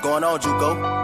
What's going on, Juco?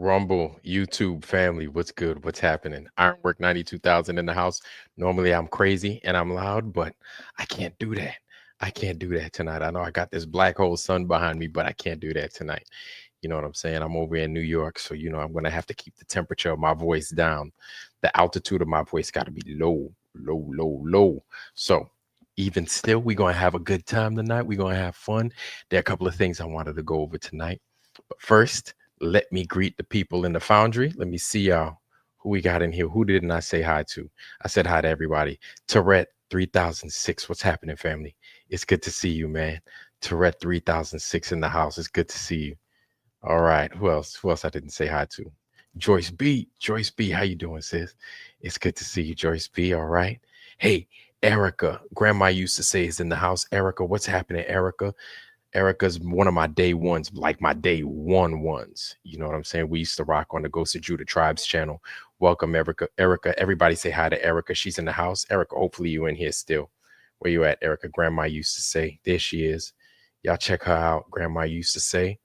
Rumble, YouTube family, what's good? What's happening? Ironwork 92,000 in the house. Normally I'm crazy and I'm loud, but I can't do that. I can't do that tonight. I know I got this black hole sun behind me, but I can't do that tonight. You know what I'm saying? I'm over in New York, so I'm gonna have to keep the temperature of my voice down. The altitude of my voice got to be low, low, low, low. So even still, we're gonna have a good time tonight. We're gonna have fun. There are a couple of things I wanted to go over tonight. But first, let me greet the people in the foundry. Let me see who we got in here. Who didn't I say hi to? I said hi to everybody. Tourette 3006. What's happening, family? It's good to see you, man. Tourette 3006 in the house. It's good to see you. All right. Who else? Who else I didn't say hi to? Joyce B. Joyce B. How you doing, sis? It's good to see you, Joyce B. All right. Hey, Erica. Grandma used to say is in the house. Erica, what's happening, Erica? Erica's one of my day ones, like my day one ones. You know what I'm saying? We used to rock on the Ghost of Judah Tribes channel. Welcome, Erica. Erica, everybody say hi to Erica. She's in the house. Erica, hopefully you in here still. Where you at, Erica? Grandma used to say. There she is. Y'all check her out. Grandma used to say.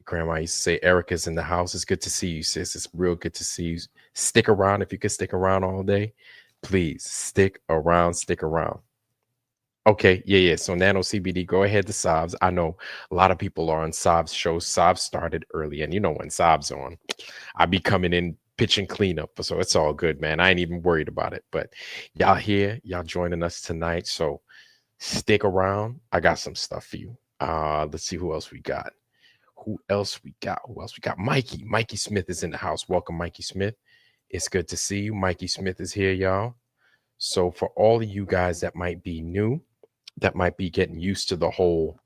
Grandma used to say, Erica's in the house. It's good to see you, sis. It's real good to see you. Stick around. If you could stick around all day, please stick around. Stick around. Okay, yeah. So Nano CBD, go ahead to Sobs. I know a lot of people are on Sobs shows. Sobs started early, and when Sobs on, I be coming in pitching cleanup. So it's all good, man. I ain't even worried about it. But y'all here, y'all joining us tonight. So stick around. I got some stuff for you. Let's see who else we got. Who else we got? Mikey. Mikey Smith is in the house. Welcome, Mikey Smith. It's good to see you. Mikey Smith is here, y'all. So for all of you guys that might be new, that might be getting used to the whole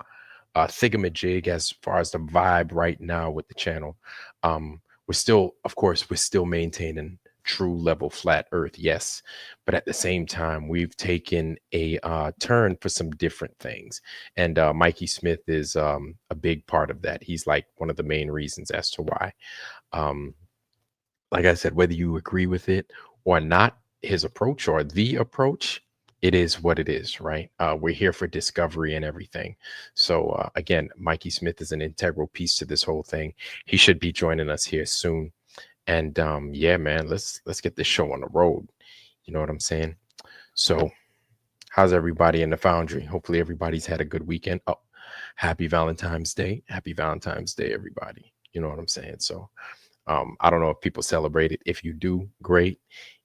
thingamajig as far as the vibe right now with the channel. We're still maintaining true level flat earth, yes, but at the same time we've taken a turn for some different things, and Mikey Smith is a big part of that. He's like one of the main reasons as to why. Like I said, whether you agree with it or not, his approach or the approach, it is what it is, right? We're here for discovery and everything. So again, Mikey Smith is an integral piece to this whole thing. He should be joining us here soon. And yeah, man, let's get this show on the road. You know what I'm saying? So how's everybody in the foundry? Hopefully everybody's had a good weekend. Oh, happy Valentine's Day. Happy Valentine's Day, everybody. You know what I'm saying? So I don't know if people celebrate it. If you do, great.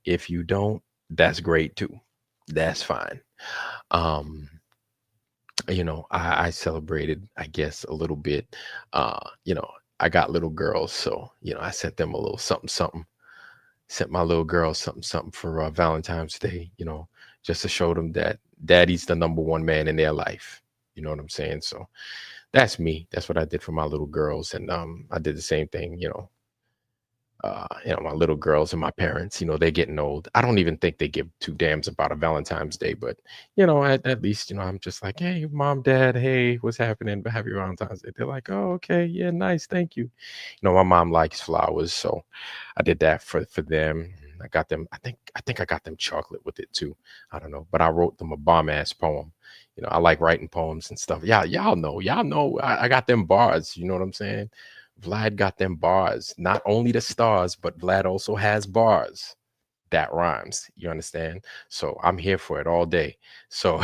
If you don't, that's great too. That's fine. I celebrated, I guess, a little bit. I got little girls, so I sent them a little something, something. Sent my little girl something, something for Valentine's Day. Just to show them that Daddy's the number one man in their life. You know what I'm saying? So that's me. That's what I did for my little girls, and I did the same thing. My little girls and my parents, they're getting old. I don't even think they give two damns about a Valentine's Day, but at least, I'm just like, hey, mom, dad, hey, what's happening? Happy Valentine's Day. They're like, oh, okay, yeah, nice, thank you. My mom likes flowers, so I did that for them. I got them, I think I got them chocolate with it too. I don't know, but I wrote them a bomb ass poem. I like writing poems and stuff. Yeah, y'all know I got them bars, you know what I'm saying? Vlad got them bars, not only the stars, but Vlad also has bars. That rhymes. You understand? So I'm here for it all day. So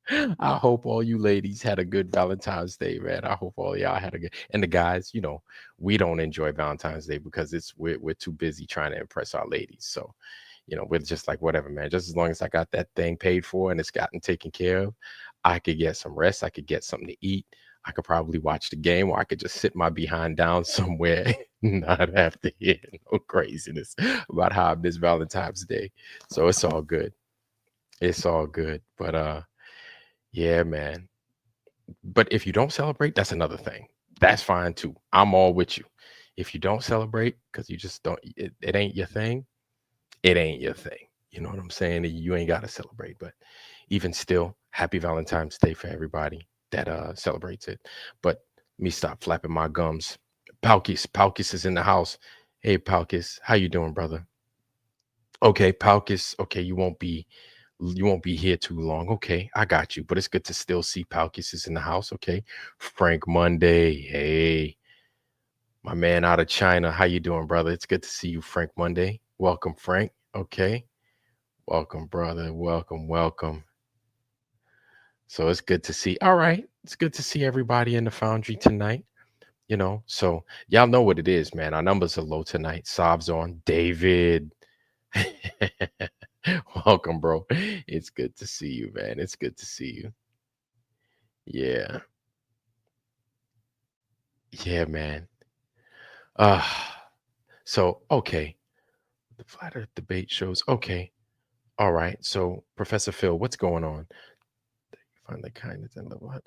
I hope all you ladies had a good Valentine's Day, man. I hope all y'all had a good, and the guys, we don't enjoy Valentine's Day because we're too busy trying to impress our ladies. So, we're just like, whatever, man. Just as long as I got that thing paid for and it's gotten taken care of, I could get some rest. I could get something to eat. I could probably watch the game, or I could just sit my behind down somewhere and not have to hear no craziness about how I miss Valentine's Day. So it's all good. It's all good. But yeah, man. But if you don't celebrate, that's another thing. That's fine too. I'm all with you. If you don't celebrate because you just don't, it ain't your thing, it ain't your thing. You know what I'm saying? You ain't got to celebrate. But even still, happy Valentine's Day for everybody that celebrates it. But let me stop flapping my gums. Palkis is in the house. Hey, Palkis, how you doing, brother? Okay, Palkis. Okay, you won't be here too long. Okay, I got you. But it's good to still see Palkis is in the house. Okay, Frank Monday. Hey, My man out of China. How you doing, brother? It's good to see you, Frank Monday. Welcome, Frank. Okay. Welcome, brother. Welcome, welcome. So it's good to see. All right. It's good to see everybody in the foundry tonight. So y'all know what it is, man. Our numbers are low tonight. Sob's on. David. Welcome, bro. It's good to see you, man. It's good to see you. Yeah. Yeah, man. Uh so okay. The flat earth debate shows. Okay. All right. So Professor Phil, what's going on? Find the kindness and love.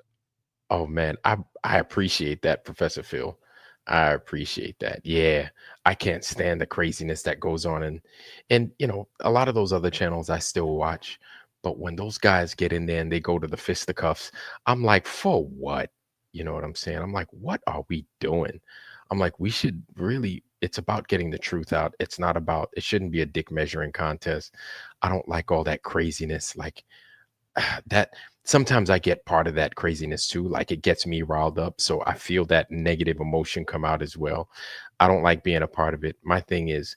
Oh man, I appreciate that, Professor Phil. I appreciate that. Yeah, I can't stand the craziness that goes on, and a lot of those other channels I still watch, but when those guys get in there and they go to the fisticuffs, I'm like, for what? You know what I'm saying? I'm like, what are we doing? I'm like, we should really. It's about getting the truth out. It's not about. It shouldn't be a dick measuring contest. I don't like all that craziness. Like that sometimes I get part of that craziness too. Like it gets me riled up. So I feel that negative emotion come out as well. I don't like being a part of it. My thing is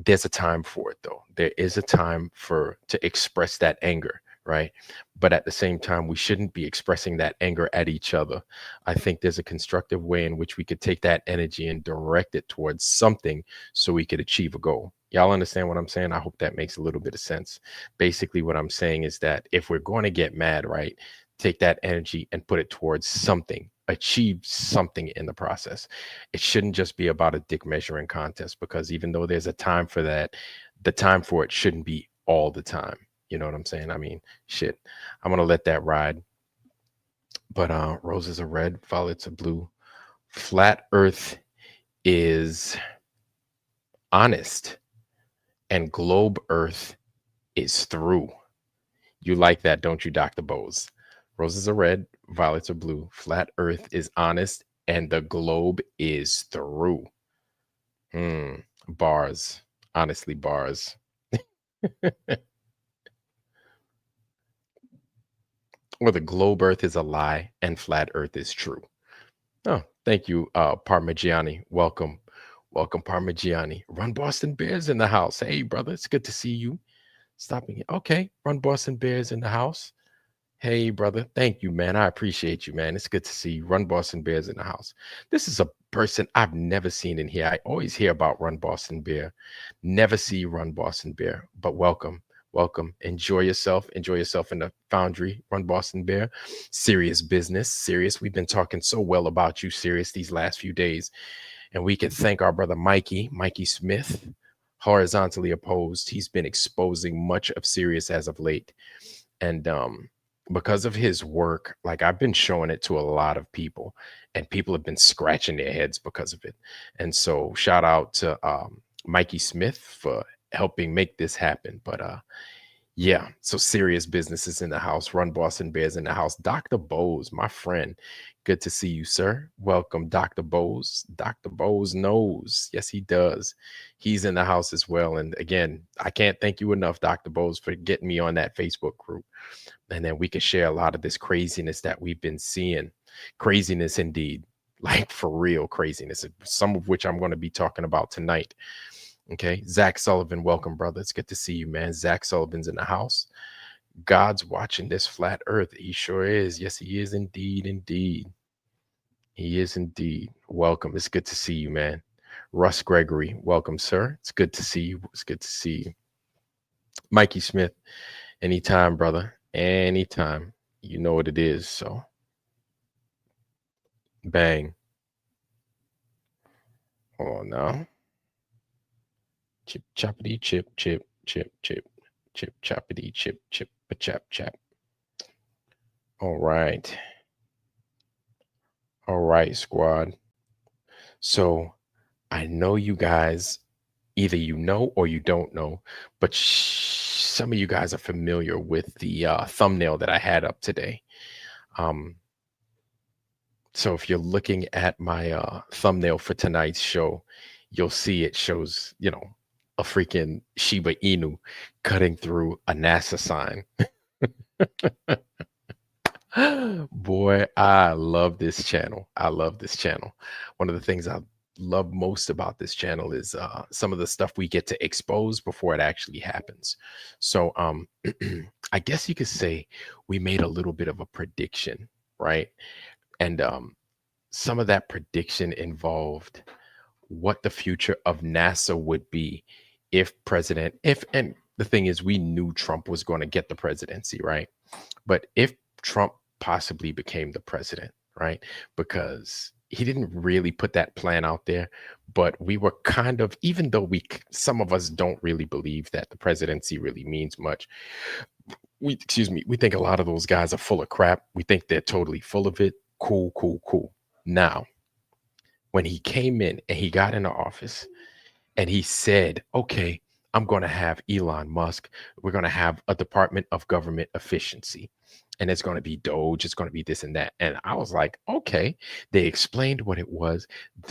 there's a time for it though. There is a time for to express that anger, right? But at the same time, we shouldn't be expressing that anger at each other. I think there's a constructive way in which we could take that energy and direct it towards something so we could achieve a goal. Y'all understand what I'm saying? I hope that makes a little bit of sense. Basically, what I'm saying is that if we're going to get mad, right, take that energy and put it towards something, achieve something in the process. It shouldn't just be about a dick measuring contest because even though there's a time for that, the time for it shouldn't be all the time. You know what I'm saying? I mean, shit. I'm gonna let that ride. But roses are red, violets are blue. Flat Earth is honest, and globe Earth is through. You like that, don't you, Dr. Bose? Roses are red, violets are blue. Flat Earth is honest, and the globe is through. Bars. Honestly, bars. Or the globe Earth is a lie, and flat Earth is true. Oh, thank you, Parmigiani. Welcome. Welcome, Parmigiani. Run Boston Bears in the house. Hey, brother, it's good to see you. Stopping it. Okay, Run Boston Bears in the house. Hey, brother. Thank you, man. I appreciate you, man. It's good to see you. Run Boston Bears in the house. This is a person I've never seen in here. I always hear about Run Boston Bear. Never see Run Boston Bear, but welcome. Welcome. Enjoy yourself. Enjoy yourself in the foundry. Run Boston Bear. Serious business. Serious. We've been talking so well about you, Serious, these last few days. And we can thank our brother Mikey Smith, horizontally opposed. He's been exposing much of Serious as of late. And because of his work, like I've been showing it to a lot of people, and people have been scratching their heads because of it. And so shout out to Mikey Smith for helping make this happen. But yeah, so Serious businesses in the house. Run Boston Bears in the house. Dr. Bose, my friend, good to see you, sir. Welcome, Dr. Bose. Dr. Bose knows. Yes, he does. He's in the house as well. And again, I can't thank you enough, Dr. Bose, for getting me on that Facebook group. And then we can share a lot of this craziness that we've been seeing. Craziness indeed, like for real craziness, some of which I'm going to be talking about tonight. Okay, Zach Sullivan, welcome, brother. It's good to see you, man. Zach Sullivan's in the house. God's watching this flat earth. He sure is. Yes, he is indeed. Indeed. He is indeed. Welcome. It's good to see you, man. Russ Gregory, welcome, sir. It's good to see you. It's good to see you. Mikey Smith, anytime, brother. Anytime. You know what it is. So, bang. Hold on now. Chip, choppity, chip, chip, chip, chip, chip, choppity, chip, chip, a chap, chap. All right. All right, squad. So I know you guys, either you know or you don't know, but some of you guys are familiar with the thumbnail that I had up today. So if you're looking at my thumbnail for tonight's show, you'll see it shows, a freaking Shiba Inu cutting through a NASA sign. Boy, I love this channel. I love this channel. One of the things I love most about this channel is some of the stuff we get to expose before it actually happens. So I guess you could say we made a little bit of a prediction, right? And some of that prediction involved what the future of NASA would be if and the thing is we knew Trump was going to get the presidency, right? But if Trump possibly became the president, right? Because he didn't really put that plan out there, but we were kind of, even though some of us don't really believe that the presidency really means much. Excuse me, we think a lot of those guys are full of crap. We think they're totally full of it. Cool, cool, cool. Now, when he came in and he got into office, and he said, okay, I'm going to have Elon Musk. We're going to have a Department of Government Efficiency. And it's going to be DOGE. It's going to be this and that. And I was like, okay. They explained what it was.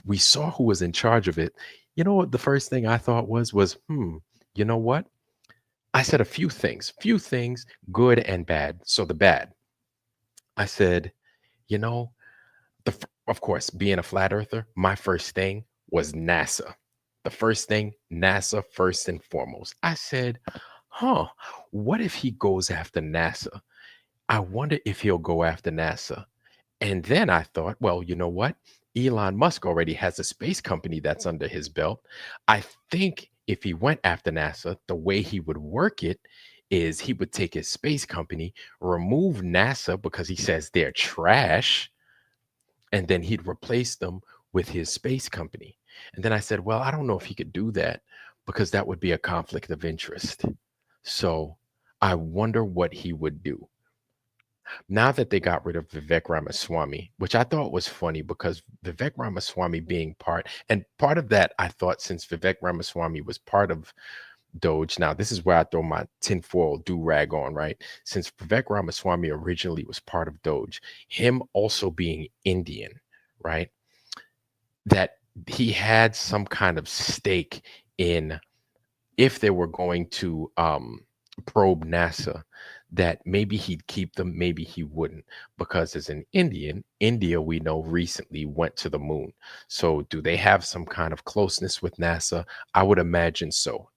We saw who was in charge of it. You know what? The first thing I thought was, you know what? I said a few things, good and bad. So the bad, I said, you know, of course, being a flat earther, my first thing was NASA. The first thing, NASA first and foremost. I said, what if he goes after NASA? I wonder if he'll go after NASA. And then I thought, well, you know what? Elon Musk already has a space company that's under his belt. I think if he went after NASA, the way he would work it is he would take his space company, remove NASA because he says they're trash, and then he'd replace them with his space company. And then I said, well, I don't know if he could do that because that would be a conflict of interest. So I wonder what he would do. Now that they got rid of Vivek Ramaswamy, which I thought was funny because Vivek Ramaswamy being and part of that, I thought since Vivek Ramaswamy was part of DOGE. Now, this is where I throw my tinfoil do-rag on, right? Since Vivek Ramaswamy originally was part of DOGE, him also being Indian, right? That he had some kind of stake in if they were going to probe NASA, that maybe he'd keep them, maybe he wouldn't, because as an Indian, India, we know recently went to the moon. So do they have some kind of closeness with NASA? I would imagine so.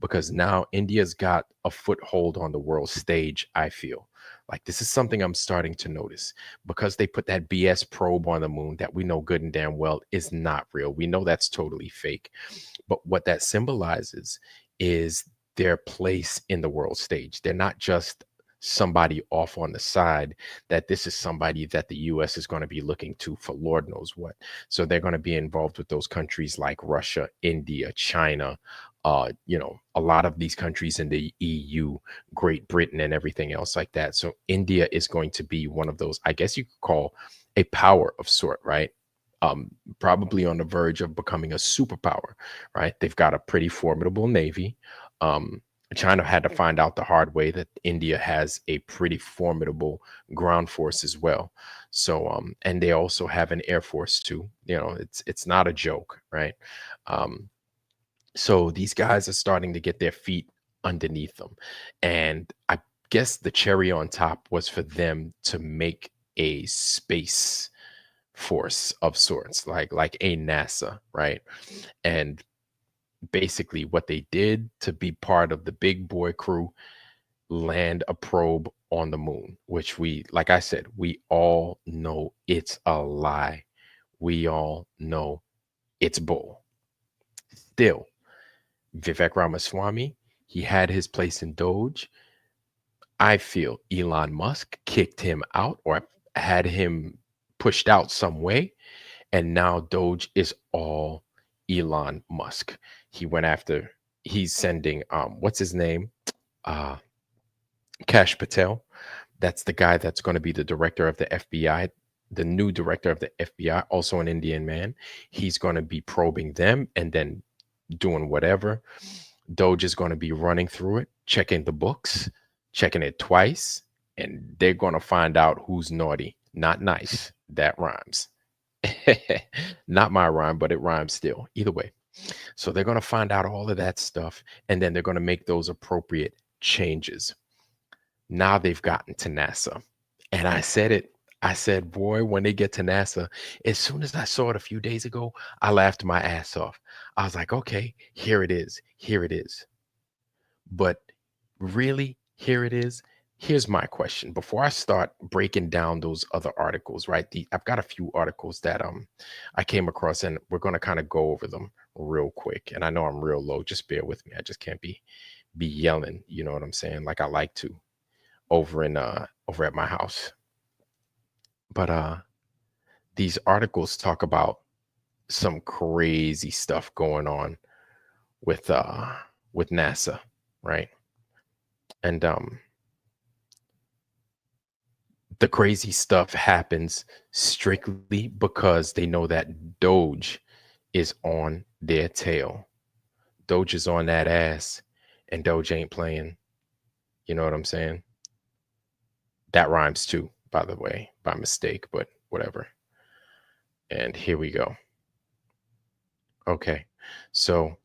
Because now India's got a foothold on the world stage, I feel. Like this is something I'm starting to notice because they put that BS probe on the moon that we know good and damn well is not real. We know that's totally fake. But what that symbolizes is their place in the world stage. They're not just somebody off on the side, that this is somebody that the US is going to be looking to for Lord knows what. So they're going to be involved with those countries like Russia, India, China, a lot of these countries in the EU, Great Britain, and everything else like that. So India is going to be one of those, I guess you could call a power of sort, right? Probably on the verge of becoming a superpower, right? They've got a pretty formidable navy. China had to find out the hard way that India has a pretty formidable ground force as well. So, and they also have an air force too. It's not a joke, right? So these guys are starting to get their feet underneath them, and I guess the cherry on top was for them to make a space force of sorts, like a NASA, right? And basically what they did to be part of the big boy crew, land a probe on the moon, which like I said, we all know it's a lie. We all know it's bull. Still, Vivek Ramaswamy, he had his place in DOGE. I feel Elon Musk kicked him out or had him pushed out some way. And now DOGE is all Elon Musk. He's sending, what's his name? Kash Patel. That's the guy that's going to be the director of the FBI, the new director of the FBI, also an Indian man. He's going to be probing them and then doing whatever. DOGE is going to be running through it, checking the books, checking it twice, and they're going to find out who's naughty, not nice. That rhymes. Not my rhyme, but it rhymes still. Either way. So they're going to find out all of that stuff, and then they're going to make those appropriate changes. Now they've gotten to NASA. And I said it I said, boy, when they get to NASA, as soon as I saw it a few days ago, I laughed my ass off. I was like, okay, here it is. Here it is. But really, here it is. Here's my question. Before I start breaking down those other articles, right? I've got a few articles that I came across, and we're gonna kind of go over them real quick. And I know I'm real low. Just bear with me. I just can't be yelling, you know what I'm saying? Like I like to over at my house. But these articles talk about some crazy stuff going on with with NASA, right? And the crazy stuff happens strictly because they know that DOGE is on their tail. DOGE is on that ass, and DOGE ain't playing. You know what I'm saying? That rhymes too, by the way, by mistake, but whatever. And here we go. Okay. So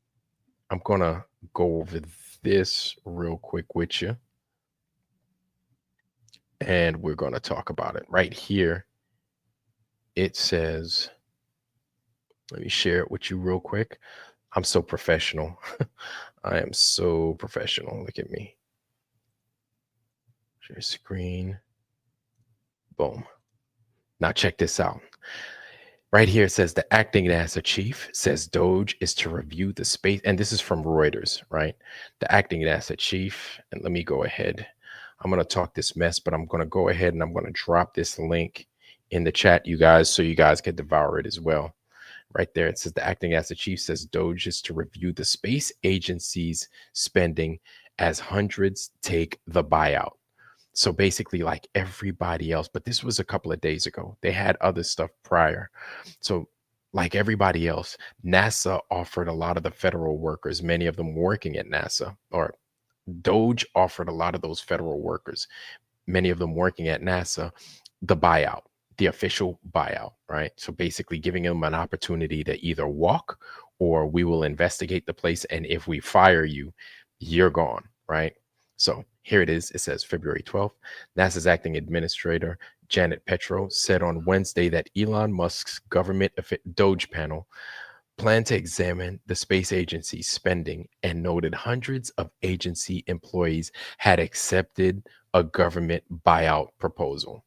I'm going to go over this real quick with you, and we're going to talk about it. Right here, it says, let me share it with you real quick. I'm so professional. I am so professional. Look at me. Share screen. Boom. Now check this out. Right here it says the acting NASA chief says DOGE is to review the space, and this is from Reuters, right? The acting NASA chief, and let me go ahead. I'm going to talk this mess, but I'm going to go ahead and I'm going to drop this link in the chat, you guys, so you guys can devour it as well. Right there, it says the acting NASA chief says DOGE is to review the space agency's spending as hundreds take the buyout. So basically, like everybody else, but this was a couple of days ago. They had other stuff prior. So, like everybody else, NASA offered a lot of the federal workers, many of them working at NASA, or DOGE offered a lot of those federal workers, many of them working at NASA, the buyout, the official buyout, right? So basically giving them an opportunity to either walk, or we will investigate the place. And if we fire you, you're gone, right? So here it is. It says February 12th, NASA's acting administrator, Janet Petro, said on Wednesday that Elon Musk's government DOGE panel planned to examine the space agency's spending and noted hundreds of agency employees had accepted a government buyout proposal.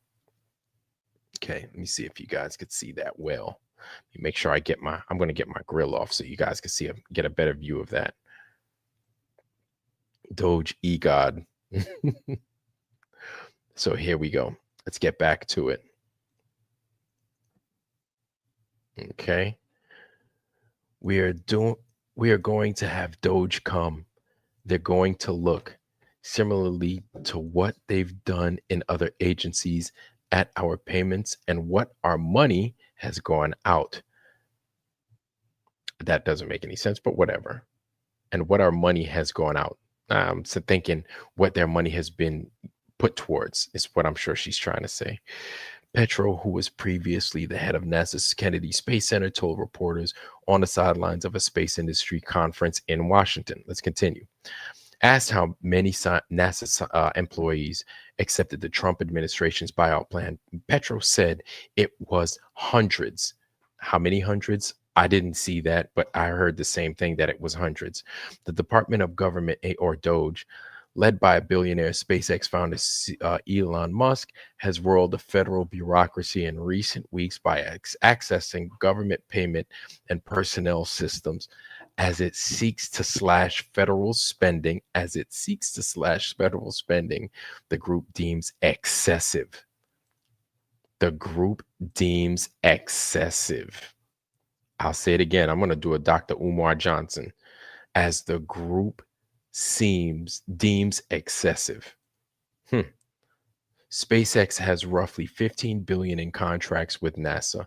Okay, let me see if you guys could see that well. Let me make sure I'm going to get my grill off so you guys can get a better view of that. DOGE EGOD. So here we go. Let's get back to it. Okay. We are going to have DOGE come. They're going to look similarly to what they've done in other agencies at our payments and what our money has gone out. That doesn't make any sense, but whatever. And what our money has gone out. So thinking what their money has been put towards is what I'm sure she's trying to say. Petro, who was previously the head of NASA's Kennedy Space Center, told reporters on the sidelines of a space industry conference in Washington. Let's continue. Asked how many NASA employees accepted the Trump administration's buyout plan, Petro said it was hundreds. How many hundreds? I didn't see that, but I heard the same thing, that it was hundreds. The Department of Government, or DOGE, led by a billionaire SpaceX founder Elon Musk, has roiled the federal bureaucracy in recent weeks by accessing government payment and personnel systems as it seeks to slash federal spending. The group deems excessive. I'll say it again. I'm going to do a Dr. Umar Johnson. As the group deems excessive. SpaceX has roughly $15 billion in contracts with NASA,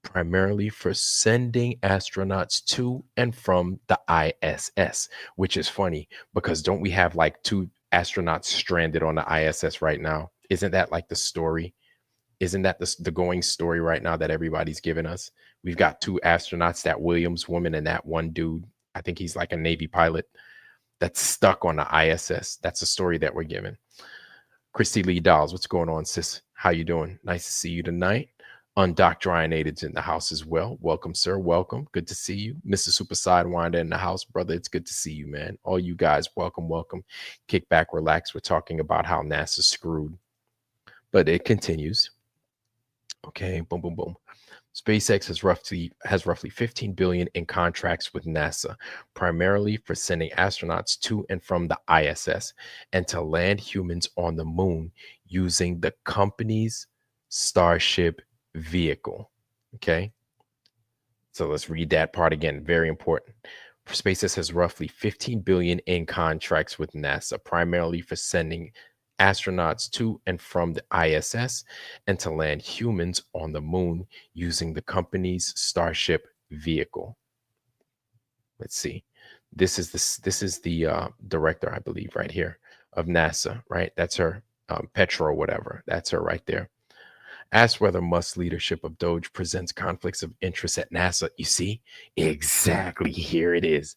primarily for sending astronauts to and from the ISS, which is funny because don't we have like 2 astronauts stranded on the ISS right now? Isn't that like the story? Isn't that the going story right now that everybody's giving us? We've got 2 astronauts, that Williams woman and that one dude. I think he's like a Navy pilot that's stuck on the ISS. That's the story that we're given. Christy Lee Dawes, what's going on, sis? How you doing? Nice to see you tonight. Undoctrinated's in the house as well. Welcome, sir. Welcome. Good to see you. Mr. Super Sidewinder in the house, brother. It's good to see you, man. All you guys, welcome, welcome. Kick back, relax. We're talking about how NASA's screwed, but it continues. Okay, boom, boom, boom. SpaceX has roughly 15 billion in contracts with NASA, primarily for sending astronauts to and from the ISS and to land humans on the moon using the company's Starship vehicle. Okay? So let's read that part again. Very important. SpaceX has roughly 15 billion in contracts with NASA, primarily for sending astronauts to and from the ISS and to land humans on the moon using the company's Starship vehicle. Let's see. This is the director, I believe, right here of NASA, right? That's her, Petro, whatever. That's her right there. Asked whether Musk's leadership of DOGE presents conflicts of interest at NASA. You see, exactly, here it is.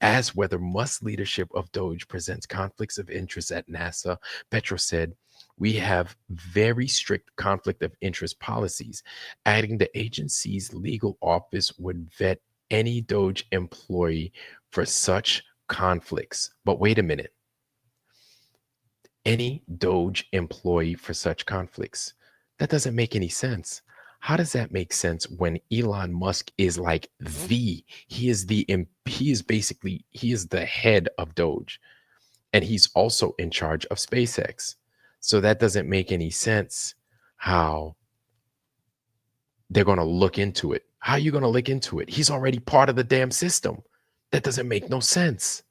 Asked whether Musk's leadership of DOGE presents conflicts of interest at NASA, Petro said, "We have very strict conflict of interest policies," adding the agency's legal office would vet any DOGE employee for such conflicts. But wait a minute, any DOGE employee for such conflicts? That doesn't make any sense. How does that make sense when Elon Musk is like he is basically he is the head of DOGE and he's also in charge of SpaceX. So that doesn't make any sense how they're going to look into it. How are you going to look into it? He's already part of the damn system. That doesn't make no sense.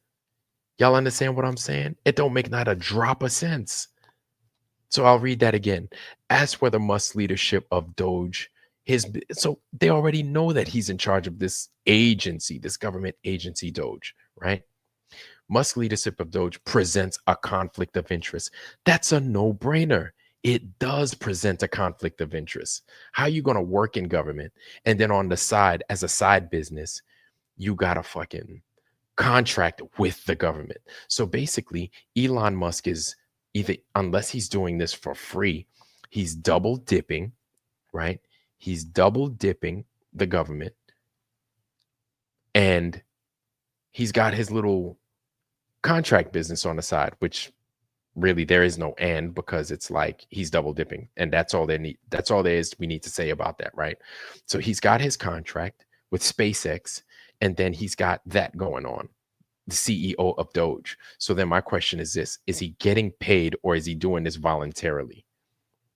Y'all understand what I'm saying? It don't make not a drop of sense. So I'll read that again. Ask whether Musk's leadership of DOGE, so they already know that he's in charge of this agency, this government agency, DOGE, right? Musk's leadership of DOGE presents a conflict of interest. That's a no-brainer. It does present a conflict of interest. How are you going to work in government and then on the side, as a side business, you got to fucking contract with the government? So basically, Elon Musk is either, unless he's doing this for free, he's double dipping, right? He's double dipping the government, and he's got his little contract business on the side, which really there is no end, because it's like he's double dipping, and that's all they need. That's all there is we need to say about that, right? So he's got his contract with SpaceX, and then he's got that going on, the CEO of DOGE. So then my question is this: is he getting paid, or is he doing this voluntarily?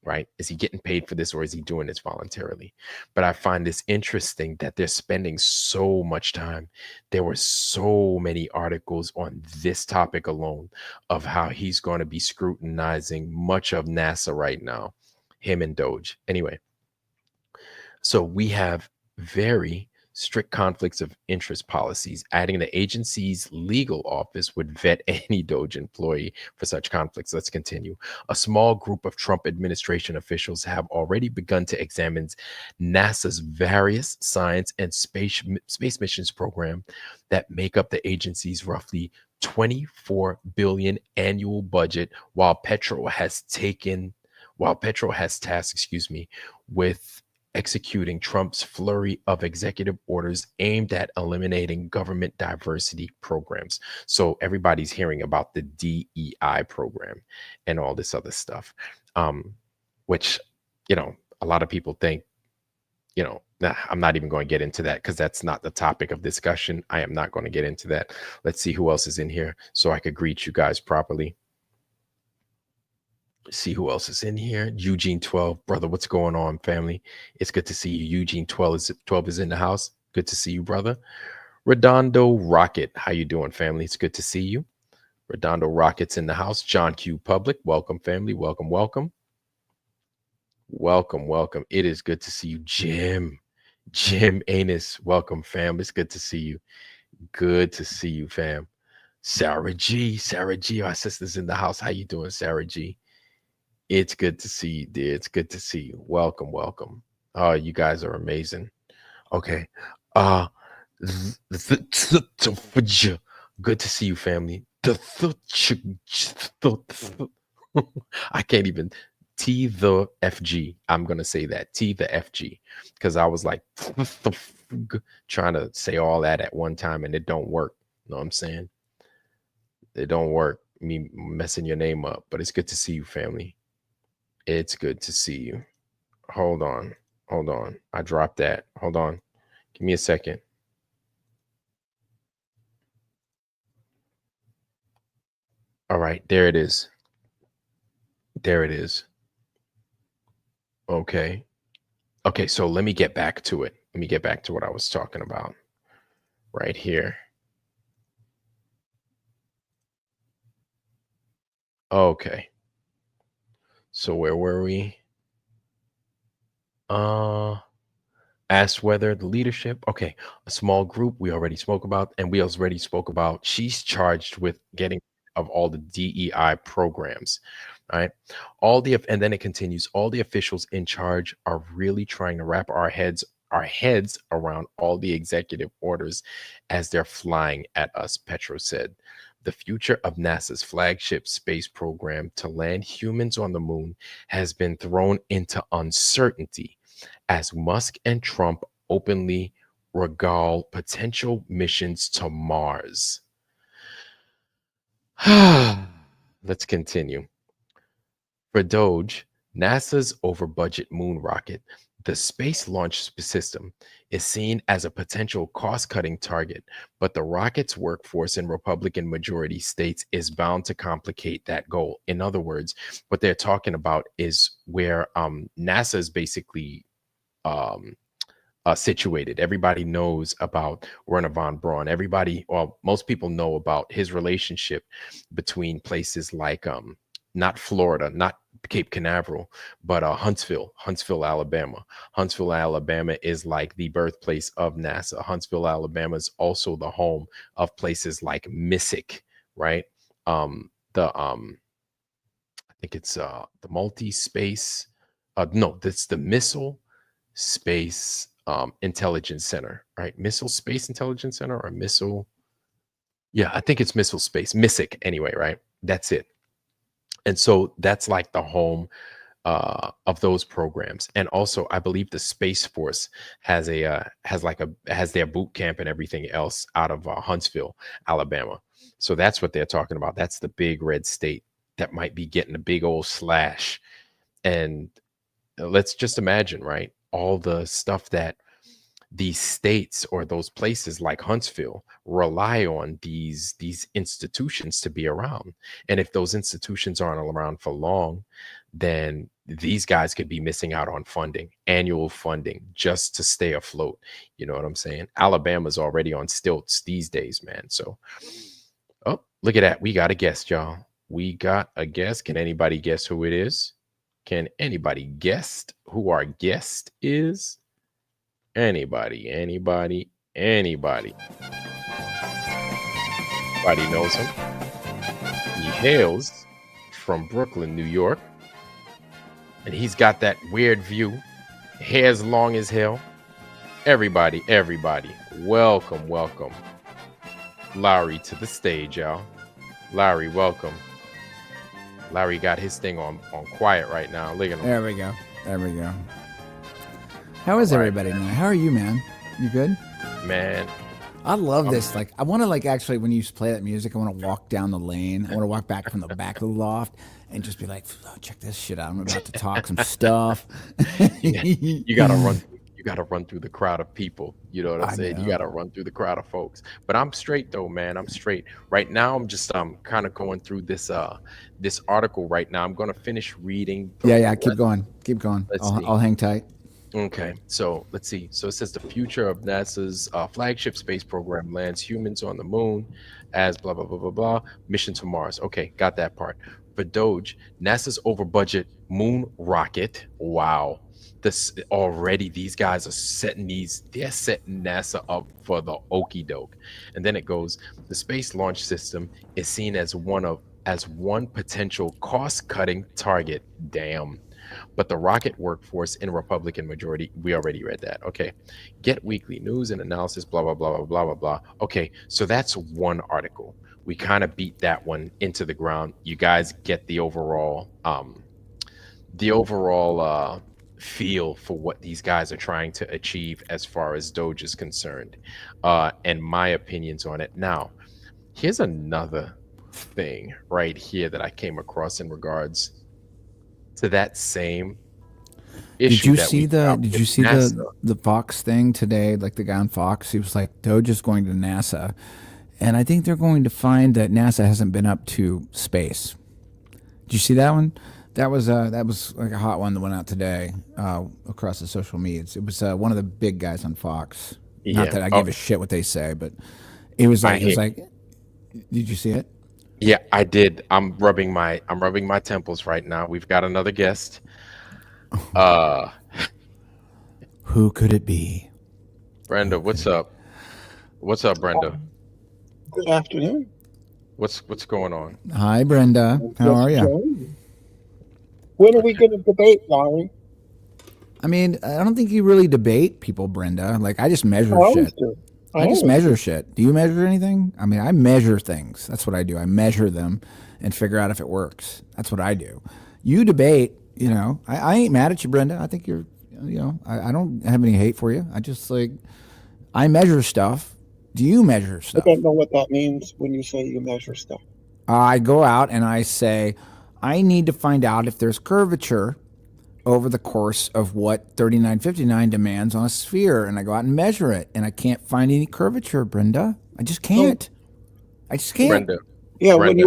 Right? Is he getting paid for this, or is he doing this voluntarily? But I find this interesting that they're spending so much time. There were so many articles on this topic alone of how he's going to be scrutinizing much of NASA right now, him and DOGE. Anyway, so we have very strict conflicts of interest policies, adding the agency's legal office would vet any DOGE employee for such conflicts. Let's continue. A small group of Trump administration officials have already begun to examine NASA's various science and space missions program that make up the agency's roughly 24 billion annual budget, while Petro has tasked, with executing Trump's flurry of executive orders aimed at eliminating government diversity programs. So everybody's hearing about the DEI program and all this other stuff, which, a lot of people think, nah, I'm not even going to get into that because that's not the topic of discussion. I am not going to get into that. Let's see who else is in here so I could greet you guys properly. See who else is in here. Eugene 12, brother, what's going on, family? It's good to see you. Eugene 12 is in the house. Good to see you, brother. Redondo Rocket, how you doing, family? It's good to see you. Redondo Rocket's in the house. John Q Public, welcome, family. Welcome, welcome. Welcome, welcome. It is good to see you. Jim Anus, welcome, fam. It's good to see you. Good to see you, fam. Sarah G, our sister's in the house. How you doing, Sarah G? It's good to see you, dear. It's good to see you. Welcome, welcome. Oh, you guys are amazing. Okay. Good to see you, family. I can't even. T the FG. I'm gonna say that T the FG because I was like trying to say all that at one time and it don't work. You know what I'm saying? It don't work. Me messing your name up, but it's good to see you, family. It's good to see you. Hold on. Hold on. I dropped that. Hold on. Give me a second. All right, there it is. There it is. Okay. Okay, so let me get back to it. Let me get back to what I was talking about right here. Okay. So where were we? Uh asked whether the leadership, okay, a small group we already spoke about, and we already spoke about she's charged with getting of all the DEI programs, right? And then it continues, all the officials in charge are really trying to wrap our heads around all the executive orders as they're flying at us, Petro said. The future of NASA's flagship space program to land humans on the moon has been thrown into uncertainty as Musk and Trump openly regale potential missions to Mars. Let's continue. For DOGE, NASA's over budget moon rocket, the Space Launch System, is seen as a potential cost cutting target, but the rocket's workforce in Republican majority states is bound to complicate that goal. In other words, what they're talking about is where NASA is basically um, situated. Everybody knows about Werner von Braun. Everybody, well, most people know about his relationship between places like not Florida, not Cape Canaveral, but Huntsville, Alabama. Huntsville, Alabama is like the birthplace of NASA. Huntsville, Alabama is also the home of places like MISIC, right? The I think it's the multi-space. No, that's the Missile Space Intelligence Center, right? Missile Space Intelligence Center or Missile. Yeah, I think it's Missile Space, MISIC anyway, right? That's it. And so that's like the home of those programs. And also, I believe the Space Force has their boot camp and everything else out of Huntsville, Alabama. So that's what they're talking about. That's the big red state that might be getting a big old slash. And let's just imagine, right? All the stuff that these states or those places like Huntsville rely on these institutions to be around. And if those institutions aren't around for long, then these guys could be missing out on funding, annual funding, just to stay afloat. You know what I'm saying? Alabama's already on stilts these days, man. So, oh, look at that. We got a guest, y'all. We got a guest. Can anybody guess who it is? Can anybody guess who our guest is? Anybody. Anybody knows him. He hails from Brooklyn, New York. And he's got that weird view, hair's long as hell. Everybody, welcome. Larry to the stage, y'all. Larry, welcome. Larry got his thing on quiet right now. Look at him. There we go. How is everybody now? How are you, man? You good? Man, I love this. Like, I want to actually, when you play that music, I want to walk down the lane. I want to walk back from the back of the loft and just be like, oh, check this shit out. I'm about to talk some stuff. You gotta run through the crowd of people. You know what I'm saying? know. You gotta run through the crowd of folks. But I'm straight though, man. I'm straight. Right now, I'm just kind of going through this article right now. I'm gonna finish reading. Yeah. Keep going. I'll hang tight. Okay, so let's see. So it says the future of NASA's flagship space program lands humans on the moon as blah, blah, blah, blah, blah, mission to Mars. Okay, got that part. For DOGE, NASA's over budget moon rocket. Wow. This already, these guys are they're setting NASA up for the okie doke. And then it goes, the Space Launch System is seen as one potential cost-cutting target. Damn. But the rocket workforce in Republican majority, we already read that. Okay. Get weekly news and analysis, blah, blah, blah, blah, blah, blah, blah. Okay. So that's one article. We kind of beat that one into the ground. You guys get the overall the overall feel for what these guys are trying to achieve as far as Doge is concerned, and my opinions on it. Now, here's another thing right here that I came across in regards to that same Did issue you that see we the got Did with you see NASA. the Fox thing today? Like the guy on Fox, he was like, "Doge is going to NASA," and I think they're going to find that NASA hasn't been up to space. Did you see that one? That was like a hot one that went out today across the social medias. It was one of the big guys on Fox. Not Yeah. that I Oh, give a shit what they say, but I it was hate. like, did you see it? Yeah, I did. I'm rubbing my temples right now. We've got another guest. Uh, Who could it be? Brenda, Who could what's it be? up? What's up, Brenda? Good afternoon. What's going on? Hi, Brenda. How Just are you? joining. When are we going to debate, Larry? I mean, I don't think you really debate people, Brenda. Like, I just I measure always shit. do. I I just always measure do. shit. Do you measure anything? I mean, I measure things. That's what I do. I measure them and figure out if it works. That's what I do. You debate, you know. I ain't mad at you, Brenda. I think you're, you know, I don't have any hate for you. I just like, I measure stuff. Do you measure I stuff? don't know what that means when you say you measure stuff. I go out and I say, I need to find out if there's curvature over the course of what 3959 demands on a sphere. And I go out and measure it. And I can't find any curvature, Brenda. I just So, can't. I just can't. Brenda, yeah, Brenda.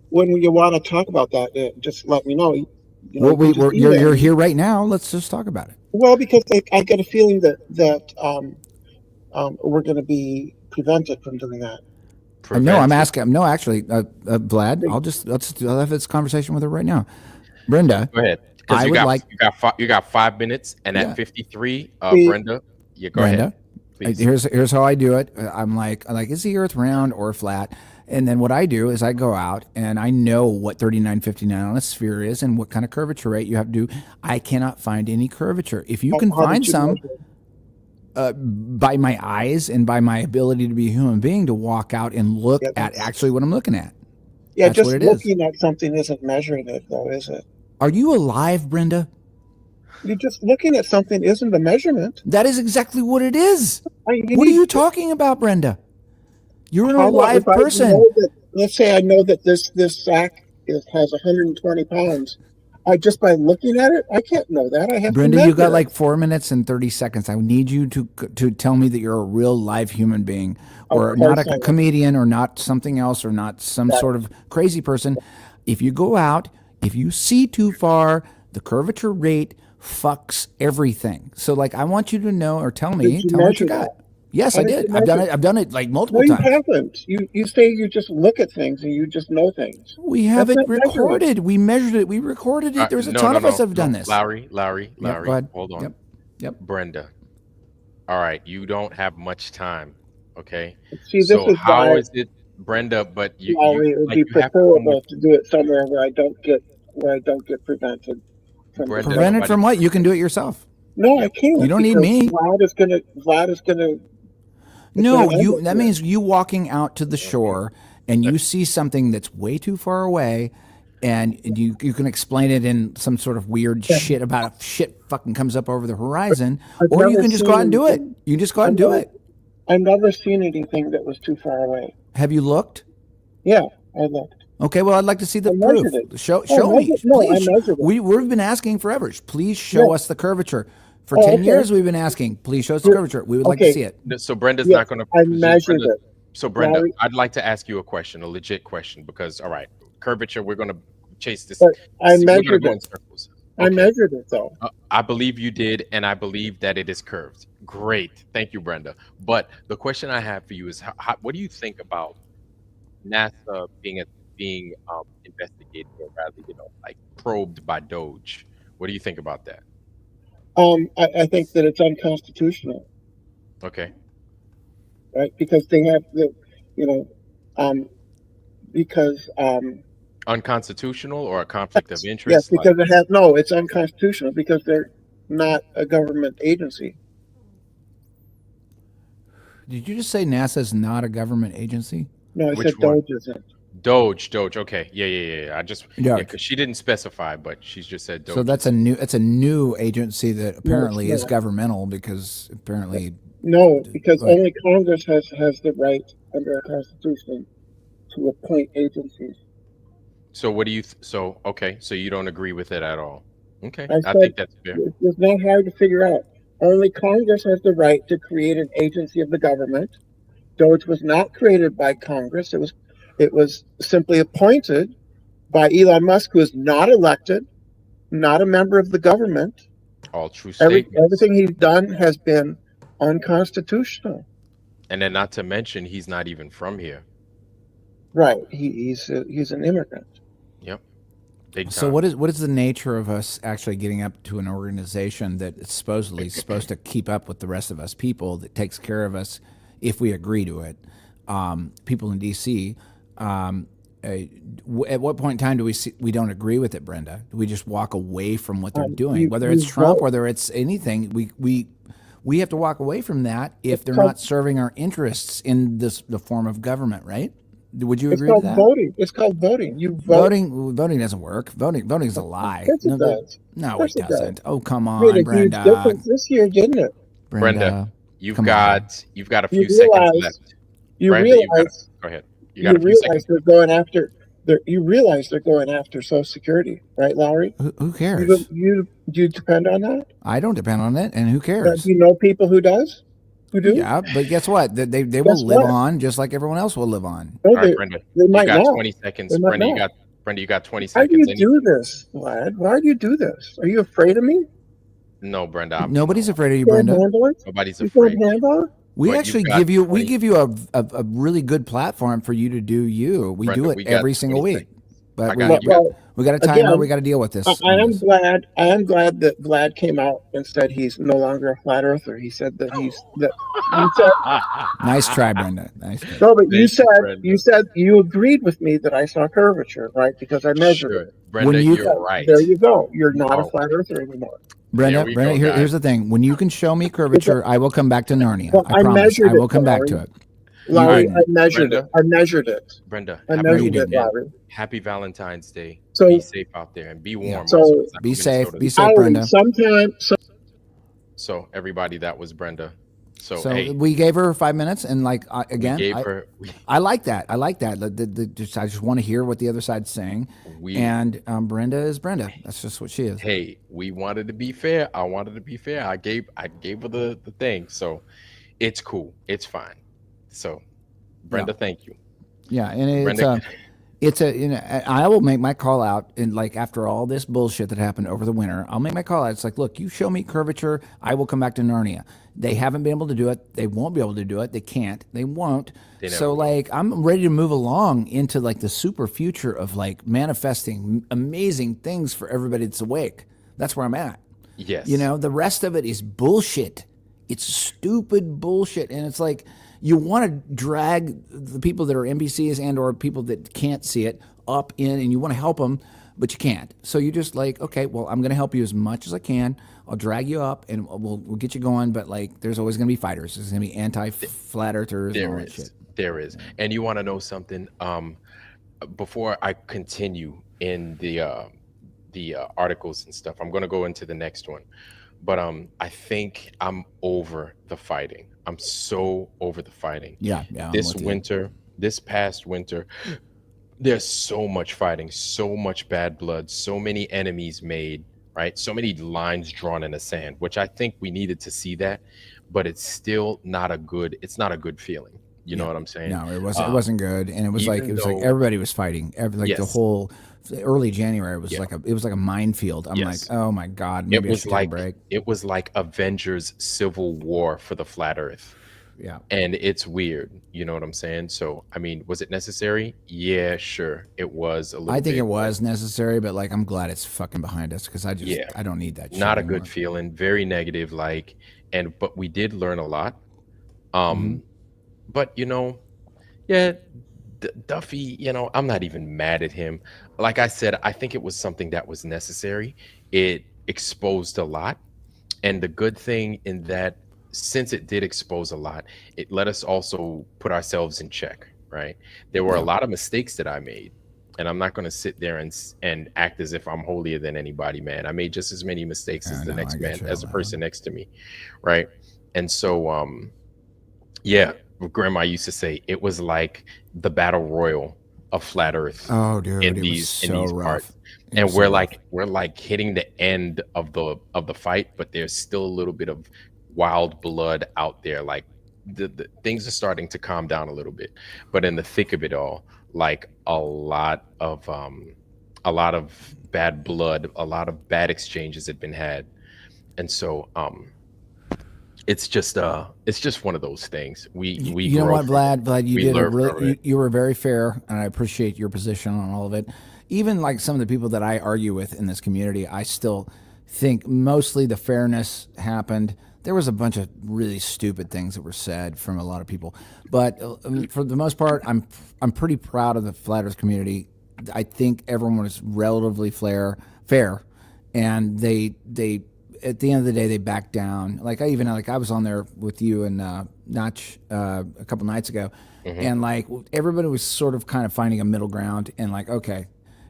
when you want to talk about that, just let me know. Well, You can just email you're me. here right now. Let's just talk about it. Well, because I get a feeling that we're going to be prevented from doing that. No, I'm Prevented. asking. No, actually, Vlad, I'll have this conversation with her right now. Brenda, Go ahead, because I would like, you got 5 minutes, and at yeah, 53, See, Brenda, yeah, go ahead, Brenda. please. Here's how I do it. I'm like, is the Earth round or flat? And then what I do is I go out and I know what 3959 on a sphere is and what kind of curvature rate you have to do. I cannot find any curvature. If you can how find did you some measure it? by my eyes and by my ability to be a human being to walk out and look Yeah, at actually what I'm looking at. yeah, That's what just it is. looking at something isn't measuring it, though, is it? Are you alive, Brenda? You're just looking at something isn't a measurement. That is exactly what it is. You What are need you talking about, Brenda? You're an how do I, if alive I person. know that, let's say I know that this sack has 120 pounds, I just by looking at it, I can't know that. I have Brenda, to you measure got it. like 4 minutes and 30 seconds. I need you to tell me that you're a real live human being Of or not course I a am. comedian or not something else or not some That, sort of crazy person. If you go out, if you see too far, the curvature rate fucks everything. So like I want you to know or tell did me you what you measure got. that? Yes, How I did did. you measure? I've done it like No, multiple you times. haven't. You say you just look at things and you just know things. We have That's it not measuring. recorded. We measured it. We recorded it. There's a No, ton no, of us no, that have done no, this. Yep, go ahead. Hold on, Yep. Yep. Brenda. All right, you don't have much time, okay? See, this So is how why, is it, Brenda? But you Larry, it would like be you have to come with preferable to do it somewhere where I don't get prevented from Brenda. discussing. Prevented Nobody. from what? You can do it yourself. No, I Yeah, You can't don't need because me. Vlad is gonna it's No, gonna end you. it That here. means you walking out to the okay. shore and you see something that's way too far away, and you can explain it in some sort of weird Yeah. shit about if shit fucking comes up over the horizon, I've or you never can just go seen out and do it. anything. You can just go out I've and do never it. I've never seen anything that was too far away. Have you looked? Yeah, I looked. Okay, well, I'd like to see the I proof. measured it. Show Oh, me, no, I please. measured it. We've been asking forever. Please Yeah. show us the curvature. For Oh, 10 okay. years, we've been asking. Please show us the Here- curvature. We would like to Okay. see it. So Brenda's Yes, not going to. I measured it. So Brenda, Larry, I'd like to ask you a question, a legit question, because all right, curvature. We're going to chase this. but I We're going to measured go in it. circles. I Okay. measured it though. I believe you did, and I believe that it is curved. Great, thank you, Brenda. But the question I have for you is, what do you think about NASA being investigated, or rather, like probed by DOGE? What do you think about that? I think that it's unconstitutional, Okay, right? Because they have you know, um, because unconstitutional or a conflict of yes, interest? Like, because it has no, it's unconstitutional because they're not a government agency. Did you just say NASA is not a government agency? No, I which said one? DOGE isn't. Doge. Okay, yeah. I just Doge. because she didn't specify, but she's just said Doge. So that's a new agency that No, it's apparently is not. governmental because apparently. No, because But only Congress has the right under our Constitution to appoint agencies. So what do you? So okay, so you don't agree with it at all? Okay, I I said think that's fair. it's not hard to figure out. Only Congress has the right to create an agency of the government. DOGE was not created by Congress. It was simply appointed by Elon Musk, who is not elected, not a member of the government. All true statements, Everything he's done has been unconstitutional. and then not to mention he's not even from here. Right? He's an immigrant. Yep, big time. so what is the nature of us actually getting up to an organization that is supposedly supposed to keep up with the rest of us people, that takes care of us if we agree to it? People in D.C. At what point in time do we don't agree with it, Brenda? Do we just walk away from what they're doing? Whether it's Trump, whether it's anything, we have to walk away from that if they're not serving our interests in the form of government, right? Would you agree with that? Voting. It's called voting. You vote. Voting doesn't work. Voting is a lie. Of course it does. No, Of it course it doesn't. does. Oh, come Made a on, huge Brenda. difference this year, didn't it? Brenda, you've come got a few You seconds realize left. you Brenda, realize go ahead. You you got a few realize seconds. they're going after you realize they're going after Social Security, right, Lowry? Who cares? Do you depend on that? I don't depend on it, and who cares? Do you know people who do? Yeah, but guess what? They will Guess live what? on just like everyone else will live on. No, All right, Brenda, they you might got not. 20 seconds. They might Brenda, not. you got 20 Why do you seconds. do this, lad? Why do you do this? Are you afraid of me? No, Brenda. Nobody's afraid of you, You can't Brenda. handle it? Nobody's You can't afraid. handle it? We But actually you've got we 20 give you a really good platform for you to do you. We Brenda, do we it got every single 20 week. seconds. But I we got got, you. we got a timer. Again, We got to deal with this. I am glad that Vlad came out and said he's no longer a flat earther. He said that you said Nice try, Brenda. Nice try. no, but you Thank you, said Brenda. you agreed with me that I saw curvature, right? Because I measured Sure. it. Brenda, When you- you're right. There you go. You're not a Oh. flat earther anymore. Brenda, we Brenda, go, guys. here's the thing. When you can show me curvature, I will come back to Narnia. Well, I promise. measured I will it, come back Lowry. to it. Larry, didn't. I measured Brenda? it. I measured it. Brenda, I happy, measured didn't. it, Larry. happy Valentine's Day. So- be safe out there and be warm. So- also, 'cause I'm Be in safe. Minnesota. Be safe, Larry, Brenda. So everybody, that was Brenda. So, So hey, we gave her 5 minutes, and like we again, gave I, her. I like that. I like that. I just want to hear what the other side's saying. And Brenda is Brenda. That's just what she is. Hey, we wanted to be fair. I wanted to be fair. I gave her the thing. So it's cool. It's fine. So Brenda, thank you. Yeah, and Brenda, I will make my call out, and like after all this bullshit that happened over the winter, I'll make my call out. It's like, look, you show me curvature, I will come back to Narnia. They haven't been able to do it. They won't be able to do it. They can't. They won't. They never So will. like, I'm ready to move along into like the super future of like manifesting amazing things for everybody that's awake. That's where I'm at. yes. You know, the rest of it is bullshit. It's stupid bullshit. And it's like you want to drag the people that are NPCs and or people that can't see it up in, and you want to help them, but you can't. So you just like, okay, well, I'm going to help you as much as I can. I'll drag you up and we'll get you going. But like, there's always going to be fighters. There's going to be anti-flat earthers and all that shit. There is. And you want to know something? Before I continue in the articles and stuff, I'm going to go into the next one. But I think I'm over the fighting. I'm so over the fighting. Yeah. This past winter, there's so much fighting, so much bad blood, so many enemies made, right? So many lines drawn in the sand, which I think we needed to see that, but it's still not a good feeling. You know what I'm saying? No, it wasn't good. And it was like everybody was fighting. The Yes. whole early January was like a minefield. I'm Yes. like, oh my God, maybe I should take a break. It was like Avengers Civil War for the flat earth. Yeah. And it's weird. You know what I'm saying? So, I mean, was it necessary? Yeah, sure. It was a little I think bit, it was necessary, but like I'm glad it's fucking behind us because I don't need that shit not a anymore. good feeling, very negative, like, but we did learn a lot. But you know, yeah, Duffy, you know, I'm not even mad at him. Like I said, I think it was something that was necessary. It exposed a lot. And the good thing in that, since it did expose a lot, it let us also put ourselves in check, right? There were a Yeah. lot of mistakes that I made, and I'm not going to sit there and act as if I'm holier than anybody, man. I made just as many mistakes Yeah, as the no, I next get man, you as on the that person one. next to me, right? And so, yeah, grandma used to say it was like the battle royal of flat Earth Oh, dude, it was in so these rough. parts, It and was so rough. we're like hitting the end of the fight, but there's still a little bit of wild blood out there. Like the things are starting to calm down a little bit, but in the thick of it all, like a lot of bad blood, a lot of bad exchanges had been had, and so it's just one of those things. We You know grow what, from it. Vlad, you We did a learn really, from it. you were very fair, and I appreciate your position on all of it. Even like some of the people that I argue with in this community, I still think mostly the fairness happened. There was a bunch of really stupid things that were said from a lot of people, but for the most part, I'm pretty proud of the Flat Earth community. I think everyone was relatively fair, and they at the end of the day they backed down. Like I was on there with you and Notch a couple nights ago, Hmm. and like everybody was sort of kind of finding a middle ground and like okay,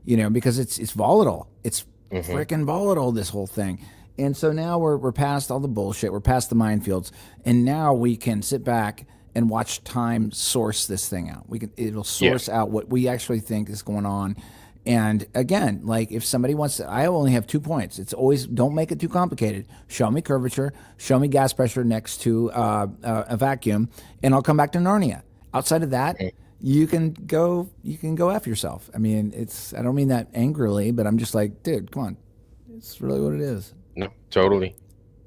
because it's volatile. It's Hmm. freaking volatile, this whole thing. And so now we're past all the bullshit. We're past the minefields, and now we can sit back and watch time source this thing out. It'll Yeah. source out what we actually think is going on. And again, like if somebody wants to, I only have 2 points. It's always don't make it too complicated. Show me curvature, show me gas pressure next to a vacuum, and I'll come back to Narnia. Outside of that, Mhm. you can go F yourself. I mean, I don't mean that angrily, but I'm just like, dude, come on. It's really what it is. No, totally,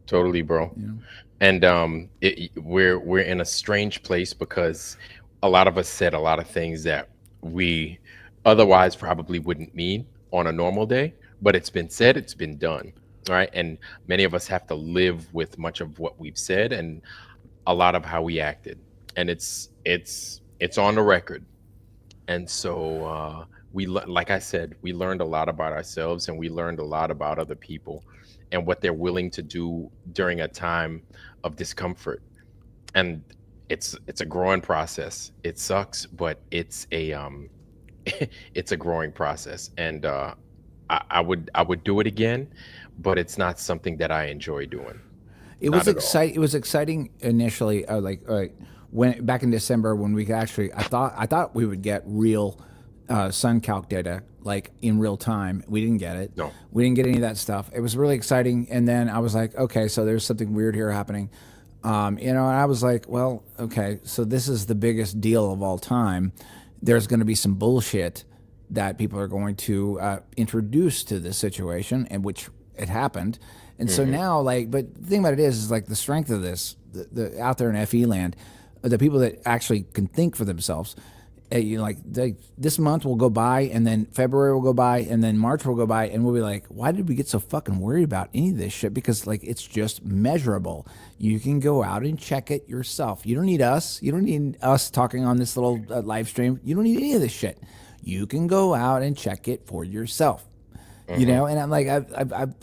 totally, bro. You know? And we're in a strange place because a lot of us said a lot of things that we otherwise probably wouldn't mean on a normal day, but it's been said, it's been done, right? And many of us have to live with much of what we've said and a lot of how we acted, and it's on the record. And so like I said, we learned a lot about ourselves, and we learned a lot about other people and what they're willing to do during a time of discomfort. And it's a growing process. It sucks, but it's a it's a growing process. And I would do it again, but it's not something that I enjoy doing. It was Not at all. exciting. It was exciting initially. When back in December when we actually, I thought we would get real sun calc data like in real time. We didn't get it. No. We didn't get any of that stuff. It was really exciting. And then I was like, okay, so there's something weird here happening. And I was like, well, okay, so this is the biggest deal of all time. There's going to be some bullshit that people are going to introduce to this situation, and which it happened. And so Hmm. now, like, but the thing about it is like the strength of this, the out there in FE land, the people that actually can think for themselves. This month will go by, and then February will go by, and then March will go by, and we'll be like, why did we get so fucking worried about any of this shit? Because like it's just measurable. You can go out and check it yourself. You don't need us. You don't need us talking on this little live stream. You don't need any of this shit. You can go out and check it for yourself. Hmm. And I'm like,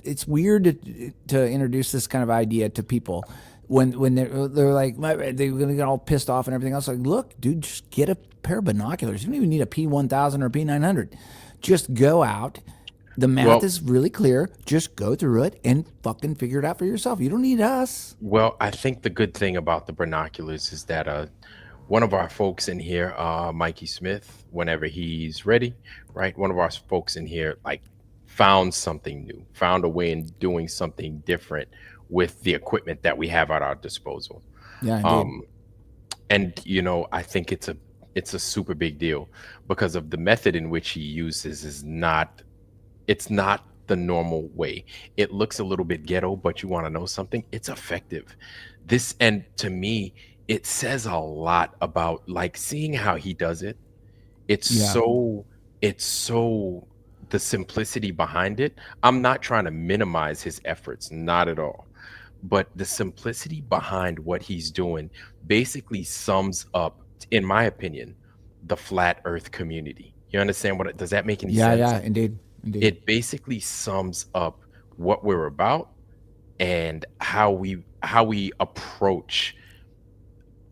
it's weird to introduce this kind of idea to people when they're like, they're gonna get all pissed off and everything else. Like, look, dude, just get a pair of binoculars. You don't even need a P1000 or a P900. Just go out. The math Well, is really clear. Just go through it and fucking figure it out for yourself. You don't need us. I think the good thing about the binoculars is that one of our folks in here, Mikey Smith, whenever he's ready, right? One of our folks in here, like, found something new, found a way in doing something different with the equipment that we have at our disposal. Yeah, indeed. Um, and I think it's a super big deal because of the method in which he uses is not it's not the normal way. It looks a little bit ghetto, but you want to know something? It's effective. This, and to me, it says a lot about, like, seeing how he does it. It's Yeah. so it's so the simplicity behind it. I'm not trying to minimize his efforts, not at all. But the simplicity behind what he's doing basically sums up, in my opinion, the flat earth community. You understand does that make any Yeah, sense? yeah, indeed. Indeed. It basically sums up what we're about and how we approach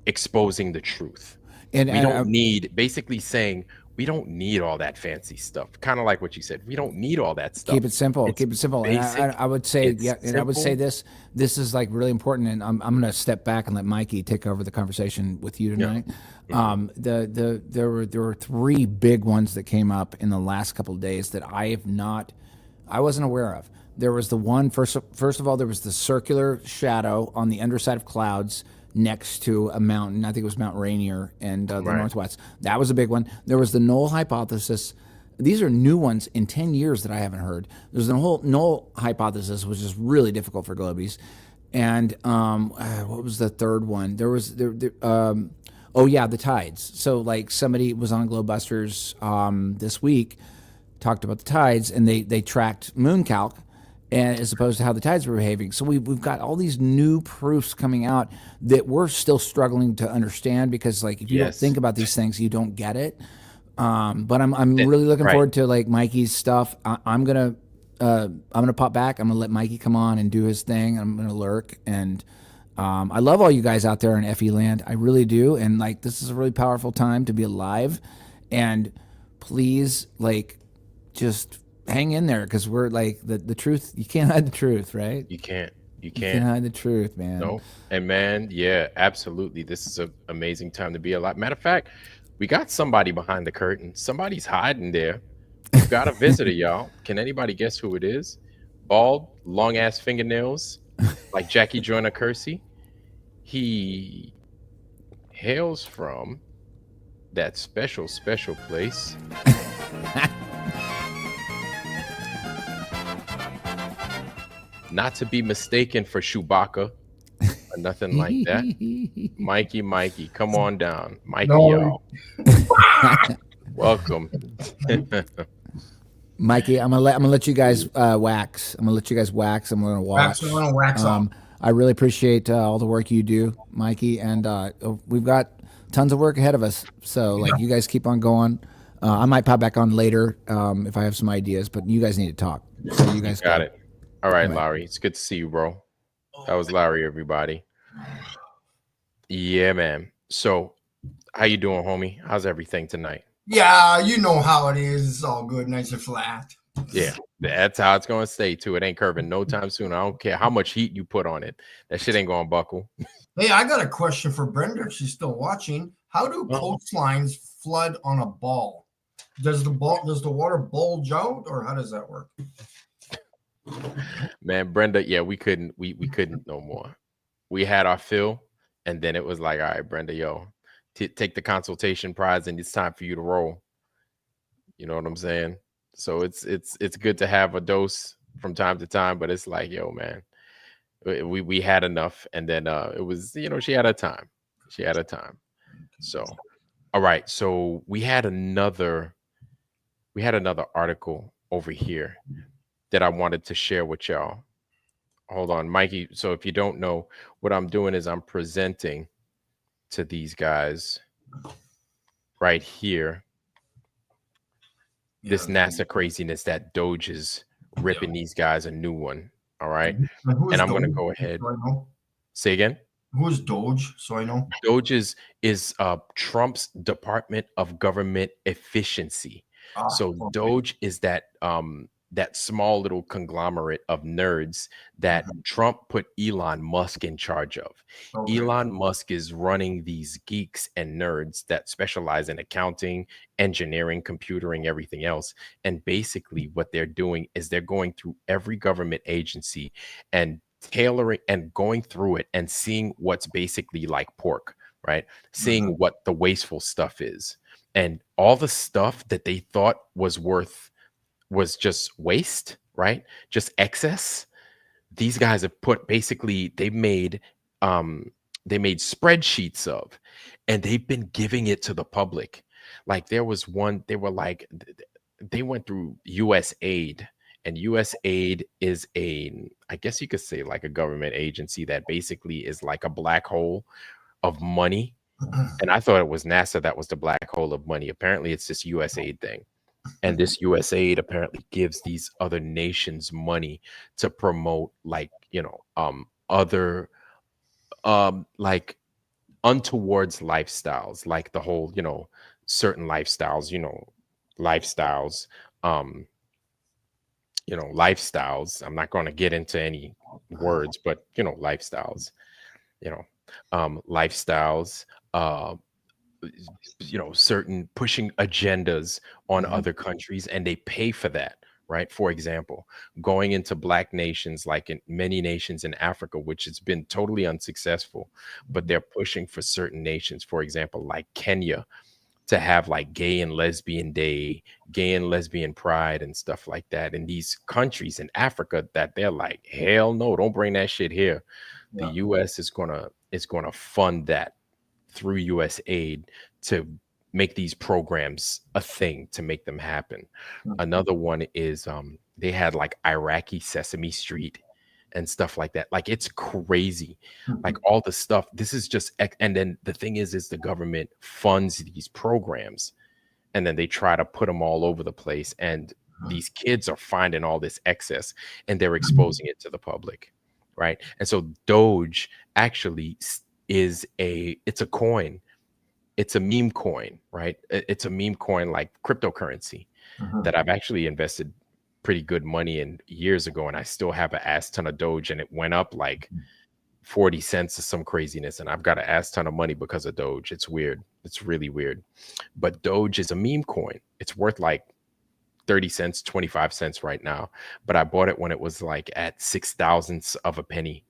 exposing the truth. And, We don't need, basically saying we don't need all that fancy stuff. Kind of like what you said. We don't need all that stuff. keep it simple. It's keep it simple. basic. And I would say, It's yeah, and I would say simple. this is like really important. And I'm going to step back and let Mikey take over the conversation with you tonight. There were three big ones that came up in the last couple of days that I wasn't aware of. There was the one first of all, there was the circular shadow on the underside of clouds next to a mountain. I think it was Mount Rainier and the Northwest. That was a big one. There was the null hypothesis. These are new ones in 10 years that I haven't heard. There's the whole null hypothesis, which is really difficult for globies. And what was the third one? There was the tides. So like somebody was on Globebusters this week, talked about the tides, and they tracked moon calc, and as opposed to how the tides were behaving. So we've got all these new proofs coming out that we're still struggling to understand, because like if you don't think about these things, you don't get it. But I'm really looking forward to like Mikey's stuff. I'm gonna pop back. I'm gonna let Mikey come on and do his thing. I'm gonna lurk, and I love all you guys out there in FE land. I really do. And like this is a really powerful time to be alive. And please, like, just hang in there, because we're like the truth. You can't hide the truth, right? You can't hide the truth, man. No. And man, yeah, absolutely. This is an amazing time to be alive. Matter of fact, we got somebody behind the curtain. Somebody's hiding there. We've got a visitor, y'all. Can anybody guess who it is? Bald, long ass fingernails, like Jackie Joyner Kersey. He hails from that special place. Not to be mistaken for Chewbacca or nothing like that. Mikey, come on down. Mikey, y'all. Welcome. Mikey, I'm gonna let you guys wax. I'm gonna let you guys wax. I'm gonna watch. Wax on. I really appreciate all the work you do, Mikey, and we've got tons of work ahead of us. So like you guys keep on going. I might pop back on later if I have some ideas, but you guys need to talk. So you guys got it. All right, Larry. It's good to see you, bro. That was Larry, everybody. Yeah, man. So, how you doing, homie? How's everything tonight? Yeah, you know how it is. It's all good, nice and flat. Yeah, that's how it's going to stay, too. It ain't curving no time soon. I don't care how much heat you put on it. That shit ain't going to buckle. Hey, I got a question for Brenda if she's still watching. How do coastlines flood on a ball? Does the water bulge out, or how does that work? Man, Brenda, yeah, we couldn't no more. We had our fill, and then it was like, all right, Brenda, yo, take the consultation prize, and it's time for you to roll. You know what I'm saying? So it's good to have a dose from time to time, but it's like, yo, man, we had enough, and then it was, she had a time. So, all right, so we had another article over here that I wanted to share with y'all. Hold on, Mikey. So if you don't know, what I'm doing is I'm presenting to these guys right here this NASA craziness that DOGE is ripping these guys a new one. All right. And I'm going to go ahead. Say again. Who's DOGE? So I know. DOGE is Trump's Department of Government Efficiency. So DOGE is that small little conglomerate of nerds that Trump put Elon Musk in charge of. Elon Musk is running these geeks and nerds that specialize in accounting, engineering, computering, everything else. And basically what they're doing is they're going through every government agency and tailoring and going through it and seeing what's basically like pork, right? Seeing what the wasteful stuff is. And all the stuff that they thought was just waste, right? Just excess. These guys have they made spreadsheets of, and they've been giving it to the public. Like there was one, they went through USAID, and USAID is I guess you could say like a government agency that basically is like a black hole of money. And I thought it was NASA that was the black hole of money. Apparently it's this USAID thing. And this USAID apparently gives these other nations money to promote, like, other like untowards lifestyles, like the whole, certain lifestyles, lifestyles, um, lifestyles. I'm not going to get into any words, but lifestyles, you know, lifestyles, uh, certain pushing agendas on Mhm. other countries, and they pay for that. Right. For example, going into black nations, like in many nations in Africa, which has been totally unsuccessful, but they're pushing for certain nations, for example, like Kenya, to have like gay and lesbian day, gay and lesbian pride and stuff like that in these countries in Africa, that they're like, hell no, don't bring that shit here. The Yeah. US is gonna fund that through US aid to make these programs a thing, to make them happen. Mhm. Another one is they had like Iraqi Sesame Street and stuff like that. Like, it's crazy. Like, Mhm. all the stuff. This is just and then the thing is the government funds these programs, and then they try to put them all over the place, and these kids are finding all this excess, and they're exposing it to the public, right? And so Doge actually it's a coin. It's a meme coin, right? It's a meme coin, like cryptocurrency, Mhm. that I've actually invested pretty good money in years ago, and I still have an ass ton of Doge, and it went up like 40 cents or some craziness, and I've got an ass ton of money because of Doge. It's weird. It's really weird. But Doge is a meme coin. It's worth like 30 cents, 25 cents right now. But I bought it when it was like at 6 thousandths of a penny,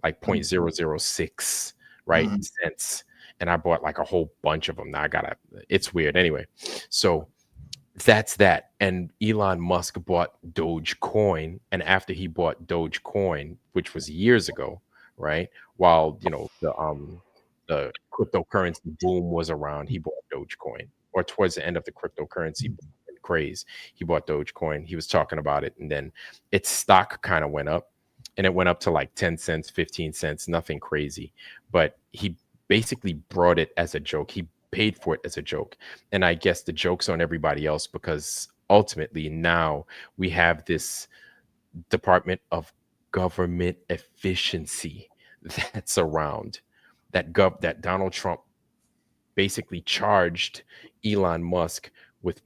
like point zero zero 0.006, right, Mhm. cents. And I bought like a whole bunch of them. Now it's weird. Anyway, so that's that. And Elon Musk bought Dogecoin. And after he bought Dogecoin, which was years ago, right? While the cryptocurrency boom was around, he bought Dogecoin. Or towards the end of the cryptocurrency boom and craze, he bought Dogecoin. He was talking about it, and then its stock kind of went up, and it went up to like 10 cents, 15 cents, nothing crazy. But he basically brought it as a joke. He paid for it as a joke. And I guess the joke's on everybody else, because ultimately now we have this Department of Government Efficiency that's around, that Donald Trump basically charged Elon Musk with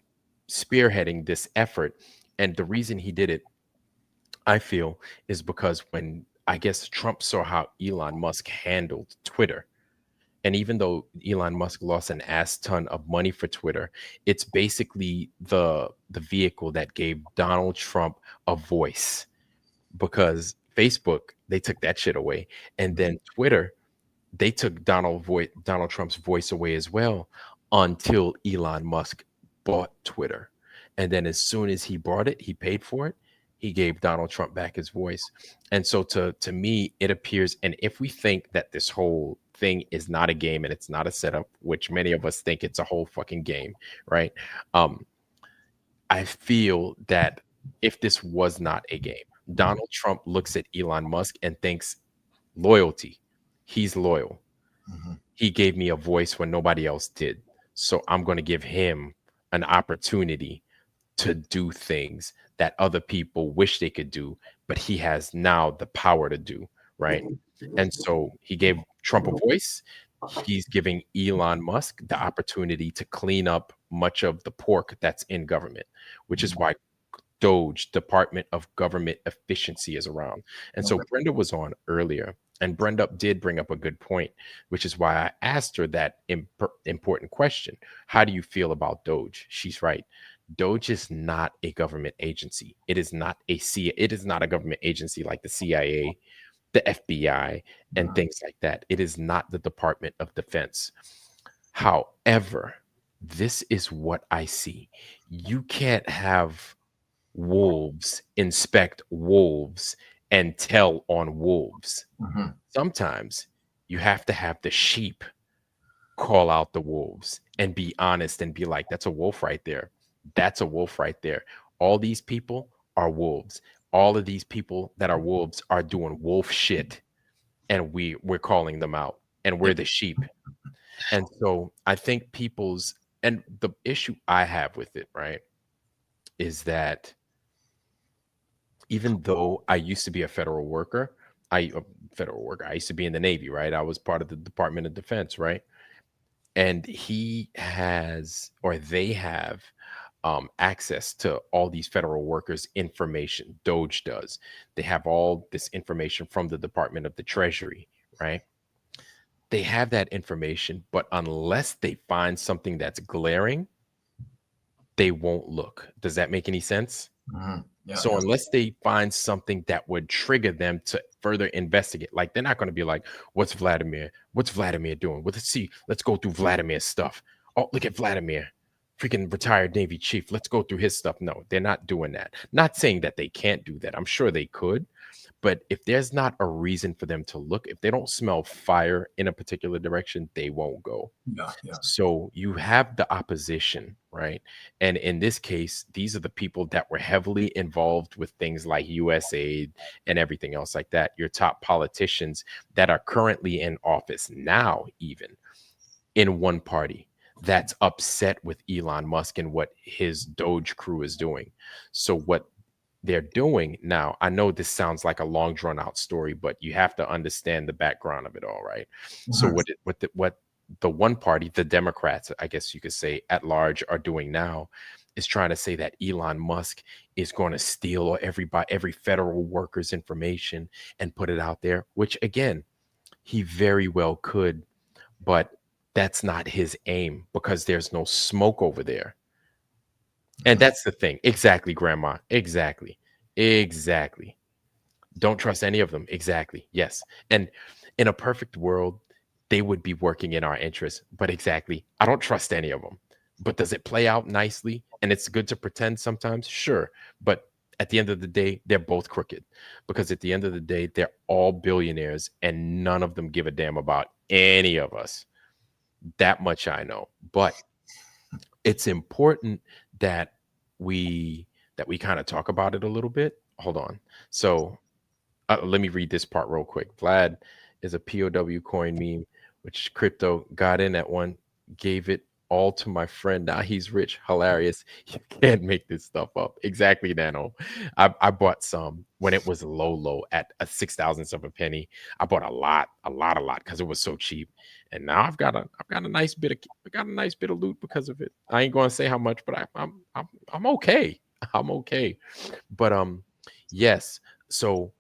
spearheading this effort. And the reason he did it, I feel, is because when I guess Trump saw how Elon Musk handled Twitter, and even though Elon Musk lost an ass ton of money for Twitter, it's basically the vehicle that gave Donald Trump a voice, because Facebook, they took that shit away. And then Twitter, they took Donald Trump's voice away as well, until Elon Musk bought Twitter. And then as soon as he bought it, he paid for it. He gave Donald Trump back his voice. And so to me, it appears, and if we think that this whole thing is not a game and it's not a setup, which many of us think it's a whole fucking game, right? Um, I feel that if this was not a game, Donald Trump looks at Elon Musk and thinks loyalty. He's loyal. Mhm. He gave me a voice when nobody else did. So I'm going to give him an opportunity to do things that other people wish they could do, but he has now the power to do, right? And so he gave Trump a voice. He's giving Elon Musk the opportunity to clean up much of the pork that's in government, which is why DOGE, Department of Government Efficiency, is around. And so Brenda was on earlier, and Brenda did bring up a good point, which is why I asked her that important question. How do you feel about DOGE? She's right. DOGE is not a government agency. It is not it is not a government agency like the CIA, the FBI, and things like that. It is not the Department of Defense. However, this is what I see. You can't have wolves inspect wolves and tell on wolves. Mhm. Sometimes you have to have the sheep call out the wolves and be honest and be like, that's a wolf right there. That's a wolf right there. All these people are wolves. All of these people that are wolves are doing wolf shit, and we're calling them out, and we're the sheep. And so I think and the issue I have with it, right, is that even though I used to be a federal worker, Federal worker. I used to be in the Navy, right? I was part of the Department of Defense, right? And he has, or they have, access to all these federal workers' information. DOGE does. They have all this information from the Department of the Treasury, right? They have that information, but unless they find something that's glaring, they won't look. Does that make any sense? Yeah, So yeah. unless they find something that would trigger them to further investigate, like they're not going to be like, what's Vladimir doing? Well, let's see. Let's go through Vladimir's stuff. Oh, look at Vladimir, freaking retired Navy chief. Let's go through his stuff. No, they're not doing that. Not saying that they can't do that. I'm sure they could. But if there's not a reason for them to look, if they don't smell fire in a particular direction, they won't go. Yeah, yeah. So you have the opposition, right? And in this case, these are the people that were heavily involved with things like USAID and everything else like that. Your top politicians that are currently in office now, even in one party, that's upset with Elon Musk and what his Doge crew is doing. So what they're doing now, I know this sounds like a long drawn out story, but you have to understand the background of it all, right? So what the one party, the Democrats, I guess you could say at large, are doing now is trying to say that Elon Musk is going to steal every federal worker's information and put it out there, which again, he very well could, but that's not his aim because there's no smoke over there. And that's the thing. Exactly, Grandma. Exactly. Don't trust any of them. Exactly. Yes. And in a perfect world, they would be working in our interest. But exactly, I don't trust any of them. But does it play out nicely? And it's good to pretend sometimes? Sure. But at the end of the day, they're both crooked. Because at the end of the day, they're all billionaires and none of them give a damn about any of us. That much I know. But it's important that we kind of talk about it a little bit. Hold on. So let me read this part real quick. Vlad is a POW coin meme, which crypto got in at one, gave it all to my friend. Now he's rich. Hilarious. You can't make this stuff up. Exactly, Nano. I bought some when it was low at a 6,000th of a penny. I bought a lot because it was so cheap. And now I've got a nice bit of loot because of it. I ain't going to say how much, but I'm okay. I'm okay. But yes. So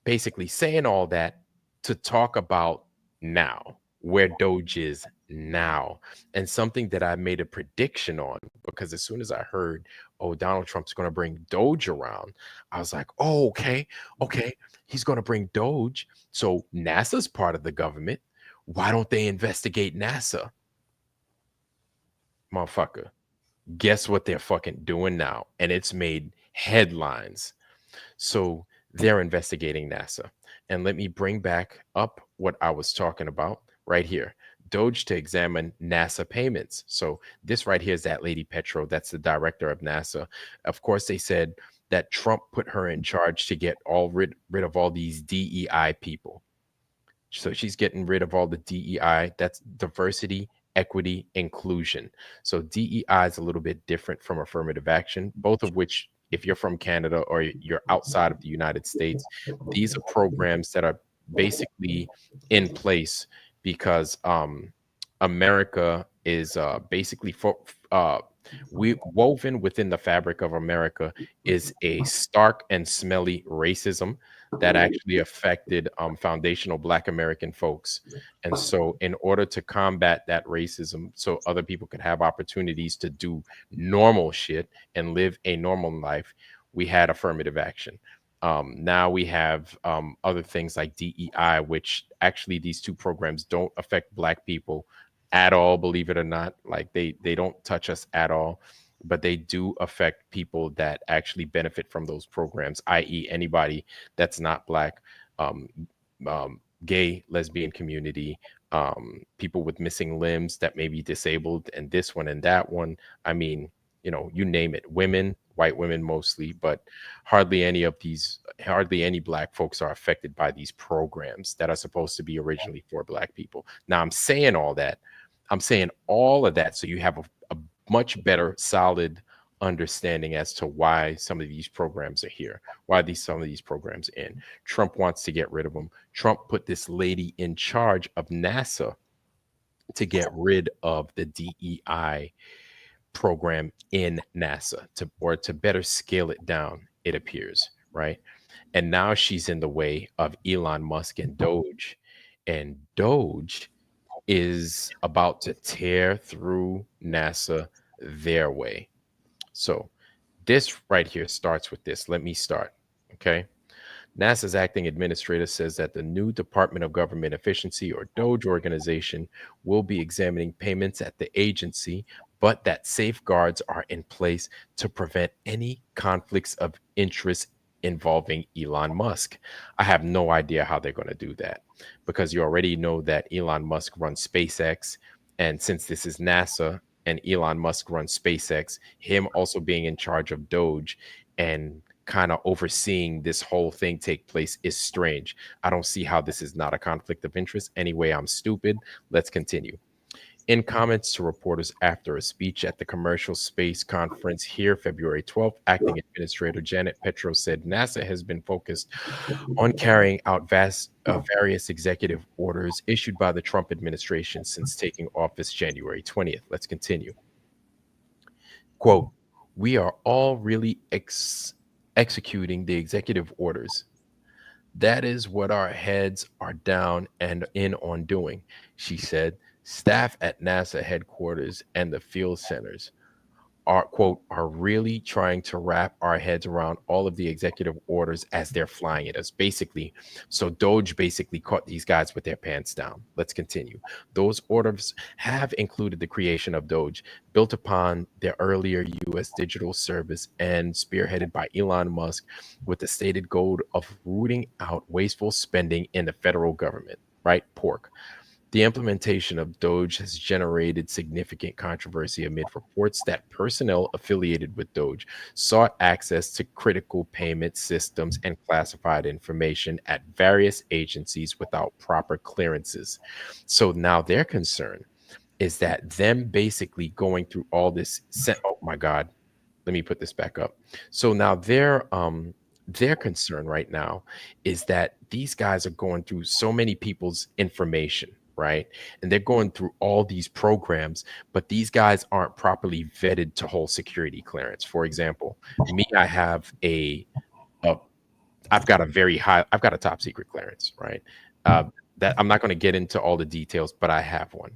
basically saying all that to talk about now, where Doge is now, and something that I made a prediction on, because as soon as I heard, oh, Donald Trump's going to bring Doge around, I was like, oh, okay, he's going to bring Doge. So NASA's part of the government. Why don't they investigate NASA? Motherfucker. Guess what they're fucking doing now? And it's made headlines. So they're investigating NASA. And let me bring back up what I was talking about right here. DOGE to examine NASA payments. So this right here is that lady Petro. That's the director of NASA. Of course, they said that Trump put her in charge to get rid of all these DEI people. So she's getting rid of all the DEI. That's diversity, equity, inclusion. So DEI is a little bit different from affirmative action, both of which, if you're from Canada or you're outside of the United States, these are programs that are basically in place because America is basically woven within the fabric of America is a stark and smelly racism that actually affected foundational Black American folks. And so in order to combat that racism, so other people could have opportunities to do normal shit and live a normal life, we had affirmative action. Now we have other things like DEI, which actually these two programs don't affect Black people at all, believe it or not. Like they don't touch us at all, but they do affect people that actually benefit from those programs, i.e. anybody that's not Black, gay, lesbian community, people with missing limbs that may be disabled, and this one and that one. I mean, you know, you name it. Women, white women mostly, but hardly any Black folks are affected by these programs that are supposed to be originally for Black people. Now, I'm saying all of that so you have a much better, solid understanding as to why some of these programs are here, why some of these programs in. Trump wants to get rid of them. Trump put this lady in charge of NASA to get rid of the DEI program in NASA to better scale it down, it appears, right? And now she's in the way of Elon Musk and DOGE. And DOGE is about to tear through NASA their way. So this right here starts with this. Let me start. Okay. NASA's acting administrator says that the new Department of Government Efficiency, or DOGE organization, will be examining payments at the agency, but that safeguards are in place to prevent any conflicts of interest involving Elon Musk. I have no idea how they're going to do that, because you already know that Elon Musk runs SpaceX. And since this is NASA and Elon Musk runs SpaceX, him also being in charge of DOGE and kind of overseeing this whole thing take place is strange. I don't see how this is not a conflict of interest. Anyway, I'm stupid. Let's continue. In comments to reporters after a speech at the Commercial Space Conference here February 12th, Acting Administrator Janet Petro said NASA has been focused on carrying out various executive orders issued by the Trump administration since taking office January 20th. Let's continue. Quote, "We are all really executing the executive orders. That is what our heads are down and in on doing," she said. Staff at NASA headquarters and the field centers are really trying to wrap our heads around all of the executive orders as they're flying at us. Basically, so DOGE basically caught these guys with their pants down. Let's continue. Those orders have included the creation of DOGE, built upon their earlier U.S. digital service and spearheaded by Elon Musk, with the stated goal of rooting out wasteful spending in the federal government, right? Pork. The implementation of DOGE has generated significant controversy amid reports that personnel affiliated with DOGE sought access to critical payment systems and classified information at various agencies without proper clearances. So now their concern is that them basically going through all this. Oh my God, let me put this back up. So now their concern right now is that these guys are going through so many people's information, right? And they're going through all these programs, but these guys aren't properly vetted to hold security clearance. For example, me, I've got a top secret clearance, right? That I'm not going to get into all the details, but I have one.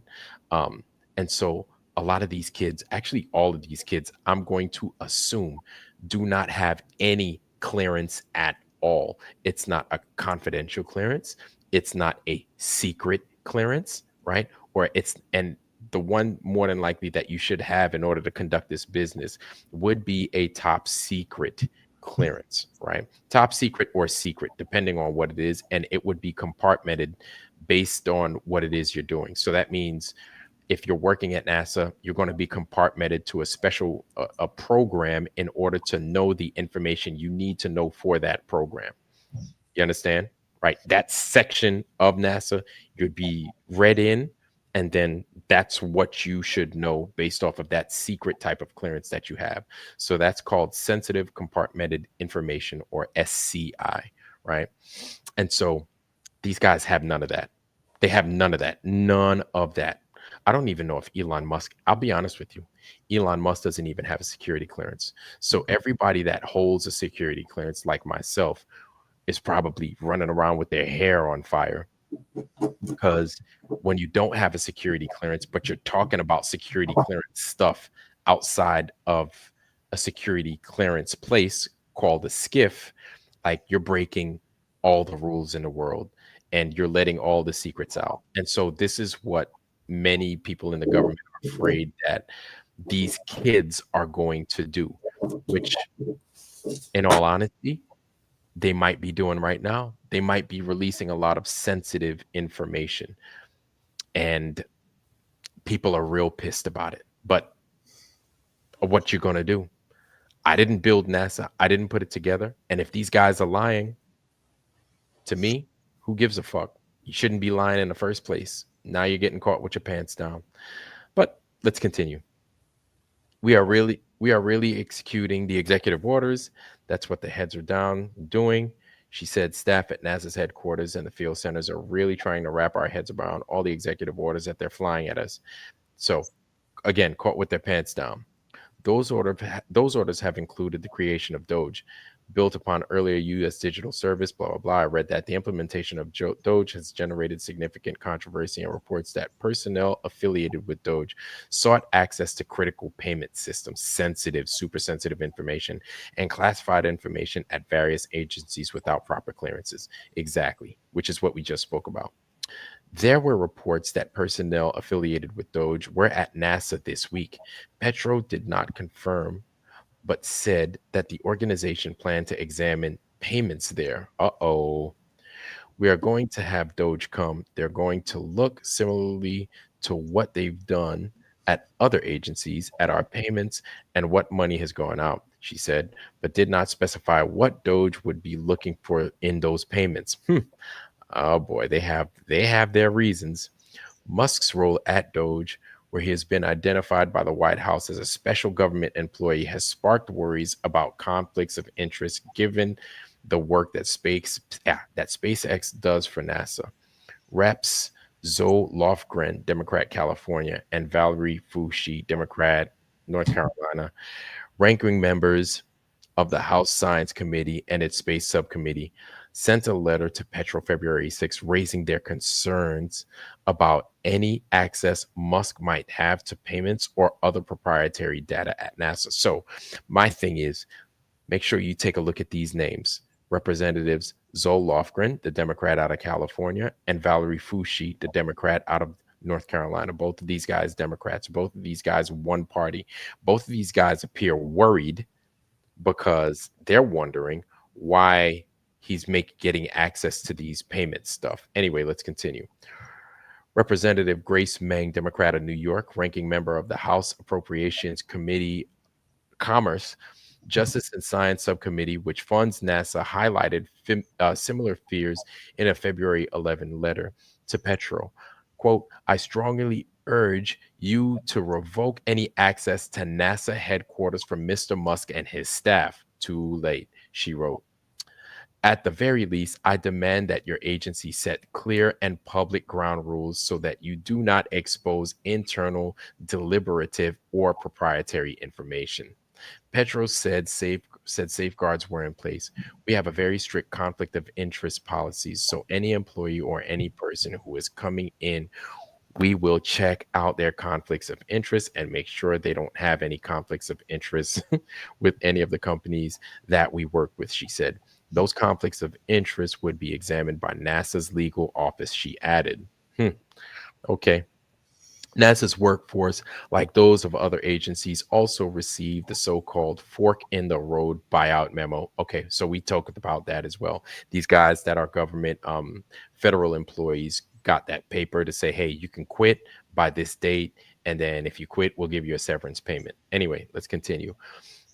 And so a lot of these kids, actually all of these kids, I'm going to assume do not have any clearance at all. It's not a confidential clearance. It's not a secret clearance, right? And the one more than likely that you should have in order to conduct this business would be a top secret clearance, right? Top secret or secret, depending on what it is. And it would be compartmented based on what it is you're doing. So that means if you're working at NASA, you're going to be compartmented to a special a program in order to know the information you need to know for that program. You understand? Right? That section of NASA, you'd be read in, and then that's what you should know based off of that secret type of clearance that you have. So that's called sensitive compartmented information, or SCI, right? And so these guys have none of that. They have none of that. None of that. I don't even know if Elon Musk, I'll be honest with you, Elon Musk doesn't even have a security clearance. So everybody that holds a security clearance, like myself, is probably running around with their hair on fire, because when you don't have a security clearance, but you're talking about security clearance stuff outside of a security clearance place called a SCIF, like you're breaking all the rules in the world and you're letting all the secrets out. And so this is what many people in the government are afraid that these kids are going to do, which in all honesty, they might be doing right now. They might be releasing a lot of sensitive information, and people are real pissed about it. But what you're going to do? I didn't build NASA. I didn't put it together. And if these guys are lying to me, who gives a fuck? You shouldn't be lying in the first place. Now you're getting caught with your pants down. But let's continue. We are really We are really executing the executive orders. That's what the heads are down doing. She said staff at NASA's headquarters and the field centers are really trying to wrap our heads around all the executive orders that they're flying at us. So, again, caught with their pants down. Those orders have included the creation of DOGE, built upon earlier U.S. digital service, blah, blah, blah. I read that the implementation of DOGE has generated significant controversy and reports that personnel affiliated with DOGE sought access to critical payment systems, sensitive, super sensitive information, and classified information at various agencies without proper clearances. Exactly, which is what we just spoke about. There were reports that personnel affiliated with DOGE were at NASA this week. Petro did not confirm, but said that the organization planned to examine payments there. Uh-oh. We are going to have DOGE come. They're going to look similarly to what they've done at other agencies at our payments and what money has gone out, she said, but did not specify what DOGE would be looking for in those payments. Oh boy, they have their reasons. Musk's role at DOGE, where he has been identified by the White House as a special government employee, has sparked worries about conflicts of interest given the work that SpaceX does for NASA. Reps Zoe Lofgren, Democrat, California, and Valerie Foushee, Democrat, North Carolina, ranking members of the House Science Committee and its Space Subcommittee, sent a letter to Petro February 6, raising their concerns about any access Musk might have to payments or other proprietary data at NASA. So my thing is, make sure you take a look at these names. Representatives Zoe Lofgren, the Democrat out of California, and Valerie Foushee, the Democrat out of North Carolina. Both of these guys Democrats. Both of these guys one party. Both of these guys appear worried because they're wondering why he's getting access to these payment stuff. Anyway, let's continue. Representative Grace Meng, Democrat of New York, ranking member of the House Appropriations Committee, Commerce, Justice and Science Subcommittee, which funds NASA, highlighted similar fears in a February 11 letter to Petro. Quote, I strongly urge you to revoke any access to NASA headquarters from Mr. Musk and his staff. Too late, she wrote. At the very least, I demand that your agency set clear and public ground rules so that you do not expose internal, deliberative, or proprietary information. Petro said safeguards were in place. We have a very strict conflict of interest policies, so any employee or any person who is coming in, we will check out their conflicts of interest and make sure they don't have any conflicts of interest with any of the companies that we work with, she said. Those conflicts of interest would be examined by NASA's legal office, she added. Okay. NASA's workforce, like those of other agencies, also received the so-called fork in the road buyout memo. Okay, so we talked about that as well. These guys that are government federal employees got that paper to say, hey, you can quit by this date, and then if you quit, we'll give you a severance payment. Anyway, let's continue.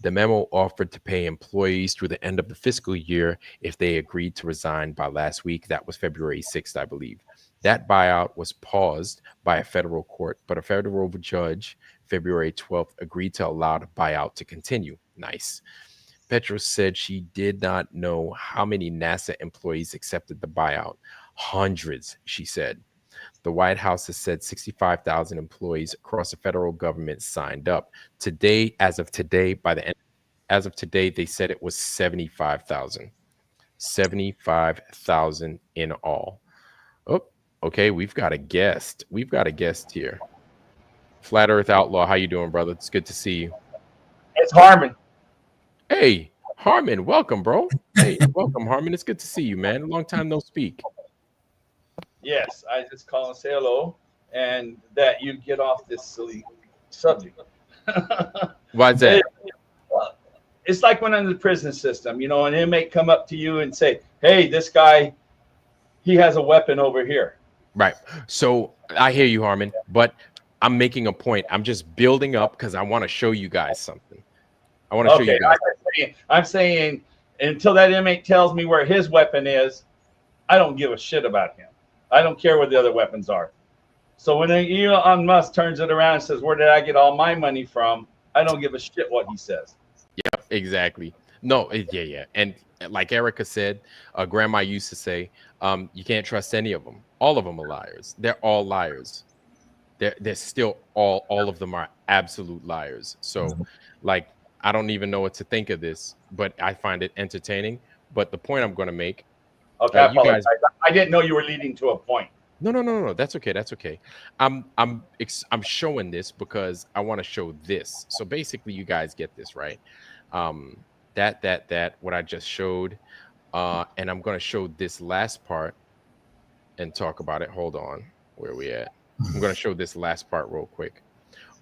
The memo offered to pay employees through the end of the fiscal year if they agreed to resign by last week. That was February 6th, I believe. That buyout was paused by a federal court, but a federal judge, February 12th, agreed to allow the buyout to continue. Nice. Petro said she did not know how many NASA employees accepted the buyout. Hundreds, she said. The White House has said 65,000 employees across the federal government signed up. Today, as of today, they said it was 75,000. 75,000 in all. Oh, okay, we've got a guest. We've got a guest here. Flat Earth Outlaw, how you doing, brother? It's good to see you. It's Harmon. Hey, Harmon, welcome, bro. Hey, welcome, Harmon. It's good to see you, man. Long time no speak. Yes, I just call and say hello, and that you get off this silly subject. Why is that? It's like when in the prison system, you know, an inmate come up to you and say, hey, this guy, he has a weapon over here. Right. So I hear you, Harmon, but I'm making a point. I'm just building up because I want to show you guys something. I want to show you guys. I'm saying until that inmate tells me where his weapon is, I don't give a shit about him. I don't care where the other weapons are. So when Elon Musk turns it around and says, where did I get all my money from? I don't give a shit what he says. Yep, exactly. No, yeah. And like Erica said, grandma used to say, you can't trust any of them. All of them are liars. They're all liars. They're still all of them are absolute liars. So like, I don't even know what to think of this, but I find it entertaining. But the point I'm going to make, Okay, I you guys, apologize. I didn't know you were leading to a point. no. That's okay. That's okay. I'm showing this because I want to show this. So basically, you guys get this, right? That what I just showed, and I'm going to show this last part and talk about it. Hold on, where are we at? I'm going to show this last part real quick.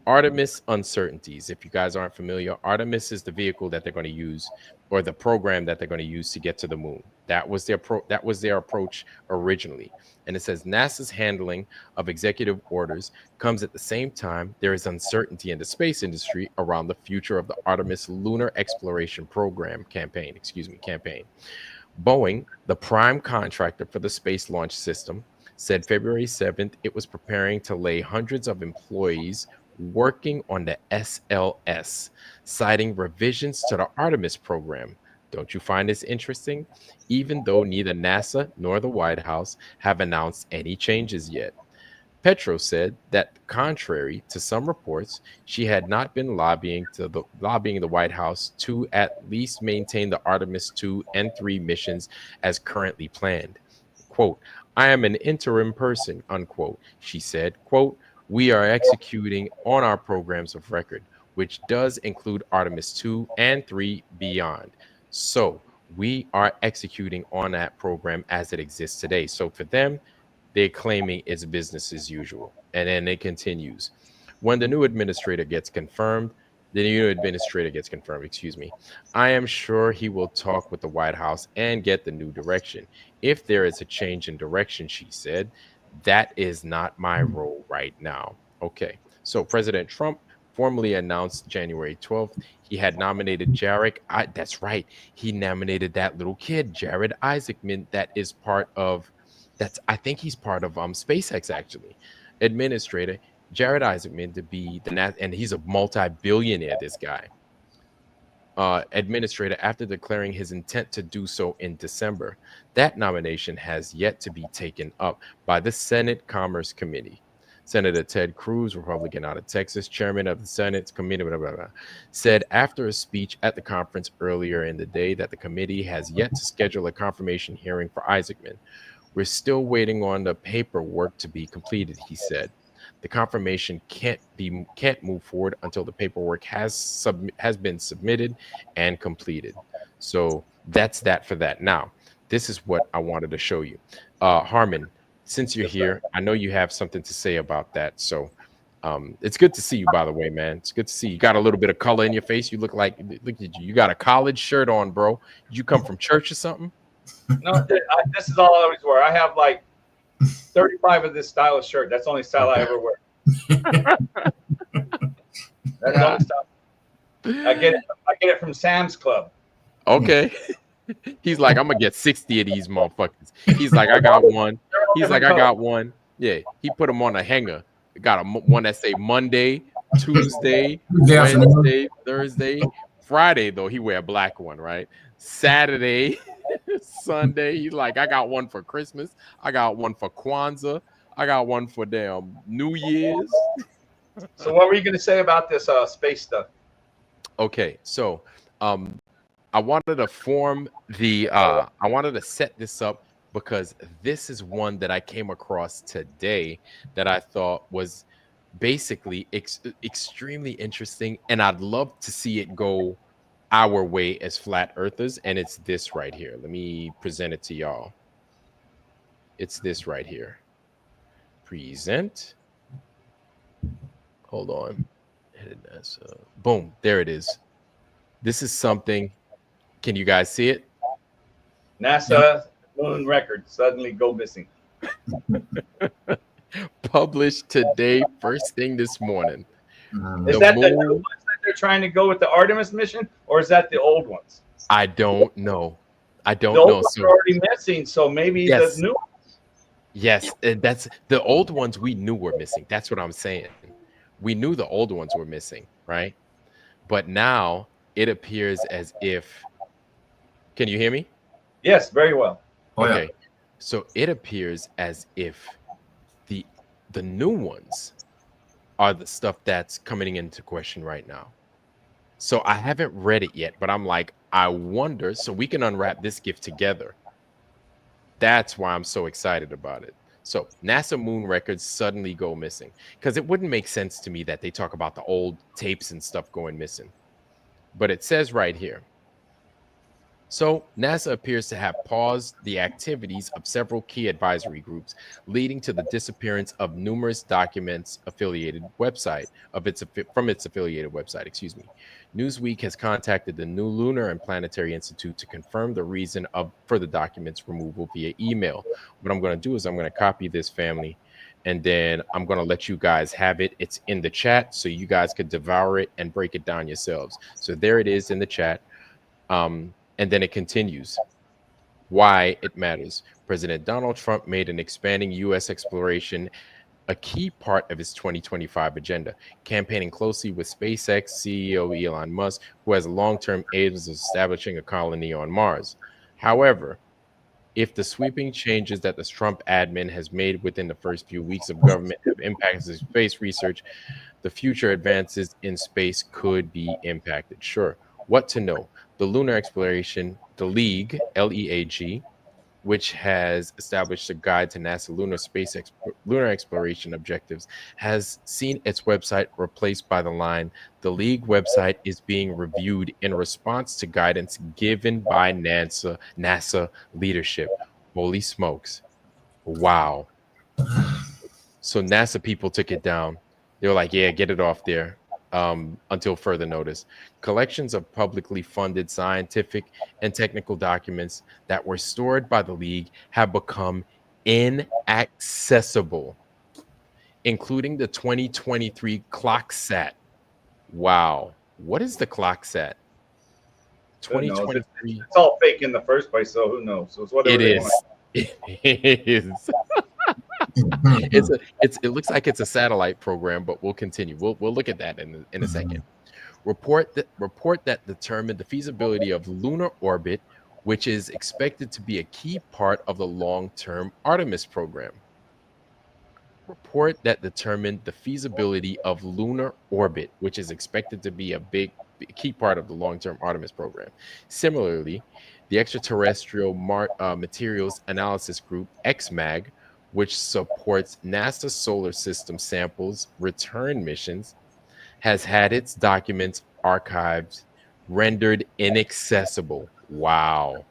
Artemis uncertainties. If you guys aren't familiar, Artemis is the vehicle that they're going to use, or the program that they're going to use to get to the moon. That was their approach originally. And it says NASA's handling of executive orders comes at the same time there is uncertainty in the space industry around the future of the Artemis lunar exploration campaign. Boeing, the prime contractor for the space launch system, said February 7th it was preparing to lay hundreds of employees working on the SLS, citing revisions to the Artemis program. Don't you find this interesting? Even though neither NASA nor the White House have announced any changes yet. Petro said that, contrary to some reports, she had not been lobbying the White House to at least maintain the Artemis 2 and 3 missions as currently planned. Quote, I am an interim person, unquote, she said. Quote, we are executing on our programs of record, which does include Artemis 2 and 3 beyond. So we are executing on that program as it exists today. So for them, they're claiming it's business as usual. And then it continues. When the new administrator gets confirmed, I am sure he will talk with the White House and get the new direction. If there is a change in direction, she said, that is not my role right now. Okay, so President Trump formally announced January 12th he had nominated Jared. That's right. He nominated that little kid, Jared Isaacman, I think he's part of SpaceX, actually. Administrator Jared Isaacman to be and he's a multi-billionaire, this guy. Administrator after declaring his intent to do so in December. That nomination has yet to be taken up by the Senate Commerce Committee. Senator Ted Cruz, Republican out of Texas, chairman of the Senate committee, said after a speech at the conference earlier in the day that the committee has yet to schedule a confirmation hearing for Isaacman. We're still waiting on the paperwork to be completed, he said. The confirmation can't move forward until the paperwork has been submitted and completed. So that's that for that. Now, this is what I wanted to show you. Harmon, since you're here, I know you have something to say about that. So it's good to see you, by the way, man. It's good to see you. You got a little bit of color in your face. You look at you. You got a college shirt on, bro. Did you come from church or something? No, this is all I always wear. I have like 35 of this style of shirt. That's the only style I ever wear. That's the only style. I get it from Sam's Club. Okay. He's like, I'm gonna get 60 of these motherfuckers. He's like, I got one. He's like, I got one. Yeah, he put them on a hanger. Got one that say Monday, Tuesday, Wednesday, Thursday, Friday. Though he wear a black one, right? Saturday, Sunday. He's like, I got one for Christmas. I got one for Kwanzaa. I got one for damn New Year's. So what were you gonna say about this space stuff? Okay, so I wanted to I wanted to set this up because this is one that I came across today that I thought was basically extremely interesting, and I'd love to see it go our way as flat earthers. And it's this right here. Let me present it to y'all. It's this right here. Present. Hold on. Boom. There it is. This is something. Can you guys see it? NASA moon record suddenly go missing. Published today, first thing this morning. Is that the new ones that they're trying to go with the Artemis mission, or is that the old ones? I don't know. The old ones are already missing, so maybe yes. the new ones. Yes, that's the old ones we knew were missing. That's what I'm saying. We knew the old ones were missing, right? But now it appears as if, can you hear me? Yes, very well. Oh, Okay. So it appears as if the the new ones are the stuff that's coming into question right now. So I haven't read it yet, but I'm like, I wonder, so we can unwrap this gift together. That's why I'm so excited about it. So NASA moon records suddenly go missing, because it wouldn't make sense to me that they talk about the old tapes and stuff going missing. But it says right here. So NASA appears to have paused the activities of several key advisory groups, leading to the disappearance of numerous documents from its affiliated website. Excuse me. Newsweek has contacted the New Lunar and Planetary Institute to confirm the reason for the documents removal via email. What I'm going to do is I'm going to copy this, family, and then I'm going to let you guys have it. It's in the chat, so you guys could devour it and break it down yourselves. So there it is in the chat. And then it continues. Why it matters. President Donald Trump made an expanding U.S. exploration a key part of his 2025 agenda, campaigning closely with SpaceX CEO Elon Musk, who has long-term aims of establishing a colony on Mars. However, if the sweeping changes that the Trump admin has made within the first few weeks of government have impacted space research, the future advances in space could be impacted. Sure. What to know? The Lunar Exploration, the League, LEAG, which has established a guide to NASA lunar exploration objectives, has seen its website replaced by the line, "The League website is being reviewed in response to guidance given by NASA leadership." Holy smokes. Wow. So NASA people took it down. They were like, yeah, get it off there. Until further notice. Collections of publicly funded scientific and technical documents that were stored by the League have become inaccessible, including the 2023 ClockSat. Wow. What is the ClockSat? 2023. It's all fake in the first place, so who knows? So it's whatever It is. It is. It looks like it's a satellite program, but we'll continue. We'll look at that in a second. Report that determined the feasibility of lunar orbit, which is expected to be a key part of the long-term Artemis program. Report that determined the feasibility of lunar orbit, which is expected to be a key part of the long-term Artemis program. Similarly, the Extraterrestrial Materials Analysis Group, XMAG, which supports NASA solar system samples return missions, has had its documents archived, rendered inaccessible. Wow.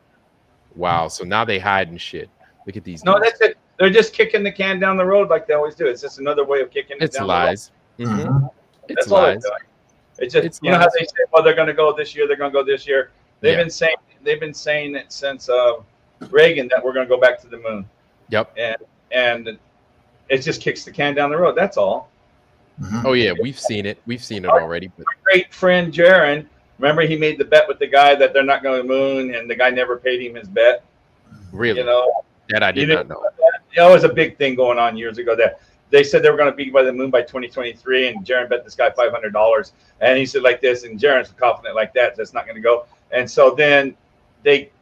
So now they hiding shit. Look at these. No, that's it. They're just kicking the can down the road like they always do. It's just another way of kicking it down lies. the road. Mm-hmm. It's That's lies. all they're doing. It's just you know how they say, well, they're going to go this year. They're going to go this year. They've been saying it since Reagan that we're going to go back to the moon. Yep. And it just kicks the can down the road. That's all. Oh yeah, we've seen it already. But my great friend Jaron, remember he made the bet with the guy that they're not going to the moon, and the guy never paid him his bet. Really? You know that I did not know. That was a big thing going on years ago. That they said they were going to be by the moon by 2023, and Jaron bet this guy $500, and he said like this, and Jaron's confident like that's not going to go. And so then they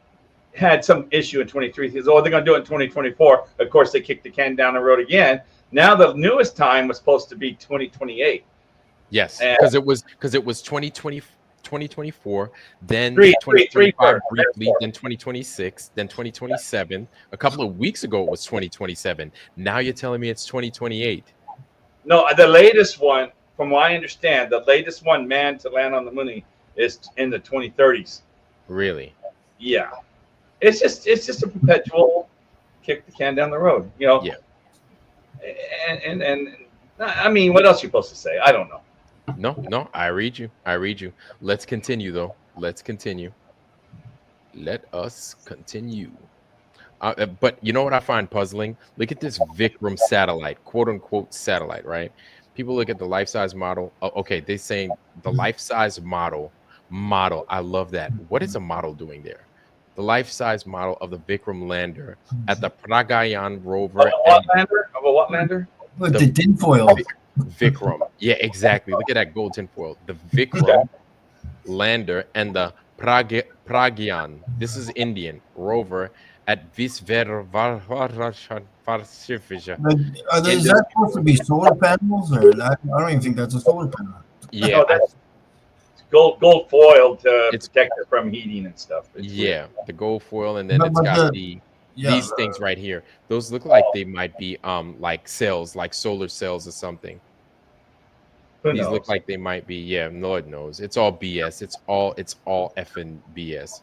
had some issue in 23. He says, oh, they're going to do it in 2024. Of course, they kicked the can down the road again. Now the newest time was supposed to be 2028. Yes, because it was 2024, then 2025 briefly, then 2026, then 2027. A couple of weeks ago it was 2027. Now you're telling me it's 2028. No, the latest one, from what I understand, the latest one manned to land on the moon is in the 2030s. Really? Yeah. It's just a perpetual kick the can down the road, you know. Yeah. And I mean, what else are you supposed to say? I don't know. No, I read you. Let's continue though. Let us continue. But you know what I find puzzling? Look at this Vikram satellite, quote unquote satellite, right? People look at the life-size model. Oh, okay, they're saying the life-size model. I love that. What is a model doing there? The life-size model of the Vikram lander at the Pragyan rover. What lander? The tinfoil. Vikram. Yeah, exactly. Look at that gold tinfoil. The Vikram lander and the Pragyan, this is Indian, rover at Visvervarshafisha. Is that supposed to be solar panels, or that? I don't even think that's a solar panel. Yeah, No, that's gold foil to it's protect it from heating and stuff. It's weird. yeah, the gold foil, and then it's But got these yeah, things right here. Those look like they might be like cells, like solar cells or something. Who These look knows? like they might be, yeah, Lord knows. It's all BS. It's all effing BS.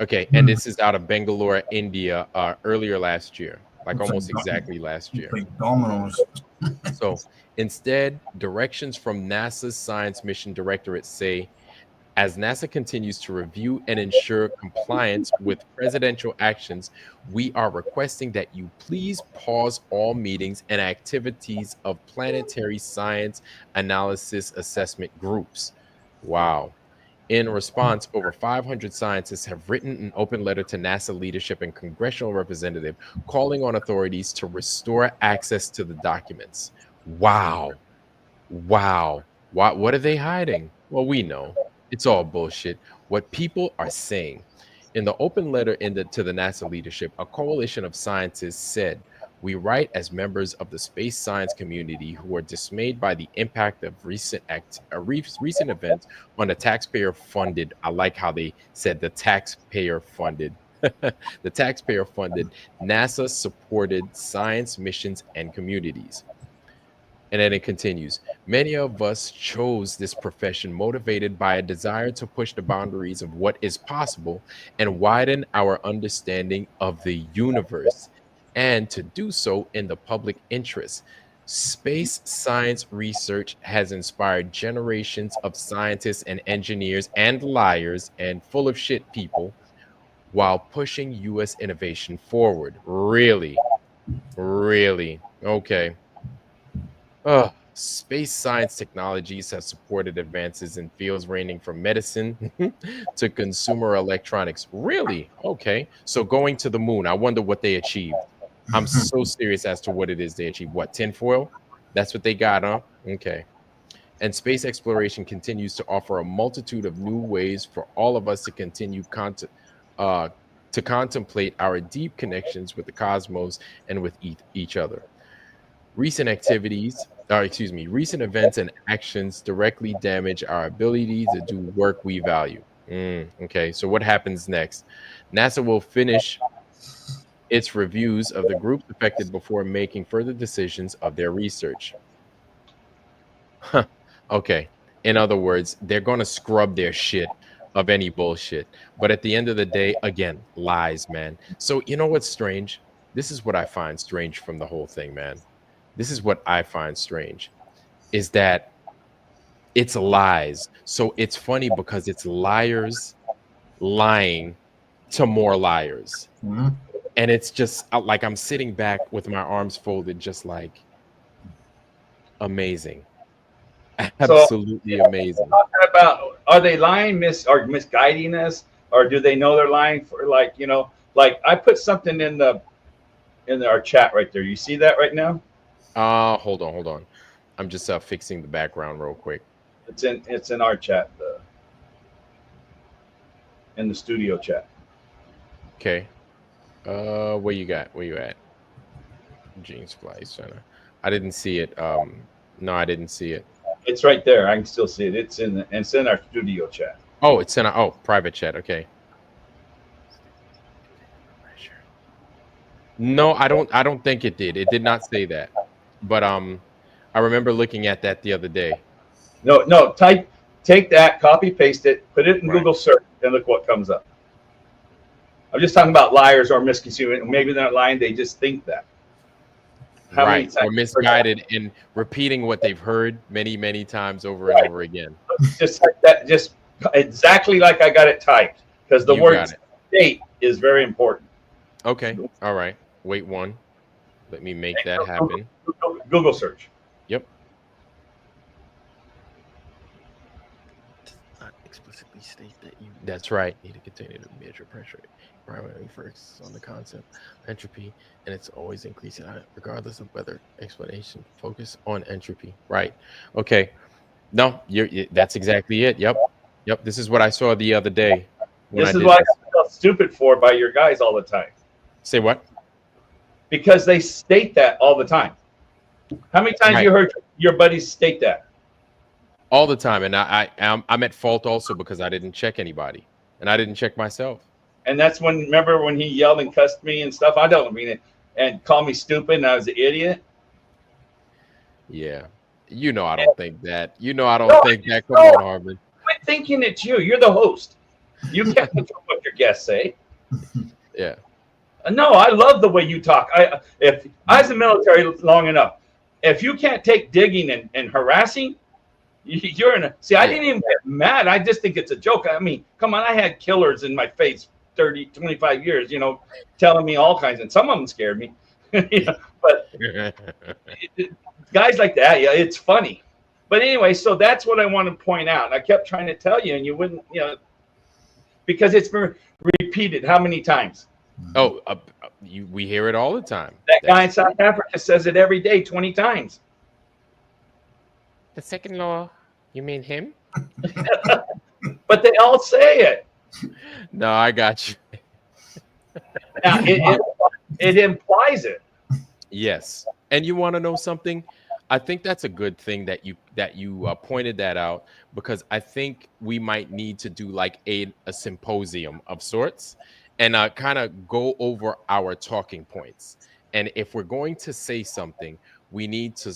Okay, and this is out of Bangalore, India, earlier last year, like It's like almost exactly last it's year. like dominoes. So instead, directions from NASA's Science Mission Directorate say, as NASA continues to review and ensure compliance with presidential actions, we are requesting that you please pause all meetings and activities of planetary science analysis assessment groups. Wow. In response, over 500 scientists have written an open letter to NASA leadership and congressional representative calling on authorities to restore access to the documents. Wow. Wow. What are they hiding? Well, we know. It's all bullshit. What people are saying. In the open letter to the NASA leadership, a coalition of scientists said, we write as members of the space science community who are dismayed by the impact of recent events on the taxpayer-funded. I like how they said the taxpayer-funded. The taxpayer-funded NASA-supported science missions and communities. And then it continues. Many of us chose this profession motivated by a desire to push the boundaries of what is possible and widen our understanding of the universe, and to do so in the public interest. Space science research has inspired generations of scientists and engineers and liars and full of shit people while pushing US innovation forward. Really? Really? Okay. Space science technologies have supported advances in fields ranging from medicine to consumer electronics. Really? Okay. So going to the moon, I wonder what they achieved. I'm so serious as to what it is they achieved. What, tinfoil? That's what they got, huh? Okay. And space exploration continues to offer a multitude of new ways for all of us to continue uh, to contemplate our deep connections with the cosmos and with each other. Recent recent events and actions directly damage our ability to do work we value. Okay, so what happens next? NASA will finish its reviews of the groups affected before making further decisions of their research. Huh. Okay. In other words, they're going to scrub their shit of any bullshit. But at the end of the day, again, lies, man. So, you know what's strange? This is what I find strange from the whole thing, man. This is what I find strange is that it's lies. So it's funny because it's liars lying to more liars. Mhm. And it's just like I'm sitting back with my arms folded, just like amazing. Absolutely amazing. Talking about, are they lying, or misguiding us, or do they know they're lying for, like, like I put something in our chat right there. You see that right now? Hold on. I'm just fixing the background real quick. It's in our chat, in the studio chat. Okay. Where you at? Gene Supply Center. I didn't see it. No, I didn't see it. It's right there. I can still see it. It's in our studio chat. Oh, it's in our private chat. Okay. No, I don't think it did. It did not say that. But I remember looking at that the other day. No, take that, copy, paste it, put it in Right. Google search, and look what comes up. I'm just talking about liars or misconsuming. Maybe they're not lying, they just think that. How many Right. times Or misguided in repeating what they've heard many, many times over and over again. just like that, just exactly like I got it typed, because the You word got it. state is very important. Okay. All right. Wait one. Let me make that happen. Google search. Yep. Not explicitly state that you. That's right. Need a container to measure pressure. Primarily first on the concept entropy, and it's always increasing regardless of whether explanation focus on entropy. Right. Okay. No, that's exactly it. Yep. Yep, this is what I saw the other day when This I is did what this. I feel stupid for by your guys all the time, Say what? because they state that all the time. How many times Right. you heard your buddies state that? All the time, and I'm at fault also because I didn't check anybody, and I didn't check myself. And that's when, remember when he yelled and cussed me and stuff? I don't mean it. And called me stupid and I was an idiot. Yeah, you know I don't think that. You know I don't No, think that. Come no. on, Harvard. Quit thinking it's you. You're the host. You can't control what your guests say. Yeah. No, I love the way you talk. If I was in the military long enough, if you can't take digging and harassing, you're in a. See, I didn't even get mad. I just think it's a joke. I mean, come on, I had killers in my face 30, 25 years, you know, telling me all kinds, and some of them scared me. You know, but guys like that, yeah, it's funny. But anyway, so that's what I want to point out. And I kept trying to tell you, and you wouldn't, you know, because it's been repeated how many times? Oh, we hear it all the time. That guy in South Africa says it every day, 20 times. The second law, you mean him? But they all say it. No, I got you. Now, it implies it. Yes, and you want to know something? I think that's a good thing that you pointed that out, because I think we might need to do like a symposium of sorts and kind of go over our talking points. And if we're going to say something, we need to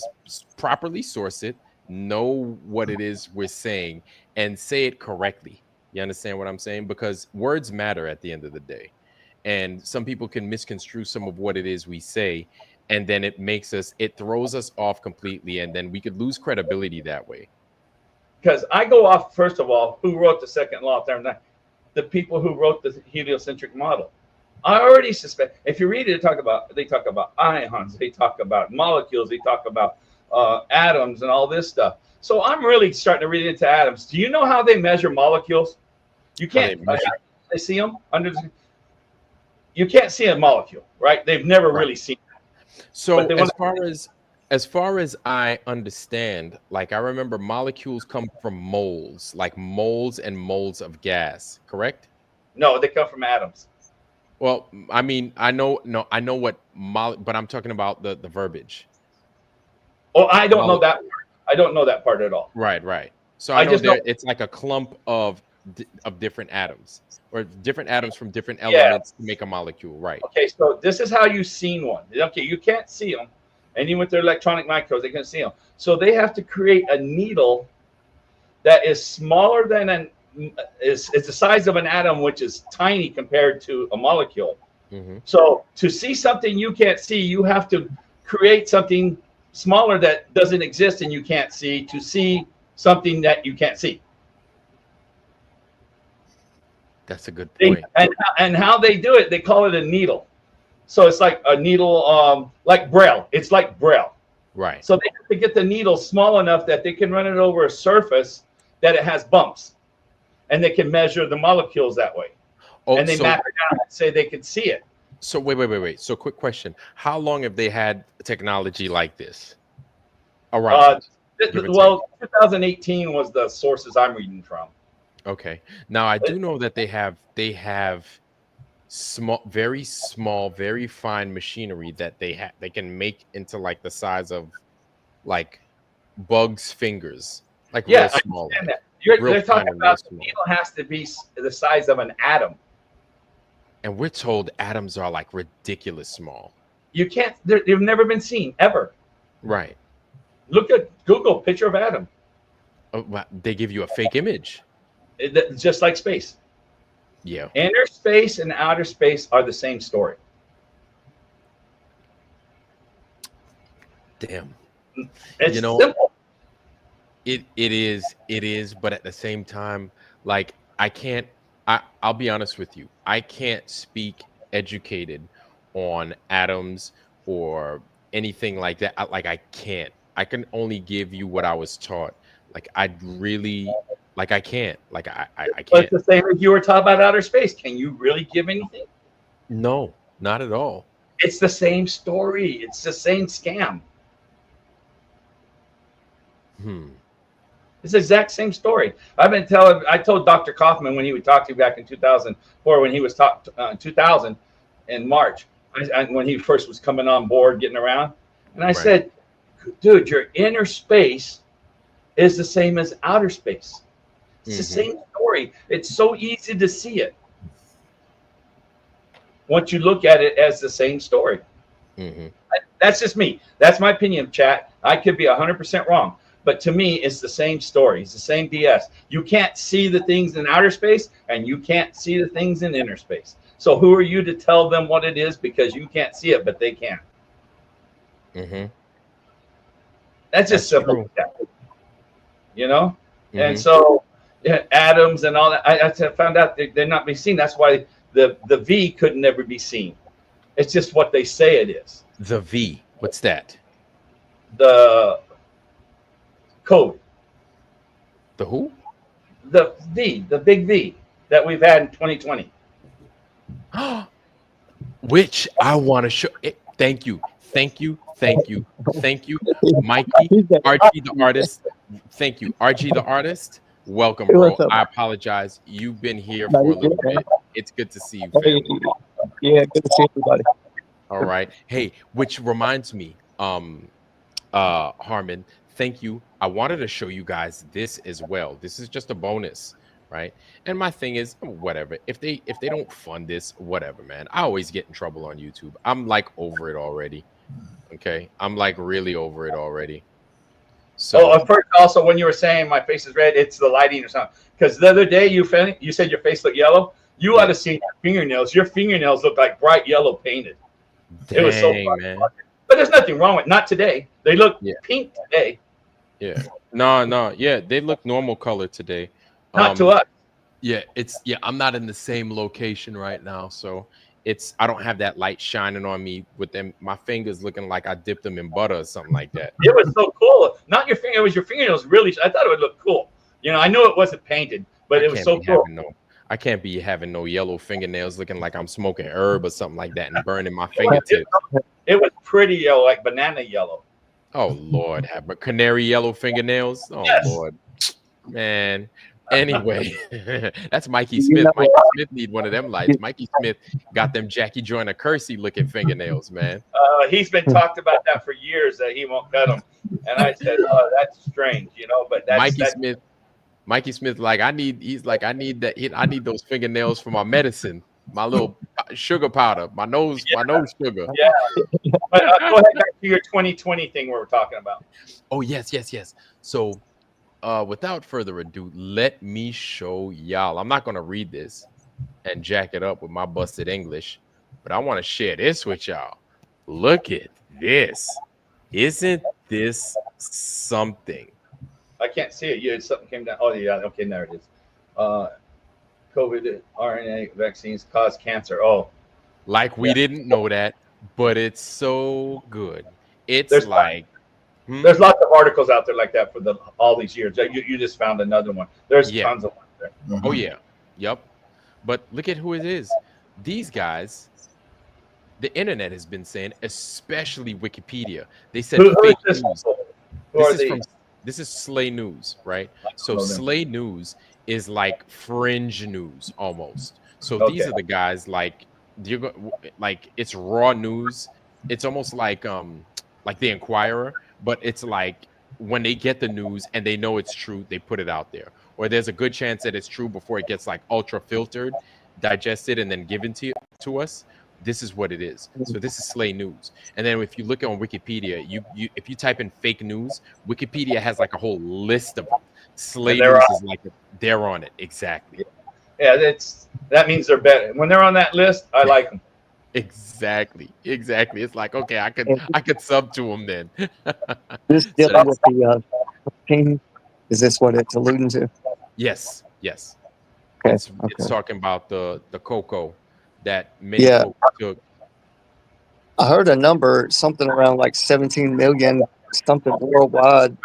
properly source it, know what it is we're saying, and say it correctly. You understand what I'm saying? Because words matter at the end of the day. And some people can misconstrue some of what it is we say, and then it throws us off completely, and then we could lose credibility that way. Because I go off, first of all, who wrote the second law of thermodynamics? The people who wrote the heliocentric model. I already suspect. If you read it, they talk about ions, they talk about molecules, they talk about atoms and all this stuff. So I'm really starting to read into atoms. Do you know how they measure molecules? You can't. They see them under. You can't see a molecule, right? They've never really seen it. So as far as I understand, like I remember molecules come from moles, like moles and moles of gas, correct? No, they come from atoms. Well, I mean, I know what but I'm talking about the verbiage. Oh, I don't know that part. I don't know that part at all. Right. So I know just know it's like a clump of different atoms, or different atoms from different elements to make a molecule, right? Okay, so this is how you've seen one. Okay, you can't see them, and even with their electronic microscopes, they can see them. So they have to create a needle that is smaller than is the size of an atom, which is tiny compared to a molecule. Mm-hmm. So to see something you can't see, you have to create something smaller that doesn't exist and you can't see to see something that you can't see. That's a good point. And how they do it, they call it a needle. So it's like a needle, like Braille. It's like Braille. Right. So they have to get the needle small enough that they can run it over a surface that it has bumps, and they can measure the molecules that way. Oh, and they map it down and say they can see it. So wait. So quick question: how long have they had technology like this around? 2018 was the sources I'm reading from. Okay. Now I do know that they have very small, very fine machinery that they can make into like the size of like bugs' fingers, like real small. They're talking about the needle has to be the size of an atom. And we're told atoms are like ridiculous small. You can't. They've never been seen ever. Right. Look at Google picture of atom. Oh, they give you a fake image. Just like space. Yeah. Inner space and outer space are the same story. Damn. It's simple. It is, but at the same time, like I'll be honest with you. I can't speak educated on atoms or anything like that. I can't. I can only give you what I was taught. Like I can't. I can't. But it's the same as you were taught about outer space. Can you really give anything? No, not at all. It's the same story. It's the same scam. It's the exact same story. I told Dr. Kaufman when he would talk to you back in 2004, when he was 2000 in March, when he first was coming on board, getting around. And I said, dude, your inner space is the same as outer space. It's the same story. It's so easy to see it once you look at it as the same story. That's just me. That's my opinion, chat. I could be 100% wrong. But to me, it's the same story. It's the same BS. You can't see the things in outer space, and you can't see the things in inner space. So who are you to tell them what it is? Because you can't see it, but they can. That's just simple. You know? And so atoms and all that, I found out they're not being seen. That's why the V could never be seen. It's just what they say it is. The V. What's that? The code. The who? The V, the big V that we've had in 2020. Which I want to show. Thank you. Mikey, RG the artist. Thank you, RG the artist. Welcome, bro. I apologize. You've been here for a little bit. It's good to see you, family. Yeah, good to see everybody. All right. Hey, which reminds me, Harmon, thank you. I wanted to show you guys this as well. This is just a bonus, right? And my thing is, whatever. If they don't fund this, whatever, man. I always get in trouble on YouTube. I'm like over it already. Okay, I'm like really over it already. So first, also, when you were saying my face is red, it's the lighting or something. Because the other day you said your face looked yellow. You ought to see your fingernails. Your fingernails look like bright yellow painted. Dang, it was so fun. Man. But there's nothing wrong with not today. They look pink today. Yeah. No. Yeah, they look normal color today. Not to us. Yeah, I'm not in the same location right now, so I don't have that light shining on me with them. My fingers looking like I dipped them in butter or something like that. It was so cool. Not your finger. It was your fingernails. Really, I thought it would look cool. You know, I knew it wasn't painted, but it was so cool. I can't be having no yellow fingernails looking like I'm smoking herb or something like that and burning my fingertips. It was pretty yellow, like banana yellow. Oh Lord, but canary yellow fingernails. Oh yes. Lord, man. Anyway, that's Mikey Smith. Mikey Smith need one of them lights. Mikey Smith got them Jackie Joyner Kersey looking fingernails, man. He's been talked about that for years that he won't cut them, and I said, "Oh, that's strange," you know. But that's Mikey Smith, like I need those fingernails for my medicine, my little sugar powder, my nose sugar. Yeah. But go ahead back to your 2020 thing we were talking about. Oh yes. So. Without further ado, let me show y'all. I'm not going to read this and jack it up with my busted English, but I want to share this with y'all. Look at this. Isn't this something? I can't see it. Yeah, something came down. Oh, yeah. Okay, there it is. COVID RNA vaccines cause cancer. Oh. Like we didn't know that, but it's so good. There's lots of articles out there like that for all these years. You just found another one. There's tons of them there. Oh yeah, yep. But look at who it is. These guys, the internet has been saying, especially Wikipedia. They said fake news. This is Slay News, right? So Slay News is like fringe news almost. So these are the guys like it's raw news. It's almost like the Inquirer. But it's like when they get the news and they know it's true, they put it out there. Or there's a good chance that it's true before it gets like ultra filtered, digested, and then given to us. This is what it is. So this is Slay News. And then if you look on Wikipedia, if you type in fake news, Wikipedia has like a whole list of them. Slay News is like they're on it. Exactly. Yeah, that means they're better. When they're on that list, I like them. Exactly. It's like, okay, I could sub to them then. This dealing with the ping, is this what it's alluding to? Yes. Okay. It's talking about the cocoa that many folks took. I heard a number, something around like 17 million, something worldwide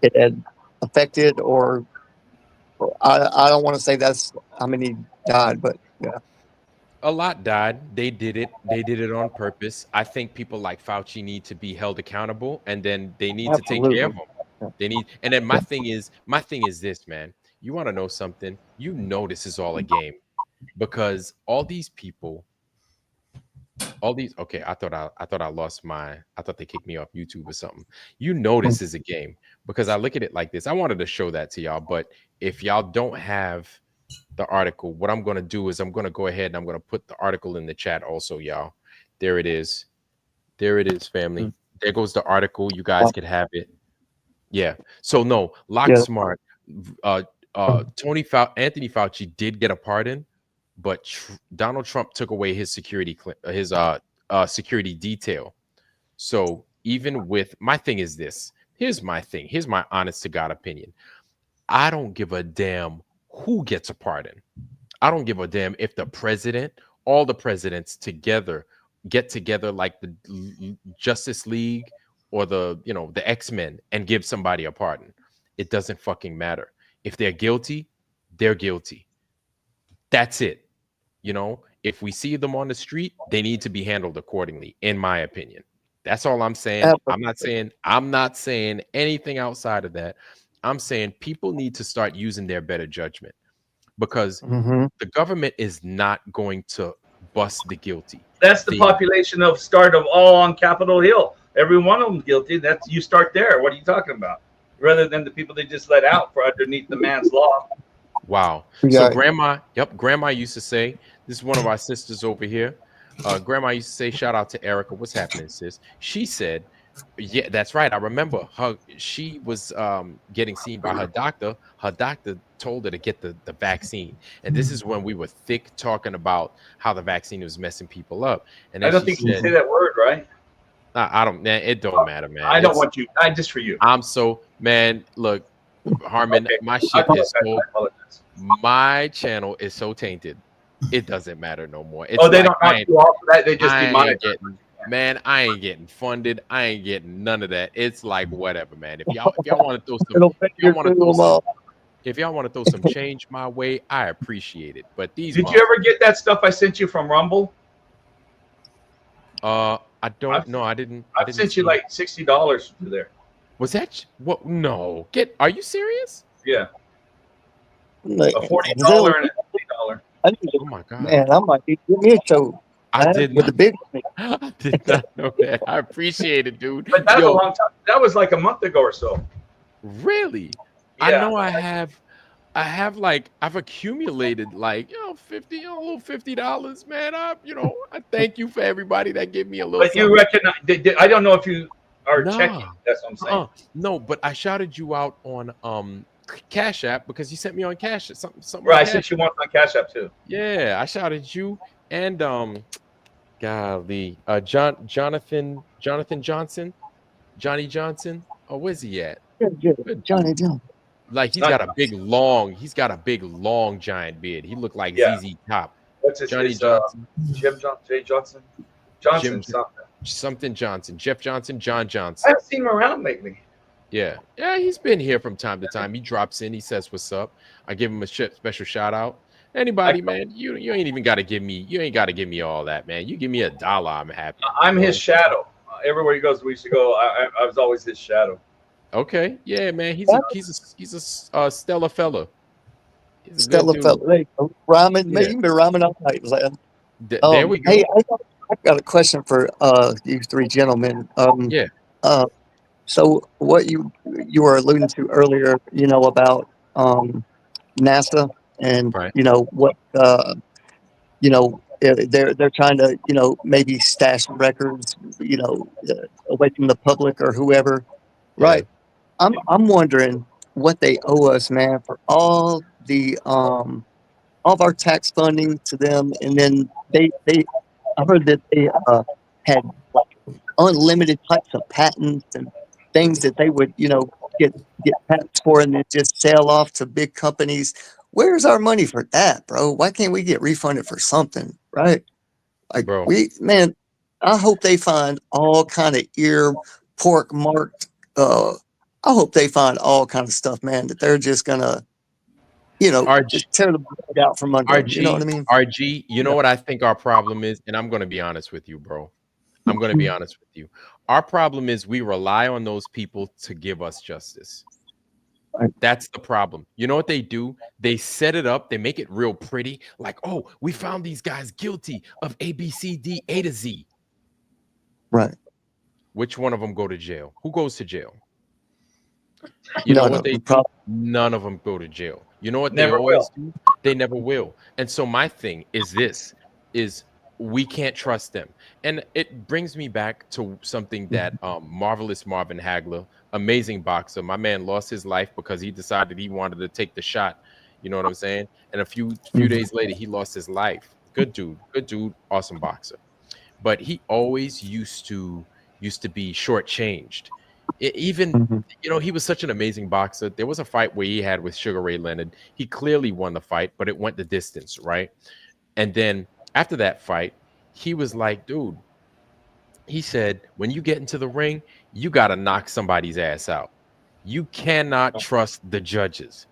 it had affected, or I don't want to say that's how many died, but yeah. A lot died. They did it on purpose. I think people like Fauci need to be held accountable, and then they need to take care of them. They need, and then my thing is this, man. You want to know something? You know this is all a game because all these people, okay, I thought I lost I thought they kicked me off YouTube or something. You know this is a game because I look at it like this. I wanted to show that to y'all, but if y'all don't have the article, what I'm going to do is I'm going to go ahead and I'm going to put the article in the chat also, y'all. There it is. There it is, family. There goes the article. You guys could have it. Yeah. So no, Lock Smart. Anthony Fauci did get a pardon, but Donald Trump took away his security security detail. So even with my thing is this. Here's my thing. Here's my honest to God opinion. I don't give a damn who gets a pardon. I don't give a damn if the president, all the presidents together get together like the Justice League or the X-Men and give somebody a pardon. It doesn't fucking matter. If they're guilty, they're guilty. That's it. If we see them on the street, they need to be handled accordingly, in my opinion. That's all I'm saying. I'm not saying anything outside of that. I'm saying people need to start using their better judgment because the government is not going to bust the guilty. That's the population of start of all on Capitol Hill. Every one of them guilty. That's you start there. What are you talking about? Rather than the people they just let out for underneath the man's law. Wow. So grandma used to say, this is one of our sisters over here. Grandma used to say, shout out to Erica. What's happening, sis? She said, yeah, that's right. I remember she was getting seen by her doctor. Her doctor told her to get the vaccine. And this is when we were thick talking about how the vaccine was messing people up. And I don't think you say that word, right? I don't, man. It don't matter, man. I don't want you. Just for you. I'm so, man, look, Harmon, my shit is so, my channel is so tainted. It doesn't matter no more. It's they don't knock you off for that. They just demonetize. Man, I ain't getting funded. I ain't getting none of that. It's like whatever, man. If y'all want to throw some, if y'all want to throw some change my way, I appreciate it. But did you ever get that stuff I sent you from Rumble? I don't know. I didn't. I sent you like $60 for there. Was that what? No. Are you serious? Yeah. Like, a $40 and a $50. Oh my God. Man, I might give me a show. I did not. The big I did not know that. I appreciate it, dude. But that was a long time. That was like a month ago or so. Really? Yeah. I know I've accumulated like $50, man. I thank you for everybody that give me a little. But you recognize? I don't know if you are checking. That's what I'm saying. No, but I shouted you out on Cash App because you sent me on Cash App something. Right, I sent you one on Cash App too. Yeah, I shouted you and golly, Jonathan Johnson, Johnny Johnson. Oh, where's he at? Johnny Johnson. Like he's got a big long giant beard. He looked like ZZ Top. What's his Johnny Johnson? Jim Johnson? Something Johnson. Jeff Johnson, John Johnson. I haven't seen him around lately. Yeah, he's been here from time to time. He drops in, he says what's up. I give him a special shout out. Anybody, man, you ain't even got to give me. You ain't got to give me all that, man. You give me $1, I'm happy. I'm his shadow. Everywhere he goes, we used to go. I was always his shadow. Okay, yeah, man. He's a stellar fella. Stellar fella. Hey, rhyming, man. You've been rhyming all night, lad. There we go. Hey, I got a question for you three gentlemen. So what you were alluding to earlier, about NASA and what they're trying to maybe stash records away from the public or whoever, right? I'm wondering what they owe us, man, for all of our tax funding to them, and then I heard that they had like unlimited types of patents and things that they would get patents for and then just sell off to big companies. Where's our money for that, bro? Why can't we get refunded for something, right? Like, bro, I hope they find all kind of pork marked. I hope they find all kind of stuff, man, that they're just gonna, just tear the blood out from under. You know what I mean? RG, you know what I think our problem is, and I'm gonna be honest with you, bro. I'm going to be honest with you. Our problem is we rely on those people to give us justice. That's the problem. You know what they do? They set it up. They make it real pretty. Like, oh, we found these guys guilty of A, B, C, D, A to Z. Right. Which one of them go to jail? Who goes to jail? You know what they do? None of them go to jail. You know what they always do? They never will. And so my thing is this, is we can't trust them. And it brings me back to something that Marvelous Marvin Hagler, amazing boxer, my man lost his life because he decided he wanted to take the shot. You know what I'm saying? And a few days later, he lost his life. Good dude, awesome boxer. But he always used to be shortchanged. Even, you know, he was such an amazing boxer. There was a fight where he had with Sugar Ray Leonard. He clearly won the fight, but it went the distance, right? And then after that fight, he was like, dude, he said, when you get into the ring, you got to knock somebody's ass out. You cannot trust the judges.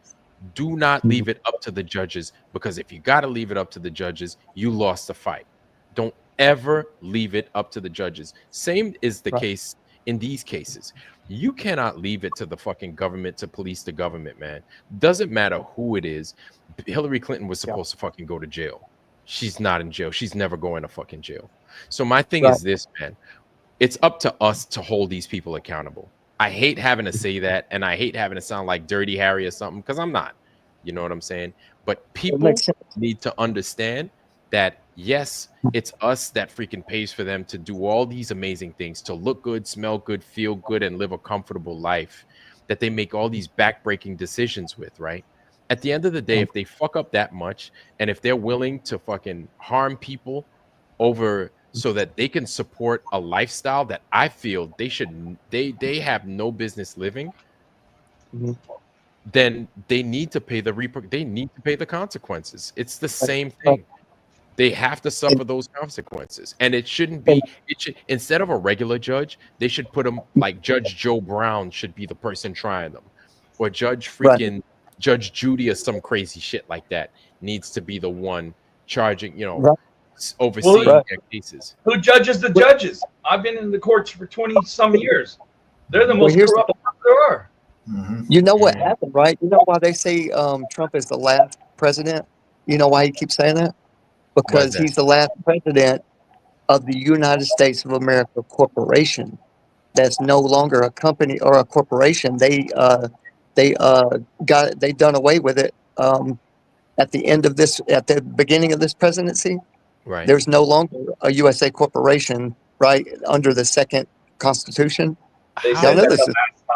Do not leave it up to the judges, because if you got to leave it up to the judges, you lost the fight. Don't ever leave it up to the judges. Same is the case in these cases. You cannot leave it to the fucking government to police the government, man. Doesn't matter who it is. Hillary Clinton was supposed to fucking go to jail. She's not in jail. She's never going to fucking jail. So my thing is this, man. It's up to us to hold these people accountable. I hate having to say that, and I hate having to sound like Dirty Harry or something, because I'm not. You know what I'm saying? But people need to understand that, yes, it's us that freaking pays for them to do all these amazing things, to look good, smell good, feel good, and live a comfortable life, that they make all these backbreaking decisions with, right? At the end of the day, if they fuck up that much, and if they're willing to fucking harm people over so that they can support a lifestyle that I feel they have no business living, then they need to pay the consequences. It's the same thing. They have to suffer those consequences. And it shouldn't be, instead of a regular judge, they should put them like Judge Joe Brown should be the person trying them, or Judge Judy or some crazy shit like that needs to be the one charging, you know, overseeing their cases. Who judges the judges? I've been in the courts for 20 some years. They're the most corrupt there are. You know what happened, right? You know why they say Trump is the last president? You know why he keeps saying that? Because he's the last president of the United States of America Corporation. That's no longer a company or a corporation. They done away with it at the beginning of this presidency. Right. There's no longer a USA corporation, right, under the second Constitution. They said that last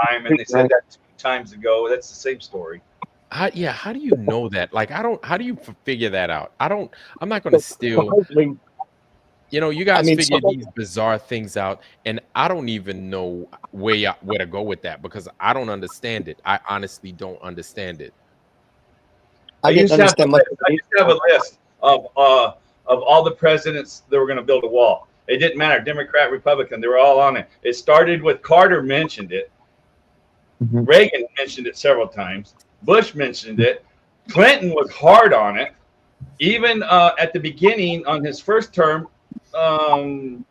time, and they said that 2 times ago. That's the same story. How do you know that? Like, how do you figure that out? I'm not going to steal. You know, you guys figure these bizarre things out, and I don't even know where to go with that, because I don't understand it. I honestly don't understand it. I used to have a list of all the presidents that were going to build a wall. It didn't matter, Democrat, Republican, they were all on it. It started with Carter mentioned it. Reagan mentioned it several times. Bush mentioned it. Clinton was hard on it. Even at the beginning on his first term, the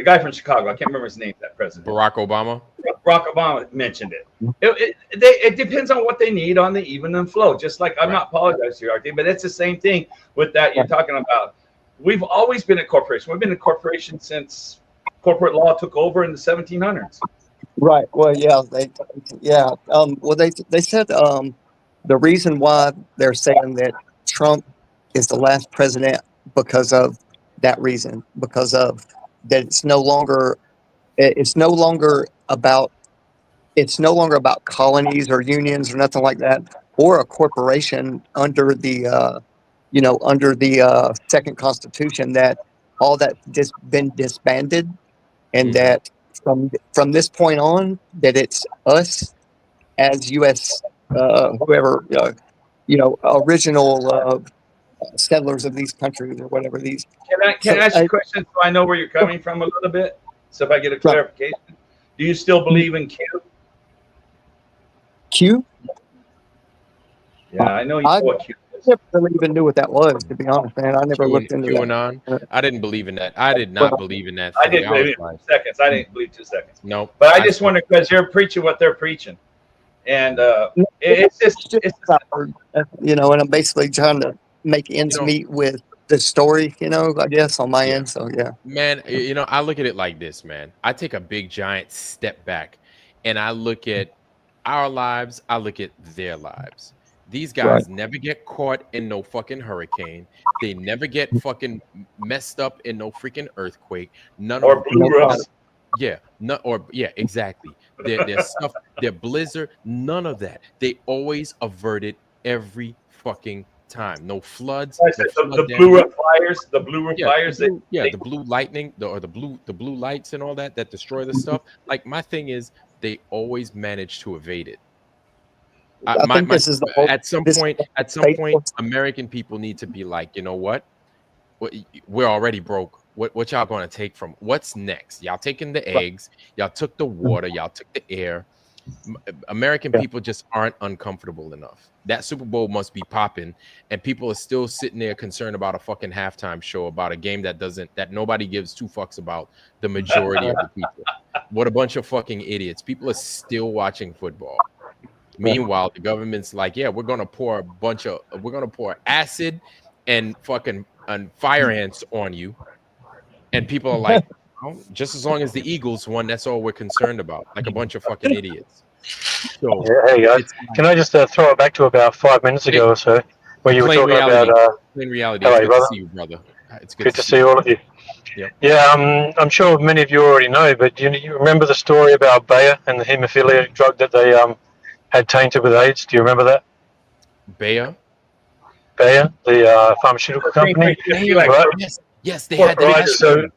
guy from Chicago, I can't remember his name, that president. Barack Obama? Barack Obama mentioned it. It depends on what they need on the even and flow. Just like, I'm not apologizing to you, RT, but it's the same thing with that you're talking about. We've always been a corporation. We've been a corporation since corporate law took over in the 1700s. Right. Well, yeah. They said the reason why they're saying that Trump is the last president because of that reason, because of that it's no longer about colonies or unions or nothing like that, or a corporation under the second Constitution, that all that just been disbanded, and that from this point on, that it's us as U.S. Whoever original settlers of these countries or whatever these. Can I ask you a question so I know where you're coming from a little bit? So if I get a clarification, do you still believe in Q? Q? Yeah, I know you know what Q is. never really even knew what that was, to be honest, man. I never looked into that. QAnon. I didn't believe in that. I did not believe in that I thing. didn't I was believe it like, 2 seconds. I didn't believe 2 seconds. nope. But I just wonder because you're preaching what they're preaching, and it's just you know, and I'm basically trying to make ends meet with the story, you know, I guess on my end. So yeah, man, I look at it like this, man. I take a big giant step back and I look at our lives, I look at their lives. These guys never get caught in no fucking hurricane. They never get fucking messed up in no freaking earthquake. None or of blue roofs. Exactly. Their stuff, their blizzard, none of that. They always averted every fucking time. No floods. I said the blue roof fires, the blue roof fires. The blue lightning, the blue lights and all that destroy the stuff. Like my thing is, they always manage to evade it. At some point, American people need to be like, you know what? We're already broke. What y'all gonna take from? What's next? Y'all taking the eggs. Y'all took the water. Y'all took the air. American people just aren't uncomfortable enough. That Super Bowl must be popping, and people are still sitting there concerned about a fucking halftime show about a game that nobody gives two fucks about. The majority of the people. What a bunch of fucking idiots. People are still watching football. Meanwhile, the government's like, yeah, we're gonna pour acid and fucking fire ants on you, and people are like, oh, just as long as the Eagles won, that's all we're concerned about. Like a bunch of fucking idiots. So, hey guys, can I just throw it back to about 5 minutes ago or so, where you were talking about plain reality? Hello, it's good brother. to see you, brother. It's good to see all of you. Yep. Yeah, I'm sure many of you already know, but you remember the story about Bayer and the hemophilia drug that they had tainted with AIDS? Do you remember that? Bayer, the pharmaceutical company. Right? Yes, they had. Right. So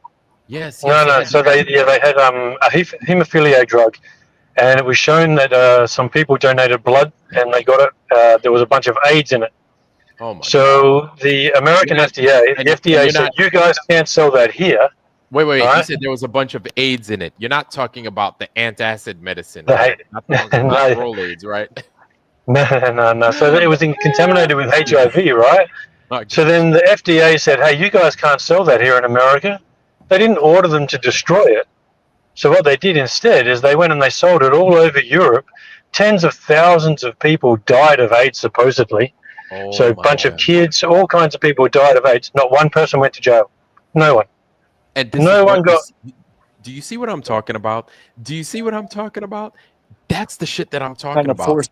yes. No. So they had a hemophilia drug, and it was shown that some people donated blood and they got it. There was a bunch of AIDS in it. Oh my God. The American FDA said, you guys can't sell that here. Wait. Right? You said there was a bunch of AIDS in it. You're not talking about the antacid medicine, right? Not Rolaids, right? No. So it was contaminated with HIV, right? So then the FDA said, hey, you guys can't sell that here in America. They didn't order them to destroy it. So what they did instead is they went and they sold it all over Europe. Tens of thousands of people died of AIDS, supposedly. So a bunch of kids, all kinds of people died of AIDS. Not one person went to jail. No one. And no one got... Do you see what I'm talking about? That's the shit that I'm talking about.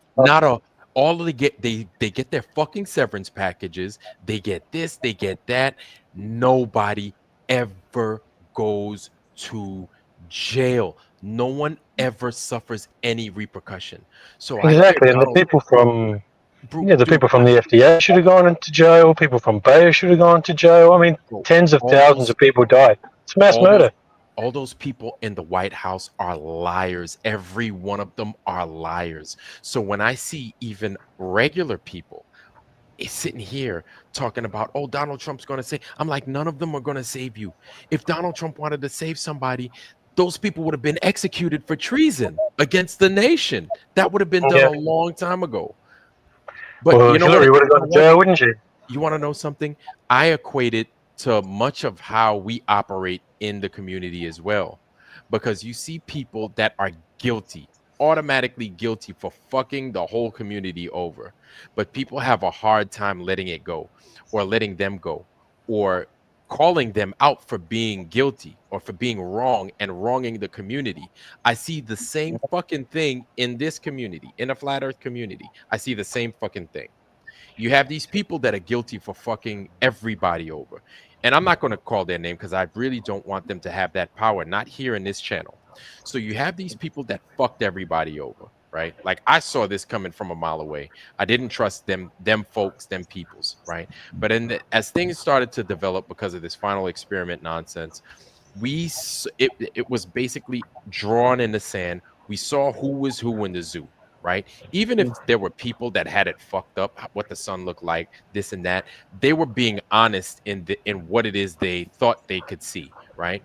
All of they get their fucking severance packages. They get this, they get that. Nobody ever goes to jail. No one ever suffers any repercussion. So exactly, and the people from the FDA should have gone into jail. People from Bayer should have gone to jail. I mean, tens of thousands of people died. It's mass murder. All those people in the White House are liars. Every one of them are liars. So when I see even regular people sitting here talking about, oh, Donald Trump's going to say, I'm like, none of them are going to save you. If Donald Trump wanted to save somebody, those people would have been executed for treason against the nation. That would have been done a long time ago. But you know Hillary would have gone to jail, wouldn't she? You want to know something? I equate it to much of how we operate in the community as well, because you see people that are automatically guilty for fucking the whole community over, but people have a hard time letting it go, or letting them go, or calling them out for being guilty or for being wrong and wronging the community. I see the same fucking thing in this community, in a flat earth community. I see the same fucking thing. You have these people that are guilty for fucking everybody over. And I'm not going to call their name because I really don't want them to have that power, not here in this channel. So you have these people that fucked everybody over, right? Like I saw this coming from a mile away. I didn't trust them folks, them peoples, right? But as things started to develop because of this final experiment nonsense, it was basically drawn in the sand. We saw who was who in the zoo. Right? Even if there were people that had it fucked up, what the sun looked like, this and that, they were being honest in what it is they thought they could see, right?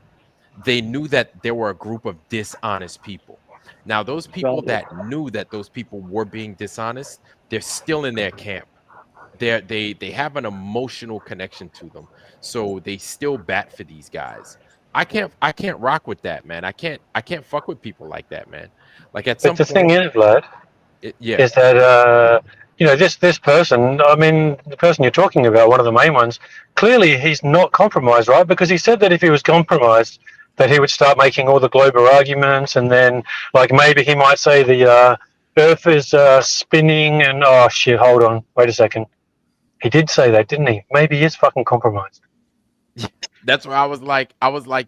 They knew that there were a group of dishonest people. Now, those people that knew that those people were being dishonest, they're still in their camp. they have an emotional connection to them, so they still bat for these guys. I can't rock with that, man. I can't fuck with people like that, man. Like at But some the thing point, is, Vlad, yeah. is that this person, I mean, the person you're talking about, one of the main ones, clearly he's not compromised, right? Because he said that if he was compromised, that he would start making all the global arguments, and then like maybe he might say the Earth is spinning, and oh shit, hold on, wait a second, he did say that, didn't he? Maybe he is fucking compromised. That's where I was like,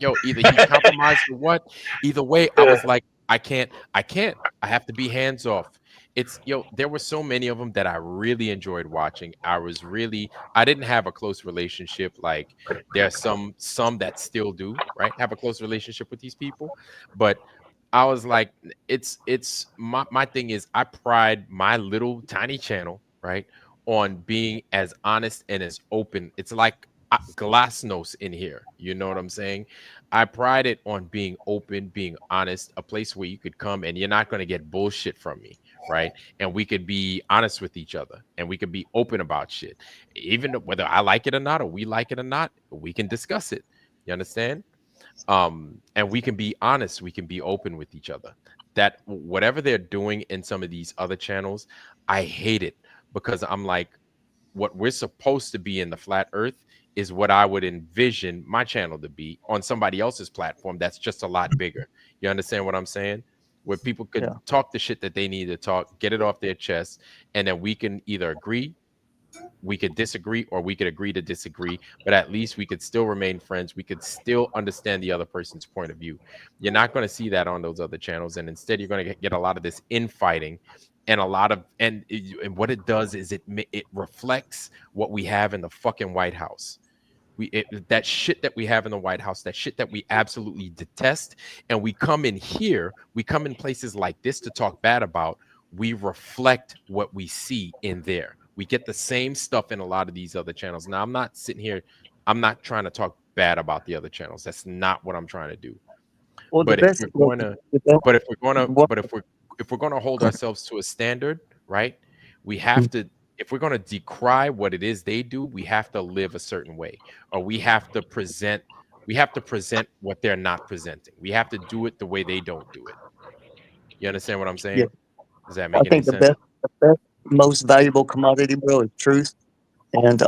yo, either he's compromised or what. Either way, I Yeah. was like, I can't. I have to be hands off. It's yo, there were so many of them that I really enjoyed watching. I didn't have a close relationship. Like there are some that still do, right? Have a close relationship with these people. But I was like, it's my thing is I pride my little tiny channel, right, on being as honest and as open. It's like glasnost in here. You know what I'm saying? I pride it on being open, being honest, a place where you could come and you're not going to get bullshit from me, right? And we could be honest with each other and we could be open about shit. Even whether I like it or not, or we like it or not, we can discuss it. You understand? And we can be honest, we can be open with each other. That whatever they're doing in some of these other channels, I hate it because I'm like, what we're supposed to be in the flat earth is what I would envision my channel to be on somebody else's platform that's just a lot bigger. You understand what I'm saying? Where people could Yeah. talk the shit that they need to talk, get it off their chest, and then we can either agree, we could disagree, or we could agree to disagree, but at least we could still remain friends. We could still understand the other person's point of view. You're not going to see that on those other channels, and instead you're going to get a lot of this infighting and a lot of and what it does is it reflects what we have in the fucking White House. That shit that we have in the White House, that shit that we absolutely detest, and we come in here, we come in places like this to talk bad about. We reflect what we see in there. We get the same stuff in a lot of these other channels. Now, I'm not sitting here, I'm not trying to talk bad about the other channels. That's not what I'm trying to do. Well, But if we're going to, but if we're going to, what, but if we're going to hold ourselves to a standard, right? We have to. If we're going to decry what it is they do, we have to live a certain way, or we have to present. We have to present what they're not presenting. We have to do it the way they don't do it. You understand what I'm yeah, saying? Does that I make any think sense? the best, most valuable commodity, bro, is truth. And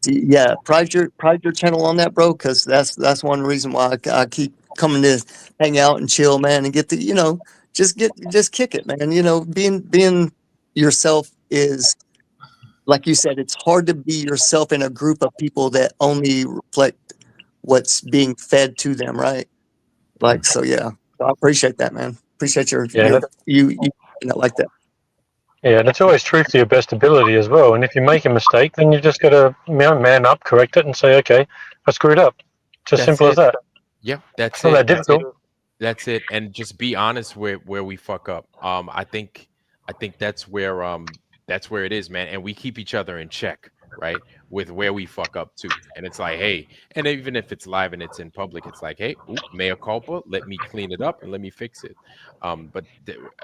yeah, pride your channel on that, bro, because that's one reason why I keep coming to hang out and chill, man, and get the just kick it, man. Being yourself is, like you said, it's hard to be yourself in a group of people that only reflect what's being fed to them, right? Like, so yeah, so I appreciate that, man. Appreciate you like that. Yeah, and it's always truth to your best ability as well. And if you make a mistake, then you just got to man up, correct it, and say, okay, I screwed up. It's as That's simple as it. that. Yeah, It's that's not it. that difficult. That's it. And just be honest where we fuck up. I think that's where it is, man. And we keep each other in check, right? With where we fuck up too. And it's like, hey, and even if it's live and it's in public, it's like, hey, oop, mea culpa, let me clean it up and let me fix it. But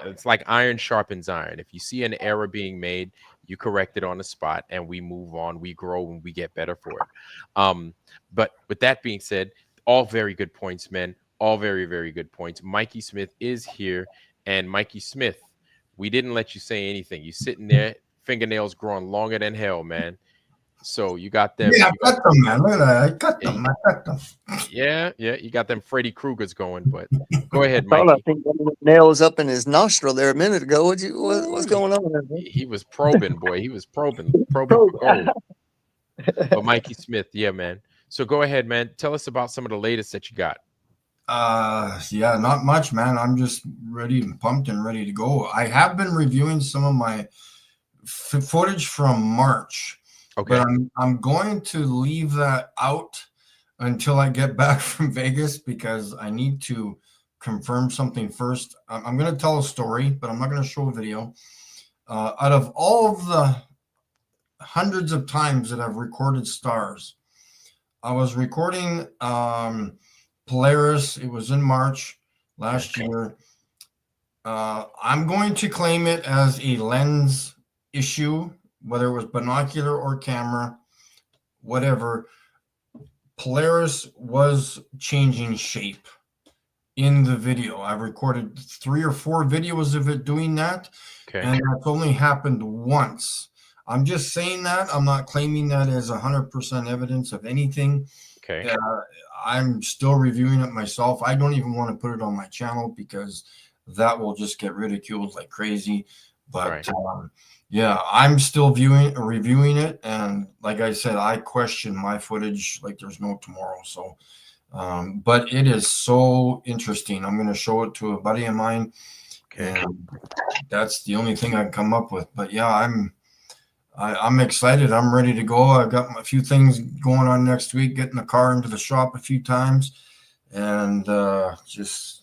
it's like iron sharpens iron. If you see an error being made, you correct it on the spot and we move on, we grow and we get better for it. But with that being said, all very good points, man. All very, very good points. Mikey Smith is here. And Mikey Smith, we didn't let you say anything. You sitting there, fingernails growing longer than hell, man. So you got them. Yeah, I cut them, man. Look at that. I cut Yeah, them. I cut them. yeah, you got them Freddy Kruegers going. But go ahead, I Mikey. think nails up in his nostril there a minute ago. What's going on there, man? He was probing, boy. He was probing for gold. But Mikey Smith, yeah, man. So go ahead, man. Tell us about some of the latest that you got. Yeah, not much, man. I'm just ready and pumped and ready to go. I have been reviewing some of my footage from March, Okay. but I'm going to leave that out until I get back from Vegas because I need to confirm something first. I'm going to tell a story, but I'm not going to show a video. Out of all of the hundreds of times that I've recorded stars, I was recording Polaris. It was in March last year. I'm going to claim it as a lens issue whether it was binocular or camera, whatever, Polaris was changing shape in the video. I recorded 3 or 4 videos of it doing that, and that's only happened once. I'm just saying that. I'm not claiming that as 100% evidence of anything. Okay. I'm still reviewing it myself. I don't even want to put it on my channel because that will just get ridiculed like crazy. But yeah, I'm still reviewing it, and like I said, I question my footage like there's no tomorrow. So, but it is so interesting. I'm going to show it to a buddy of mine, and that's the only thing I can come up with. But yeah, I'm excited. I'm ready to go. I've got a few things going on next week, getting the car into the shop a few times, and just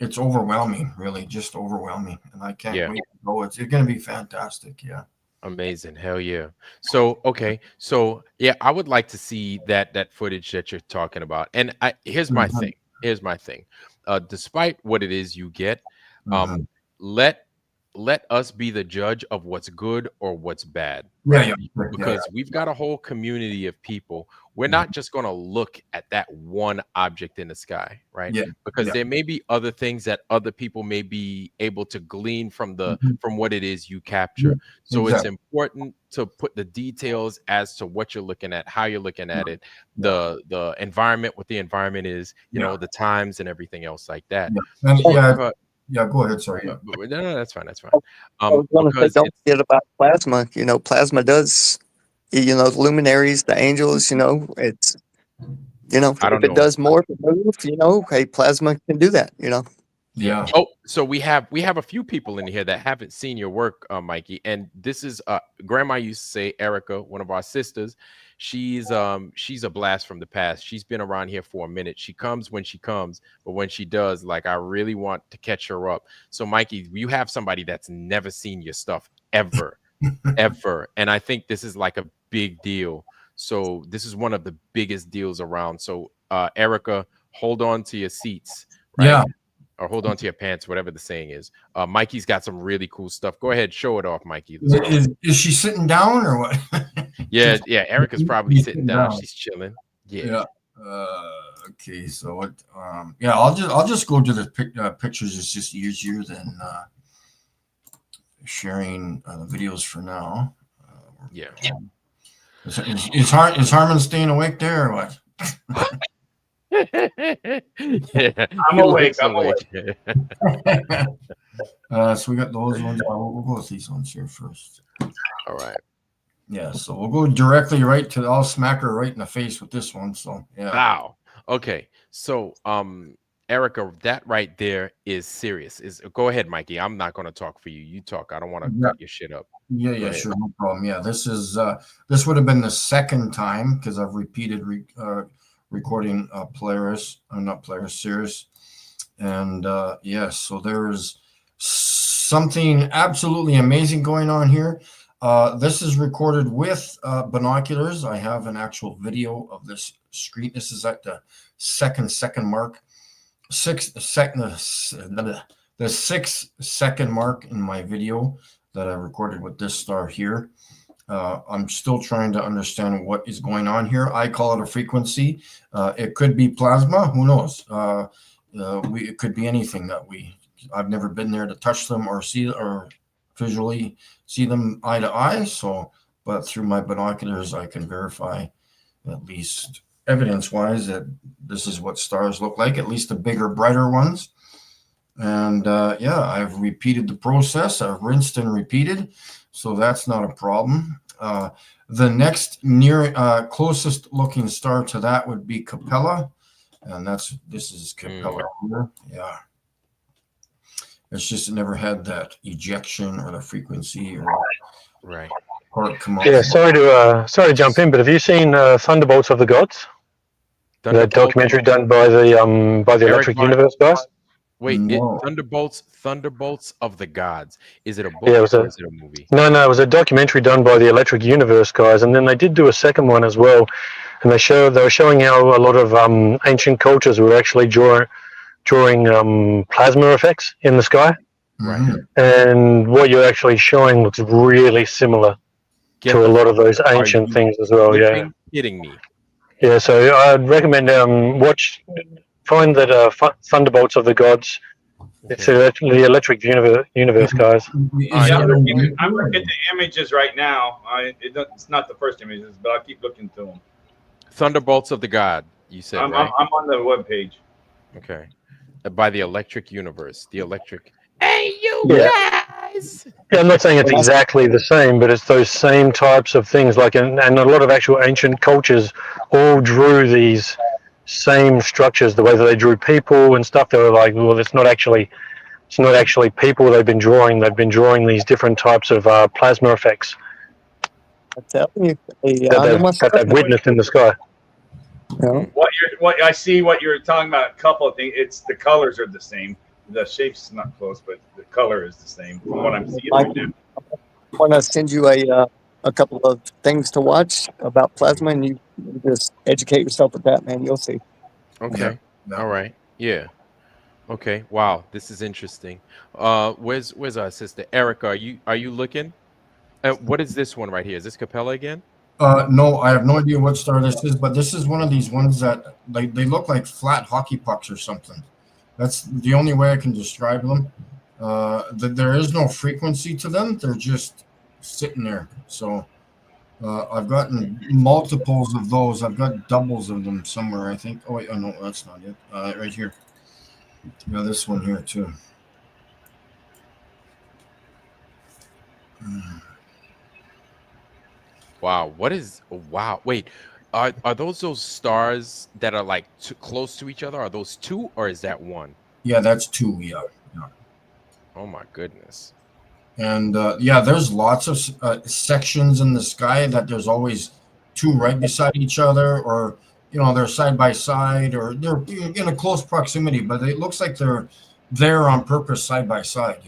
it's overwhelming, really, just overwhelming. And I can't wait to go. It's going to be fantastic. Yeah. Amazing. Hell yeah. So, okay. So yeah, I would like to see that footage that you're talking about. And here's my thing. Here's my thing. Despite what it is you get, let us be the judge of what's good or what's bad. Right? Because we've got a whole community of people. We're not just going to look at that one object in the sky, right? Because there may be other things that other people may be able to glean from from what it is you capture. So it's important to put the details as to what you're looking at, how you're looking at it, the environment, what the environment is, you know, the times and everything else like that. Yeah, go ahead. Sorry. No, that's fine. That's fine. I was going to say, don't forget about plasma. You know, plasma does, you know, the luminaries, the angels, you know, it's, you know, if it does more, you know, hey, plasma can do that, you know. Yeah. Oh, so we have a few people in here that haven't seen your work, Mikey. And this is Grandma used to say, Erica, one of our sisters. She's a blast from the past. She's been around here for a minute. She comes when she comes, but when she does, like, I really want to catch her up. So Mikey, you have somebody that's never seen your stuff ever, ever. And I think this is like a big deal. So this is one of the biggest deals around. So Erica, hold on to your seats, right? Yeah. Or hold on to your pants, whatever the saying is. Mikey's got some really cool stuff. Go ahead, show it off, Mikey. Is she sitting down or what? Yeah, Erica's probably sitting down. She's chilling. Yeah. Okay, so what? Yeah, I'll just go to the pictures. It's just easier than sharing the videos for now. Yeah. Is Harmon staying awake there or what? Yeah, I'm awake. So we got those ones. We'll go with these ones here first. All right. Yeah, so we'll go directly right to. I'll smack her right in the face with this one. So yeah. Wow. Okay. So Erica, that right there is serious. Go ahead, Mikey. I'm not going to talk for you. You talk. I don't want to cut your shit up. Yeah, sure, no problem. Yeah, this would have been the second time because I've repeated recording Polaris, not Polaris, Cirrus, and so there's something absolutely amazing going on here. This is recorded with binoculars. I have an actual video of this screen. This is at the second mark, the 6 second mark in my video that I recorded with this star here. I'm still trying to understand what is going on here. I call it a frequency. It could be plasma. Who knows? It could be anything that I've never been there to touch them or see or visually see them eye to eye. So, but through my binoculars, I can verify, at least evidence-wise, that this is what stars look like. At least the bigger, brighter ones. And I've repeated the process. I've rinsed and repeated. So that's not a problem. The next closest looking star to that would be Capella, and this is Capella here. Yeah, it's just never had that ejection or the frequency or come on. Yeah, sorry to jump in, but have you seen Thunderbolts of the Gods? The documentary done by the Electric Universe guys. Wait, no. Thunderbolts of the Gods. Is it a book or is it a movie? No, it was a documentary done by the Electric Universe guys, and then they did do a second one as well. And they were showing how a lot of ancient cultures were actually drawing plasma effects in the sky. Right. And what you're actually showing looks really similar Get to a the lot of fuck those out. Are ancient you things as well. Yeah, flipping kidding me? yeah. So I'd recommend find that Thunderbolts of the Gods. It's Okay. the electric universe, guys. Is Yeah, it I'm on looking, I'm YouTube? looking at the images right now. It's not the first images, but I'll keep looking through them. Thunderbolts of the God, you said, right? I'm on the webpage. Okay. By the electric universe. The electric. Hey, you Yeah. guys! Yeah, I'm not saying it's Well, that's- exactly the same, but it's those same types of things. Like, and a lot of actual ancient cultures all drew these same structures. The way that they drew people and stuff, they were like, well, it's not actually people they've been drawing. They've been drawing these different types of plasma effects I tell you, hey, that I know my stuff. they've witnessed in the sky. You know? What I see, what you're talking about, a couple of things. It's the colors are the same. The shape's not close, but the color is the same from what I'm seeing right now. I want to send you a couple of things to watch about plasma, and you just educate yourself with that, man. You'll see. Okay. Yeah. All right. Yeah. Okay. Wow. This is interesting. Where's our sister Erica? Are you looking? What is this one right here? Is this Capella again? No, I have no idea what star this is, but this is one of these ones that they look like flat hockey pucks or something. That's the only way I can describe them. There is no frequency to them; they're just sitting there. So I've gotten multiples of those. I've got doubles of them somewhere. I think. Oh wait, oh no, that's not it. Right here. Yeah, this one here too. Wow. What is? Wow. Wait. Are those stars that are like close to each other? Are those two or is that one? Yeah, that's two. Yeah. Oh my goodness. And yeah, there's lots of sections in the sky that there's always two right beside each other, or they're side by side, or they're in a close proximity, but it looks like they're there on purpose, side by side.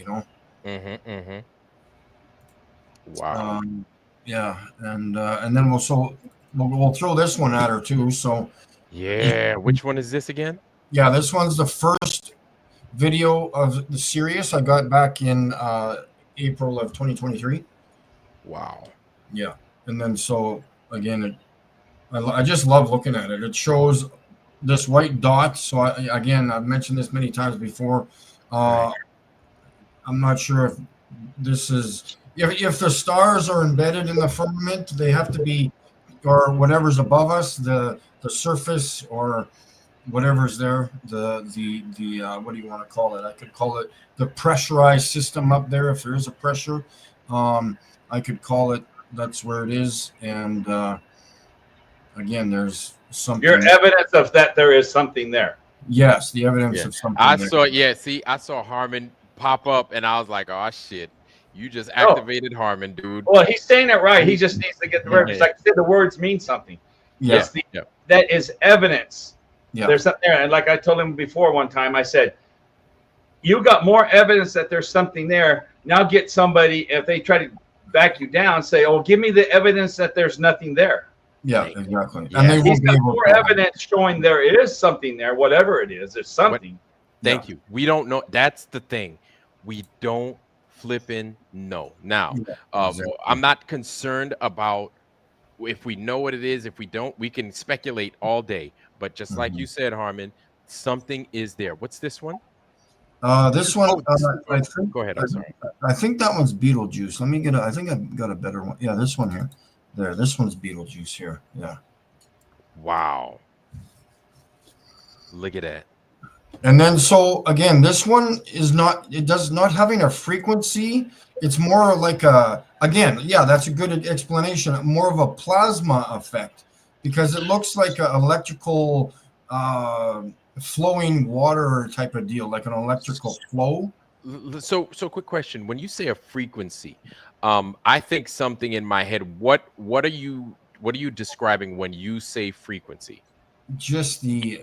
Wow. Yeah, and then we'll throw this one at her too. So Yeah. Which one is this again? yeah, this one's the first video of the series I got back in April of 2023. Wow. Yeah, and then so again, I just love looking at it. It shows this white dot. So I've mentioned this many times before. I'm not sure if this is if the stars are embedded in the firmament, they have to be, or whatever's above us, the surface or whatever's there, the what do you want to call it? I could call it the pressurized system up there. If there is a pressure, I could call it. That's where it is. And again, there's something. Your evidence of that there is something there. Yes, the evidence of something. I there. saw. Yeah. See, I saw Harmon pop up, and I was like, "Oh shit, you just activated Harmon, dude." Well, he's saying it right. He just needs to get the words. Like I said, the words mean something. Yeah. That is evidence. Yeah. There's something there. And like I told him before one time, I said, you got more evidence that there's something there. Now get somebody, if they try to back you down, say, oh, give me the evidence that there's nothing there. Yeah, exactly. Yeah. And they He's won't be got able more to. evidence showing there is something there, whatever it is. There's something. Thank you. We don't know. That's the thing. We don't flipping know. Now, exactly. I'm not concerned about if we know what it is. If we don't, we can speculate all day. But just like you said, Harmon, something is there. What's this one? This one, I think, Go ahead. I'm sorry. I think that one's Beetlejuice. Let me get I think I've got a better one. Yeah, this one here. There, this one's Beetlejuice here. Yeah. Wow. Look at that. And then so again, this one is not having a frequency. It's more like that's a good explanation. More of a plasma effect, because it looks like an electrical flowing water type of deal, like an electrical flow. So quick question. When you say a frequency, I think something in my head. What are you describing when you say frequency? Just the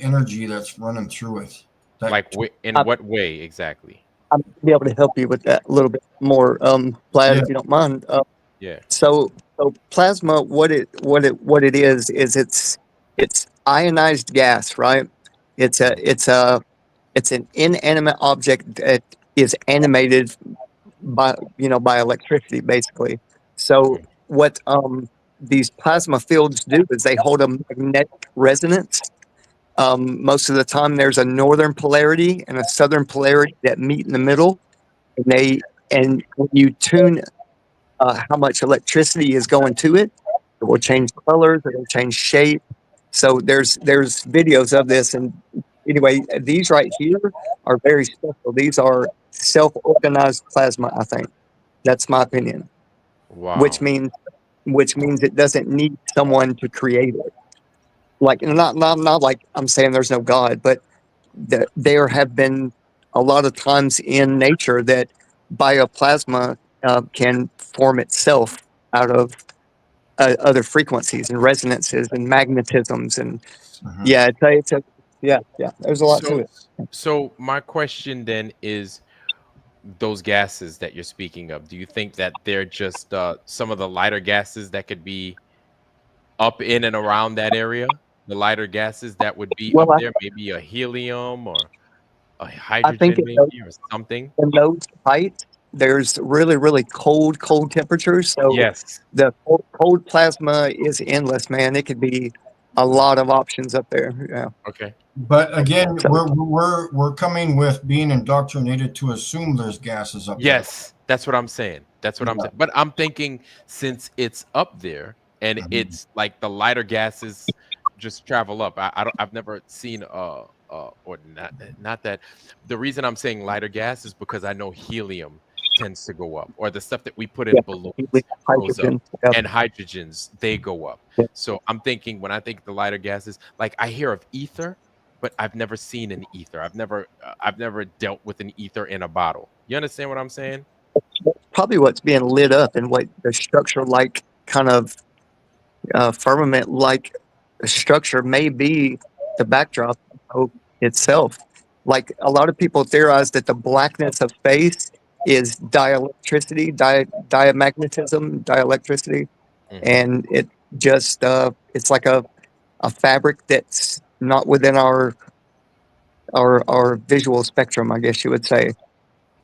energy that's running through it. In what way exactly? I'll be able to help you with that a little bit more, Vlad, if you don't mind. Yeah. So plasma, what it is it's ionized gas, right? It's an inanimate object that is animated by electricity, basically. So what these plasma fields do is they hold a magnetic resonance. Most of the time, there's a northern polarity and a southern polarity that meet in the middle, and when you tune how much electricity is going to it, it will change colors, it will change shape. So there's videos of this, and anyway, these right here are very special. These are self-organized plasma. I think that's my opinion. Wow. Which means it doesn't need someone to create it. Like not like I'm saying there's no God, but there have been a lot of times in nature that bioplasma can form itself out of other frequencies and resonances and magnetisms and yeah, yeah. There's a lot to it. So my question then is, those gases that you're speaking of, do you think that they're just some of the lighter gases that could be up in and around that area? The lighter gases that would be up there, maybe a helium or a hydrogen, maybe, or something. In those heights, there's really cold temperatures. So yes, the cold plasma is endless, man. It could be a lot of options up there. Yeah. Okay. But again, we're coming with being indoctrinated to assume there's gases up there. Yes, that's what I'm saying. That's what I'm saying. But I'm thinking, since it's up there and it's like the lighter gases just travel up. I've never seen or not that. The reason I'm saying lighter gas is because I know helium tends to go up, or the stuff that we put in balloons goes up, and hydrogens, they go up. So I'm thinking, when I think the lighter gases, like I hear of ether, but I've never seen an ether. I've never dealt with an ether in a bottle. You understand what I'm saying? Probably what's being lit up and what the structure, like kind of firmament like structure, may be the backdrop of itself. Like a lot of people theorize that the blackness of space is dielectricity, diamagnetism, dielectricity, and it just it's like a fabric that's not within our visual spectrum, I guess you would say.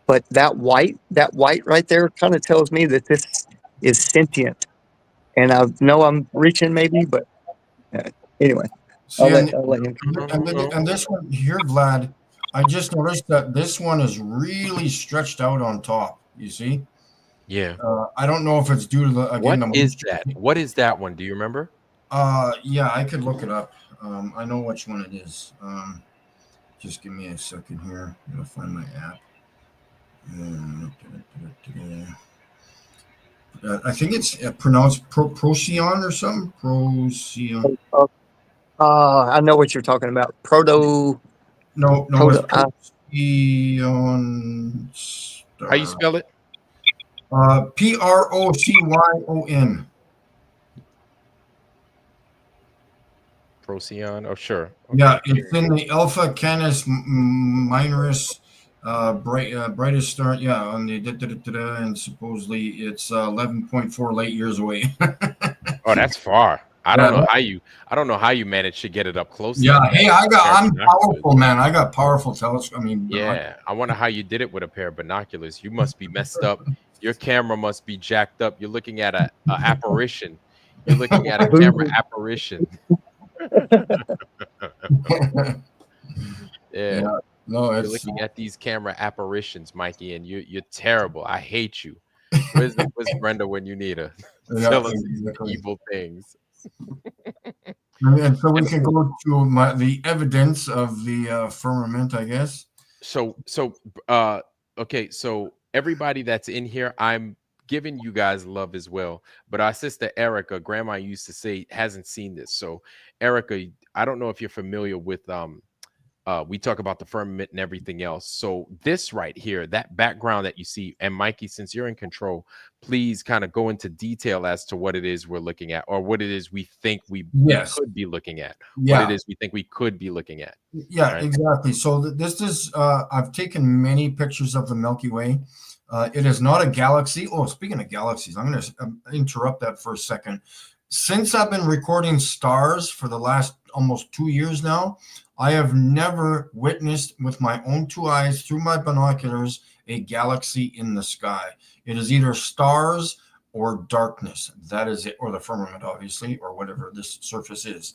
But that white right there kind of tells me that this is sentient. And I know I'm reaching maybe, but anyway. See, I'll let him. And this one here, Vlad, I just noticed that this one is really stretched out on top. You see? Yeah. I don't know if it's due to the What is that one? Do you remember? Yeah, I could look it up. I know which one it is. Just give me a second here. I'm gonna find my app. I think it's pronounced Procyon or something. Procyon. I know what you're talking about. No, Proto, Procyon. How you spell it? Procyon. Procyon. Oh, sure. Okay. Yeah, it's in the Alpha Canis Minoris brightest star. Yeah, on the and supposedly it's 11.4 light years away. Oh, that's far. I don't know how you managed to get it up close. Yeah, hey, I'm powerful, man. I got powerful telescope. I mean, yeah, I wonder how you did it with a pair of binoculars. You must be messed up. Your camera must be jacked up. You're looking at a apparition. You're looking at a camera apparition. Yeah. No, you're looking at these camera apparitions, Mikey, and you're terrible. I hate you. Where's Brenda when you need her? Tell us these evil things. And so we can go to the evidence of the firmament, I guess. Okay, so everybody that's in here, I'm giving you guys love as well. But our sister Erica, Grandma used to say, hasn't seen this. So Erica, I don't know if you're familiar with we talk about the firmament and everything else. So this right here, that background that you see, and Mikey, since you're in control, please kind of go into detail as to what it is we're looking at, or what it is we think we could be looking at. Yeah. What it is we think we could be looking at. Yeah, right? Exactly. So this is, I've taken many pictures of the Milky Way. It is not a galaxy. Oh, speaking of galaxies, I'm going to interrupt that for a second. Since I've been recording stars for the last almost 2 years now, I have never witnessed with my own two eyes through my binoculars a galaxy in the sky. It is either stars or darkness. That is it, or the firmament, obviously, or whatever this surface is.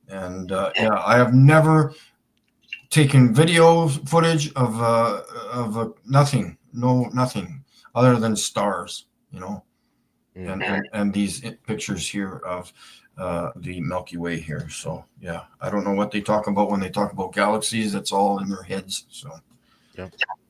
And yeah, I have never taken video footage of nothing, nothing other than stars, you know, and these pictures here of the Milky Way here. So yeah, I don't know what they talk about when they talk about galaxies. That's all in their heads. So yeah.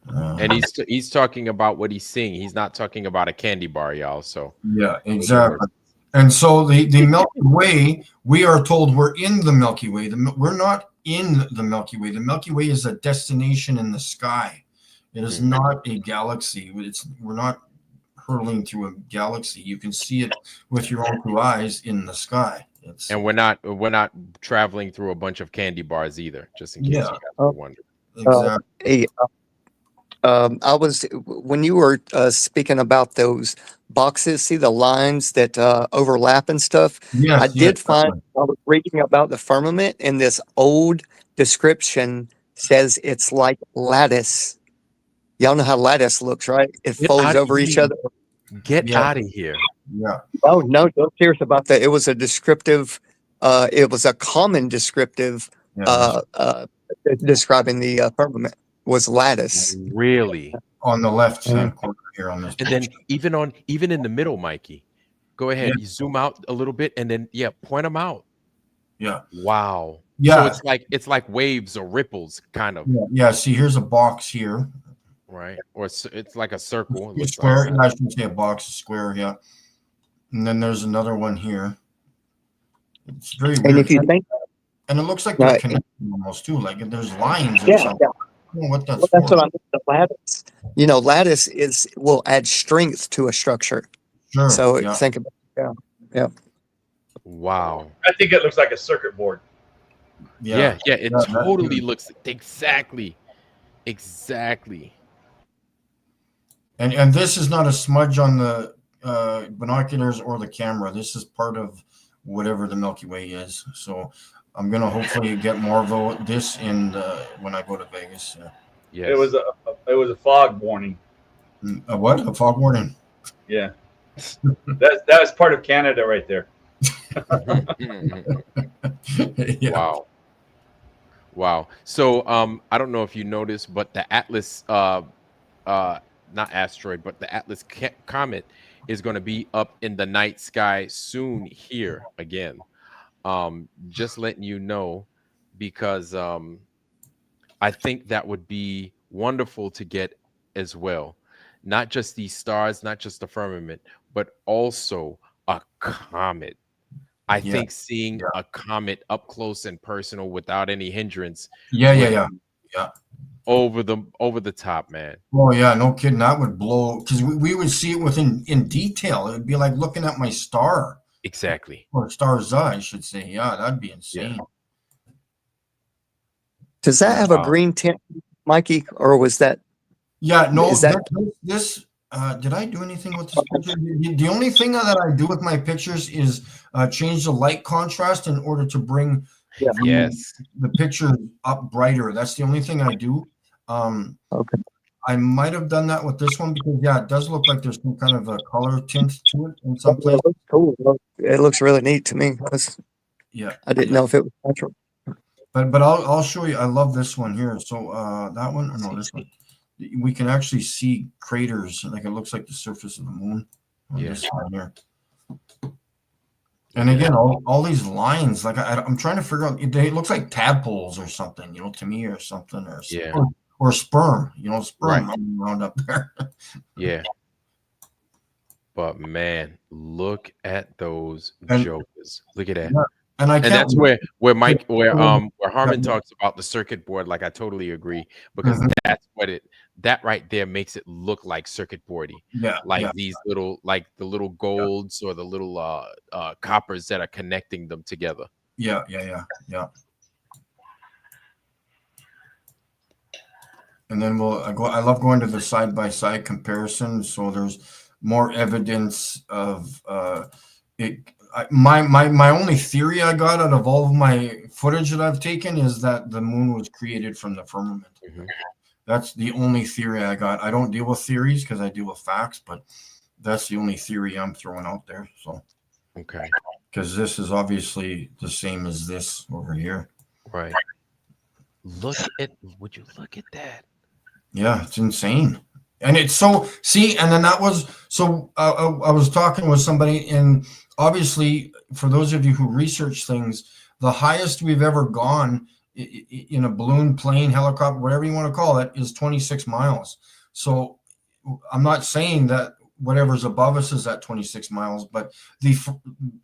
And he's talking about what he's seeing. He's not talking about a candy bar, y'all. So yeah, exactly. And so the Milky Way, we are told we're in the Milky Way. We're not in the Milky Way. The Milky Way is a destination in the sky. It is not a galaxy. We're not hurtling through a galaxy. You can see it with your own two eyes in the sky. And we're not traveling through a bunch of candy bars either, just in case you guys were wondering. Exactly. I was, when you were speaking about those boxes, see the lines that overlap and stuff. Yes, I did find, I was reading about the firmament, and this old description says it's like lattice. Y'all know how lattice looks, right? It folds over each other. Get out of here. Yeah. Oh no, don't serious about that. It was a descriptive, it was a common descriptive describing the firmament was lattice. Really? On the left hand corner here on this. And then even in the middle, Mikey, go ahead, you zoom out a little bit, and then point them out. Yeah. Wow. Yeah. So it's like waves or ripples, kind of. Yeah. See, here's a box here. Right. Or it's like a circle. A square. I shouldn't say a box, a square. Yeah. And then there's another one here. It's very weird. And if you think, and it looks like they're connected almost too. Like there's lines or something. Yeah. I don't know what that's well, that's what I mean. The lattice. You know, lattice will add strength to a structure. Sure. So think about yeah. Wow. I think it looks like a circuit board. Yeah. It totally looks exactly. And this is not a smudge on the binoculars or the camera. This is part of whatever the Milky Way is. So I'm gonna hopefully get more of this in when I go to Vegas. Yeah. It was a fog warning. A what? A fog warning? Yeah. that was part of Canada right there. Yeah. Wow. So I don't know if you noticed, but the Atlas not asteroid, but the Atlas comet is going to be up in the night sky soon here again. Just letting you know, because I think that would be wonderful to get as well. Not just these stars, not just the firmament, but also a comet. I think seeing a comet up close and personal without any hindrance. Yeah. Over the top, man. Oh yeah, no kidding. That would blow, because we would see it in detail. It would be like looking at my star. Exactly. Or star's eye, I should say. Yeah, that'd be insane. Yeah. Does that have a green tint, Mikey, or was that? Yeah, no. This did I do anything with this picture? The only thing that I do with my pictures is change the light contrast in order to bring the picture up brighter. That's the only thing I do. Okay. I might have done that with this one because it does look like there's some kind of a color tint to it in some places. It looks cool. It looks really neat to me. I didn't know if it was natural. But I'll show you. I love this one here. So that one, or no, this one. We can actually see craters, like it looks like the surface of the moon. This one here. And again, all these lines, like I'm trying to figure out. It looks like tadpoles or something, to me, or something, or sperm, sperm around up there. Yeah. But man, look at those jokers. Look at that. Yeah. And that's where Harmon talks about the circuit board. Like I totally agree, because that's what that right there makes it look like circuit boardy. Yeah. These little, like the little golds or the little coppers that are connecting them together. Yeah. And then I love going to the side-by-side comparison. So there's more evidence of it. My only theory I got out of all of my footage that I've taken is that the moon was created from the firmament. That's the only theory I got. I don't deal with theories because I deal with facts, but that's the only theory I'm throwing out there. So, Okay. because this is obviously the same as this over here. Right. Would you look at that? Yeah, it's insane. And it's so, see, and then that was, so I was talking with somebody, and obviously, for those of you who research things, the highest we've ever gone in a balloon, plane, helicopter, whatever you want to call it, is 26 miles. So I'm not saying that whatever's above us is at 26 miles, but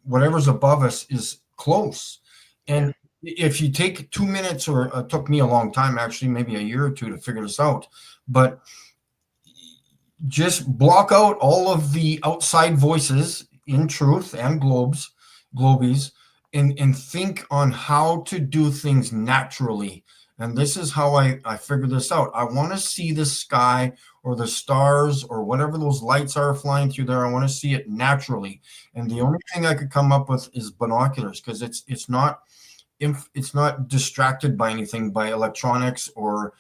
whatever's above us is close. And if you take 2 minutes, or it took me a long time, actually, maybe a year or two to figure this out, but just block out all of the outside voices in truth and globies, and think on how to do things naturally. And this is how I figured this out. I want to see the sky or the stars or whatever those lights are flying through there. I want to see it naturally. And the only thing I could come up with is binoculars, because it's not distracted by anything, by electronics or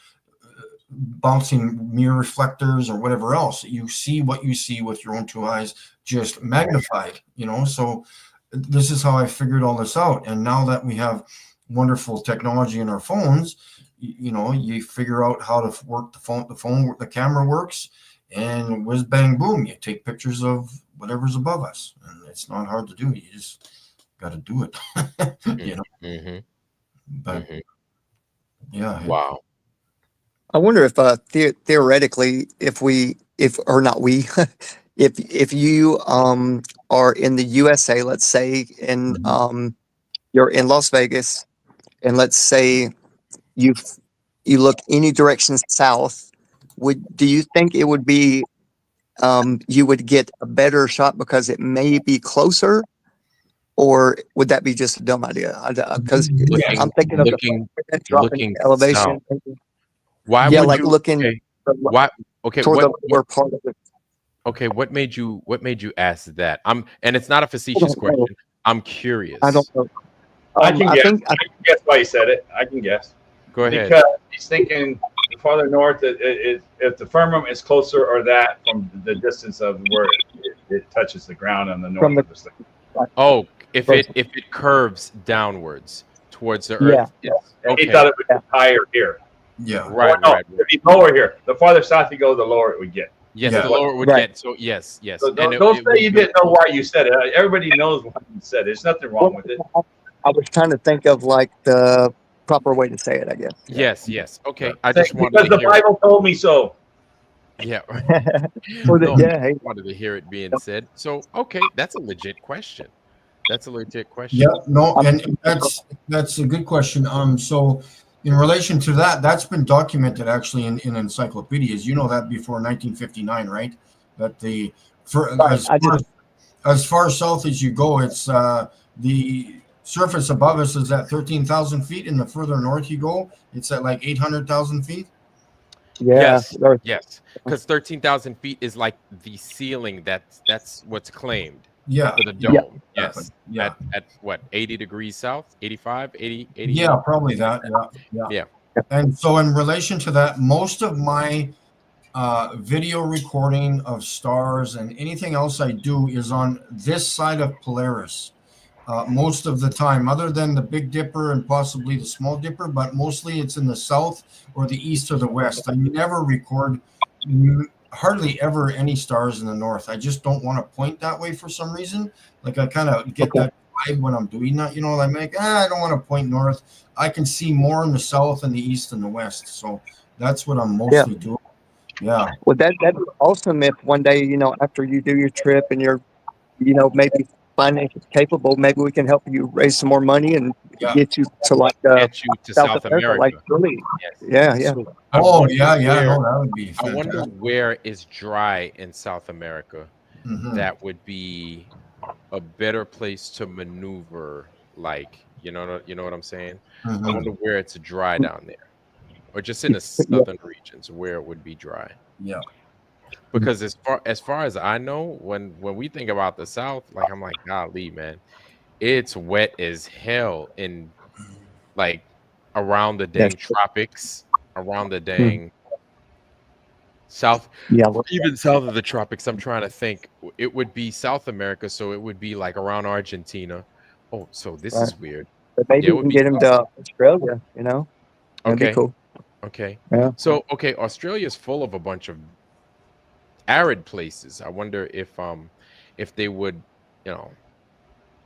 bouncing mirror reflectors or whatever else. You see what you see with your own two eyes, just magnified, so this is how I figured all this out. And now that we have wonderful technology in our phones, you figure out how to work the camera works, and whiz bang boom, you take pictures of whatever's above us, and it's not hard to do. You just got to do it. Mm-hmm. But yeah. Wow. I wonder if theoretically, if you are in the USA, let's say, and you're in Las Vegas, and let's say you look any direction south, do you think it would be you would get a better shot because it may be closer? Or would that be just a dumb idea? Because I'm thinking of the dropping elevation. Why would like you looking? Okay. Why? Okay. Toward the lower part of it. Okay. What made you ask that? And it's not a facetious question. I'm curious. I don't know. I can guess why he said it. I can guess. Go ahead. Because he's thinking farther north, if the firmament is closer or that from the distance of where it touches the ground on the north of the thing. Oh, if it curves downwards towards the earth. Yeah. Okay. He thought it would be higher here. Yeah. Right. It'd be lower here. The farther south you go, the lower it would get. Yes, the lower it would get. So yes. So don't say you didn't know why you said it. Everybody knows why you said it. There's nothing wrong with it. I was trying to think of like the proper way to say it, I guess. Yes. Okay. I just wanted because to the Bible told me so. Yeah. I wanted to hear it being said. So okay, that's a legit question. Yeah, no, and that's a good question. So in relation to that, that's been documented actually in encyclopedias. You know that before 1959, right? That as far south as you go, it's the surface above us is at 13,000 feet, and the further north you go, it's at like 800,000 feet. Yeah. Yes. Because 13,000 feet is like the ceiling. That's what's claimed. Yeah. For the dome. Yeah. Yes. Yeah. At what, 80 degrees south? 85, 80? Yeah, probably that. Yeah. And so in relation to that, most of my video recording of stars and anything else I do is on this side of Polaris. Most of the time, other than the Big Dipper and possibly the Small Dipper, but mostly it's in the south or the east or the west. I never record hardly ever any stars in the north. I just don't want to point that way for some reason. Like I kind of get that vibe when I'm doing that, I'm like, I don't want to point north. I can see more in the south and the east and the west. So that's what I'm mostly doing. Yeah. Well, that'd be awesome if one day, after you do your trip and you're, maybe financially capable, maybe we can help you raise some more money and get you to South America. Like really. Yes. Yeah. So that would be fantastic. I wonder where is dry in South America. That would be a better place to maneuver. Like, you know what I'm saying? I wonder where it's dry down there, or just in the southern regions where it would be dry. Yeah. Because as far as I know, when we think about the South, like I'm like, golly, man, it's wet as hell in like around the dang tropics, around the dang South, Yeah, well, even south of the tropics. I'm trying to think. It would be South America, so it would be like around Argentina. Oh, so this right. is weird. But maybe Yeah, it we would can be get him South. to Australia. You know, that'd be Okay, cool. okay. Yeah. So okay, Australia is full of a bunch of arid places. I wonder if they would, you know,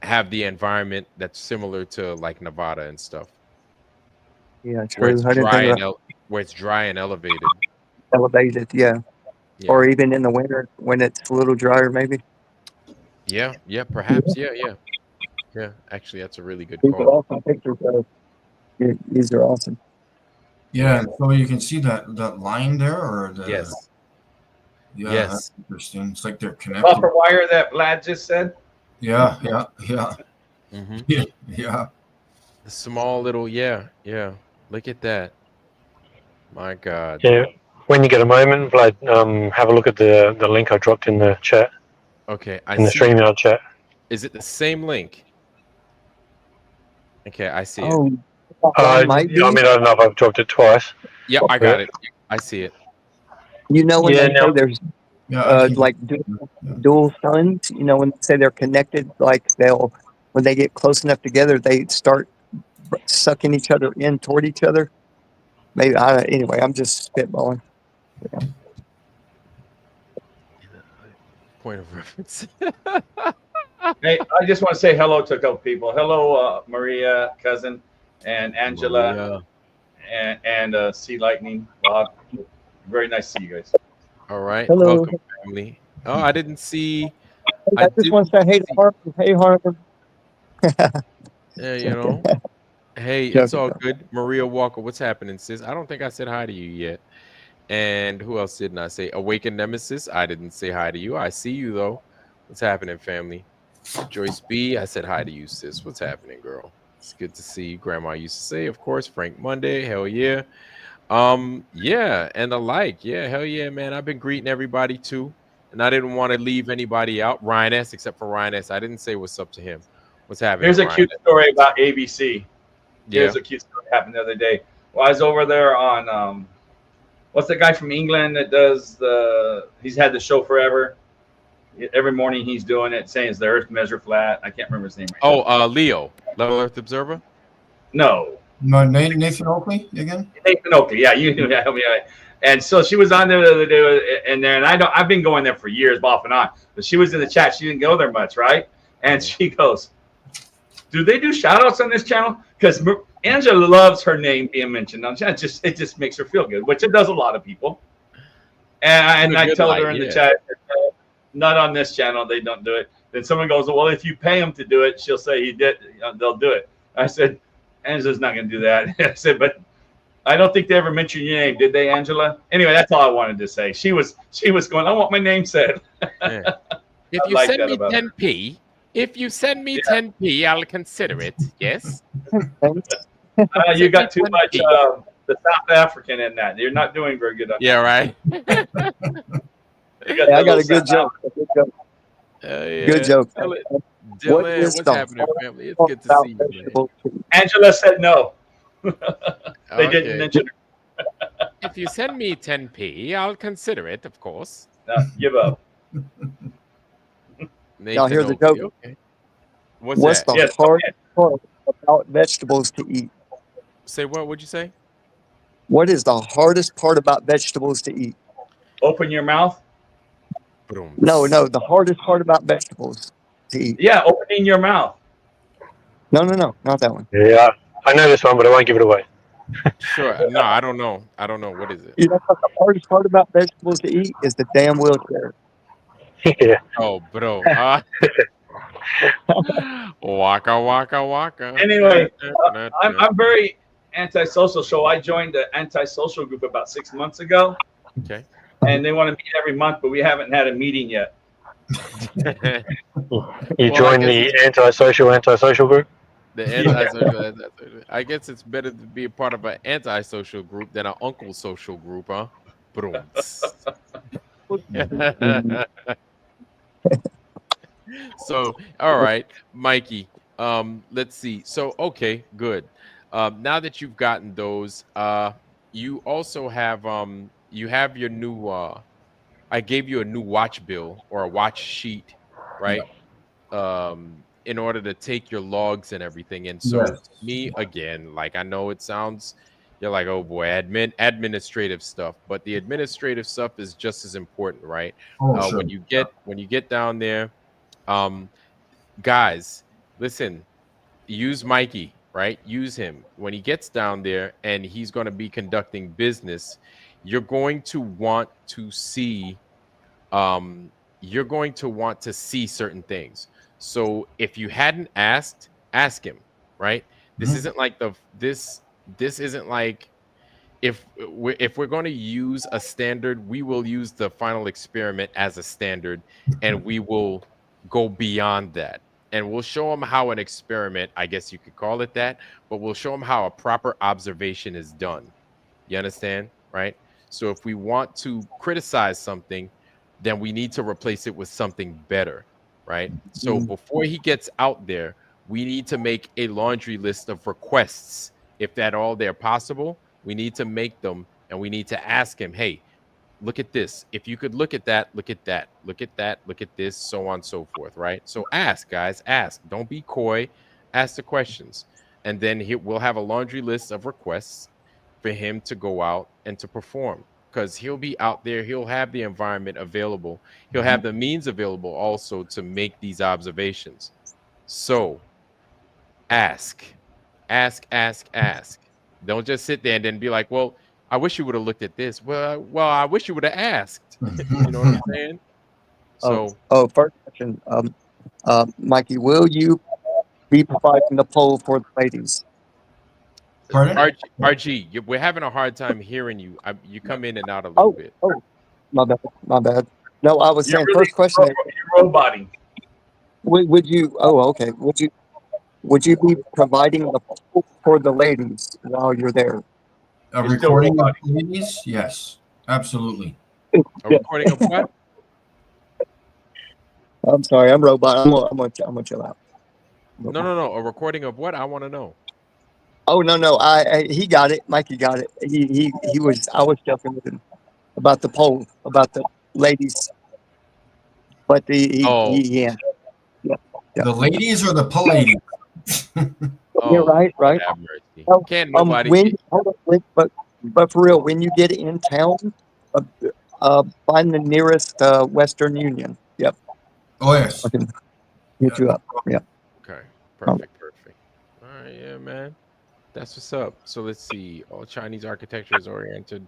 have the environment that's similar to like Nevada and stuff, Yeah, where true. it's I didn't think about where it's dry and elevated. elevated. Yeah, Yeah. or even in the winter when it's a little drier, maybe. Yeah, yeah, perhaps. Yeah, yeah. Yeah, actually that's a really good These are call. awesome pictures. These are awesome. Yeah, Yeah. and so you can see that line there, or the Yes. yeah, Yes. that's interesting. It's like they're connected. Buffer wire that Vlad just said. Yeah, Mm-hmm. yeah. The small little, yeah, yeah. Look at that. My God. Yeah. When you get a moment, Vlad, have a look at the link I dropped in the chat, Okay, I in the see it. StreamYard chat. Is it the same link? Okay, I see it. Oh, that might be. I mean, I don't know if I've dropped it twice. Yeah, I got it. I see it. You know, when Yeah, they say now, there's Yeah, I can, like dual suns, you know, when they say they're connected, like they'll, when they get close enough together, they start sucking each other in toward each other. Maybe, anyway, I'm just spitballing. Point of reference. Hey, I just want to say hello to a couple people. Hello, Maria, cousin, and Angela, Maria. and Sea Lightning. Bob. Very nice to see you guys. All right. Hello. Welcome, family. Oh, I didn't see. I just want to say hey to Harper. Hey, Harper. Yeah, you know. Hey, it's all good. Maria Walker, what's happening, sis? I don't think I said hi to you yet. And who else didn't I say? Awaken Nemesis. I didn't say hi to you. I see you though. What's happening, family? Joyce B. I said hi to you, sis. What's happening, girl? It's good to see you. Grandma used to say, of course. Frank Monday. Hell yeah. Yeah, and the like. Yeah, hell yeah, man. I've been greeting everybody too. And I didn't want to leave anybody out. Ryan S, except for Ryan S. I didn't say what's up to him. What's happening? Here's a Ryan cute S? story about ABC. Yeah. Here's a cute story that happened the other day. Well, I was over there on what's the guy from England that does he's had the show forever. Every morning he's doing it, saying it's the Earth measure flat. I can't remember his name. Leo, Level Earth Observer. No, Nathan Oakley again. Nathan Oakley. Yeah, you help me out. And so she was on there the other day, and then I've been going there for years, off and on. But she was in the chat. She didn't go there much, right? And she goes, "Do they do shout outs on this channel?" Because Angela loves her name being mentioned on chat. It just makes her feel good, which it does a lot of people. And I told her in the chat, not on this channel, they don't do it. Then someone goes, "Well, if you pay them to do it, she'll say he did. They'll do it." I said, "Angela's not going to do that." I said, "But I don't think they ever mentioned your name, did they, Angela?" Anyway, that's all I wanted to say. She was going, "I want my name said." Yeah. If you like send that me about 10p, if you send me 10p, I'll consider it. Yes. You got too much the South African in that. You're not doing very good on Yeah, right. I got a good joke. Good joke. Dylan, what's happening, family? It's good to see you, man. Angela said no. They didn't mention her. If you send me 10p, I'll consider it, of course. No, give up. Y'all hear the joke? Okay. What's the hardest part about vegetables to eat? Say what? What'd you say? What is the hardest part about vegetables to eat? Open your mouth. No, the hardest part about vegetables to eat. Yeah, opening your mouth. No, not that one. Yeah, I know this one, but I won't give it away. Sure. No, I don't know. I don't know. What is it? You know what the hardest part about vegetables to eat is the damn wheelchair. Yeah. Oh, bro. Waka waka waka. Anyway, I'm very antisocial, so I joined the antisocial group about 6 months ago. Okay. And they want to meet every month, but we haven't had a meeting yet. You joined the antisocial group? The antisocial. I guess it's better to be a part of an antisocial group than an uncle social group, huh? So, all right, Mikey. Let's see. So, okay, good. Now that you've gotten those, you also have you have your new I gave you a new watch bill or a watch sheet, right? In order to take your logs and everything. And so Yes. me again, like I know it sounds, you're like, oh boy, administrative stuff, but the administrative stuff is just as important, right? Oh, sure. When you get down there, um, guys, listen, use Mikey, right? Use him when he gets down there and he's going to be conducting business. You're going to want to see um you're going to want to see certain things. So if you hadn't asked, ask him, right? This Mhm. isn't like this isn't like if we're going to use a standard, we will use the final experiment as a standard, and we will go beyond that. And we'll show them how an experiment, I guess you could call it that, but we'll show them how a proper observation is done. You understand? Right? So if we want to criticize something, then we need to replace it with something better. Right? So before he gets out there, we need to make a laundry list of requests. If that all they're possible, we need to make them, and we need to ask him, hey, look at this. If you could look at that, look at that, look at that, look at this, so on and so forth, right? So ask, guys, ask. Don't be coy. Ask the questions. And then we'll have a laundry list of requests for him to go out and to perform, because he'll be out there. He'll have the environment available. He'll have the means available also to make these observations. So ask, ask. Don't just sit there and then be like, well, I wish you would have looked at this. Well, I wish you would have asked. You know what I'm saying? So, First question, Mikey, will you be providing the poll for the ladies? Pardon? RG, we're having a hard time hearing you. You come in and out a little bit. Oh, my bad. No, I was You're saying really first question is, you're roboting. would you? Oh, okay. Would you be providing the poll for the ladies while you're there? A You're still recording of roboting. ladies? Yes, absolutely. A recording of what? I'm sorry, I'm robot. I'm gonna chill out. No. A recording of what? I want to know. Oh no, he got it. Mikey got it. He was. I was joking with him about the poll about the ladies, but yeah. The ladies or the ladies? You're right. Have mercy. Oh, Can't nobody. But for real, when you get in town, find the nearest Western Union. Yep. Oh yes. I can hit you up. Yeah. Okay. Perfect. All right, yeah, man. That's what's up. So let's see. All Chinese architecture is oriented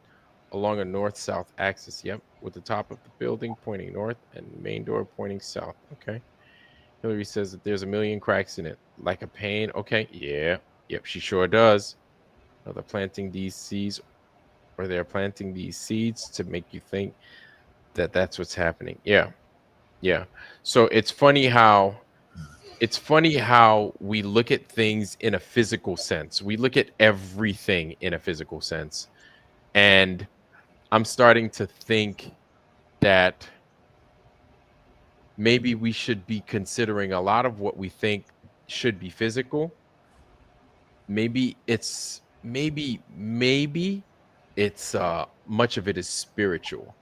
along a north-south axis. Yep, with the top of the building pointing north and main door pointing south. Okay. Hillary says that there's a million cracks in it, like a pane. Okay. Yeah. Yep. She sure does. They're planting these seeds, or they're planting these seeds to make you think that that's what's happening. Yeah. So it's funny how we look at things in a physical sense. We look at everything in a physical sense. And I'm starting to think that maybe we should be considering a lot of what we think should be physical. Maybe it's much of it is spiritual.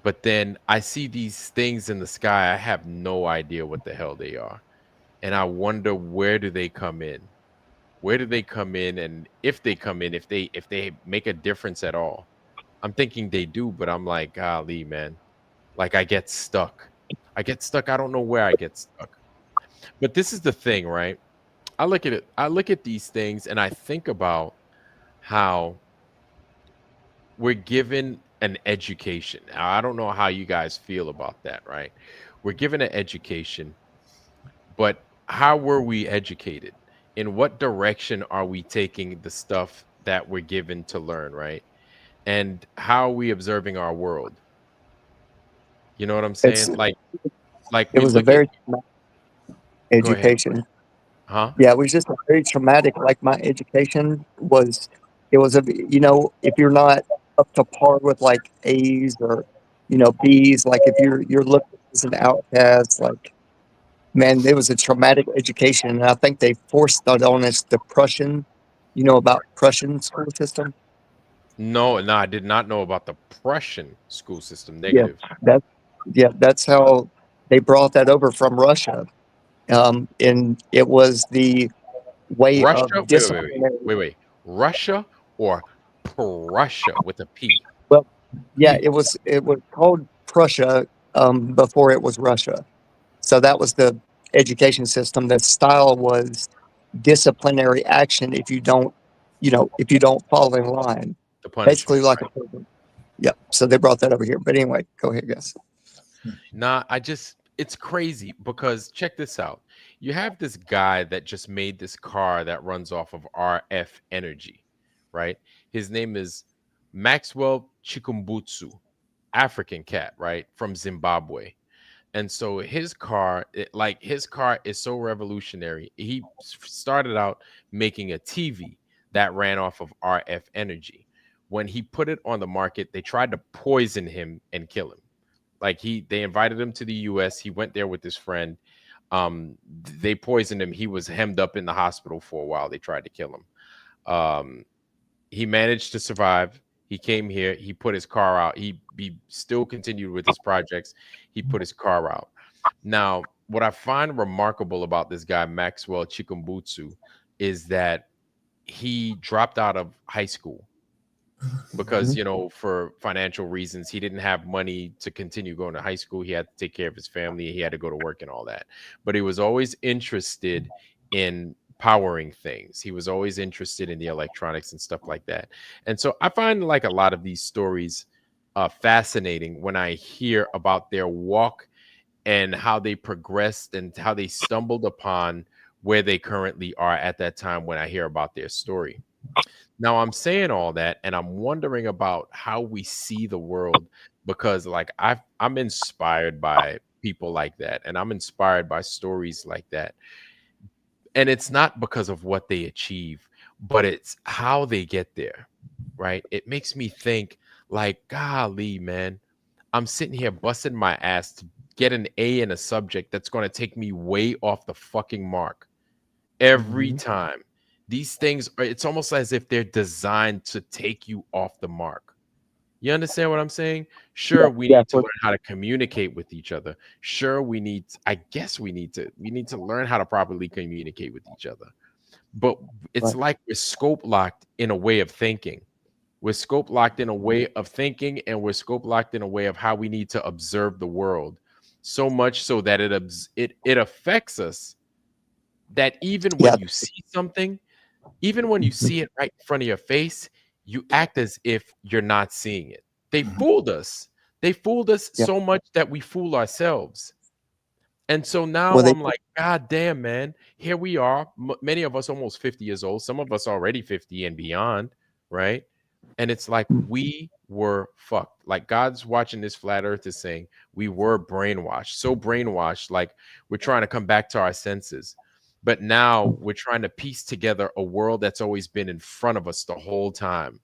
But then I see these things in the sky. I have no idea what the hell they are. And I wonder, where do they come in? And if they come in, if they make a difference at all. I'm thinking they do, but I'm like, golly, man. Like I get stuck. I don't know where I get stuck. But this is the thing, right? I look at it. I look at these things and I think about how we're given an education. Now, I don't know how you guys feel about that, right? We're given an education, but how were we educated? In what direction are we taking the stuff that we're given to learn, right? And how are we observing our world? You know what I'm saying? It was a very education. Huh? Yeah, it was just a very traumatic. Like my education was, it was if you're not up to par with like A's or B's, like if you're looked as an outcast, like man, it was a traumatic education, and I think they forced that on us. The Prussian, about Prussian school system. No, no, I did not know about the Prussian school system. Yeah, Negative. that's how they brought that over from Russia. And it was the way Russia? of Wait. disciplinary. Russia or Prussia with a P? Well, yeah, it was called Prussia before it was Russia. So that was the education system. The style was disciplinary action if you don't, if you don't fall in line. The Basically, punishment, like right? a prison. Yeah. So they brought that over here. But anyway, go ahead, guys. Nah, it's crazy because check this out. You have this guy that just made this car that runs off of RF energy, right? His name is Maxwell Chikumbutsu, African cat, right? From Zimbabwe. And so his car is so revolutionary. He started out making a TV that ran off of RF energy. When he put it on the market, they tried to poison him and kill him. They invited him to the US. He went there with his friend. They poisoned him. He was hemmed up in the hospital for a while. They tried to kill him. He managed to survive. He came here. He put his car out. He still continued with his projects. He put his car out. Now, what I find remarkable about this guy, Maxwell Chikumbutsu, is that he dropped out of high school because, for financial reasons, he didn't have money to continue going to high school. He had to take care of his family. He had to go to work and all that. But he was always interested in powering things. He was always interested in the electronics and stuff like that. And so I find like a lot of these stories fascinating when I hear about their walk and how they progressed and how they stumbled upon where they currently are at that time when I hear about their story. Now, I'm saying all that and I'm wondering about how we see the world because I'm inspired by people like that, and I'm inspired by stories like that. And it's not because of what they achieve, but it's how they get there, right? It makes me think like, golly, man, I'm sitting here busting my ass to get an A in a subject that's going to take me way off the fucking mark every time. These things it's almost as if they're designed to take you off the mark. You understand what I'm saying? Sure, we need to learn how to communicate with each other. Sure, we need to learn how to properly communicate with each other. But it's like we're scope locked in a way of thinking. We're scope locked in a way of thinking, and we're scope locked in a way of how we need to observe the world. So much so that it affects us that even when you see something, even when you see it right in front of your face, you act as if you're not seeing it. They fooled us. They fooled us so much that we fool ourselves. And so now I'm like, God damn, man, here we are. Many of us almost 50 years old. Some of us already 50 and beyond, right? And it's like we were fucked. Like God's watching this flat earth is saying we were brainwashed. So brainwashed, like we're trying to come back to our senses. But now we're trying to piece together a world that's always been in front of us the whole time.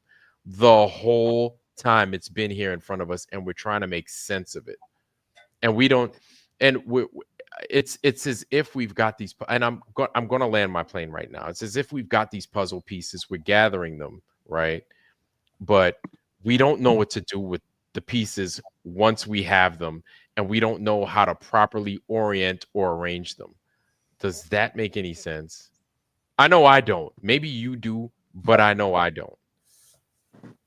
The whole time it's been here in front of us, and we're trying to make sense of it. And we don't, and it's as if we've got these, and I'm going to land my plane right now. It's as if we've got these puzzle pieces. We're gathering them, right? But we don't know what to do with the pieces once we have them, and we don't know how to properly orient or arrange them. Does that make any sense? I know I don't. Maybe you do, but I know I don't.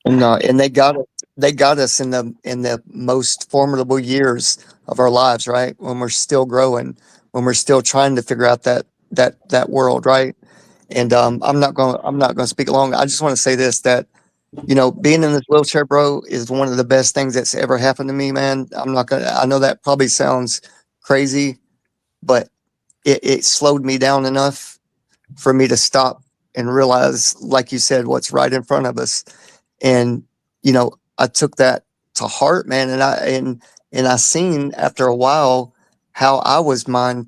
No, and they got us in the most formidable years of our lives, right? When we're still growing, when we're still trying to figure out that world, right? And I'm not gonna speak long. I just want to say this, that being in this wheelchair, bro, is one of the best things that's ever happened to me, man. I know that probably sounds crazy, but it slowed me down enough for me to stop and realize, like you said, what's right in front of us. And I took that to heart, man. And I seen after a while how I was messed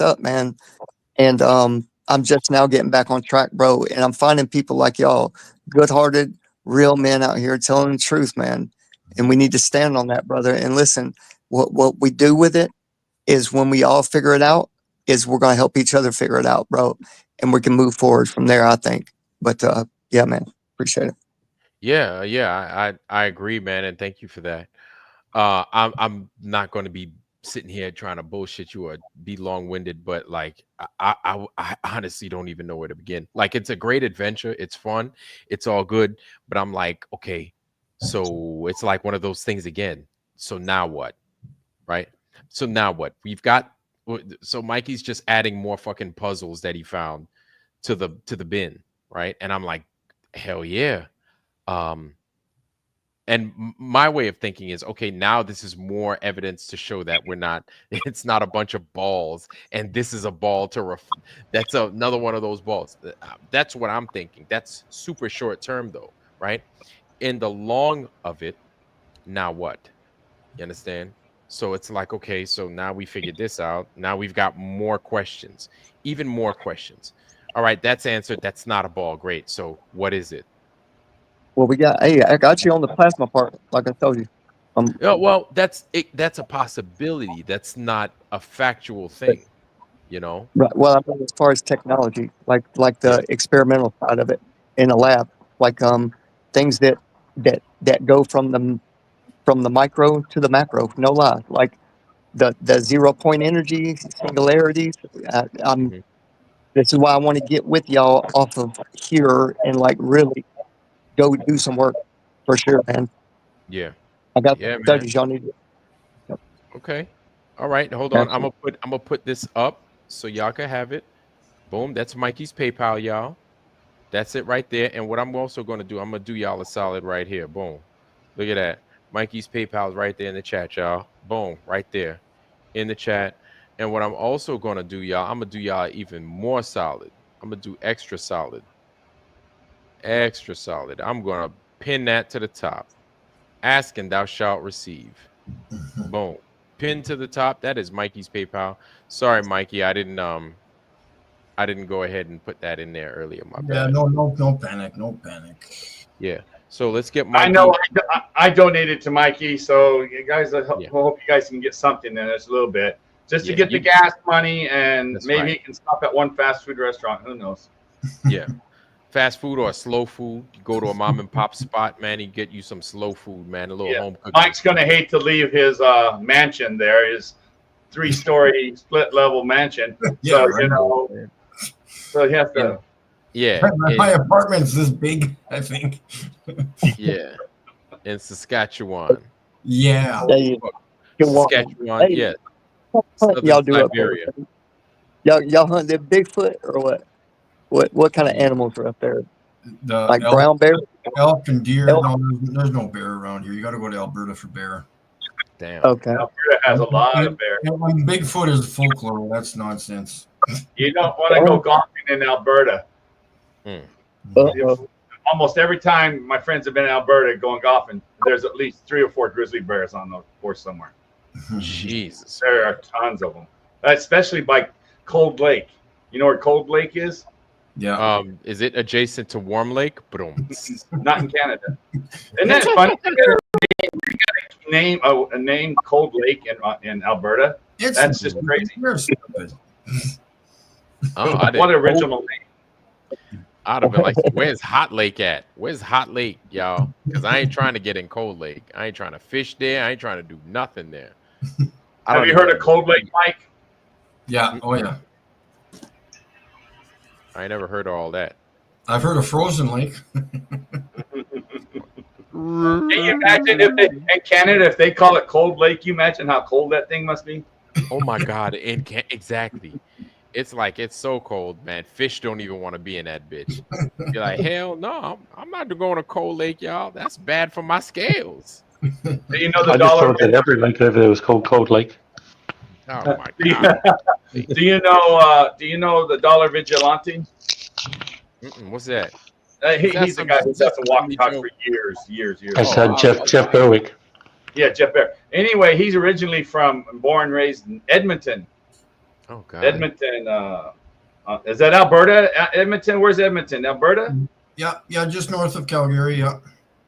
up, man. And I'm just now getting back on track, bro. And I'm finding people like y'all, good-hearted, real men out here telling the truth, man. And we need to stand on that, brother. And listen, what we do with it is, when we all figure it out, is we're going to help each other figure it out, bro. And we can move forward from there, I think. But yeah, man, appreciate it. Yeah, I agree, man, and thank you for that. I'm not going to be sitting here trying to bullshit you or be long-winded, but like I honestly don't even know where to begin. Like, it's a great adventure, it's fun, it's all good, but I'm like, okay, so it's like one of those things again. So now what? Right? So now what? So Mikey's just adding more fucking puzzles that he found to the bin, right? And I'm like, hell yeah. And my way of thinking is, okay, now this is more evidence to show that it's not a bunch of balls, and this is a ball that's another one of those balls. That's what I'm thinking. That's super short term though, right? In the long of it, now what? You understand? So it's like, okay, so now we figured this out. Now we've got more questions, even more questions. All right, that's answered. That's not a ball. Great. So what is it? Well, I got you on the plasma part, like I told you. Yeah, well, that's a possibility. That's not a factual thing, you know. Right. Well, I mean, as far as technology, like the experimental side of it in a lab, like things that go from the micro to the macro. No lie, like the 0 point energy, singularities. Mhm. This is why I want to get with y'all off of here and like really go do some work for sure, man. Yeah. I got Yeah, the man. studies y'all need. Okay. All right. Hold on. Absolutely. I'm gonna put this up so y'all can have it. Boom. That's Mikey's PayPal, y'all. That's it right there. And what I'm also gonna do, I'm gonna do y'all a solid right here. Boom. Look at that. Mikey's PayPal is right there in the chat, y'all. Boom. Right there in the chat. And what I'm also gonna do, y'all, I'm gonna do y'all even more solid. I'm gonna do extra solid. Extra solid. I'm gonna pin that to the top. Ask and thou shalt receive. Boom. Pin to the top. That is Mikey's PayPal. Sorry, Mikey, I didn't go ahead and put that in there earlier. My bad. No panic, no panic. Yeah. So let's get Mikey. I know I donated to Mikey, so you guys, I hope you guys can get something in this a little bit, just to get the gas money, and maybe he can stop at one fast food restaurant. Who knows? Yeah. Fast food or slow food. You go to a mom and pop spot, man. He get you some slow food, man. A little home cooked. Mike's gonna hate to leave his mansion there, his 3-story split level mansion. So you know, so he has to. Yeah. My apartment's this big, I think. Yeah. In Saskatchewan. Yeah. Saskatchewan. Hey, Yeah. Y'all do up Siberia. there? Y'all hunt the Bigfoot or what? What kind of animals are up there? Like elk, brown bear? Elk and deer. Elk? No, there's no bear around here. You got to go to Alberta for bear. Damn. Okay. Alberta has a lot of bear. And Bigfoot is folklore. That's nonsense. You don't want to go golfing in Alberta. Almost every time my friends have been in Alberta going golfing, there's at least 3 or 4 grizzly bears on the course somewhere. Jesus. There are tons of them, especially by Cold Lake. You know where Cold Lake is? Yeah. Is it adjacent to Warm Lake? Boom. Not in Canada. Isn't that funny? You got a name Cold Lake in Alberta. That's just crazy. What original name? I'd have been like, where's Hot Lake at? Where's Hot Lake, y'all? Because I ain't trying to get in Cold Lake. I ain't trying to fish there. I ain't trying to do nothing there. Have you heard of Cold Lake, Mike? Yeah. Oh, yeah. I never heard of all that. I've heard of Frozen Lake. Can you imagine in Canada, if they call it Cold Lake, you imagine how cold that thing must be? Oh, my God. Exactly. It's like, it's so cold, man. Fish don't even want to be in that bitch. You're like, hell no, I'm not going to Cold Lake, y'all. That's bad for my scales. Do you know the I just dollar? thought that every lake over there was called Cold Lake. Oh my God. Do you know the Dollar Vigilante? What's that? He's the guy who's had to walk and talk for years. That's Jeff Berwick. Yeah, Jeff Bear. Anyway, he's originally born and raised in Edmonton. Oh God. Edmonton. Is that Alberta? Edmonton. Where's Edmonton? Alberta? Yeah, just north of Calgary. Yeah.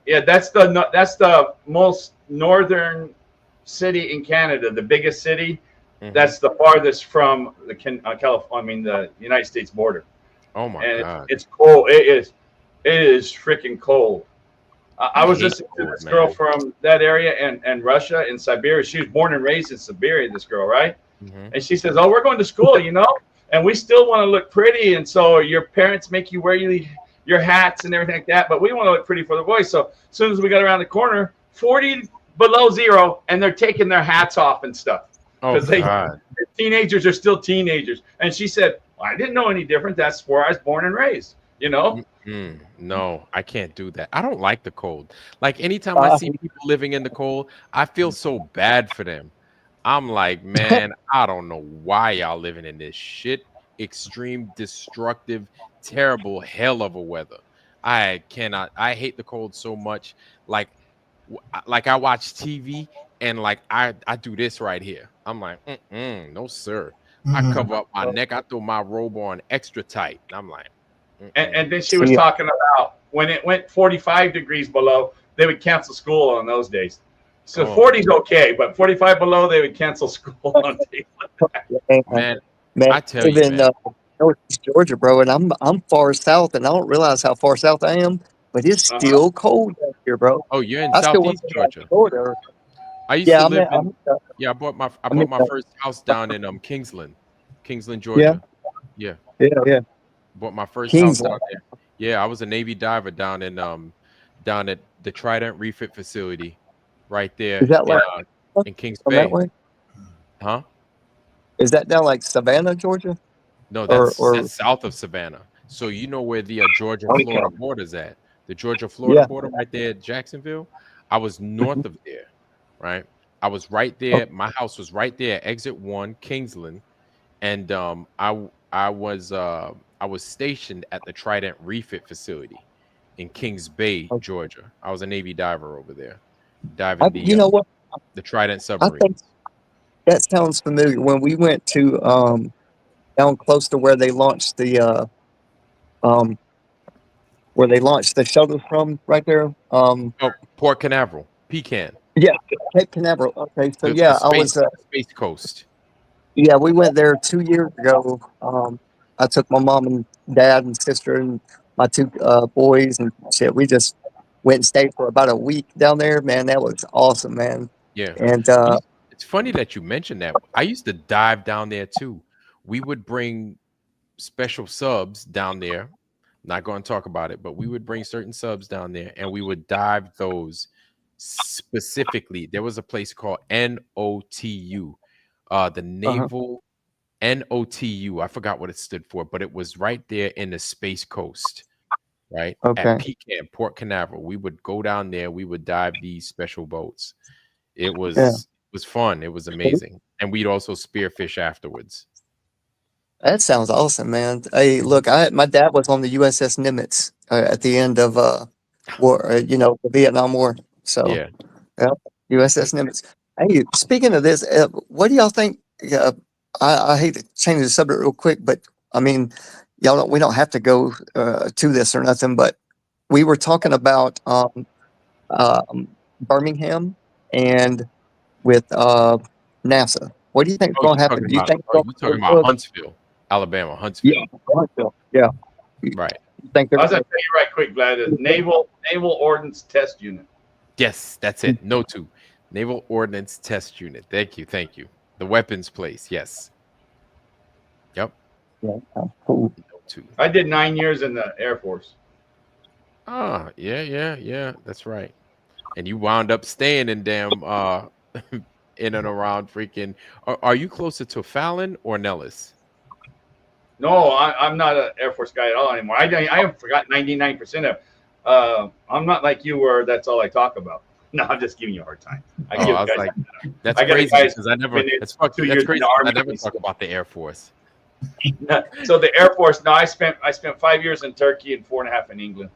Yeah, that's the most northern city in Canada, the biggest city. Mm-hmm. That's the farthest from the the United States border. Oh my God! It's cold. It is. It is freaking cold. I was hate listening the to cold, this girl man. from that area and Russia and Siberia. She was born and raised in Siberia, this girl, right? Mhm. And she says, "Oh, we're going to school, and we still want to look pretty. And so your parents make you wear your hats and everything like that, but we want to look pretty for the boys. So as soon as we got around the corner, 40 below zero, and they're taking their hats off and stuff Oh because God. teenagers are still teenagers." And she said, well, "I didn't know any different. That's where I was born and raised, No, I can't do that. I don't like the cold. Like anytime I see people living in the cold, I feel so bad for them. I'm like, man, I don't know why y'all living in this shit, extreme, destructive, terrible hell of a weather. I cannot. I hate the cold so much. Like, like I watch TV and like I do this right here. I'm like, no sir. I cover up my neck. I throw my robe on extra tight. And I'm like, and then she was talking about when it went 45 degrees below, they would cancel school on those days. So 40 is okay, but 45 below, they would cancel school on days like that. Man, I tell you, man. Northeast Georgia, bro, and I'm far south, and I don't realize how far south I am, but it's still cold out here, bro. Oh, you're in I still Southeast Georgia. Florida. I used to live in. Yeah, I bought my first house down in Kingsland, Georgia. Yeah. Bought my first house down there. Yeah, I was a Navy diver down at the Trident Refit facility, right there. Is that in Kings Bay? That way? Huh? Is that down like Savannah, Georgia? No, that's south of Savannah. So you know where the Georgia-Florida border's at. The Georgia-Florida border right there at Jacksonville. I was north of there, right? I was right there. My house was right there, exit 1, Kingsland. And I was stationed at the Trident Refit facility in Kings Bay, Georgia. I was a Navy diver over there, diving the Trident submarine. That sounds familiar. When we went to down close to where they launched the shuttles from, right there. Port Canaveral, Pecan. Yeah, Cape Canaveral. Okay, so I was Space Coast. Yeah, we went there 2 years ago. I took my mom and dad and sister and my two boys and shit. We just went and stayed for about a week down there. Man, that was awesome, man. Yeah. And it's funny that you mentioned that. I used to dive down there too. We would bring special subs down there. Not going to talk about it, but we would bring certain subs down there and we would dive those specifically. There was a place called NOTU. The Naval NOTU. I forgot what it stood for, but it was right there in the Space Coast, right? At Pecan, Port Canaveral. We would go down there. We would dive these special boats. It was fun. It was amazing. And we'd also spearfish afterwards. That sounds awesome, man. Hey, look, my dad was on the USS Nimitz at the end of war, the Vietnam War. So yeah, USS Nimitz. Hey, speaking of this, what do y'all think? I hate to change the subject real quick, but I mean, we don't have to go to this or nothing, but we were talking about Birmingham and with NASA. What do you think is going to happen? Do you think you're talking about Huntsville, Alabama, Huntsville? Yeah, Huntsville. Yeah. Right. I was going to tell you right quick, Vlad, Naval Ordnance Test Unit. Yes, that's it. No-2. Naval Ordnance Test Unit. Thank you. The weapons place. Yes. Yep. Yeah. Cool. No-2. I did 9 years in the Air Force. Ah, yeah. That's right. And you wound up staying in damn in and around freaking. Are you closer to Fallon or Nellis? No, I'm not an Air Force guy at all anymore. I have forgot 99% of. I'm not like you where that's all I talk about. No, I'm just giving you a hard time. I was like, that's crazy because I never. That's crazy. I never talk about the Air Force. So the Air Force. No, I spent 5 years in Turkey and 4.5 in England.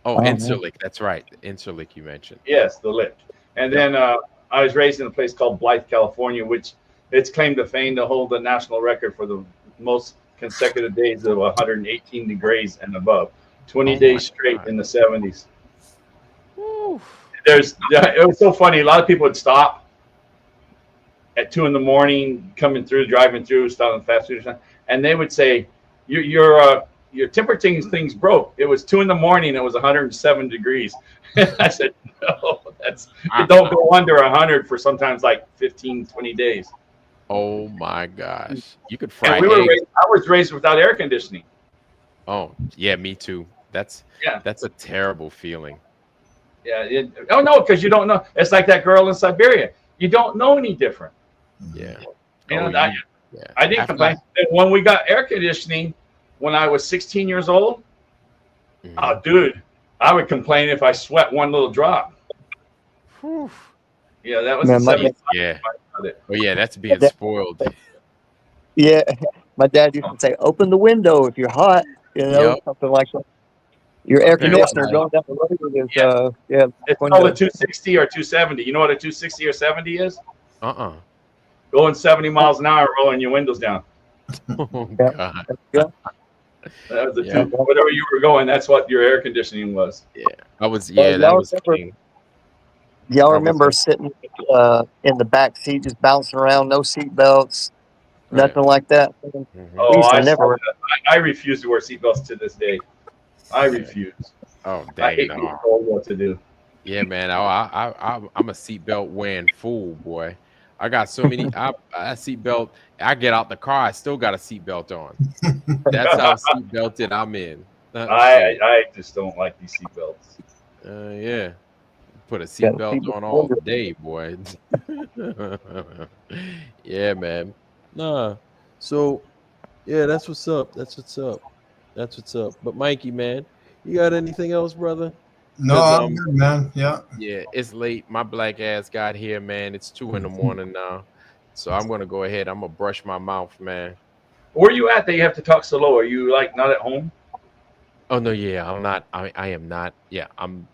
Oh, Incirlik. That's right. Incirlik you mentioned. Yes, the lick. And then I was raised in a place called Blythe, California, which it's claimed to fame to hold the national record for the most consecutive days of 118 degrees and above. 20 days straight in the 70s. Woo. It was so funny. A lot of people would stop at 2 a.m, driving through, stopping fast food or something, and they would say, "You're your temperature things broke. It was 2 a.m. It was 107 degrees. I said, no, it don't go under 100 for sometimes like 15, 20 days. Oh my gosh. You could fry And eggs. I was raised without air conditioning. Oh, yeah, me too. That's a terrible feeling. Yeah. Oh no, because you don't know. It's like that girl in Siberia. You don't know any different. Yeah. And Yeah. I didn't complain. When we got air conditioning, when I was 16 years old, oh, dude, I would complain if I sweat one little drop. Whew. Yeah, that was yeah. Oh yeah, that's being spoiled. Yeah, my dad used to say, "Open the window if you're hot," something like that. Your air conditioner going down the road is It's called a 260 or 270. You know what a 260 or 70 is? Going 70 miles an hour, rolling your windows down. Oh God. Yeah. That was whatever you were going. That's what your air conditioning was. Yeah, that was the king. Y'all remember sitting in the back seat, just bouncing around, no seat belts, nothing like that? Oh, I refuse to wear seatbelts to this day. I refuse. Oh, dang! I hate being told what to do. Yeah, man. I'm a seatbelt wearing fool, boy. I got so many. I seatbelt. I get out the car. I still got a seatbelt on. That's how seatbelted I'm in. I just don't like these seatbelts. Yeah. Put a seatbelt on all day, boy. Yeah, man. Nah. So, yeah, that's what's up. But Mikey, man, you got anything else, brother? No, I'm good, man. Yeah. Yeah, it's late. My black ass got here, man. It's 2 a.m. now. So I'm gonna go ahead. I'm gonna brush my mouth, man. Where are you at that you have to talk so low? Are you like not at home? Oh no, yeah, I'm not. I am not. Yeah, I'm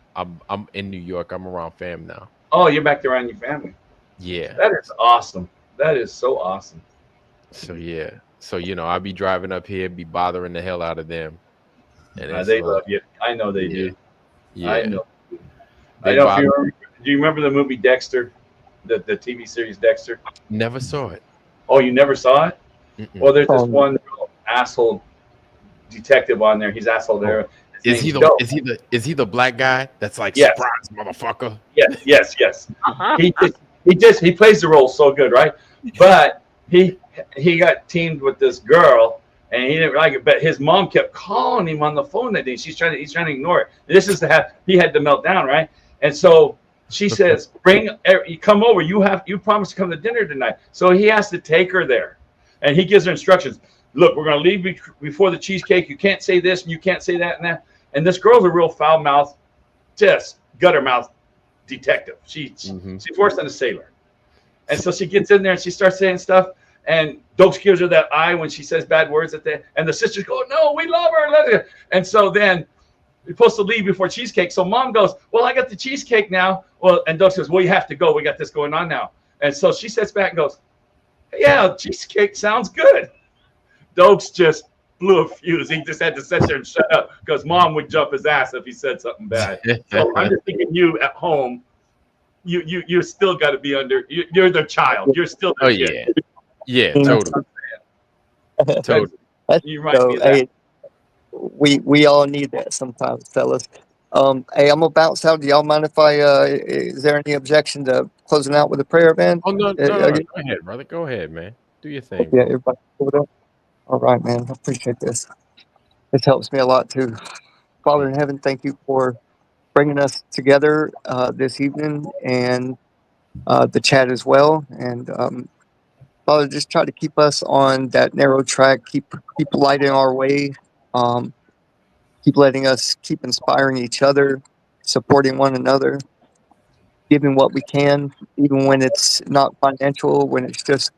in New York. I'm around fam now. Oh, you're back there around your family. Yeah. That is awesome. That is so awesome. So yeah. So I'll be driving up here, be bothering the hell out of them. And they love you. I know they do. Yeah. I know. Do you remember the movie Dexter? The TV series Dexter? Never saw it. Oh, you never saw it? Mm-mm. Well, there's this one asshole detective on there. He's asshole there. Is he the black guy that's like surprise motherfucker? Yes. He plays the role so good, right? But he got teamed with this girl and he didn't like it. But his mom kept calling him on the phone that day. He's trying to ignore it. This is he had to melt down, right? And so she says, you come over. You promised to come to dinner tonight. So he has to take her there. And he gives her instructions. Look, we're going to leave before the cheesecake. You can't say this and you can't say that and that. And this girl's a real foul-mouthed, just gutter-mouthed detective. She's worse than a sailor. And so she gets in there and she starts saying stuff. And DOGE gives her that eye when she says bad words and the sisters go, no, we love her. And so then you're supposed to leave before cheesecake. So mom goes, well, I got the cheesecake now. Well, and DOGE says, well, you have to go. We got this going on now. And so she sits back and goes, yeah, cheesecake sounds good. DOGE just blew a fuse. He just had to sit there and shut up because mom would jump his ass if he said something bad. So I'm just thinking you at home, you still got to be under. You're the child. You're still the kid. Yeah, totally. You remind me of that. We all need that sometimes, fellas. Hey, I'm gonna bounce out. Do y'all mind if is there any objection to closing out with a prayer, man? Oh no, go ahead, brother. Go ahead, man. Do your thing. Yeah, everybody. All right, man. I appreciate this. This helps me a lot too. Father in heaven, thank you for bringing us together this evening and the chat as well. And Father, just try to keep us on that narrow track. Keep lighting our way. Keep letting us keep inspiring each other, supporting one another, giving what we can, even when it's not financial, when it's just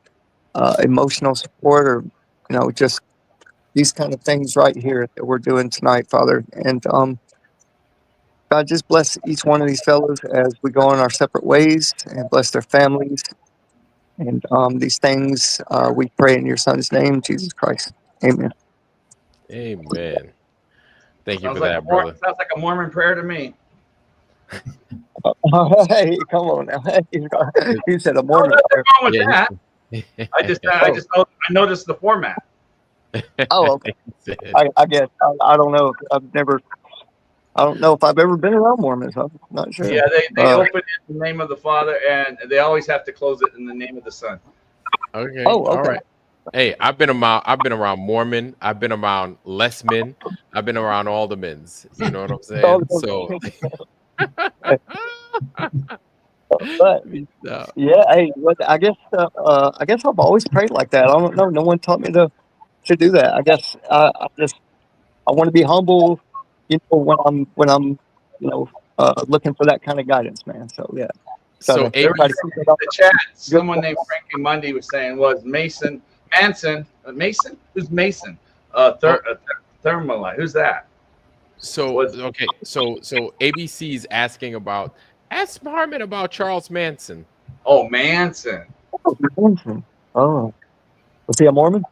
emotional support or just these kind of things right here that we're doing tonight, Father. And God, just bless each one of these fellows as we go on our separate ways and bless their families. And these things we pray in your Son's name, Jesus Christ. Amen. Amen. Thank you Sounds for like that, brother. Sounds like a Mormon prayer to me. Hey, come on now. You said a Mormon prayer. What's wrong with that? I noticed the format. Oh, okay. He said, I guess I don't know. I don't know if I've ever been around Mormons. I'm not sure. Yeah, they open it in the name of the Father, and they always have to close it in the name of the Son. okay, Oh, all okay. right. Hey, I've been around Mormon. I've been around less men. I've been around all the men's. You know what I'm saying? So, But uh, yeah, hey, I guess I've always prayed like that. I don't know. No one taught me to do that. I guess I want to be humble, when I'm looking for that kind of guidance, man. So yeah. so There Try was to keep in it up. the chat, someone named Frankie Mundy was saying was Manson. Mason? Who's Mason? Thermalite. Who's that? So okay, so ABC's asking about ask Harmon about Charles Manson. Oh, Manson. Oh, was he a Mormon?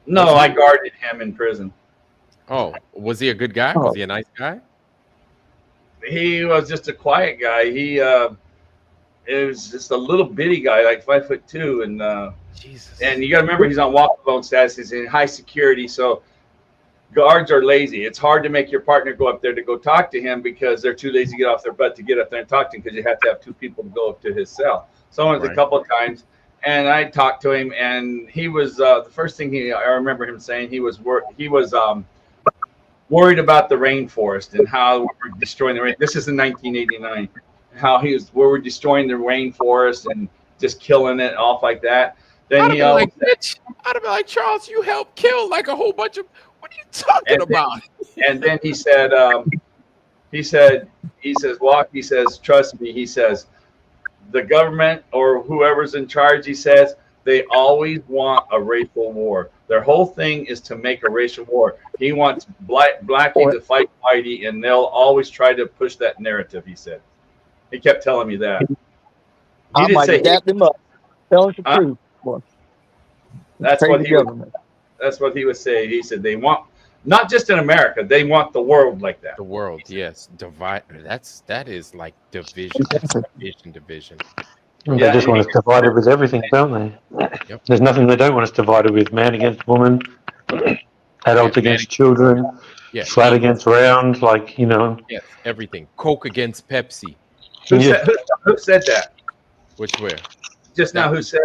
No, I guarded him in prison. Oh, was he a good guy? Was he a nice guy? He was just a quiet guy. He was just a little bitty guy, like 5'2", and Jesus. and you got to remember he's on walk alone status. He's in high security, so guards are lazy. It's hard to make your partner go up there to go talk to him because they're too lazy to get off their butt to get up there and talk to him because you have to have two people to go up to his cell. So I went a couple of times, and I talked to him, and he was the first thing I remember him saying he was worried about the rainforest and how we're destroying the rain. This is in 1989. How we're destroying the rainforest and just killing it off like that. Then I'd have been like, Charles, you helped kill like a whole bunch of. What are you talking about? And then he said, Walk. He says, trust me. He says, the government or whoever's in charge, he says, they always want a racial war. Their whole thing is to make a racial war. He wants Blackie to fight Whitey, and they'll always try to push that narrative, he said. He kept telling me that. I might have dapped him up. Tell us the truth, boy. That's what he was saying. He said they want, not just in America, they want the world like that. The world, yes. Divide. That is like division. Division. They just want us divided with everything, don't they? Yep. There's nothing they don't want us divided with. Man against woman, adult against children, flat against round, Yes, everything. Coke against Pepsi. Who said that? Which where? Just now, who said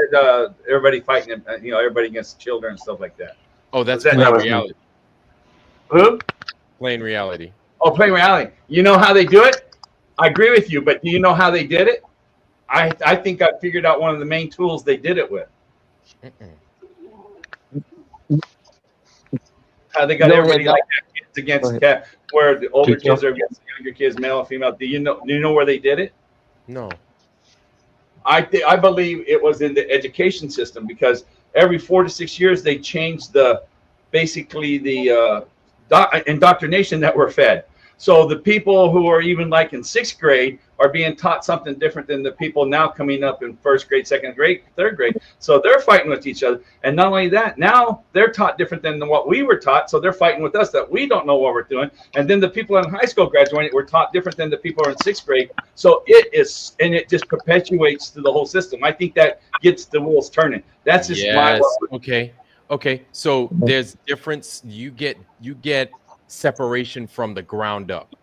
everybody fighting, everybody against children and stuff like that? Oh, that's plain reality. Who? Plain reality. Oh, plain reality. You know how they do it? I agree with you, but do you know how they did it? I think I figured out one of the main tools they did it with. How they got everybody like that, kids against cat, where the older kids are against the younger kids, male and female. Do you know where they did it? No. I believe it was in the education system because every 4 to 6 years they changed the indoctrination that we're fed. So the people who are even like in 6th grade are being taught something different than the people now coming up in 1st grade, 2nd grade, 3rd grade. So they're fighting with each other. And not only that, now they're taught different than what we were taught. So they're fighting with us that we don't know what we're doing. And then the people in high school graduating were taught different than the people who are in 6th grade. So it just perpetuates through the whole system. I think that gets the wheels turning. That's just my Okay. So there's difference. You get separation from the ground up.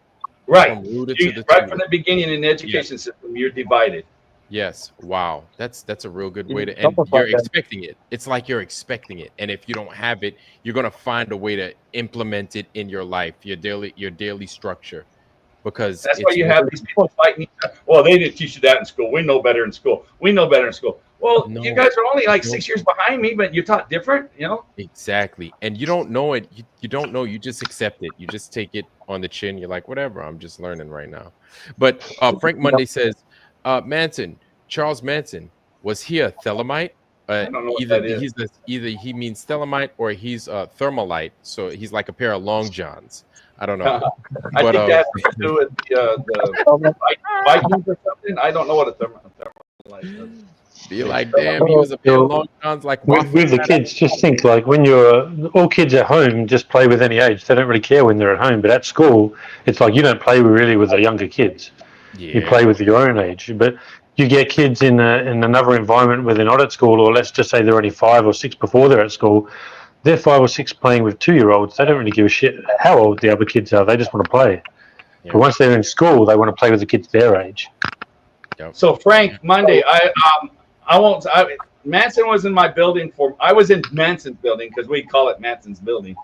Right. From from the beginning in the education system, you're divided. Yes. Wow. That's a real good way to, and you're expecting it. It's like you're expecting it. And if you don't have it, you're going to find a way to implement it in your life, your daily structure. Because that's why you have these people fighting. Well, they didn't teach you that in school. We know better in school. Well, you guys are only like 6 years behind me, but you're taught different, Exactly. And you don't know it. You don't know. You just accept it. You just take it on the chin. You're like, whatever. I'm just learning right now. But Frank Monday says, Manson, Charles Manson, was he a Thelemite? I don't know what that is. Either he means Thelemite or he's a Thermalite. So he's like a pair of long johns. I don't know. I think that has to do with the Vikings or something. I don't know what a Thermalite is. Be like, damn, he was a pair of long johns. Like with the kids, just think like when all kids at home just play with any age. They don't really care when they're at home. But at school, it's like you don't play really with the younger kids. You play with your own age. But you get kids in another environment where they're not at school, or let's just say they're only 5 or 6 before they're at school. they're 5 or 6 playing with 2-year-olds. They don't really give a shit how old the other kids are. They just want to play. Yeah. But once they're in school, they want to play with the kids their age. Yep. So Frank, Monday, Manson was in my building I was in Manson's building because we call it Manson's building.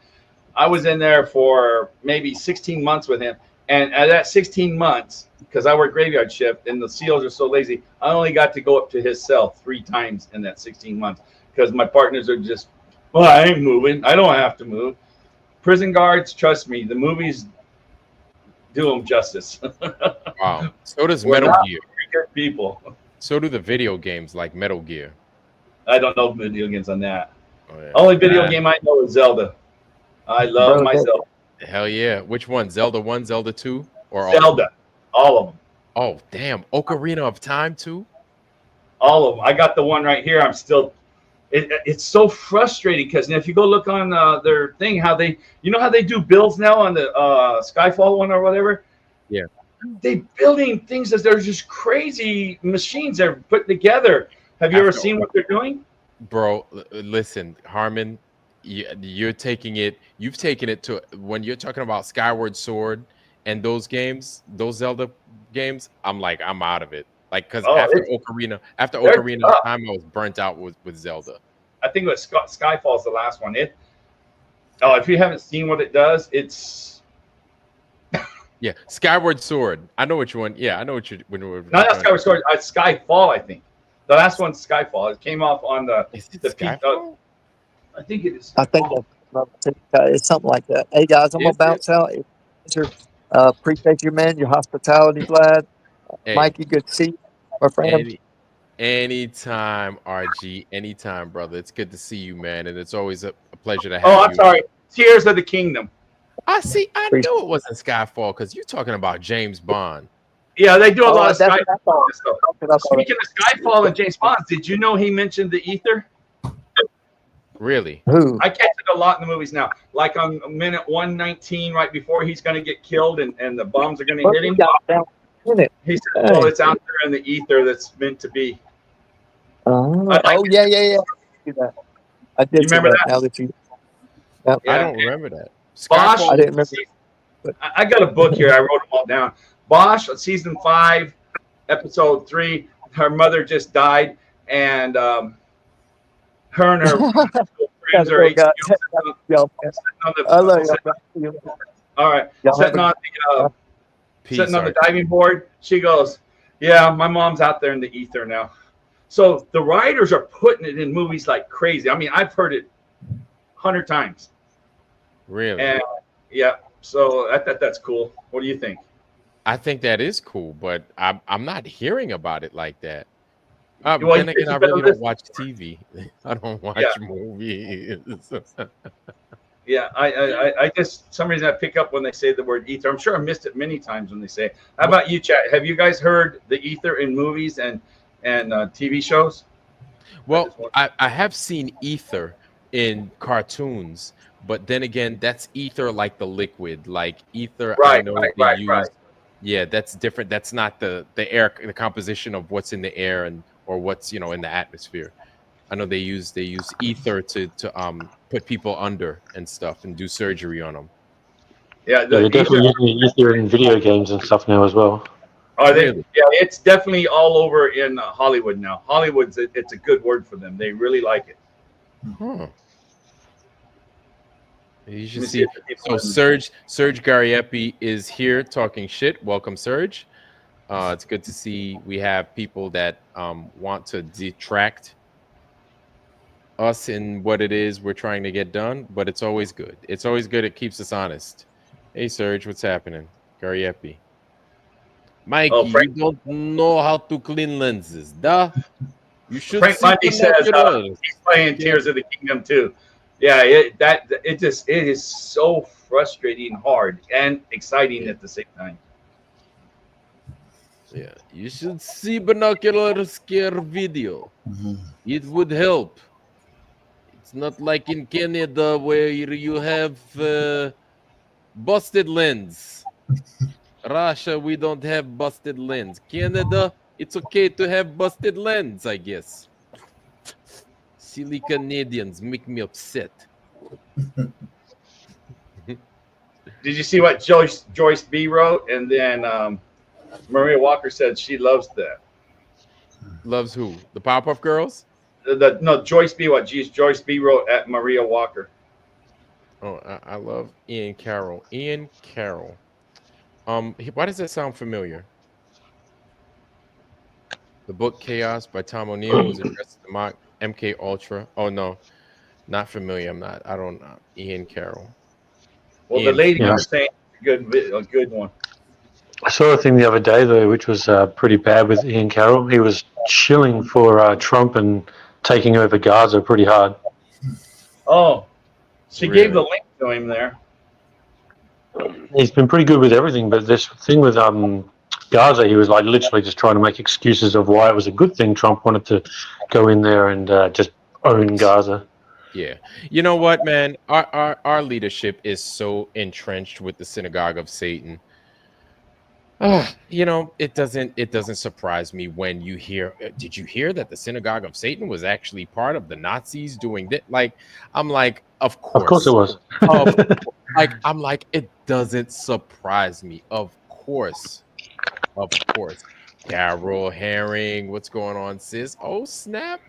I was in there for maybe 16 months with him. And at that 16 months, because I work graveyard shift and the SEALs are so lazy, I only got to go up to his cell 3 times in that 16 months because my partners are just, well, I ain't moving. I don't have to move. Prison guards, trust me, the movies do them justice. Wow. So does We're Metal not Gear. very good people. So do the video games like Metal Gear. I don't know video games on that. Oh, yeah. Only video game I know is Zelda. I love my Zelda. Hell yeah. Which one? Zelda 1, Zelda 2? Or Zelda. All of them. Oh, damn. Ocarina of Time too? All of them. I got the one right here. I'm still. It's so frustrating because if you go look on their thing, how they do builds now on the Skyfall one or whatever. Yeah. They building things that they're just crazy machines they're putting together. Have you ever seen what they're doing? Bro, listen, Harmon, you've taken it to when you're talking about Skyward Sword and those games, those Zelda games, I'm out of it. Like, because after Ocarina of Time, I was burnt out with Zelda. I think it was Skyfall's the last one. If you haven't seen what it does, it's yeah, Skyward Sword. I know which one. Yeah, I know what you're. Not Skyward Sword. Skyfall, I think. The last one's Skyfall. It came off on the Skyfall? I think it is. I think it's something like that. Hey guys, I'm gonna bounce out. Appreciate you, man. Your hospitality, Vlad. Hey, Mikey, good to see you, my friend. Anytime, RG. Anytime, brother. It's good to see you, man, and it's always a pleasure to have Oh, you. I'm sorry. Tears of the Kingdom. I knew it wasn't Skyfall because you're talking about James Bond. Yeah, they do a lot of that's Skyfall stuff. Speaking of Skyfall and James Bond, did you know he mentioned the ether? Really? Who? I catch it a lot in the movies now. Like on minute 119, right before he's going to get killed and the bombs are going to hit him. He said, well, it's out there in the ether that's meant to be. Yeah. I did remember that? Now that you... I don't remember that. Bosch, I didn't remember. I got a book here. I wrote them all down. Bosch, season 5, episode 3. Her mother just died, and her and her friends are all right, sitting on the diving board. She goes, "Yeah, my mom's out there in the ether now." So the writers are putting it in movies like crazy. I mean, I've heard it 100 times. Really? And yeah, so I thought that's cool. What do you think? I think that is cool, but I'm not hearing about it like that. Well, then again, I really don't watch TV. I don't watch movies. Yeah, I just some reason I pick up when they say the word ether. I'm sure I missed it many times when they say it. How about you, chat? Have you guys heard the ether in movies and TV shows? Well, I have seen ether in cartoons, but then again, that's ether like the liquid, like ether. Right, I know right, they right, use. right. Yeah, that's different. That's not the air, the composition of what's in the air or what's in the atmosphere. I know they use ether to put people under and stuff and do surgery on them. Yeah, They're definitely using ether in video games and stuff now as well. Are they? Really? Yeah, it's definitely all over in Hollywood now. Hollywood's it's a good word for them. They really like it. Huh. You should see. So Serge Gariepi is here talking shit. Welcome, Serge. It's good to see we have people that want to detract us in what it is we're trying to get done, but it's always good. It's always good. It keeps us honest. Hey, Serge, what's happening? Gariepi. Mikey, you don't know how to clean lenses, duh? You should. Frank Monday says he's playing Tears of the Kingdom too. Yeah, it is so frustrating, hard, and exciting at the same time. Yeah, you should see binocular scare video. It would help. It's not like in Canada where you have busted lens. Russia, we don't have busted lens. Canada, it's okay to have busted lens, I guess. Silly Canadians make me upset. Did you see what Joyce B wrote? And then Maria Walker said she loves that. Loves who? The Powerpuff Girls? No, Joyce B. What Joyce B wrote at Maria Walker. Oh, I love Ian Carroll. Ian Carroll. Why does that sound familiar? The book Chaos by Tom O'Neill was addressed to mock MK Ultra. Oh no, not familiar. I don't know. Ian Carroll. Well, Ian, the lady was saying a good one. I saw a thing the other day though, which was pretty bad with Ian Carroll. He was shilling for Trump and taking over Gaza pretty hard. Oh, she Really? gave the link to him there. He's been pretty good with everything, but this thing with Gaza, he was like literally just trying to make excuses of why it was a good thing Trump wanted to go in there and just own Gaza. Yeah. You know what, man? Our leadership is so entrenched with the synagogue of Satan. You know, it doesn't surprise me when you hear, did you hear that the synagogue of Satan was actually part of the Nazis doing that? Like, I'm like, of course. Of course it was. I'm like, it doesn't surprise me. Of course. Carol Herring, what's going on, sis? Oh, snap.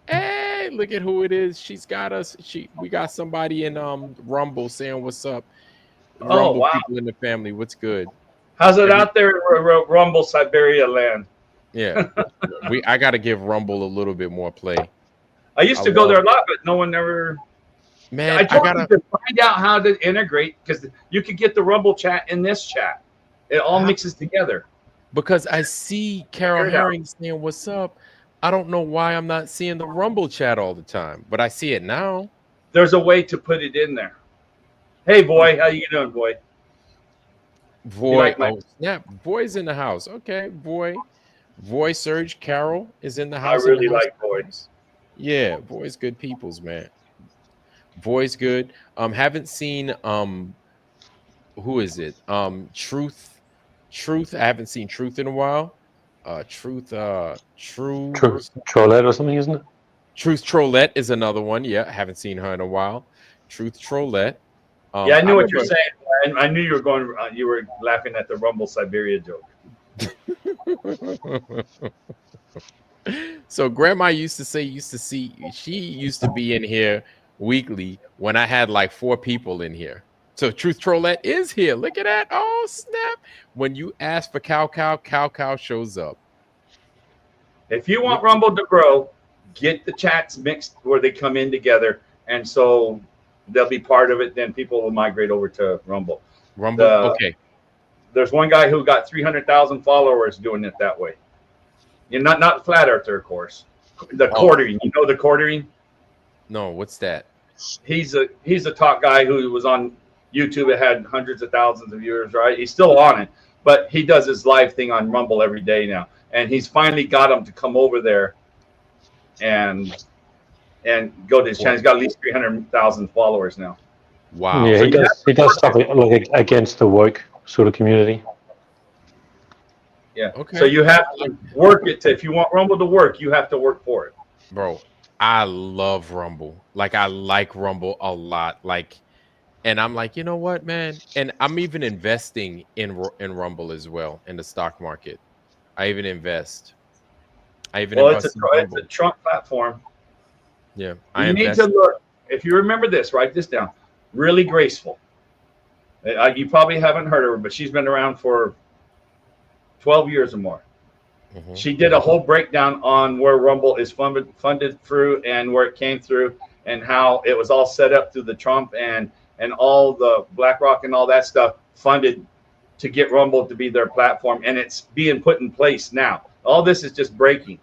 Hey, look at who it is. She's got us. We got somebody in Rumble saying what's up. Rumble wow. people in the family. What's good? How's it out there, Rumble, Siberia land? Yeah, I got to give Rumble a little bit more play. I used to go there a lot, but no one ever. Man, I told you to find out how to integrate because you could get the Rumble chat in this chat. It all mixes together. Because I see Carol Herring saying what's up. I don't know why I'm not seeing the Rumble chat all the time, but I see it now. There's a way to put it in there. Hey, boy, how you doing, boy? Boy, snap. Boy's in the house. Okay, boy. Boy Surge Carol is in the house. I really like boys. Yeah, boys good peoples, man. Boys good. Haven't seen who is it? Truth. I haven't seen Truth in a while. Truth Trollette or something, isn't it? Truth Trollette is another one. Yeah, I haven't seen her in a while. Truth Trollette. Yeah, I knew what you're saying. I knew you were going. You were laughing at the Rumble Siberia joke. So Grandma used to she used to be in here weekly when I had like 4 people in here. So Truth Trollette is here. Look at that. Oh, snap. When you ask for Cow shows up. If you want Rumble to grow, get the chats mixed where they come in together. And so they'll be part of it. Then people will migrate over to Rumble. Okay. There's one guy who got 300,000 followers doing it that way. You're not Flat Earther, of course. The quartering. You know the quartering? No, what's that? He's a top guy who was on YouTube. It had hundreds of thousands of viewers, right? He's still on it, but he does his live thing on Rumble every day now. And he's finally got him to come over there and go to his channel. He's got at least 300,000 followers now. Wow. Yeah, So he does stuff like against the woke sort of community. Yeah. Okay. So you have to work it if you want Rumble to work, you have to work for it. Bro, I love Rumble. Like, I like Rumble a lot. Like, and I'm like, you know what, man? And I'm even investing in Rumble as well, in the stock market. I even invest. It's a Trump platform. Yeah. You need to look. If you remember this, write this down. Really graceful. You probably haven't heard of her, but she's been around for 12 years or more. Mm-hmm. She did a whole breakdown on where Rumble is funded through and where it came through and how it was all set up through the Trump and all the BlackRock and all that stuff funded to get Rumble to be their platform. And it's being put in place now. All this is just breaking.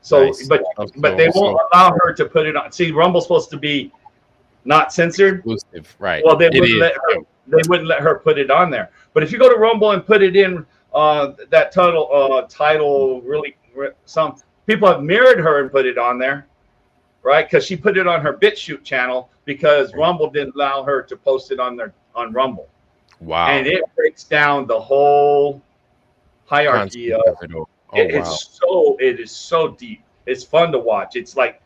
So, nice. but they won't allow her to put it on. See, Rumble's supposed to be not censored. Exclusive, right. Well, they wouldn't let her put it on there. But if you go to Rumble and put it in that title, really, some people have mirrored her and put it on there, right? Because she put it on her BitChute channel because Rumble didn't allow her to post it on Rumble. Wow. And it breaks down the whole hierarchy of it. It is so deep. It's fun to watch. It's like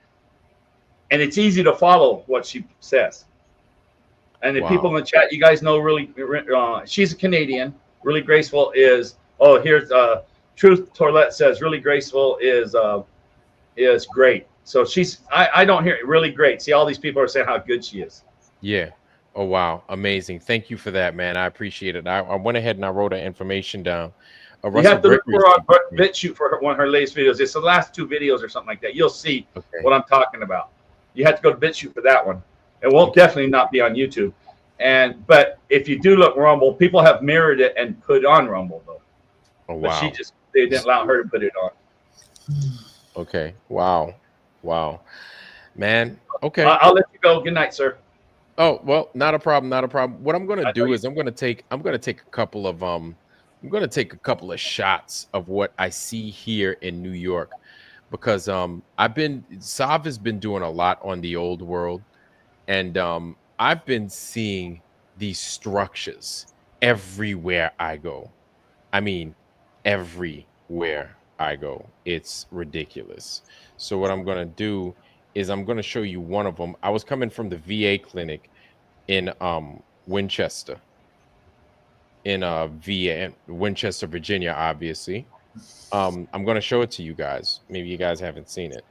and it's easy to follow what she says. And the people in the chat, you guys know, really, she's a Canadian. Really Graceful is, oh, here's Truth Torlette says, really Graceful is great. So I don't hear it, really great. See, all these people are saying how good she is. Yeah. Oh, wow. Amazing. Thank you for that, man. I appreciate it. I went ahead and I wrote her information down. You have to look for her on BitChute for one of her latest videos. It's the last 2 videos or something like that. You'll see what I'm talking about. You have to go to BitChute for that one. It won't definitely not be on YouTube. But if you do look Rumble, people have mirrored it and put on Rumble though. Oh wow! But they didn't allow her to put it on. Okay. Wow. Wow. Man. Okay. I'll let you go. Good night, sir. Oh well, not a problem. Not a problem. What I'm gonna do is I'm gonna take a couple of shots of what I see here in New York, because Sav has been doing a lot on the old world, and I've been seeing these structures everywhere I go. I mean, everywhere I go. It's ridiculous. So what I'm going to do is I'm going to show you one of them. I was coming from the VA clinic in Winchester, Winchester, Virginia, obviously. I'm going to show it to you guys. Maybe you guys haven't seen it.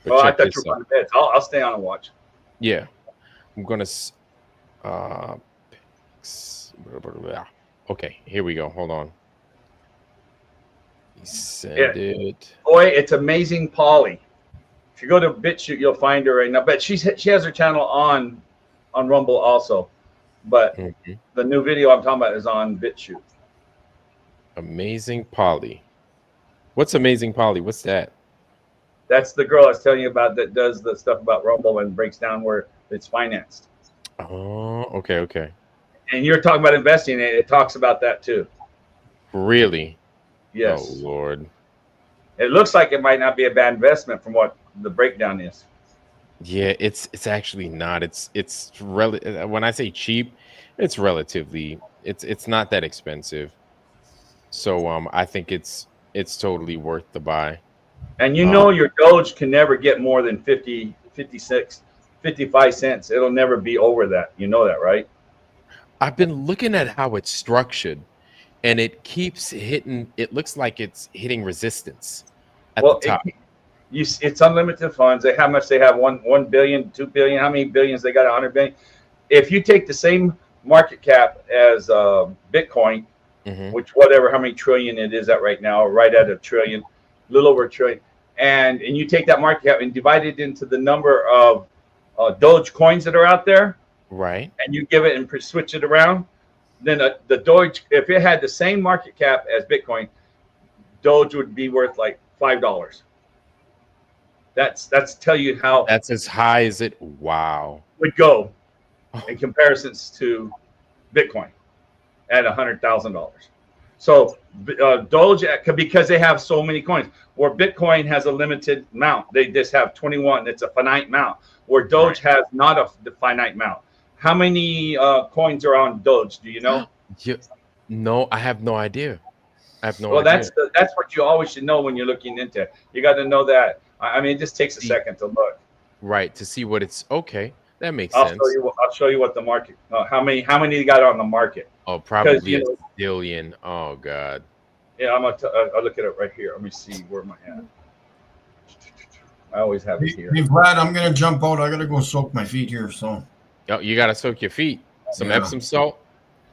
But I thought you were on bed. I'll stay on and watch. Yeah. I'm gonna okay, here we go. Hold on. Send it. Boy, it's Amazing Polly. If you go to BitChute, you'll find her right now. But she has her channel on Rumble also. But the new video I'm talking about is on BitChute. Amazing Polly. What's Amazing Polly? What's that? That's the girl I was telling you about that does the stuff about Rumble and breaks down where it's financed. Oh, okay. And you're talking about investing, and it talks about that too. Really? Yes. Oh Lord. It looks like it might not be a bad investment from what the breakdown is. Yeah, it's actually not. When I say cheap, it's relatively it's not that expensive. So I think it's totally worth the buy. And your Doge can never get more than 50, 56, 55 cents. It'll never be over that. You know that, right? I've been looking at how it's structured, and it keeps hitting. It looks like it's hitting resistance at the top. It's unlimited funds. How much they have? 1 billion, 2 billion. How many billions they got? 100 billion. If you take the same market cap as Bitcoin, which how many trillion it is at right now, right at a trillion, a little over a trillion, and you take that market cap and divide it into the number of Doge coins that are out there, right? And you give it and switch it around, then the Doge, if it had the same market cap as Bitcoin, Doge would be worth like $5. That's tell you how that's as high as it would go in comparisons to Bitcoin at $100,000. So Doge, because they have so many coins, where Bitcoin has a limited amount, they just have 21. It's a finite amount. Where Doge has not a finite amount. How many coins are on Doge? Do you know? No, I have no idea. I have no idea. Well, that's what you always should know when you're looking into it. You got to know that. I mean, it just takes a second to look. Right, to see what it's okay. That makes sense. I'll show you what the market. How many they got on the market? Oh, probably a billion. Oh God. Yeah, I'll look at it right here. Let me see where am I at. I always have it here. Hey, Vlad, I'm gonna jump out. I gotta go soak my feet here. So. Oh, you gotta soak your feet. Some Epsom salt.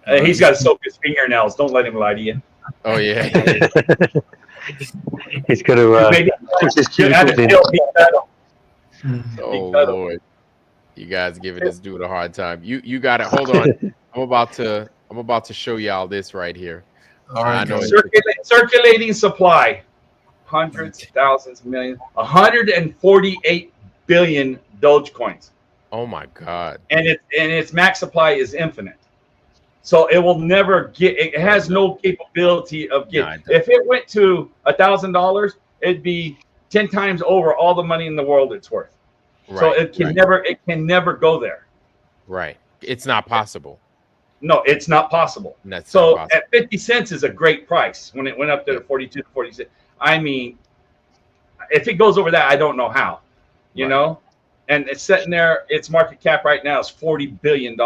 He's got to soak his fingernails. Don't let him lie to you. Oh yeah. He's got to push his cuticles in. Oh Lord. You guys giving this dude a hard time. You got it. Hold on. I'm about to show y'all this right here. All right. I know circulating supply. Hundreds, thousands, millions. 148 billion Doge coins. Oh my God. And its max supply is infinite. So it will never get. It has no capability of getting. If it went to $1,000, it'd be 10 times over all the money in the world it's worth. Right, so it can never go there. Right. It's not possible. No, it's not possible. So at 50 cents is a great price when it went up to 42 to 46. I mean, if it goes over that, I don't know how. You know, and it's sitting there. Its market cap right now is $40 billion.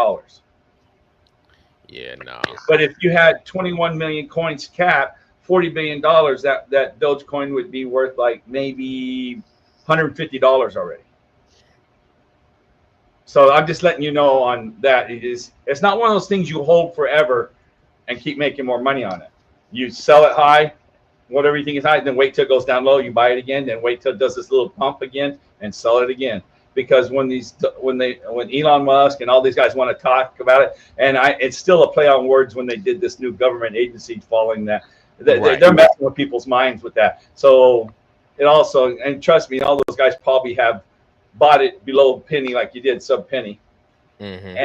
Yeah, no. But if you had 21 million coins cap, $40 billion, that Dogecoin would be worth like maybe $150 already. So I'm just letting you know on that. It's not one of those things you hold forever and keep making more money on it. You sell it high, whatever you think is high, then wait till it goes down low, you buy it again, then wait till it does this little pump again and sell it again. Because when Elon Musk and all these guys want to talk about it, and it's still a play on words when they did this new government agency following that. They're messing with people's minds with that. So it also, and trust me, all those guys probably have bought it below a penny like you did, sub penny. And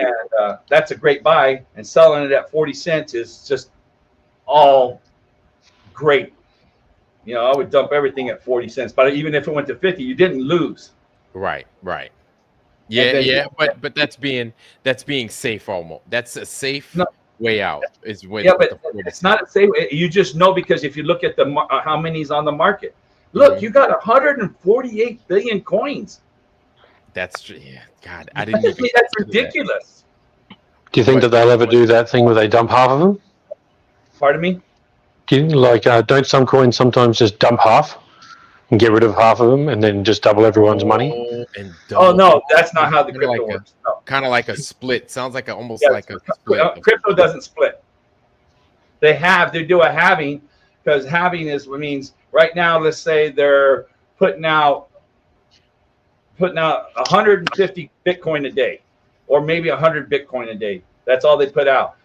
that's a great buy, and selling it at 40 cents is just all great. You know, I would dump everything at 40 cents, but even if it went to 50, you didn't lose. Right. Yeah, but that's being safe almost. That's a safe way out. Is when but it's not a safe. You just know, because if you look at the how many's on the market, look, you got 148 billion coins. That's God, I didn't even. That's ridiculous. Do you think that they'll ever do that thing where they dump half of them? Pardon me? Don't some coins sometimes just dump half and get rid of half of them and then just double everyone's money? Oh no, that's not how the crypto works. No. Kind of like a split. Sounds like almost like a split. Crypto doesn't split. They do a halving, because halving means right now, let's say they're putting out 150 Bitcoin a day, or maybe 100 Bitcoin a day. That's all they put out.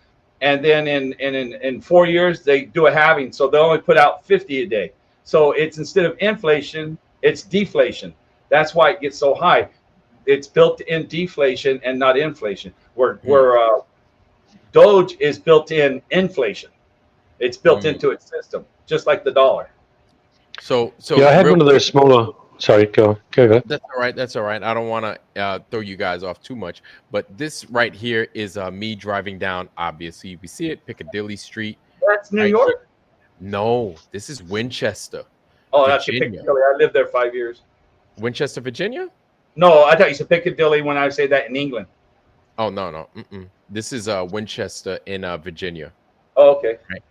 And then in 4 years, they do a halving. So they only put out 50 a day. So it's, instead of inflation, it's deflation. That's why it gets so high. It's built in deflation and not inflation. Where Doge is built in inflation. It's built into its system, just like the dollar. So yeah, I had one of those smaller. Sorry, go. That's all right. I don't want to throw you guys off too much, but this right here is me driving down. Obviously, we see it, Piccadilly Street. That's New York? Here. No, this is Winchester. Oh, that's Piccadilly. I lived there 5 years. Winchester, Virginia? No, I thought you said Piccadilly when I say that in England. Oh, no. This is Winchester in Virginia. Oh, okay. Right.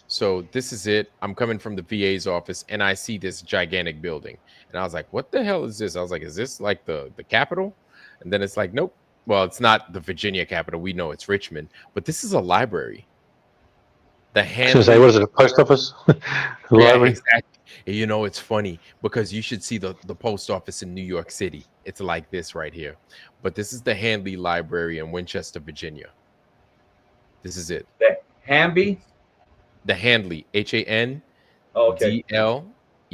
So this is it. I'm coming from the VA's office, and I see this gigantic building. And I was like, what the hell is this? I was like, is this like the Capitol? And then it's like, nope. Well, it's not the Virginia Capitol. We know it's Richmond. But this is a library. What is it, a post office? Library? Exactly. You know, it's funny because you should see the post office in New York City. It's like this right here. But this is the Handley Library in Winchester, Virginia. This is it. The Handley? The Handley, Handley,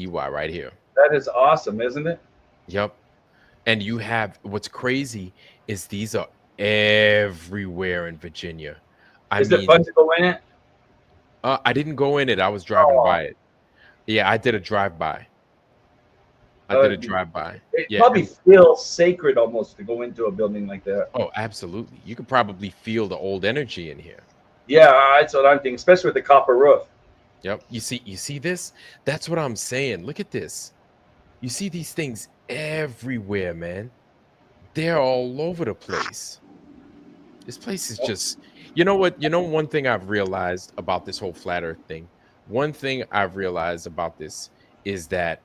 right here. That is awesome, isn't it? Yep. And you have, what's crazy is these are everywhere in Virginia. Is it fun to go in it? I didn't go in it. I was driving by it. Yeah, I did a drive-by. It probably feels sacred almost to go into a building like that. Oh, absolutely. You could probably feel the old energy in here. Yeah, that's what I'm thinking, especially with the copper roof. Yep. You see this? That's what I'm saying. Look at this. You see these things everywhere, man. They're all over the place. This place is just, you know what? You know, one thing I've realized about this whole flat earth thing, one thing I've realized about this is that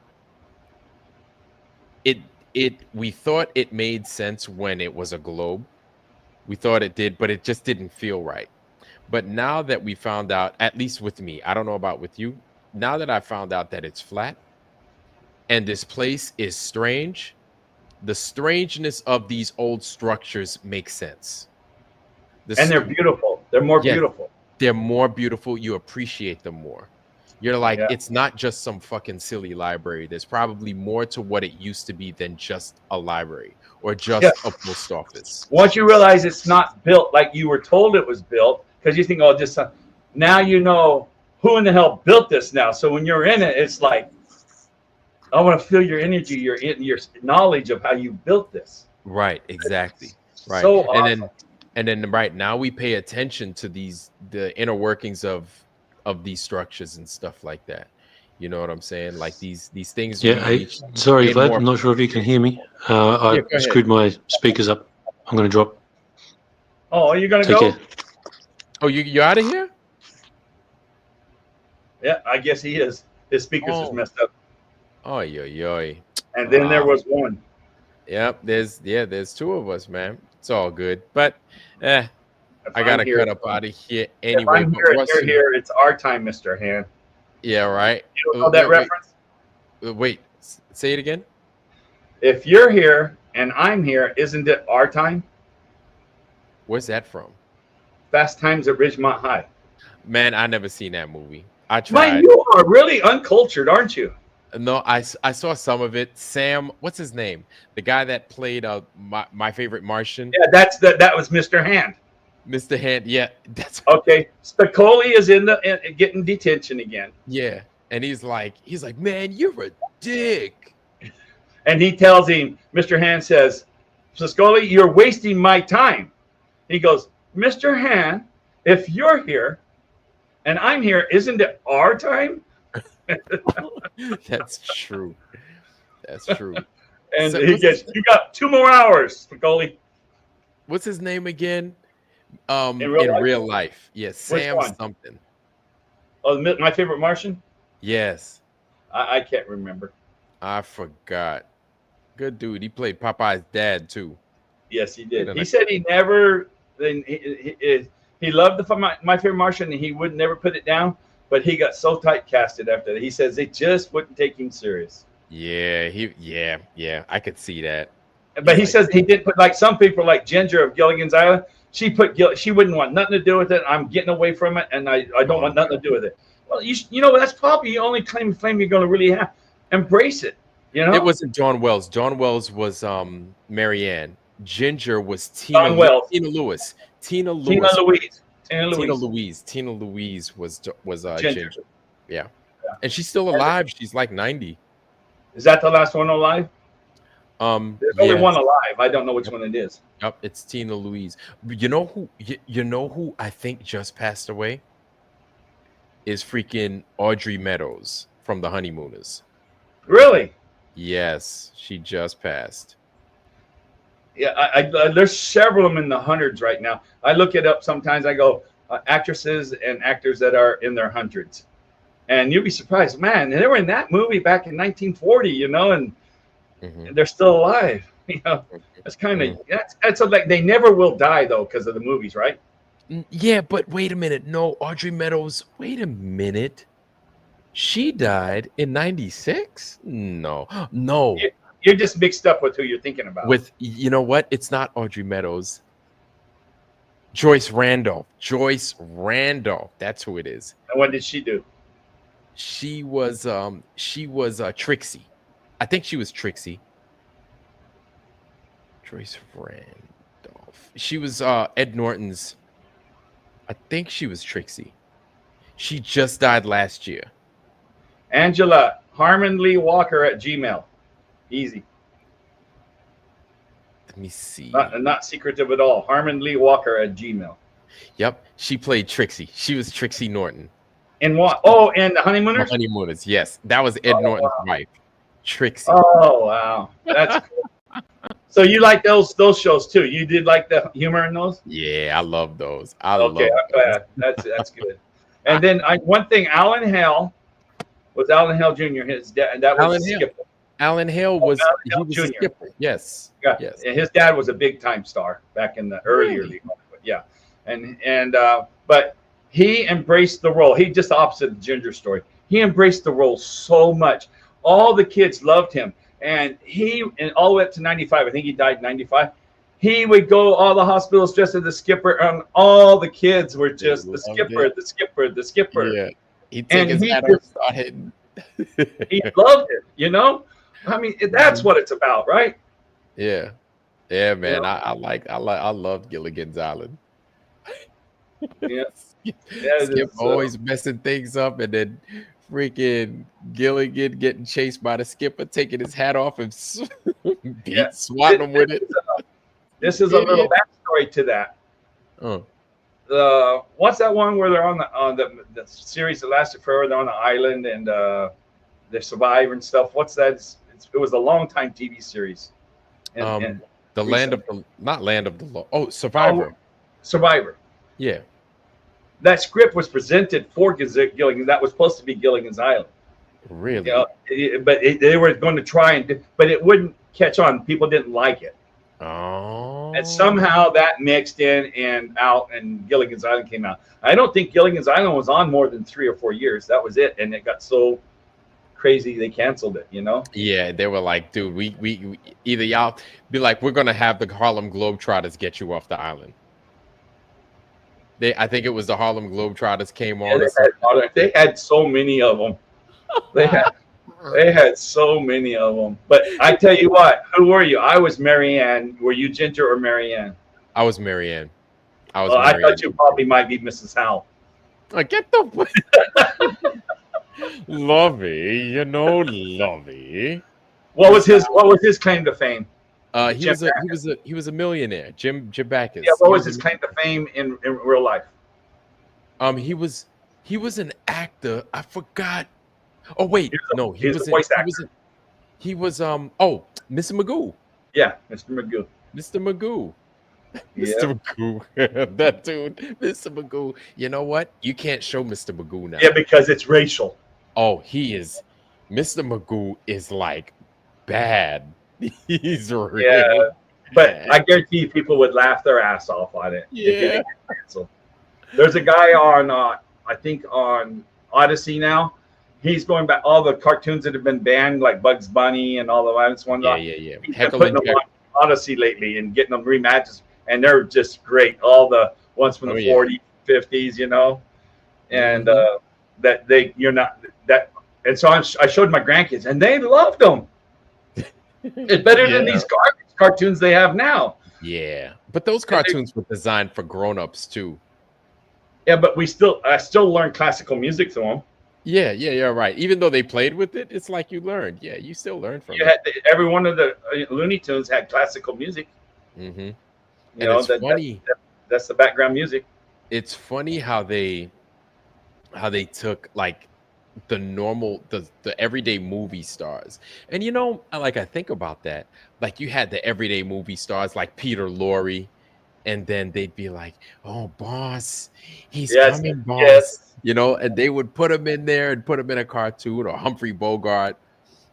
we thought it made sense when it was a globe. We thought it did, but it just didn't feel right. But now that we found out, at least with me, I don't know about with you, now that I found out that it's flat and this place is strange, the strangeness of these old structures makes sense. And they're beautiful. They're more beautiful. They're more beautiful. You appreciate them more. You're like, it's not just some fucking silly library. There's probably more to what it used to be than just a library or just a post office. Once you realize it's not built like you were told it was built, because you think, oh, just now you know who in the hell built this now. So when you're in it, it's like, I want to feel your energy, your knowledge of how you built this. Right, exactly. Right. So awesome. And then right now we pay attention to the inner workings of these structures and stuff like that. You know what I'm saying? Like these things Yeah, hey, really sorry, gain Vlad. more. I'm not sure if you can hear me. Yeah, I go ahead. screwed my speakers up. I'm going to drop. Oh, are you gonna Take go? care. Oh, you out of here? Yeah, I guess he is. His speakers is Oh, messed up. oh, yo. And then there was one. Yep, there's two of us, man. It's all good. But If I I'm gotta here, cut up out of here if anyway. I'm But here and what's you're here, it's our time, Mr. Han. yeah, right? You don't know that reference? Wait, say it again. If you're here and I'm here, isn't it our time? Where's that from? Fast Times at Ridgemont High. Man, I never seen that movie. I Man, tried. you are really uncultured, aren't you? No, I saw some of it. Sam, what's his name? The guy that played my favorite Martian. Yeah, that was Mr. Hand. Mr. Hand. Yeah, that's Okay, Spicoli is in getting detention again, yeah. And he's like, man, you're a dick. and he tells him, Mr. Hand says, Spicoli, you're wasting my time. He goes, Mr. Hand, if you're here and I'm here, isn't it our time? That's true. That's true. And So, he gets, you got 2 more hours, Spicoli. what's his name again? In In real life? real life. Yes, Sam one? something. Oh, My Favorite Martian? Yes. I can't remember. I forgot. Good dude. He played Popeye's dad too. Yes, he did. Didn't He I? said he never, he loved My Favorite Martian, and he would never put it down, but he got so typecasted after that. He says they just wouldn't take him serious. Yeah, yeah. I could see that. But he says he did put, like some people, like Ginger of Gilligan's Island, she wouldn't want nothing to do with it. I'm getting away from it, and I don't want nothing to do with it. Well, you know, that's probably the only claim to fame you're going to really have. Embrace it. You know, It wasn't John Wells. John Wells was Marianne. Ginger was John Wells. Tina Lewis. Tina Tina Louise. Louise. Tina Louise was Ginger. Ginger. Yeah. And she's still alive. She's like 90. Is that the last one alive? There's only yes. one alive. I don't know which one it is. Yep, it's Tina Louise. You know who I think just passed away? Is freaking Audrey Meadows from The Honeymooners. Really? Yes, she just passed. Yeah, I there's several of them in the hundreds right now. I look it up sometimes. I go actresses and actors that are in their hundreds, and you'll be surprised, man. They were in that movie back in 1940, you know, and they're still alive. You know, that's kind of that's like they never will die though because of the movies, right? Yeah, but wait a minute. No, Audrey Meadows. Wait a minute. She died in 96? No. You're just mixed up with who you're thinking about. With, you know what? It's not Audrey Meadows. Joyce Randolph. That's who it is. And what did she do? She was Trixie. I think she was Trixie. Joyce Randolph. She was Ed Norton's. I think she was Trixie. She just died last year. Angela Harmon Lee Walker at Gmail. Easy. Let me see. Not secretive at all. Harmon Lee Walker at Gmail. Yep, she played Trixie. She was Trixie Norton. In what? Oh, and the Honeymooners? The Honeymooners, yes. That was Ed Norton's wife. Trixie. Oh, wow. That's cool. So you like those shows too? You did like the humor in those? Yeah, I love those. I'm glad. That's good. And then one thing, Alan Hale was Alan Hale Jr. His dad, that was Skipper. Alan Hale was Hale he was Jr. a skipper. Yes. Yeah. Yes. And his dad was a big time star back in the earlier league. Yeah. But he embraced the role. He just opposite the Ginger story. He embraced the role so much. All the kids loved him. And all the way up to 95, I think he died in 95. He would go all the hospitals dressed as the skipper, and all the kids were just the skipper. Yeah. He'd take his hat off and start hitting. He loved it, you know? I mean, that's what it's about, right? Yeah. Yeah, man. I love Gilligan's Island. Yeah. Skip always messing things up, and then freaking Gilligan getting chased by the skipper, taking his hat off and swatting him with it. This is a little backstory to that. What's that one where they're on the series that lasted forever? They're on the island, and the Survivor and stuff. What's that? It was a long time TV series. And the land of the not land of the law. Oh, Survivor. Survivor. Yeah. That script was presented for Gilligan's. That was supposed to be Gilligan's Island. Really? They were going to try and, but it wouldn't catch on. People didn't like it. Oh. And somehow that mixed in and out, and Gilligan's Island came out. I don't think Gilligan's Island was on more than 3 or 4 years. That was it, and it got so crazy they canceled it. Yeah, they were like, dude, we either y'all be like, we're gonna have the Harlem Globetrotters get you off the island. I think it was the Harlem Globetrotters came on. They had so many of them. They had so many of them. But I tell you what, who were you? I was Marianne. Were you Ginger or Marianne? I was Marianne. I thought you probably might be Mrs. Howell. Get the Lovey, Lovey. What was his claim to fame? He was a millionaire, Jim Backus. Yeah, what was his claim to fame in real life? He was an actor. I forgot. Oh wait, he was Mr. Magoo. Yeah, Mr. Magoo. Mr. Magoo. Yeah. Mr. Magoo. That dude, Mr. Magoo. You know what? You can't show Mr. Magoo now. Yeah, because it's racial. Oh, he is. Mr. Magoo is like bad. He's real. Yeah, but I guarantee you people would laugh their ass off on it. Yeah. There's a guy on, I think on Odyssey now. He's going back all the cartoons that have been banned, like Bugs Bunny and all the violence ones. Yeah. He's been putting them on Odyssey lately and getting them rematches, and they're just great. All the ones from the 40s, 50s, and and so I showed my grandkids, and they loved them. It's better than these garbage cartoons they have now. Yeah, but those cartoons were designed for grown-ups too. Yeah, but I still learned classical music through them. Yeah, right. Even though they played with it, it's like you learned. Yeah, you still learn from it. Every one of the Looney Tunes had classical music. Mm-hmm. It's funny. That's the background music. It's funny how they took like the normal, the everyday movie stars, and I think about that. Like you had the everyday movie stars like Peter Lorre, and then they'd be like, "Oh, boss, he's coming, boss." Yes. And they would put him in there and put him in a cartoon, or Humphrey Bogart,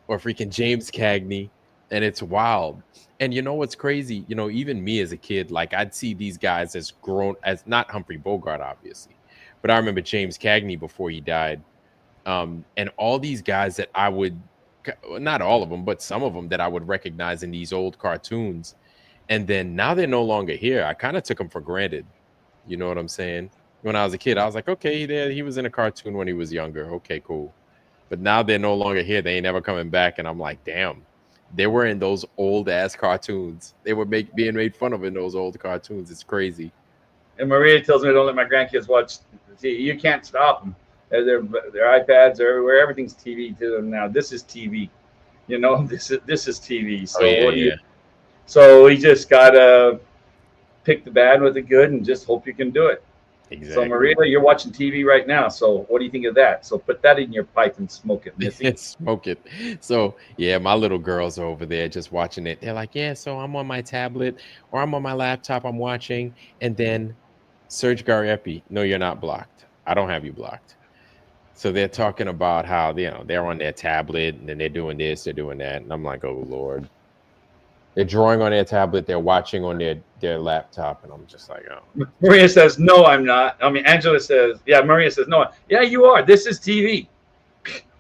or freaking James Cagney, and it's wild. And what's crazy? Even me as a kid, like I'd see these guys as grown, as not Humphrey Bogart, obviously, but I remember James Cagney before he died, and all these guys that I would, not all of them, but some of them that I would recognize in these old cartoons, and then now they're no longer here. I kind of took them for granted. You know what I'm saying? When I was a kid, I was like, okay, he was in a cartoon when he was younger. Okay, cool. But now they're no longer here. They ain't never coming back. And I'm like, damn, they were in those old ass cartoons. They were being made fun of in those old cartoons. It's crazy. And Maria tells me don't let my grandkids watch TV. You can't stop them. Their iPads are everywhere. Everything's TV to them now. This is TV. This is TV. So So we just gotta pick the bad with the good and just hope you can do it. Exactly. So Maria, you're watching TV right now. So what do you think of that? So put that in your pipe and smoke it, Missy. Smoke it. So yeah, my little girls are over there just watching it. They're like, yeah, so I'm on my tablet or I'm on my laptop, I'm watching, and then Serge Gariepi, no, you're not blocked. I don't have you blocked. So they're talking about how they're on their tablet and then they're doing this, they're doing that. And I'm like, oh Lord. They're drawing on their tablet, they're watching on their laptop, and I'm just like, oh. Maria says, no, I'm not. Angela says, yeah, Maria says, no. Yeah, you are. This is TV.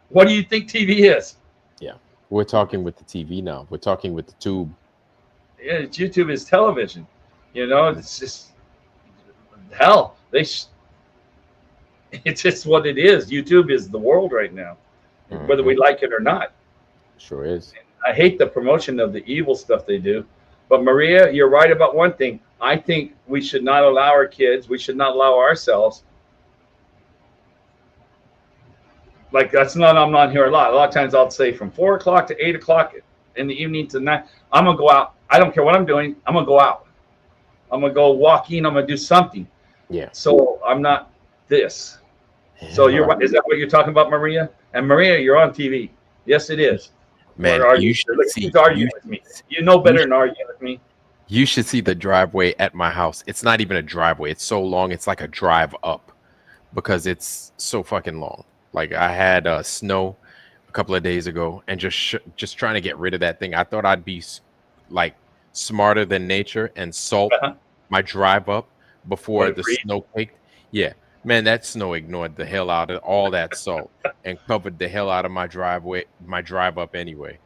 What do you think TV is? Yeah, we're talking with the TV now. We're talking with the tube. Yeah, YouTube is television. It's just, hell, it's just what it is. YouTube is the world right now, whether we like it or not. Sure is. I hate the promotion of the evil stuff they do. But Maria, you're right about one thing. I think we should not allow our kids, we should not allow ourselves. Like I'm not here a lot. A lot of times I'll say from 4 o'clock to 8 o'clock in the evening to 9, I'm going to go out. I don't care what I'm doing. I'm going to go out. I'm going to go walking. I'm going to do something. Yeah. So I'm not this. So you're right. Is that what you're talking about, Maria? And Maria, you're on TV. Yes, it is. Man, Where are you you? should Look, see. who's arguing with me? You know better than arguing with me. You should see the driveway at my house. It's not even a driveway. It's so long. It's like a drive up because it's so fucking long. Like I had snow a couple of days ago, and just trying to get rid of that thing. I thought I'd be like smarter than nature and salt Uh-huh. my drive up before Let it the breathe. snow caked. Yeah, man, that snow ignored the hell out of all that salt and covered the hell out of my driveway, my drive up anyway.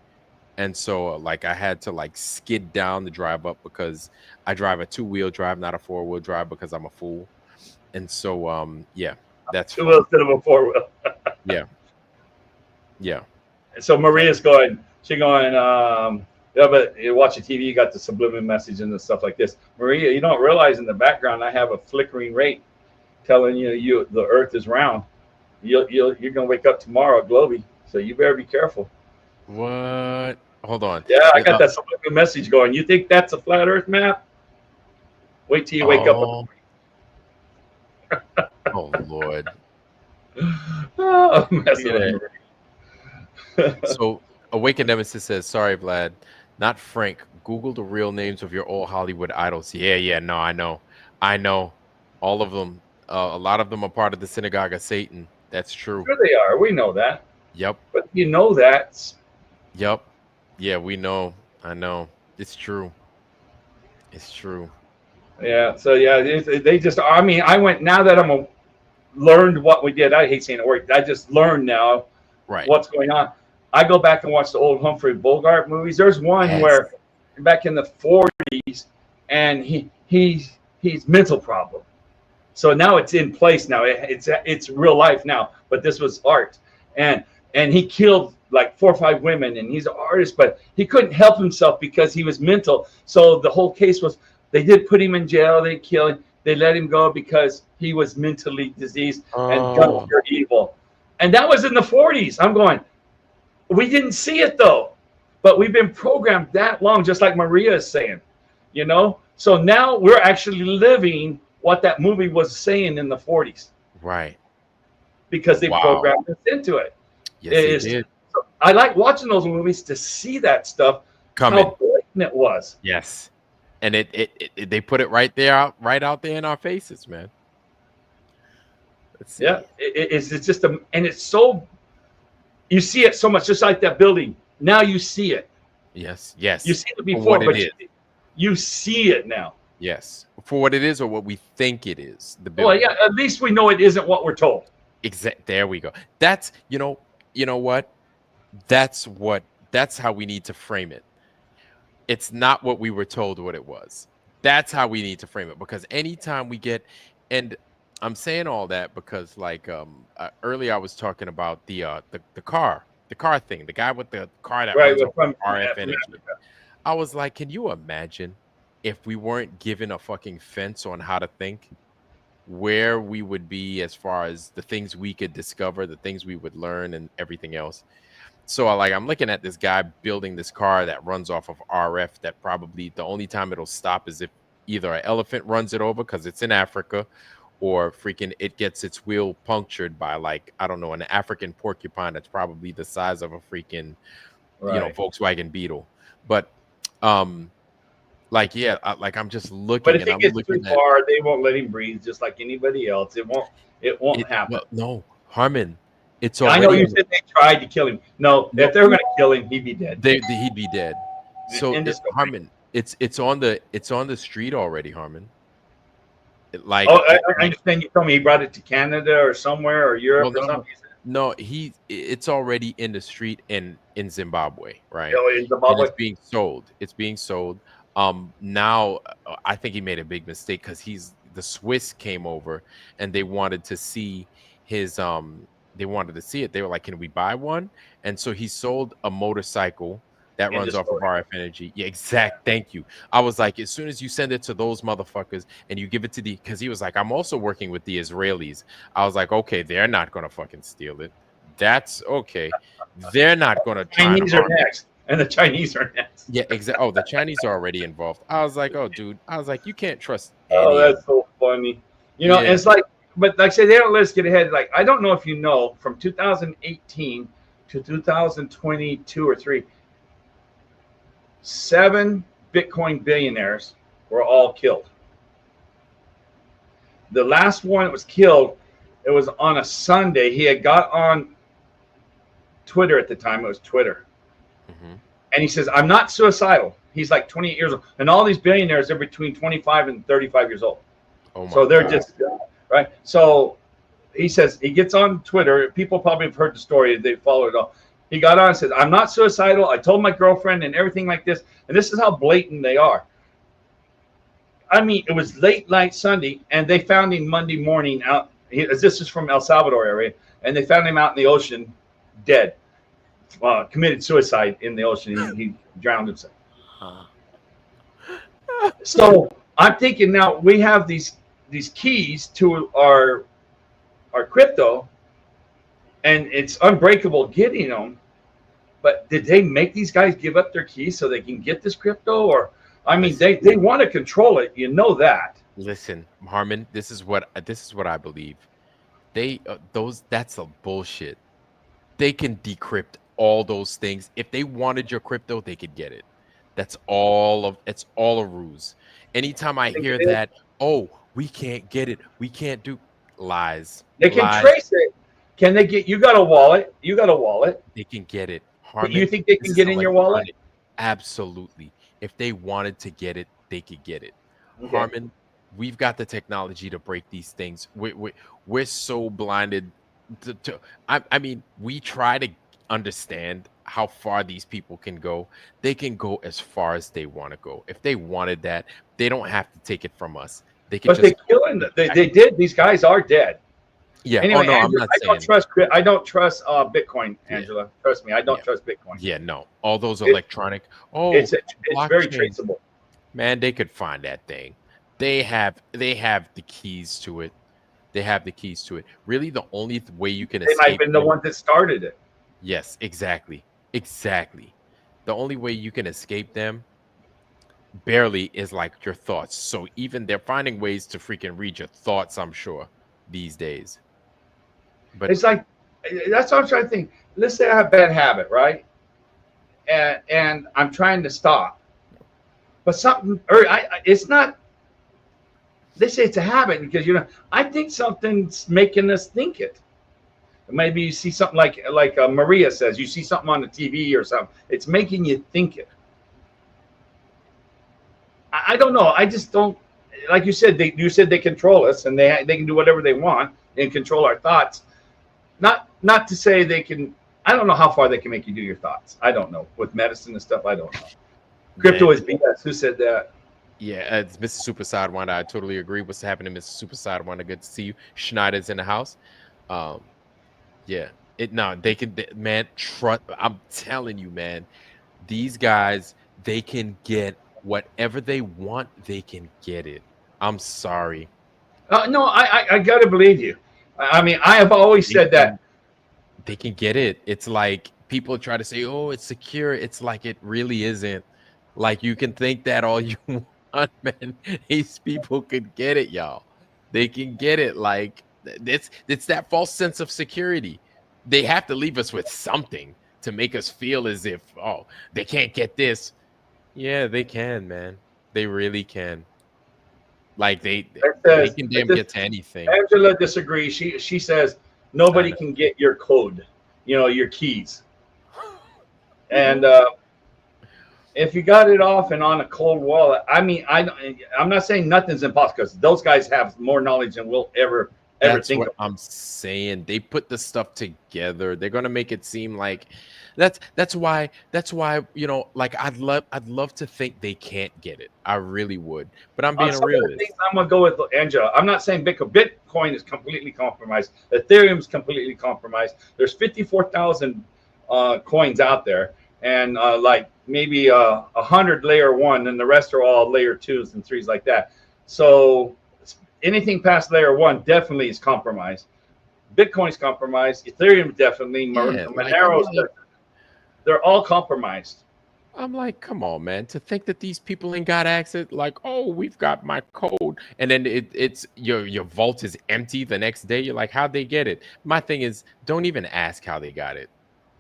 And so like I had to like skid down the drive up because I drive a 2-wheel drive, not a 4-wheel drive, because I'm a fool. And so yeah, that's Two fun. wheels instead of a 4-wheel. Yeah. Yeah. So Maria's going. She's going. Yeah, but you watch the TV, you got the subliminal message and the stuff like this. Maria, you don't realize in the background I have a flickering rate telling you the Earth is round. You're gonna wake up tomorrow globy, so you better be careful. What? Hold on. Yeah, I got that subliminal message going. You think that's a flat Earth map? Wait till you wake up. Oh Lord. Oh, messing with Maria. So Awakened Nemesis says, sorry, Vlad, not Frank. Google the real names of your old Hollywood idols. Yeah, no, I know. All of them. A lot of them are part of the synagogue of Satan. That's true. Sure they are. We know that. Yep. But you know that. Yep. Yeah, we know. I know. It's true. It's true. Yeah. So yeah, they just. I mean, I went now that I'm learned what we did. I hate saying the word. I just learned now what's going on. I go back and watch the old Humphrey Bogart movies. There's one where back in the 40s, and he's mental problem. So now it's in place now. It's real life now. But this was art, and he killed like 4 or 5 women, and he's an artist, but he couldn't help himself because he was mental. So the whole case was they did put him in jail. They killed him. They let him go because he was mentally diseased and guns were evil. And that was in the 40s. I'm going, we didn't see it though, but we've been programmed that long, just like Maria is saying, you know? So now we're actually living what that movie was saying in the 40s. Right. Because they programmed us into it. Yes, they did. So I like watching those movies to see that stuff, coming. How blatant it was. Yes. And they put it right out there in our faces, man. Let's see. Yeah, it's just and it's so, you see it so much, just like that building. Now you see it. Yes. You see it before, but you see it now. Yes, for what it is or what we think it is. The building. Well, yeah, at least we know it isn't what we're told. There we go. That's you know what? That's how we need to frame it. It's not what we were told what it was. That's how we need to frame it, because anytime we get, and I'm saying all that because like earlier I was talking about the car thing, the guy with the car that runs on RF energy. I was like, can you imagine if we weren't given a fucking fence on how to think, where we would be as far as the things we could discover, the things we would learn, and everything else. So I'm looking at this guy building this car that runs off of RF that probably the only time it'll stop is if either an elephant runs it over because it's in Africa, or freaking it gets its wheel punctured by like, I don't know, an African porcupine that's probably the size of a freaking, Volkswagen Beetle. But like, yeah, I'm just looking. But if it gets too far, they won't let him breathe, just like anybody else. It won't happen. Well, no, Harmon. It's I know you said they tried to kill him. No, if they were going to kill him, he'd be dead. He'd be dead. So Harmon, it's on the street already, Harmon. I understand you told me he brought it to Canada or somewhere or Europe or something. No, it's already in the street in Zimbabwe, right? Oh, in Zimbabwe. And it's being sold. Now I think he made a big mistake because the Swiss came over and they wanted to see his they wanted to see it. They were like, can we buy one? And so he sold a motorcycle that runs off of RF energy. Yeah, thank you. I was like, as soon as you send it to those motherfuckers and you give it to because he was like, I'm also working with the Israelis. I was like, okay, they're not gonna fucking steal it. That's okay. They're not gonna try. Chinese are next. And the Chinese are next. Yeah, exactly. Oh, the Chinese are already involved. I was like, oh, dude. I was like, you can't trust. Oh, that's so funny. And it's like, but like I say, they don't let us get ahead. Like, I don't know if you know, from 2018 to 2022 or 3, 7 Bitcoin billionaires were all killed. The last one that was killed, it was on a Sunday. He had got on Twitter at the time. It was Twitter. And he says, I'm not suicidal. He's like 28 years old. And all these billionaires are between 25 and 35 years old. So they're just, right? So he says, he gets on Twitter. People probably have heard the story. They followed it all. He got on and said, I'm not suicidal. I told my girlfriend and everything like this. And this is how blatant they are. I mean, it was late night Sunday, and they found him Monday morning out. This is from El Salvador area. And they found him out in the ocean, dead. Committed suicide in the ocean. He drowned himself. So I'm thinking now we have these keys to our crypto, and it's unbreakable getting them. But did they make these guys give up their keys so they can get this crypto? Or I mean, they want to control it. You know that. Listen, Harmon, this is what I believe. That's a bullshit. They can decrypt all those things. If they wanted your crypto, they could get it. It's all a ruse. Anytime I hear that, oh, we can't get it, we can't do lies. They can trace it. Can they get? You got a wallet. They can get it. Harmon, you think they can get in your wallet? Absolutely. If they wanted to get it, they could get it. Okay. Harmon, we've got the technology to break these things. We're so blinded I mean, we try to understand how far these people can go. They can go as far as they want to go. If they wanted that, they don't have to take it from us. They can. But they killing. They did. These guys are dead. Yeah. Anyway, no, Angela, I'm not saying. I don't trust Bitcoin, Angela. Yeah. Trust me, I don't trust Bitcoin. Yeah, no. All those electronic. It's very traceable. Man, they could find that thing. They have the keys to it. They have the keys to it. Really, the only way you can escape. They might have been the one that started it. Yes, exactly. The only way you can escape them barely is like your thoughts. So even they're finding ways to freaking read your thoughts, I'm sure, these days. But it's like, that's what I'm trying to think. Let's say I have a bad habit, right? And I'm trying to stop. But something, or it's not, they say it's a habit because, I think something's making us think it. Maybe you see something like Maria says, you see something on the TV or something. It's making you think it. I don't know. I just don't. Like you said, they control us and they can do whatever they want and control our thoughts. Not to say they can. I don't know how far they can make you do your thoughts. I don't know. With medicine and stuff, I don't know. Crypto is BS. Who said that? Yeah, it's Mr. Super Sidewinder. I totally agree. What's happening, Mr. Super Sidewinder? Good to see you. Schneider's in the house. Yeah. They can, man, trust. I'm telling you, man, these guys, they can get whatever they want. They can get it. I'm sorry. No, I got to believe you. I mean, I have always said that. They can get it. It's like people try to say, oh, it's secure. It's like it really isn't. Like you can think that all you want, man. These people could get it, y'all. They can get it. Like it's that false sense of security. They have to leave us with something to make us feel as if, oh, they can't get this. Yeah, they can, man. They really can. Like they can damn get to anything. Angela disagrees. She says nobody can get your code, your keys. And if you got it off and on a cold wallet, I mean, I'm not saying nothing's impossible because those guys have more knowledge than we'll ever think. What I'm saying. They put the stuff together. They're gonna make it seem like that's why like I'd love to think they can't get it. I really would, but I'm being a realist. I'm gonna go with Angela. I'm not saying Bitcoin is completely compromised. Ethereum is completely compromised. There's 54,000 coins out there, and like maybe 100 layer 1, and the rest are all layer 2s and 3s like that. So anything past layer 1 definitely is compromised. Bitcoin's compromised. Ethereum definitely. Monero's. They're all compromised. I'm like, come on, man. To think that these people ain't got access, like, oh, we've got my code, and then it's your vault is empty the next day. You're like, how'd they get it? My thing is, don't even ask how they got it.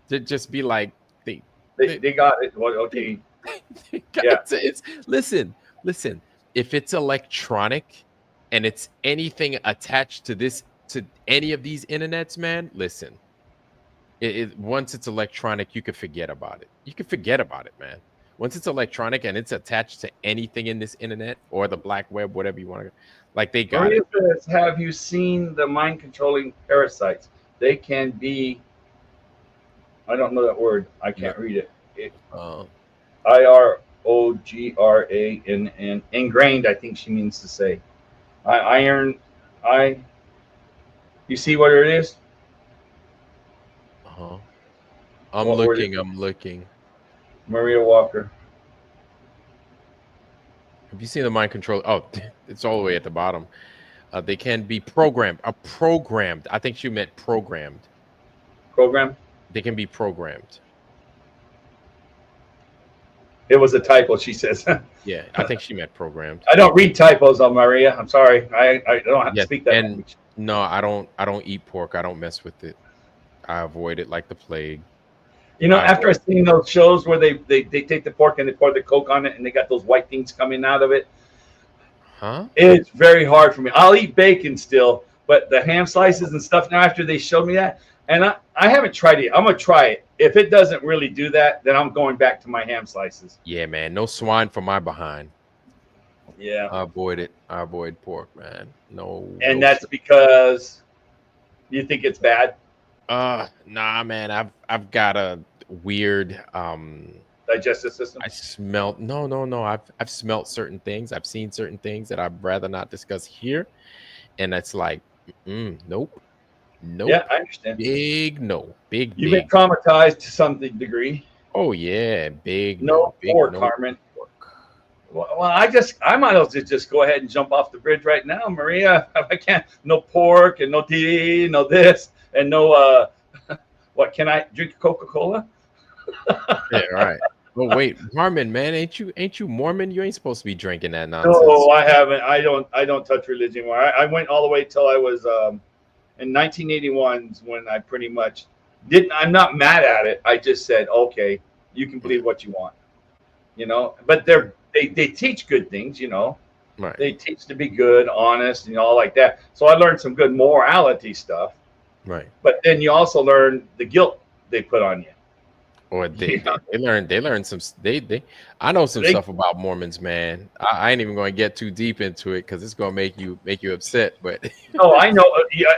To just be like, they got it. Well, okay. Yeah. It's listen. If it's electronic and it's anything attached to any of these internets, man, listen. Once it's electronic, you can forget about it. You can forget about it, man. Once it's electronic and it's attached to anything in this internet or the black web, whatever you want to, like they got Maria it. says, have you seen the mind controlling parasites? They can be, I don't know that word. I can't read it. IROGRANN, ingrained, I think she means to say. You see what it is? I'm looking. Maria Walker. Have you seen the mind control? Oh, it's all the way at the bottom. They can be programmed. Programmed. I think she meant programmed. Program? They can be programmed. It was a typo, she says. Yeah, I think she meant programmed. I don't read typos on Maria. I'm sorry. I don't have to speak that language. No, I don't eat pork. I don't mess with it. I avoid it like the plague. You know, after I've seen those shows where they take the pork and they pour the Coke on it and they got those white things coming out of it. It's very hard for me. I'll eat bacon still, but the ham slices and stuff now after they showed me that, and I haven't tried it. I'm going to try it. If it doesn't really do that, then I'm going back to my ham slices. Yeah, man. No swine for my behind. Yeah. I avoid it. I avoid pork, man. No. And that's because you think it's bad? Nah, man. I've got a weird digestive system. I smelt no. I've smelt certain things. I've seen certain things that I'd rather not discuss here. And it's like, nope. Yeah, I understand. Big no. You've been traumatized to some degree. Oh yeah, big no. Pork, Carmen. Well, I might as well just go ahead and jump off the bridge right now, Maria. I can't. No pork and no tea, no this and no. What can I drink? Coca-Cola? Yeah, right. Well, wait, Carmen, man, ain't you Mormon? You ain't supposed to be drinking that nonsense. No, I haven't. I don't touch religion anymore. I went all the way till I was in 1981 when I pretty much didn't. I'm not mad at it. I just said, okay, you can believe what you want, you know. But they teach good things, you know. Right. They teach to be good, honest, and all like that. So I learned some good morality stuff. Right. But then you also learn the guilt they put on you. Or they learn some I know some stuff about Mormons, man. I ain't even going to get too deep into it because it's going to make you upset. But no, I know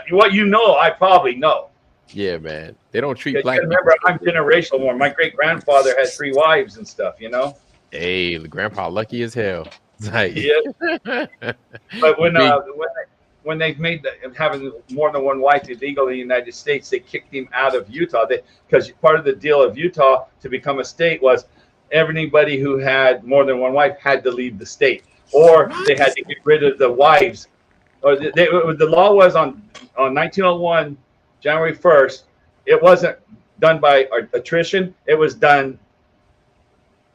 what you know. I probably know. Yeah, man. They don't treat black people. Remember, I'm generational more. My great grandfather had 3 wives and stuff. You know. Hey, the grandpa lucky as hell. Like, yeah. But when they made having more than one wife illegal in the United States, they kicked him out of Utah. Because part of the deal of Utah to become a state was everybody who had more than one wife had to leave the state, or they had to get rid of the wives. Or the law was on 1901, January 1st. It wasn't done by attrition. It was done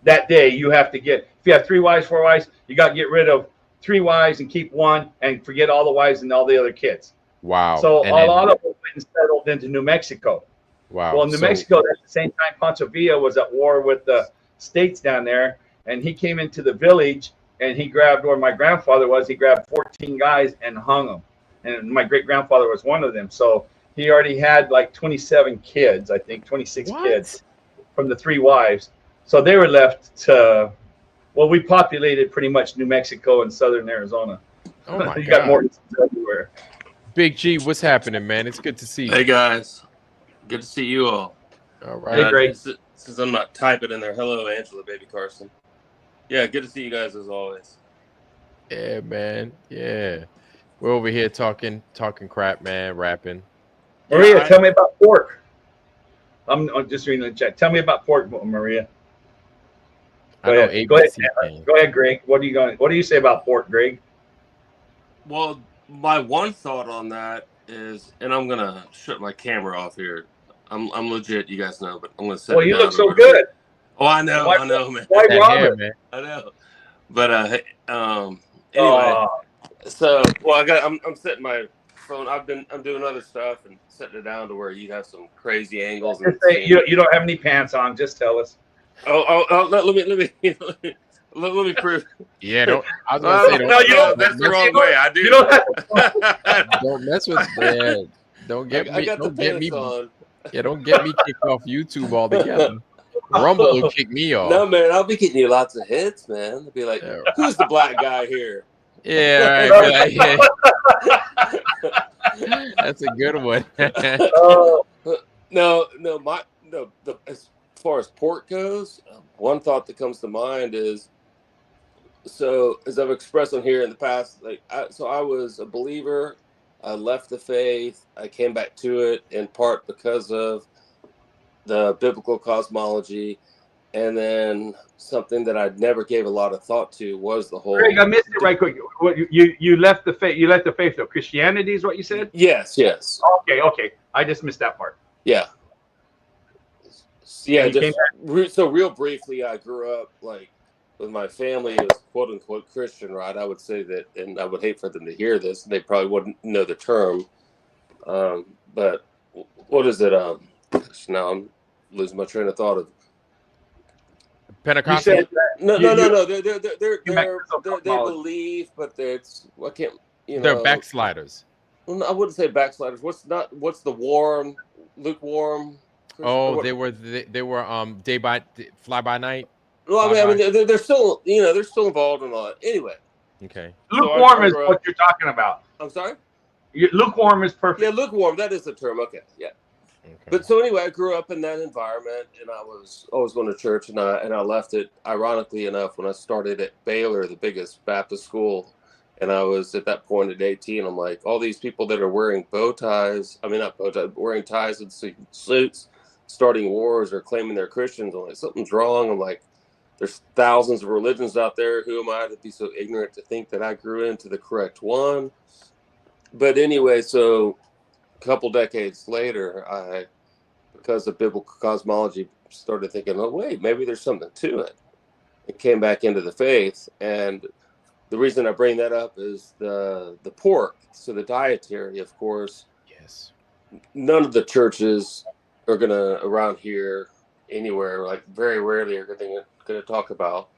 that day. You have to if you have 3 wives, 4 wives, you got to get rid of 3 wives and keep 1 and forget all the wives and all the other kids. Wow. So a lot of them went and settled into New Mexico. Wow. Well, New Mexico at the same time, Pancho Villa was at war with the states down there, and he came into the village and he grabbed where my grandfather was. He grabbed 14 guys and hung them. And my great grandfather was one of them. So he already had like 27 kids, I think 26 kids from the 3 wives. So they were left to, well, we populated pretty much New Mexico and southern Arizona. Oh my you God. got more everywhere. Big G, what's happening, man? It's good to see you. Hey guys, good to see you all. All right. Hey, great. Since I'm not typing in there, hello, Angela, baby Carson. Yeah, good to see you guys as always. Yeah, man. Yeah, we're over here talking crap, man, rapping. Maria, tell me about pork. I'm just reading the chat. Tell me about pork, Maria. Go ahead, Greg. What do you say about pork, Greg? Well, my one thought on that is, and I'm gonna shut my camera off here. I'm legit, you guys know, but I'm gonna set. Well, you look so good. Oh, I know, man. Why Robert? Man. I know. But anyway, so I'm setting my microphone. I'm doing other stuff and setting it down to where you have some crazy angles. Just say you don't have any pants on. Just tell us. Let me prove. Yeah, don't. I was gonna say, No, you don't. That's the you wrong don't- way. I do. You don't have don't mess with that. Don't get I me. got the Don't get me. pants on. Yeah, don't get me kicked off YouTube altogether. Rumble will kick me off. No, man, I'll be getting you lots of hits, man. They'll be like, Yeah. "Who's the black guy here?" Yeah, right. Be like, yeah. That's a good one. No. As far as pork goes, one thought that comes to mind is, so as I've expressed on here in the past, I was a believer. I left the faith. I came back to it in part because of the biblical cosmology, and then something that I never gave a lot of thought to was the whole. Greg, I missed it right quick. What, you left the faith? You left the faith though. Christianity is what you said. Yes. Okay. I just missed that part. Yeah. Yeah. And you So real briefly, I grew up like with my family. It was quote unquote Christian, right? I would say that, and I would hate for them to hear this. They probably wouldn't know the term. But what is it? Now I'm losing my train of thought of. Pentecostal. No. They believe, but it's I can't. They're backsliders. Well, I wouldn't say backsliders. What's the warm, lukewarm? Oh, they were fly by night. Well, I mean, they're still involved in all that. Anyway. Okay. Lukewarm is what you're talking about. I'm sorry. Lukewarm is perfect. Yeah, lukewarm. That is the term. Okay. Yeah. Okay. But so anyway, I grew up in that environment, and I was always going to church, and I left it, ironically enough, when I started at Baylor, the biggest Baptist school, and I was at that point at 18. I'm like, all these people that are wearing not bow ties, wearing ties and suits, starting wars or claiming they're Christians. I'm like, something's wrong. I'm like, there's thousands of religions out there. Who am I to be so ignorant to think that I grew into the correct one? But anyway, so a couple decades later, because of biblical cosmology, started thinking, oh, wait, maybe there's something to it. It came back into the faith. And the reason I bring that up is the pork. So the dietary, of course. Yes. None of the churches are going to, around here, anywhere, like very rarely are going to talk about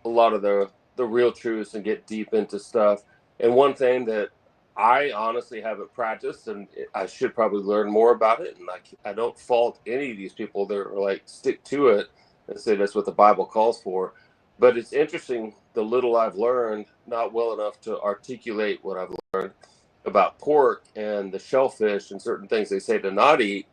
a lot of the real truths and get deep into stuff. And one thing that I honestly haven't practiced, and I should probably learn more about it. And I don't fault any of these people that are like stick to it and say that's what the Bible calls for. But it's interesting the little I've learned, not well enough to articulate what I've learned about pork and the shellfish and certain things they say to not eat.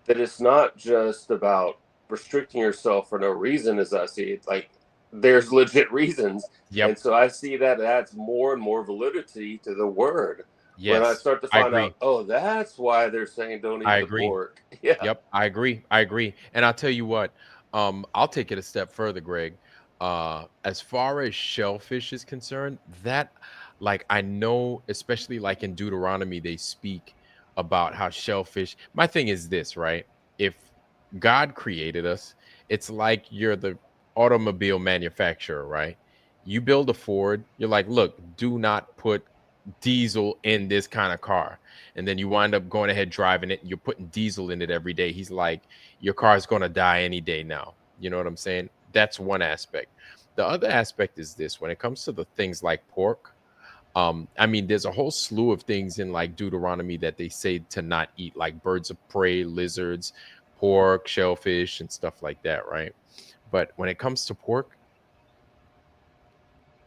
That it's not just about restricting yourself for no reason, as I see it. Like there's legit reasons. Yep. And so I see that adds more and more validity to the word. Yes. When I start to find out, oh, that's why they're saying don't eat the pork. Yeah. Yep. I agree. And I'll tell you what, I'll take it a step further, Greg. As far as shellfish is concerned, that like I know, especially like in Deuteronomy, they speak about how shellfish. My thing is this, right? If God created us, it's like you're the automobile manufacturer, right? You build a Ford, you're like, look, do not put diesel in this kind of car. And then you wind up going ahead driving it, and you're putting diesel in it every day. He's like, your car is going to die any day now. You know what I'm saying? That's one aspect. The other aspect is this: when it comes to the things like pork, I mean, there's a whole slew of things in like Deuteronomy that they say to not eat, like birds of prey, lizards, pork, shellfish, and stuff like that, right? But when it comes to pork,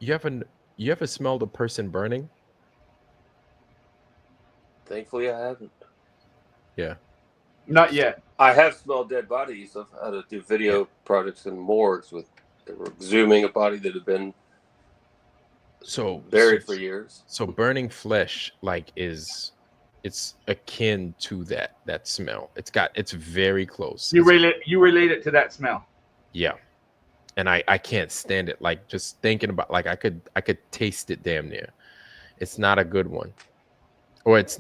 you ever smelled a person burning? Thankfully, I haven't. Yeah. Not yet. I have smelled dead bodies. I've had to do video projects in morgues with exhuming a body that had been buried for years. So burning flesh, like, it's akin to that smell. It's very close. You relate it to that smell. Yeah. And I can't stand it. Like, just thinking about, like, I could taste it damn near. It's not a good one. Or it's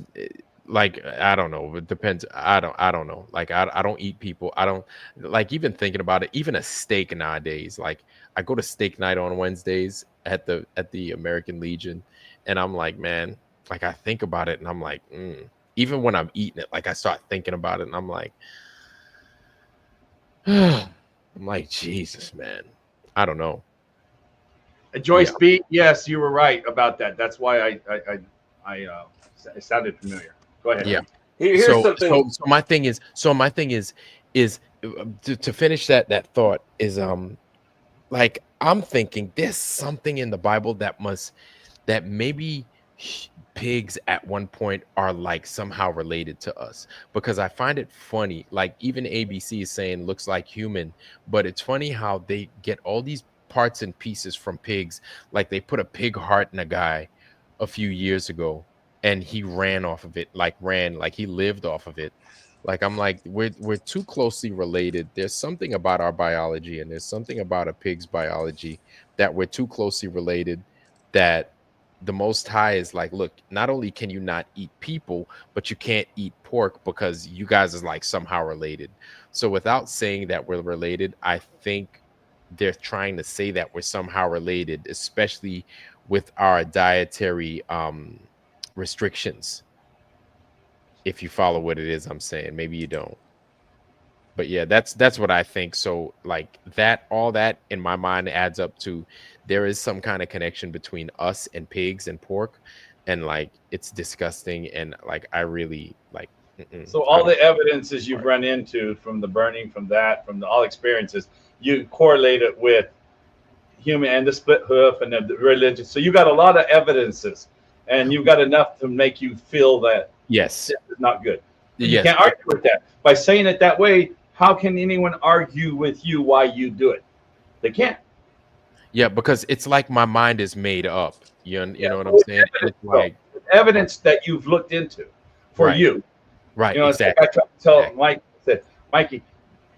like, I don't know. It depends. I don't know. Like, I don't eat people. I don't like even thinking about it. Even a steak nowadays. Like, I go to steak night on Wednesdays at the American Legion, and I'm like, man, Like I think about it and I'm like, even when I'm eating it, like I start thinking about it and I'm like, Jesus, man. I don't know. Joyce B, yes, you were right about that. That's why it sounded familiar. Go ahead. Yeah. Here's something. So my thing is to finish that thought is like I'm thinking there's something in the Bible that maybe pigs at one point are like somehow related to us, because I find it funny, like even ABC is saying looks like human, but it's funny how they get all these parts and pieces from pigs. Like they put a pig heart in a guy a few years ago and he ran off of it, like he lived off of it. Like I'm like, we're too closely related. There's something about our biology and there's something about a pig's biology that we're too closely related, that the Most High is like, look, not only can you not eat people, but you can't eat pork because you guys is like somehow related. So without saying that we're related, I think they're trying to say that we're somehow related, especially with our dietary restrictions. If you follow what it is I'm saying, maybe you don't. But yeah, that's what I think. So like that, all that in my mind adds up to there is some kind of connection between us and pigs and pork, and like it's disgusting, and like I really like. So all the evidences you've run into from the burning, from all experiences, you correlate it with human and the split hoof and the religion. So you got a lot of evidences, and you've got enough to make you feel that yes, this is not good. You yes, can't argue with that. By saying it that way, how can anyone argue with you why you do it? They can't. Yeah, because it's like my mind is made up. You know what I'm saying? It's like evidence that you've looked into for you. Right. You know, exactly. I tried to tell Mike, I said, Mikey,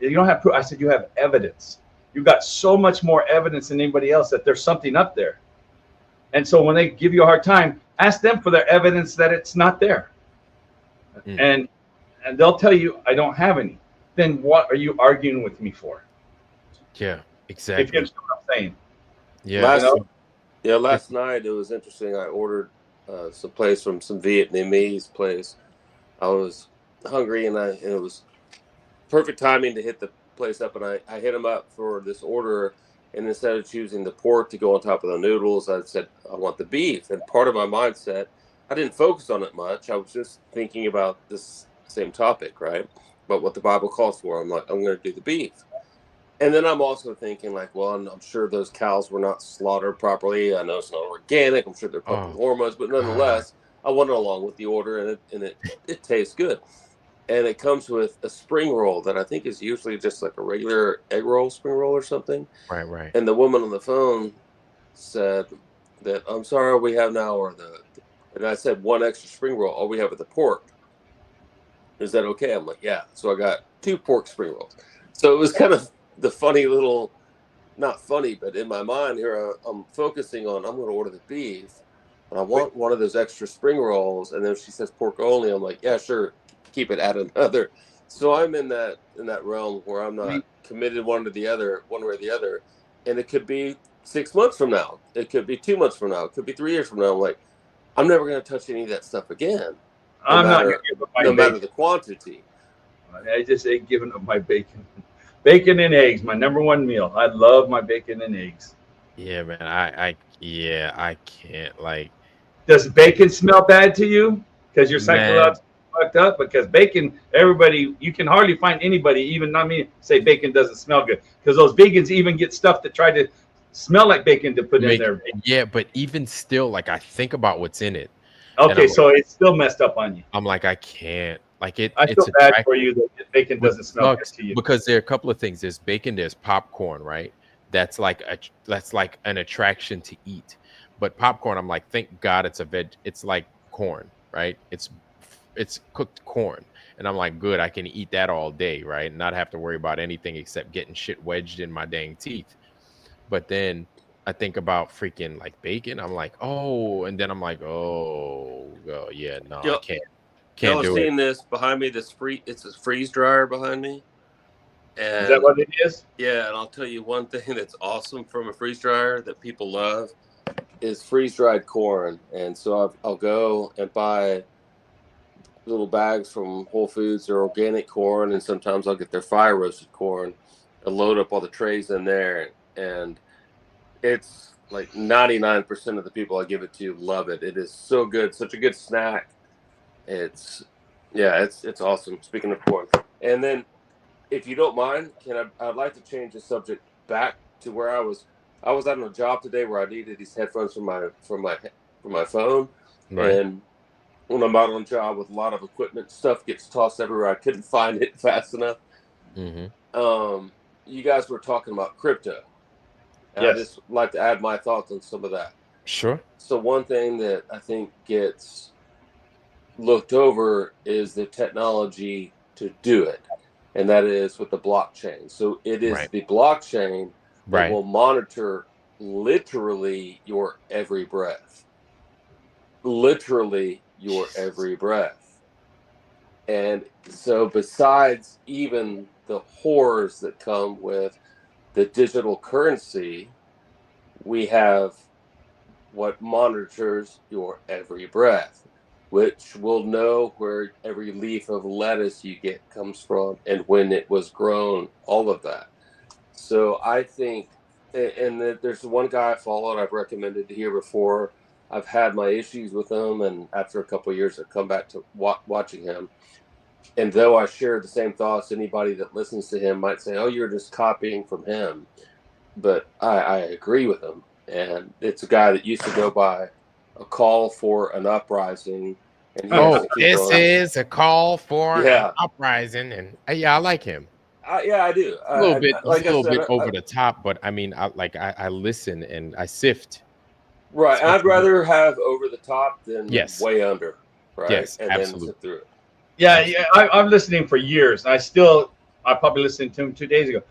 you don't have proof. I said, you have evidence. You've got so much more evidence than anybody else that there's something up there. And so when they give you a hard time, ask them for their evidence that it's not there. And they'll tell you, I don't have any. Then what are you arguing with me for? Yeah, exactly. If you understand what I'm saying. Yeah. Last night it was interesting. I ordered some place from some Vietnamese place. I was hungry and it was perfect timing to hit the place up, and I hit them up for this order, and instead of choosing the pork to go on top of the noodles, I said I want the beef. And part of my mindset, I didn't focus on it much. I was just thinking about this same topic, right? But what the Bible calls for, I'm like, I'm going to do the beef. And then I'm also thinking like, well, I'm sure those cows were not slaughtered properly. I know it's not organic. I'm sure they're pumping hormones, but nonetheless, I went along with the order, and it tastes good. And it comes with a spring roll that I think is usually just like a regular egg roll, spring roll or something. Right. And the woman on the phone said that, I'm sorry, we have now, and I said, one extra spring roll. All we have is the pork. Is that okay? I'm like, yeah. So I got 2 pork spring rolls. So it was kind of the funny little, not funny, but in my mind here, I'm focusing on, I'm going to order the beef, and I want one of those extra spring rolls. And then if she says pork only, I'm like, yeah, sure. Keep it at another. So I'm in that realm where I'm not committed one way or the other. And it could be 6 months from now. It could be 2 months from now. It could be 3 years from now. I'm like, I'm never going to touch any of that stuff again. No matter the quantity. I just ain't giving up my bacon. Bacon and eggs, my number one meal. I love my bacon and eggs. Yeah, man. I can't like. Does bacon smell bad to you? Because you're psychologically fucked up. Because bacon, everybody, you can hardly find anybody, even not me, say bacon doesn't smell good. Because those vegans even get stuff to try to smell like bacon to put in there. Yeah, but even still, like I think about what's in it. Okay, so it's still messed up on you. I'm like, I can't. Like it. I feel bad for you that bacon doesn't smell good to you. Because there are a couple of things. There's bacon. There's popcorn, right? That's like an attraction to eat. But popcorn, I'm like, thank God it's a veg. It's like corn, right? It's cooked corn, and I'm like, good. I can eat that all day, right? And not have to worry about anything except getting shit wedged in my dang teeth. But then I think about freaking like bacon. I'm like, oh, and then I'm like, oh yeah, no, I can't. Y'all seeing this behind me? It's a freeze dryer behind me. And is that what it is? Yeah, and I'll tell you one thing that's awesome from a freeze dryer that people love. is freeze-dried corn, and so I'll go and buy little bags from Whole Foods or organic corn, and sometimes I'll get their fire roasted corn and load up all the trays in there, and it's like 99% of the people I give it to love it. It is so good, such a good snack. It's awesome. Speaking of corn, and then if you don't mind, I'd like to change the subject back to where I was. I was on a job today where I needed these headphones for my phone, Right. and when I'm out on job with a lot of equipment, stuff gets tossed everywhere. I couldn't find it fast enough. You guys were talking about crypto. And Yes. I just like to add my thoughts on some of that. Sure. So one thing that I think gets looked over is the technology to do it, and that is with the blockchain. So it is Right. the blockchain that Right. will monitor literally your every breath. Literally your every breath. And so besides even the horrors that come with the digital currency, we have what monitors your every breath, which will know where every leaf of lettuce you get comes from and when it was grown, all of that. So I think, and there's one guy I followed, I've recommended here before. I've had my issues with him, and after a couple of years, I've come back to watching him. And though I share the same thoughts, anybody that listens to him might say, "Oh, you're just copying from him." But I agree with him. And it's a guy that used to go by a call for an uprising. And he has to keep this on. is a call for Yeah. an uprising, and yeah, I like him. Yeah, I do. A little bit, like a little I said, bit over the top, but I mean, I listen and I sift. Right. I'd rather have over the top than Yes. way under. Right. Yes, and absolutely. then sit through it. Yeah. I've listening for years. I probably listened to him 2 days ago.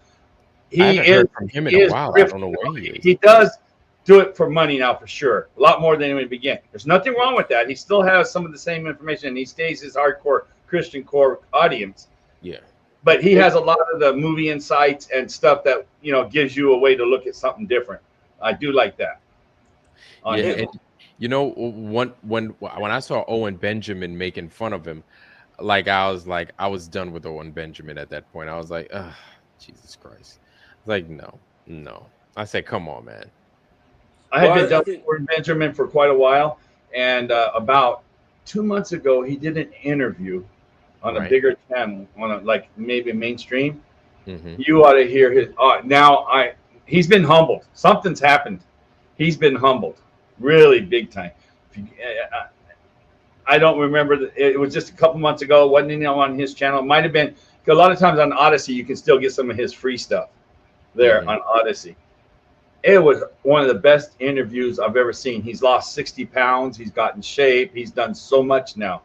I haven't heard from him in a while. I don't know where he is. He does do it for money now, for sure. A lot more than when he began. There's nothing wrong with that. He still has some of the same information, and he stays his hardcore Christian core audience. Yeah. But he has a lot of the movie insights and stuff that gives you a way to look at something different. I do like that. Yeah, and when I saw Owen Benjamin making fun of him, I was done with Owen Benjamin at that point. I was like, ugh, Jesus Christ. Like, no. I said, come on, man. I had been done with Owen Benjamin for quite a while, and about 2 months ago, he did an interview on a bigger channel, on maybe mainstream. You ought to hear his. He's been humbled. Something's happened. He's been humbled, really big time. I don't remember. It was just a couple months ago. It wasn't on his channel. It might have been. A lot of times on Odyssey, you can still get some of his free stuff there on Odyssey. It was one of the best interviews I've ever seen. He's lost 60 pounds. He's gotten shape. He's done so much now.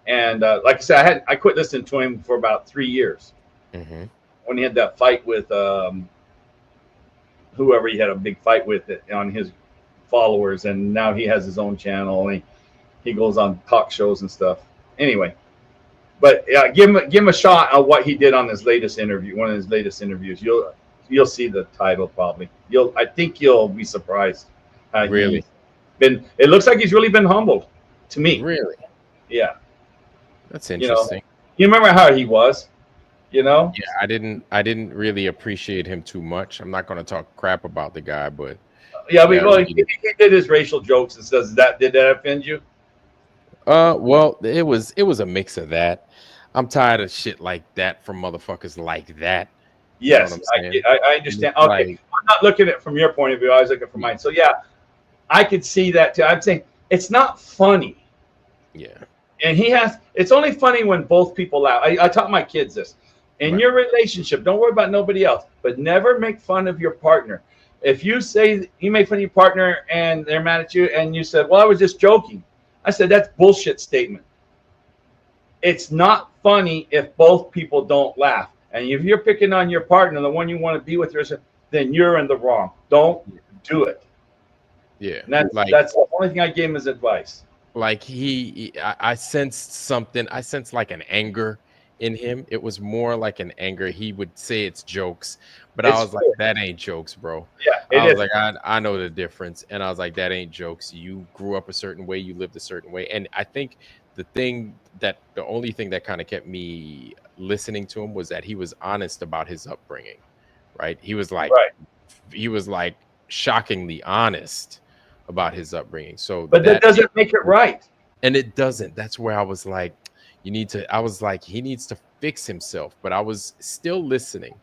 And like I said, I quit listening to him for about 3 years. When he had that fight with whoever he had a big fight with on his followers, and now he has his own channel and he goes on talk shows and stuff. Anyway, but give him a shot at what he did on his latest interview, one of his latest interviews. You'll see the title probably. I think you'll be surprised. Really? It looks like he's really been humbled to me. Really? Yeah. That's interesting. You remember how he was, Yeah, I didn't really appreciate him too much. I'm not going to talk crap about the guy, but he did his racial jokes and says did that offend you? Well, it was a mix of that. I'm tired of shit like that from motherfuckers like that. Yes, I understand. Okay, I'm not looking at it from your point of view. I was looking from mine. So yeah, I could see that too. I'm saying it's not funny. Yeah. And it's only funny when both people laugh. I taught my kids this. In your relationship, don't worry about nobody else, but never make fun of your partner. If you say you make fun of your partner and they're mad at you and you said, well, I was just joking. I said, that's bullshit statement. It's not funny if both people don't laugh. And if you're picking on your partner, the one you want to be with, then you're in the wrong. Don't do it. Yeah. And that's the only thing I gave him as advice. Like I sensed something. I sensed like an anger in him. It was more like an anger. He would say it's jokes, but I It's was like, that ain't jokes, bro. yeah, I it was is. like, I know the difference. And I was like, that ain't jokes. You grew up a certain way, you lived a certain way. And I think the only thing that kind of kept me listening to him was that he was honest about his upbringing, right? He was like shockingly honest about his upbringing. So But that doesn't make it right. and it doesn't. That's where I was like, I was like, he needs to fix himself. But I was still listening,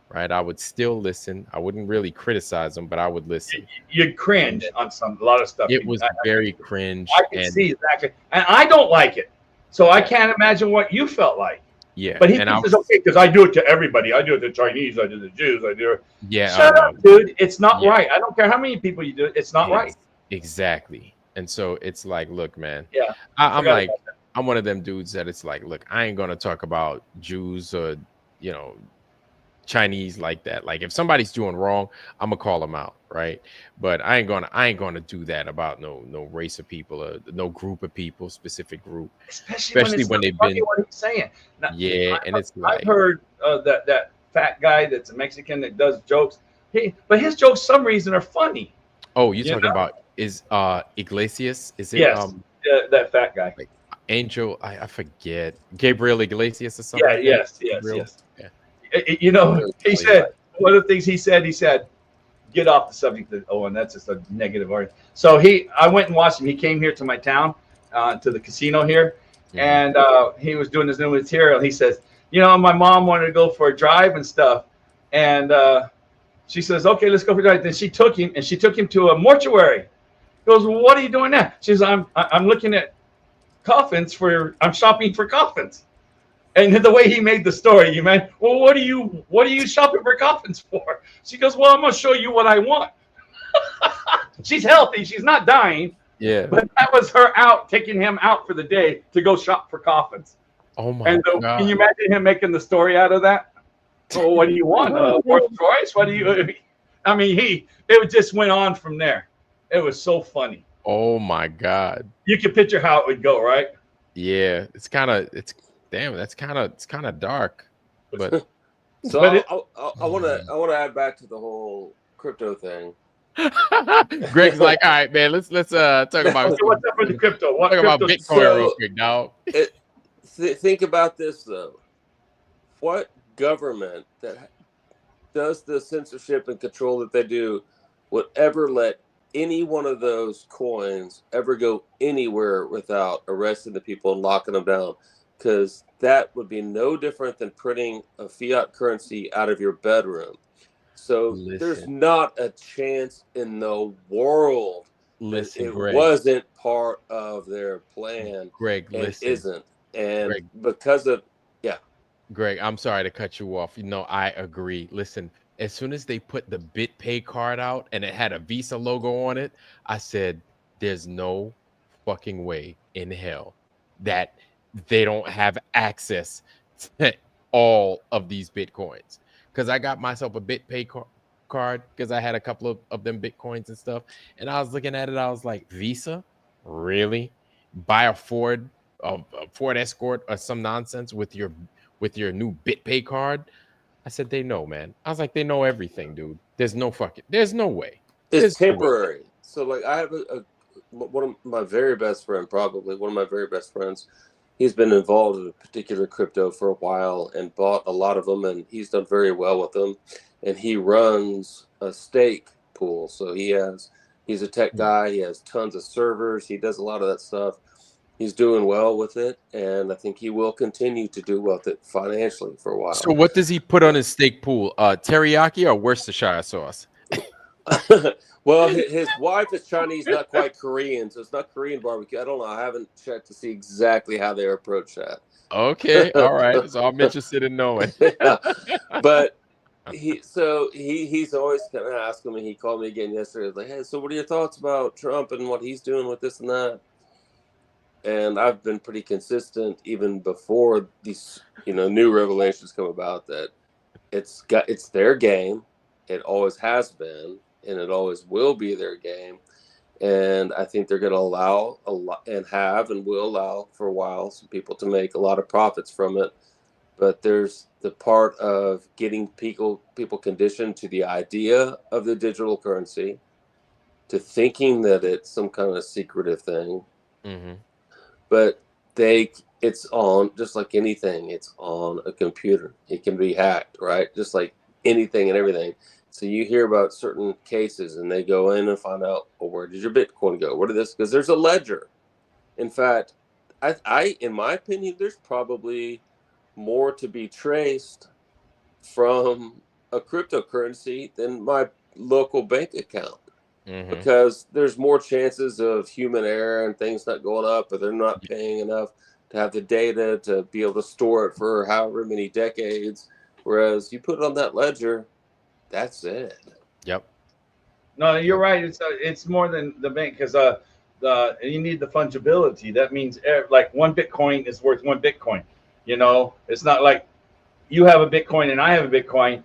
right? I would still listen. I wouldn't really criticize him, but I would listen. You'd cringe on a lot of stuff. It was very cringe. I can see exactly, and I don't like it, so I can't imagine what you felt like. Yeah, but he and thinks it's okay because I do it to everybody. I do it to Chinese. I do it to Jews. I do it. Yeah, Shut up, dude. It's not right. I don't care how many people you do it. It's not right. Exactly. And so it's like, look, man. Yeah. I'm like, I'm one of them dudes that it's like, look, I ain't gonna talk about Jews or Chinese like that. Like if somebody's doing wrong, I'm gonna call them out, right? But I ain't gonna do that about no race of people or no group of people, specific group, especially when they've been what he's saying. Now, it's like I've heard that fat guy that's a Mexican that does jokes. But his jokes, some reason, are funny. Oh, you're talking about Iglesias? Is it yes, that fat guy? Like Angel, I forget, Gabriel Iglesias or something. Yeah, yes. Yeah. He said one of the things he said, get off the subject of Owen. That's just a negative argument. So I went and watched him. He came here to my town, to the casino here, and he was doing his new material. He says, my mom wanted to go for a drive and stuff, and she says, okay, let's go for a drive. Then she took him to a mortuary. He goes, well, what are you doing now? She says, I'm looking at coffins I'm shopping for coffins. And the way he made the story, you meant, well, what are you shopping for coffins for? She goes, well, I'm gonna show you what I want. She's healthy, she's not dying. Yeah. But that was her taking him out for the day to go shop for coffins. Oh my God. Can you imagine him making the story out of that? Well, what do you want? Rolls Royce? What do you? I mean, it just went on from there. It was so funny. Oh my God. You can picture how it would go, right? Yeah, it's kind of dark, but so I want to add back to the whole crypto thing. Greg's like, all right, man, let's talk about what's up with the crypto. Talk about Bitcoin real quick, dog. Think about this though. What government that does the censorship and control that they do would ever let any one of those coins ever go anywhere without arresting the people and locking them down? Because that would be no different than printing a fiat currency out of your bedroom. So there's not a chance in the world it Greg, wasn't part of their plan. Greg, listen. Isn't. And Greg, because of, Greg, I'm sorry to cut you off. I agree. Listen, as soon as they put the BitPay card out and it had a Visa logo on it, I said, there's no fucking way in hell that they don't have access to all of these Bitcoins. Because I got myself a BitPay card because I had a couple of them Bitcoins and stuff. And I was looking at it. I was like, Visa? Really? Buy a Ford Escort or some nonsense with your new BitPay card? I said, they know, man. I was like, they know everything, dude. There's no way. It's temporary. So like I have one of my very best friends, he's been involved in a particular crypto for a while and bought a lot of them, and he's done very well with them. And he runs a stake pool. So he's a tech guy. He has tons of servers. He does a lot of that stuff. He's doing well with it, and I think he will continue to do well with it financially for a while. So what does he put on his steak pool? Teriyaki or Worcestershire sauce? Well, his wife is Chinese, not quite Korean, so it's not Korean barbecue. I don't know. I haven't checked to see exactly how they approach that. Okay, all right. So I'm interested in knowing. But he's always kind of asking me. He called me again yesterday. Like, hey, so what are your thoughts about Trump and what he's doing with this and that? And I've been pretty consistent even before these, new revelations come about that it's their game. It always has been, and it always will be their game. And I think they're going to allow a lot, and will allow for a while, some people to make a lot of profits from it. but there's the part of getting people conditioned to the idea of the digital currency, to thinking that it's some kind of secretive thing. Mm-hmm. But it's on, just like anything, it's on a computer. It can be hacked, right? Just like anything and everything. So you hear about certain cases and they go in and find out, well, where did your Bitcoin go? Where did this? Because there's a ledger. In fact, I, in my opinion, there's probably more to be traced from a cryptocurrency than my local bank account. Mm-hmm. Because there's more chances of human error and things not going up, or they're not paying enough to have the data to be able to store it for however many decades. Whereas you put it on that ledger, that's it. Yep. No, you're right. It's more than the bank, because you need the fungibility. That means like one Bitcoin is worth one Bitcoin. You know, it's not like you have a Bitcoin and I have a Bitcoin.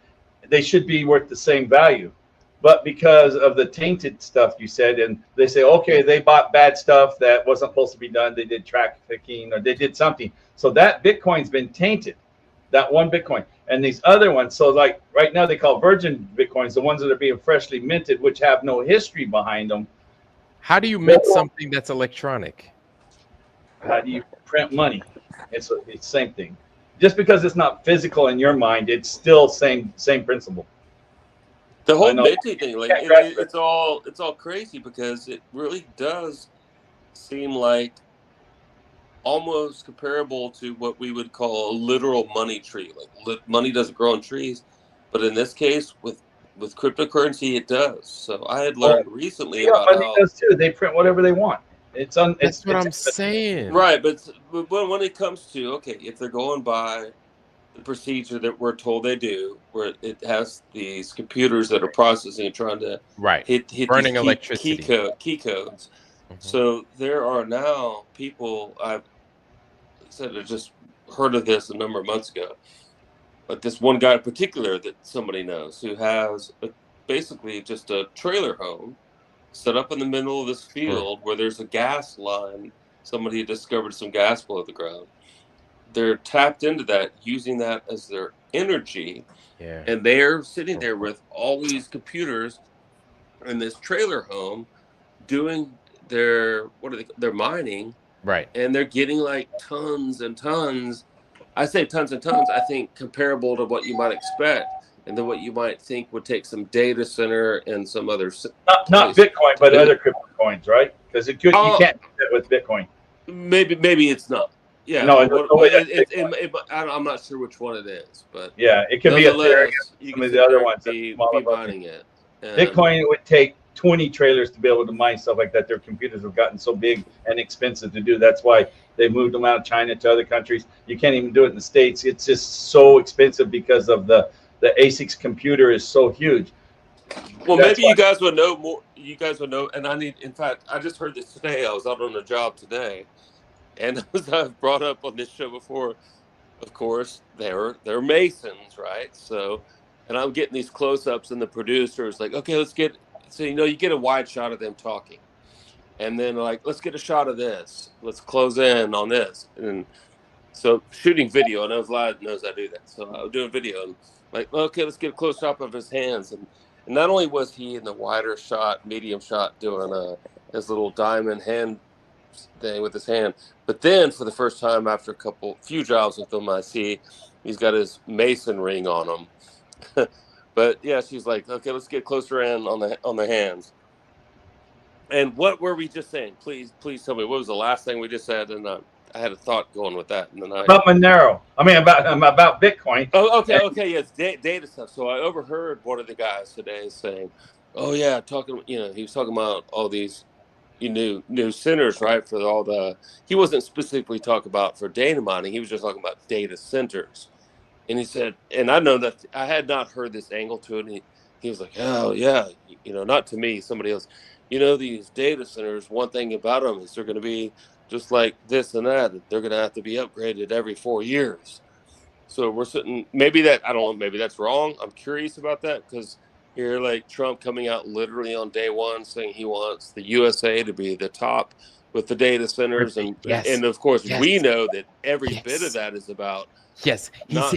They should be worth the same value. But because of the tainted stuff you said, and they say, okay, they bought bad stuff that wasn't supposed to be done. They did trafficking or they did something. So that Bitcoin's been tainted, that one Bitcoin. And these other ones, so like right now they call virgin Bitcoins, the ones that are being freshly minted, which have no history behind them. How do you mint something that's electronic? How do you print money? It's the same thing. Just because it's not physical in your mind, it's still same principle. The whole minting thing, like it's all crazy, because it really does seem like almost comparable to what we would call a literal money tree. Like money doesn't grow on trees, but in this case, with cryptocurrency, it does. So I had learned recently about money does too. They print whatever they want. That's what I'm saying. Right, but when it comes to, okay, if they're going by the procedure that we're told they do, where it has these computers that are processing and trying to hit burning these electricity key codes. Mm-hmm. So there are now people, I said I just heard of this a number of months ago, but this one guy in particular that somebody knows, who has basically just a trailer home set up in the middle of this field where there's a gas line. Somebody discovered some gas below the ground. They're tapped into that, using that as their energy. Yeah. And they're sitting there with all these computers in this trailer home doing their mining. Right. And they're getting like tons and tons. I say tons and tons, I think comparable to what you might expect, and then what you might think would take some data center and some other. Not Bitcoin, but other crypto coins, right? Because you can't do that with Bitcoin. Maybe it's not. Yeah, no, I'm not sure which one it is, but yeah, it could be Ethereum. Some of the other ones be mining it. Bitcoin, it would take 20 trailers to be able to mine stuff like that. Their computers have gotten so big and expensive to do. That's why they moved them out of China to other countries. You can't even do it in the States. It's just so expensive because of the ASICs computer is so huge. Well, maybe you guys would know more. You guys would know, and in fact, I just heard this today. I was out on a job today, and as I've brought up on this show before, of course, they're Masons, right? So, and I'm getting these close-ups, and the producer's like, okay, let's get. So, you get a wide shot of them talking. And then like, let's get a shot of this. Let's close in on this. And so shooting video, and Vlad knows I do that. So I was doing video and like, okay, let's get a close up of his hands. And not only was he in the wider shot, medium shot, doing his little diamond hand thing with his hand, but then for the first time after few jobs with him, I see he's got his Mason ring on him. But yeah, she's like, okay, let's get closer in on the hands. And what were we just saying? Please tell me, what was the last thing we just said? And I had a thought going with that. And then about Monero. I mean, about Bitcoin. Oh, okay, yes, data stuff. So I overheard one of the guys today saying, "Oh yeah, he was talking about all these new centers, right? For all the, he wasn't specifically talking about for data mining. He was just talking about data centers." And he said, and I know that I had not heard this angle to it. And he was like, "Oh yeah, not to me, somebody else. These data centers, one thing about them is they're going to be just like this and that. They're going to have to be upgraded every 4 years. So we're sitting, maybe that, I don't know, maybe that's wrong. I'm curious about that because You're like Trump coming out literally on day one saying he wants the USA to be the top with the data centers, and Yes. of course Yes. we know that every bit Yes. of that is about. Yes, Not-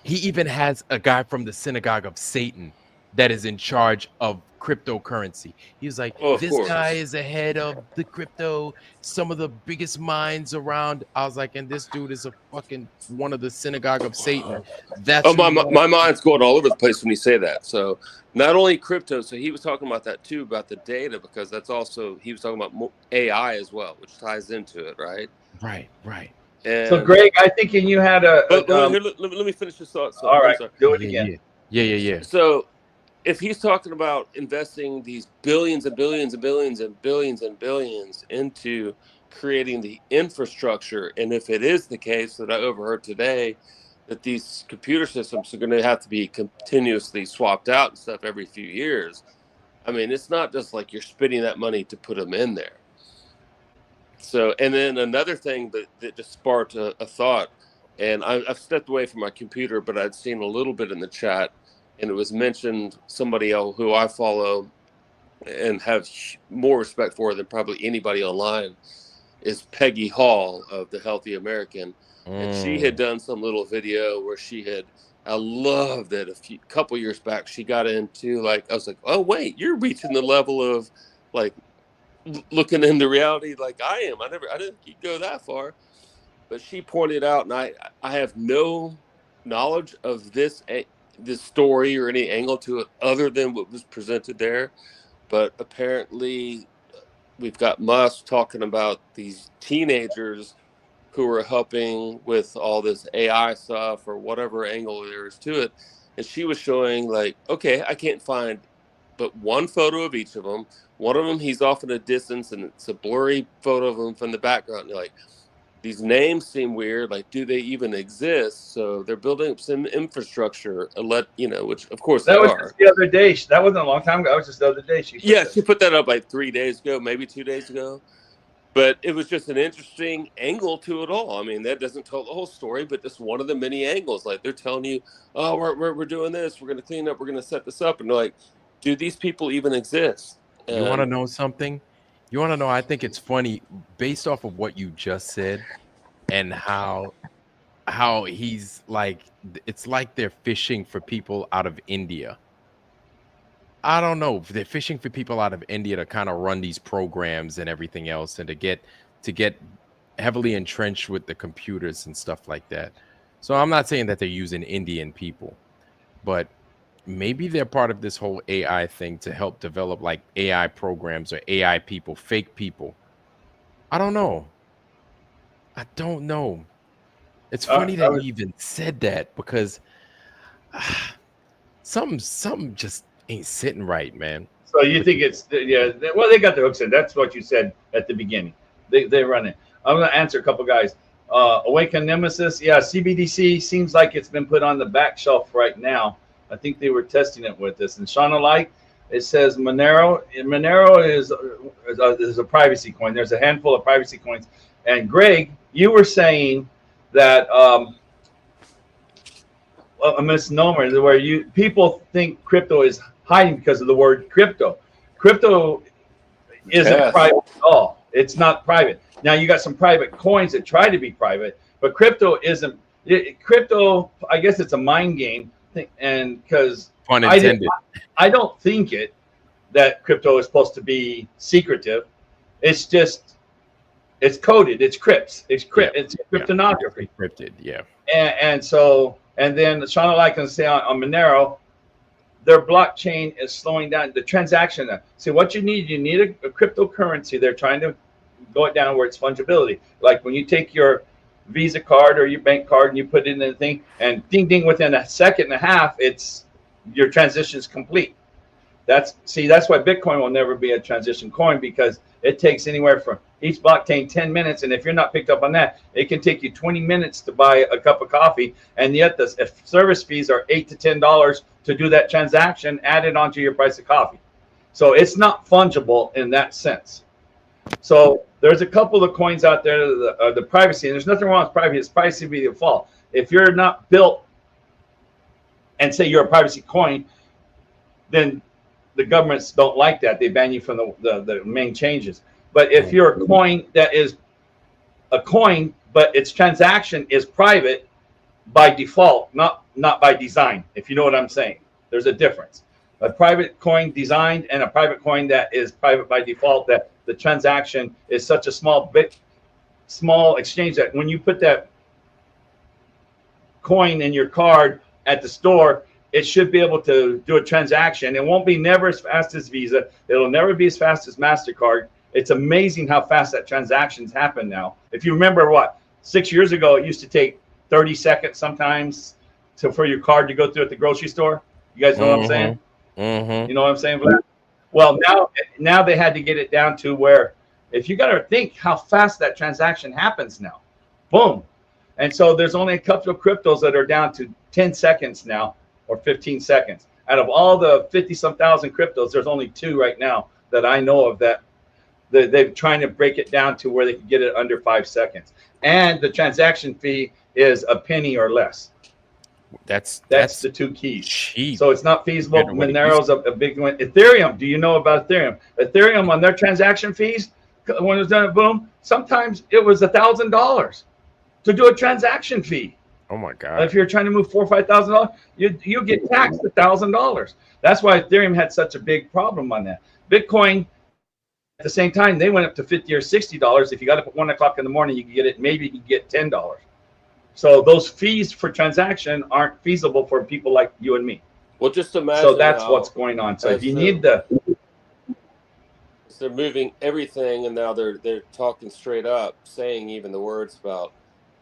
he even has a guy from the synagogue of Satan that is in charge of cryptocurrency. He was like, Oh, of this course. guy is ahead of the crypto, some of the biggest minds around. I was like, and this dude is a fucking one of the synagogue of Satan. That's my mind's going all over the place when you say that. So not only crypto, so he was talking about that too, about the data, because that's also, he was talking about AI as well, which ties into it, right? Right. And so Greg, I think you had let me finish this thought. So, all right, do it again. Yeah. So if he's talking about investing these billions and billions and billions and billions and billions into creating the infrastructure, and if it is the case that I overheard today that these computer systems are going to have to be continuously swapped out and stuff every few years, I mean, it's not just like you're spending that money to put them in there. So, and then another thing that just sparked a thought, and I've stepped away from my computer, but I'd seen a little bit in the chat, and it was mentioned, somebody else who I follow and have more respect for than probably anybody online is Peggy Hall of The Healthy American. And she had done some little video where I love that couple years back, she got into, like, I was like, oh, wait, you're reaching the level of like looking into reality like I am. I didn't go that far. But she pointed out, and I have no knowledge of this story or any angle to it other than what was presented there. But apparently we've got Musk talking about these teenagers who are helping with all this AI stuff or whatever angle there is to it. And she was showing, like, okay, I can't find but one photo of each of them. One of them, he's off in a distance and it's a blurry photo of him from the background. And you're like, these names seem weird. Like, do they even exist? So they're building up some infrastructure, which of course that they was are. just the other day. That wasn't a long time ago. That was just the other day. She put that up like 3 days ago, maybe 2 days ago. But it was just an interesting angle to it all. I mean, that doesn't tell the whole story, but just one of the many angles. Like, they're telling you, oh, we're doing this. We're going to clean up. We're going to set this up. And they're like, do these people even exist? You want to know something? You want to know? I think it's funny based off of what you just said and how he's like, it's like they're fishing for people out of India. I don't know. They're fishing for people out of India to kind of run these programs and everything else, and to get heavily entrenched with the computers and stuff like that. So I'm not saying that they're using Indian people, but maybe they're part of this whole AI thing to help develop like AI programs or AI people, fake people. I don't know. It's funny that you even said that, because something just ain't sitting right, man. So you think it's, well, they got the hooks in. That's what you said at the beginning. They run it. I'm going to answer a couple guys. Awaken Nemesis. Yeah, CBDC seems like it's been put on the back shelf right now. I think they were testing it with this. And Shauna Light, it says Monero. Monero is a privacy coin. There's a handful of privacy coins. And Greg, you were saying that a misnomer where people think crypto is hiding because of the word crypto. Crypto isn't private at all. It's not private. Now you got some private coins that try to be private, but crypto isn't. Crypto, I guess it's a mind game, and because I don't think that crypto is supposed to be secretive. It's just, it's coded. It's crypts. It's cryptonography. Encrypted, yeah. And then Shauna Light can say on Monero, their blockchain is slowing down the transaction. See, what you need a cryptocurrency. They're trying to go it down where it's fungibility. Like when you take your Visa card or your bank card and you put it in the thing, and ding ding, within a second and a half, your transition is complete. That's why Bitcoin will never be a transition coin, because it takes anywhere from each blockchain 10 minutes, and if you're not picked up on that, it can take you 20 minutes to buy a cup of coffee, and yet the service fees are $8 to $10 to do that transaction added onto your price of coffee. So it's not fungible in that sense. So there's a couple of coins out there, the privacy, and there's nothing wrong with privacy. It's privacy by default. If you're not built and say you're a privacy coin, then the governments don't like that. They ban you from the main changes. But if you're a coin that is a coin, but its transaction is private by default, not by design, if you know what I'm saying. There's a difference. A private coin designed and a private coin that is private by default, that the transaction is such a small exchange that when you put that coin in your card at the store, it should be able to do a transaction. It won't be never as fast as Visa. It'll never be as fast as MasterCard. It's amazing how fast that transactions happen now. If you remember 6 years ago, it used to take 30 seconds sometimes for your card to go through at the grocery store. You guys know what I'm saying? You know what I'm saying? Well, now they had to get it down to where, if you got to think how fast that transaction happens now, boom. And so there's only a couple of cryptos that are down to 10 seconds now, or 15 seconds. Out of all the 50-some thousand cryptos, there's only 2 right now that I know of that they're trying to break it down to where they can get it under 5 seconds. And the transaction fee is a penny or less. That's the 2 keys. Cheap. So it's not feasible. Monero's a big one. Ethereum. Do you know about Ethereum? Ethereum, on their transaction fees, when it was done at Boom, sometimes it was $1,000 to do a transaction fee. Oh my God! If you're trying to move $4,000 or $5,000, you get taxed $1,000. That's why Ethereum had such a big problem on that. Bitcoin, at the same time, they went up to $50 or $60. If you got up at 1 o'clock in the morning, you could get it. Maybe you could get $10. So those fees for transaction aren't feasible for people like you and me. Well, just imagine. So that's what's going on. So if you need they're moving everything, and now they're talking straight up, saying even the words about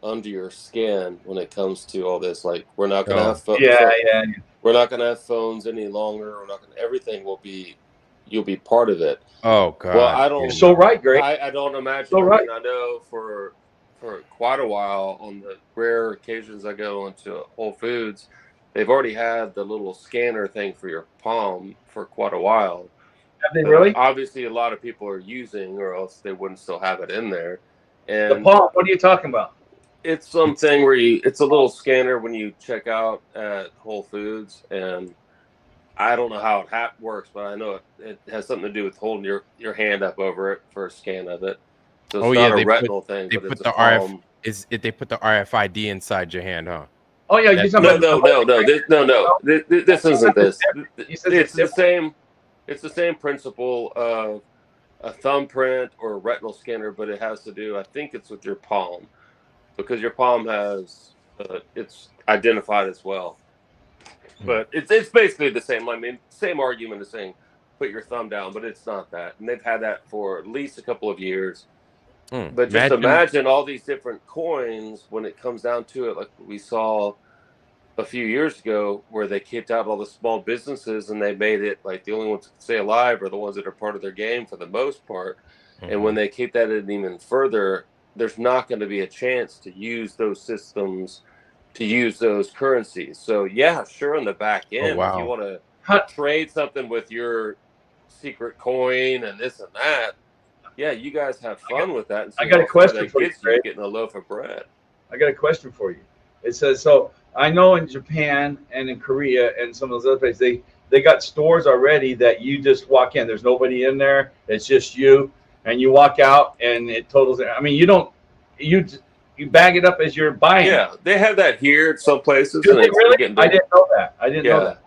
under your skin when it comes to all this. Like, we're not going to have phones. We're not going to have phones any longer. We're not going to. Everything will be. You'll be part of it. Oh God! Well, I don't. You're so right, Greg. I don't imagine. So right. I know for quite a while, on the rare occasions I go into Whole Foods, they've already had the little scanner thing for your palm for quite a while. Have they really? Obviously, a lot of people are using, or else they wouldn't still have it in there. And the palm. What are you talking about? It's something where it's a little scanner when you check out at Whole Foods, and I don't know how it works, but I know it has something to do with holding your hand up over it for a scan of it. So it's not a retinal thing, but it's a palm. They put the RFID inside your hand, huh? Oh yeah, no. This isn't this. It's the same. It's the same principle of a thumbprint or a retinal scanner, but it has to do, I think it's with your palm, because your palm has it's identified as well. But it's basically the same. I mean, same argument as saying put your thumb down, but it's not that. And they've had that for at least a couple of years. But just imagine all these different coins when it comes down to it, like we saw a few years ago, where they kicked out all the small businesses and they made it like the only ones that can stay alive are the ones that are part of their game for the most part. And when they keep that in even further, there's not going to be a chance to use those systems, to use those currencies. So yeah, sure, in the back end, if you want to trade something with your secret coin and this and that, yeah, you guys have fun with that. And I got a question for you, Greg. Getting a loaf of bread. I got a question for you. It says, so I know in Japan and in Korea and some of those other places, they got stores already that you just walk in. There's nobody in there. It's just you, and you walk out and it totals. I mean, you bag it up as you're buying. Yeah, they have that here at some places. Do they really? I didn't know that. I didn't know that.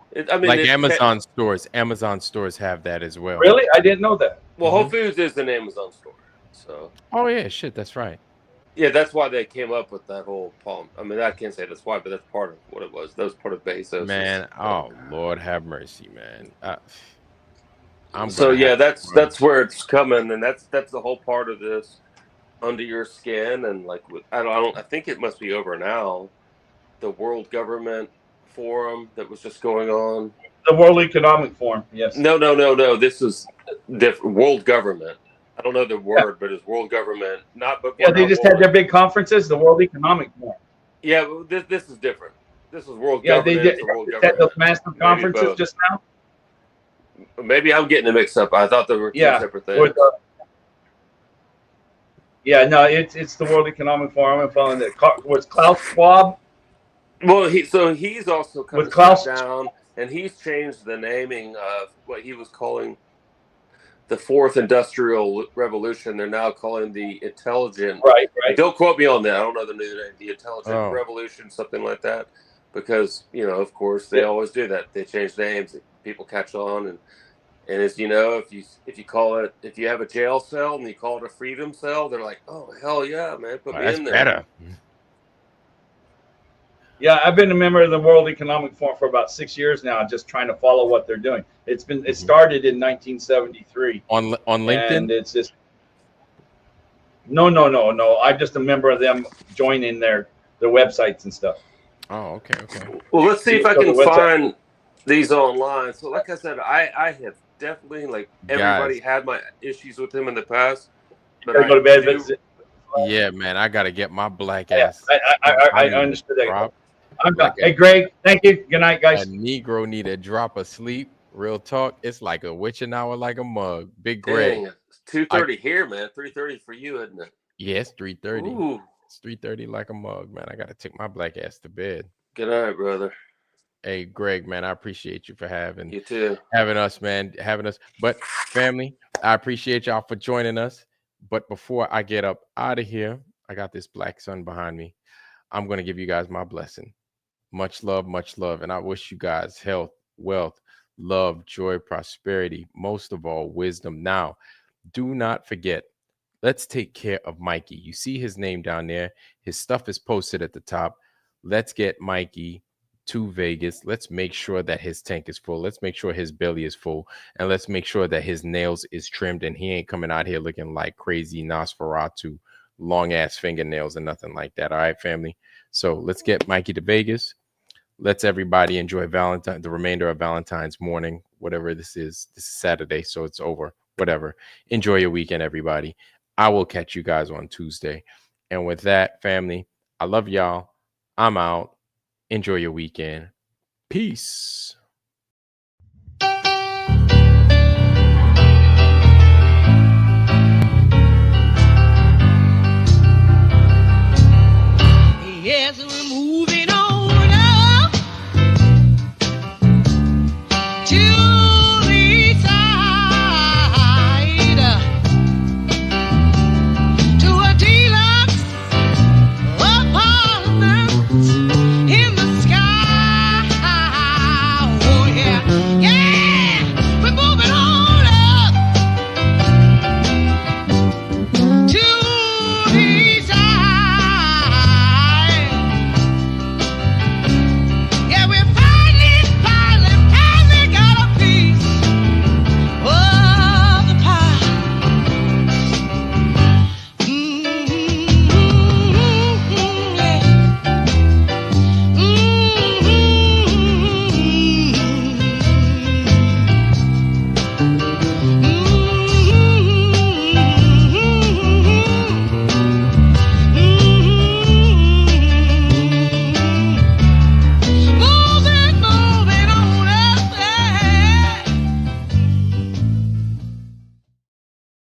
Amazon stores. Amazon stores have that as well. Really? I didn't know that. Well, Whole Foods is an Amazon store. So. Oh yeah, shit, that's right. Yeah, that's why they came up with that whole palm. I mean, I can't say that's why, but that's part of what it was. That was part of Bezos. Man, oh Lord, have mercy, man. That's where it's coming, and that's the whole part of this under your skin, and like I think it must be over now. The World Government Forum that was just going on. The World Economic Forum, yes. No. This is different. World Government. I don't know the word, but it's World Government. They just had their big conferences. The World Economic Forum. Yeah, this is different. This is World Government. They had those massive conferences just now. Maybe I'm getting it mixed up. I thought they were two separate things. It's the World Economic Forum. I'm following that. Was Klaus Schwab? Well, he's also kind of down, and he's changed the naming of what he was calling the fourth industrial revolution. They're now calling the intelligent. Right. Don't quote me on that. I don't know the new name. The intelligent revolution, something like that. Because, you know, of course, they always do that. They change names. People catch on, and as you know, if you call it, if you have a jail cell and you call it a freedom cell, they're like, oh hell yeah, man, put me in there. Better. Yeah, I've been a member of the World Economic Forum for about 6 years now, just trying to follow what they're doing. It started in 1973 on LinkedIn, and it's just no. I'm just a member of them, joining their websites and stuff. Oh, okay. Well, let's see if I can find these online. So, like I said, I have definitely, like everybody, had my issues with him in the past. But I go to bed. Yeah, man, I gotta get my black ass. I understood that. Hey, Greg, thank you. Good night, guys. A Negro need a drop of sleep. Real talk. It's like a witching hour, like a mug. Big Greg. Dang, it's 2:30 here, man. 3:30 for you, isn't it? Yes, 3:30. Ooh. It's 3:30 like a mug, man. I gotta take my black ass to bed. Good night, brother. Hey, Greg, man, I appreciate you for having us, man. But family, I appreciate y'all for joining us. But before I get up out of here, I got this black sun behind me. I'm gonna give you guys my blessing. Much love, and I wish you guys health, wealth, love, joy, prosperity, most of all, wisdom. Now, do not forget, let's take care of Mikey. You see his name down there. His stuff is posted at the top. Let's get Mikey to Vegas. Let's make sure that his tank is full. Let's make sure his belly is full. And let's make sure that his nails is trimmed and he ain't coming out here looking like crazy Nosferatu, long ass fingernails and nothing like that. All right, family. So let's get Mikey to Vegas. Let's everybody enjoy the remainder of Valentine's morning, whatever this is. This is Saturday, so it's over. Whatever. Enjoy your weekend, everybody. I will catch you guys on Tuesday. And with that, family, I love y'all. I'm out. Enjoy your weekend. Peace.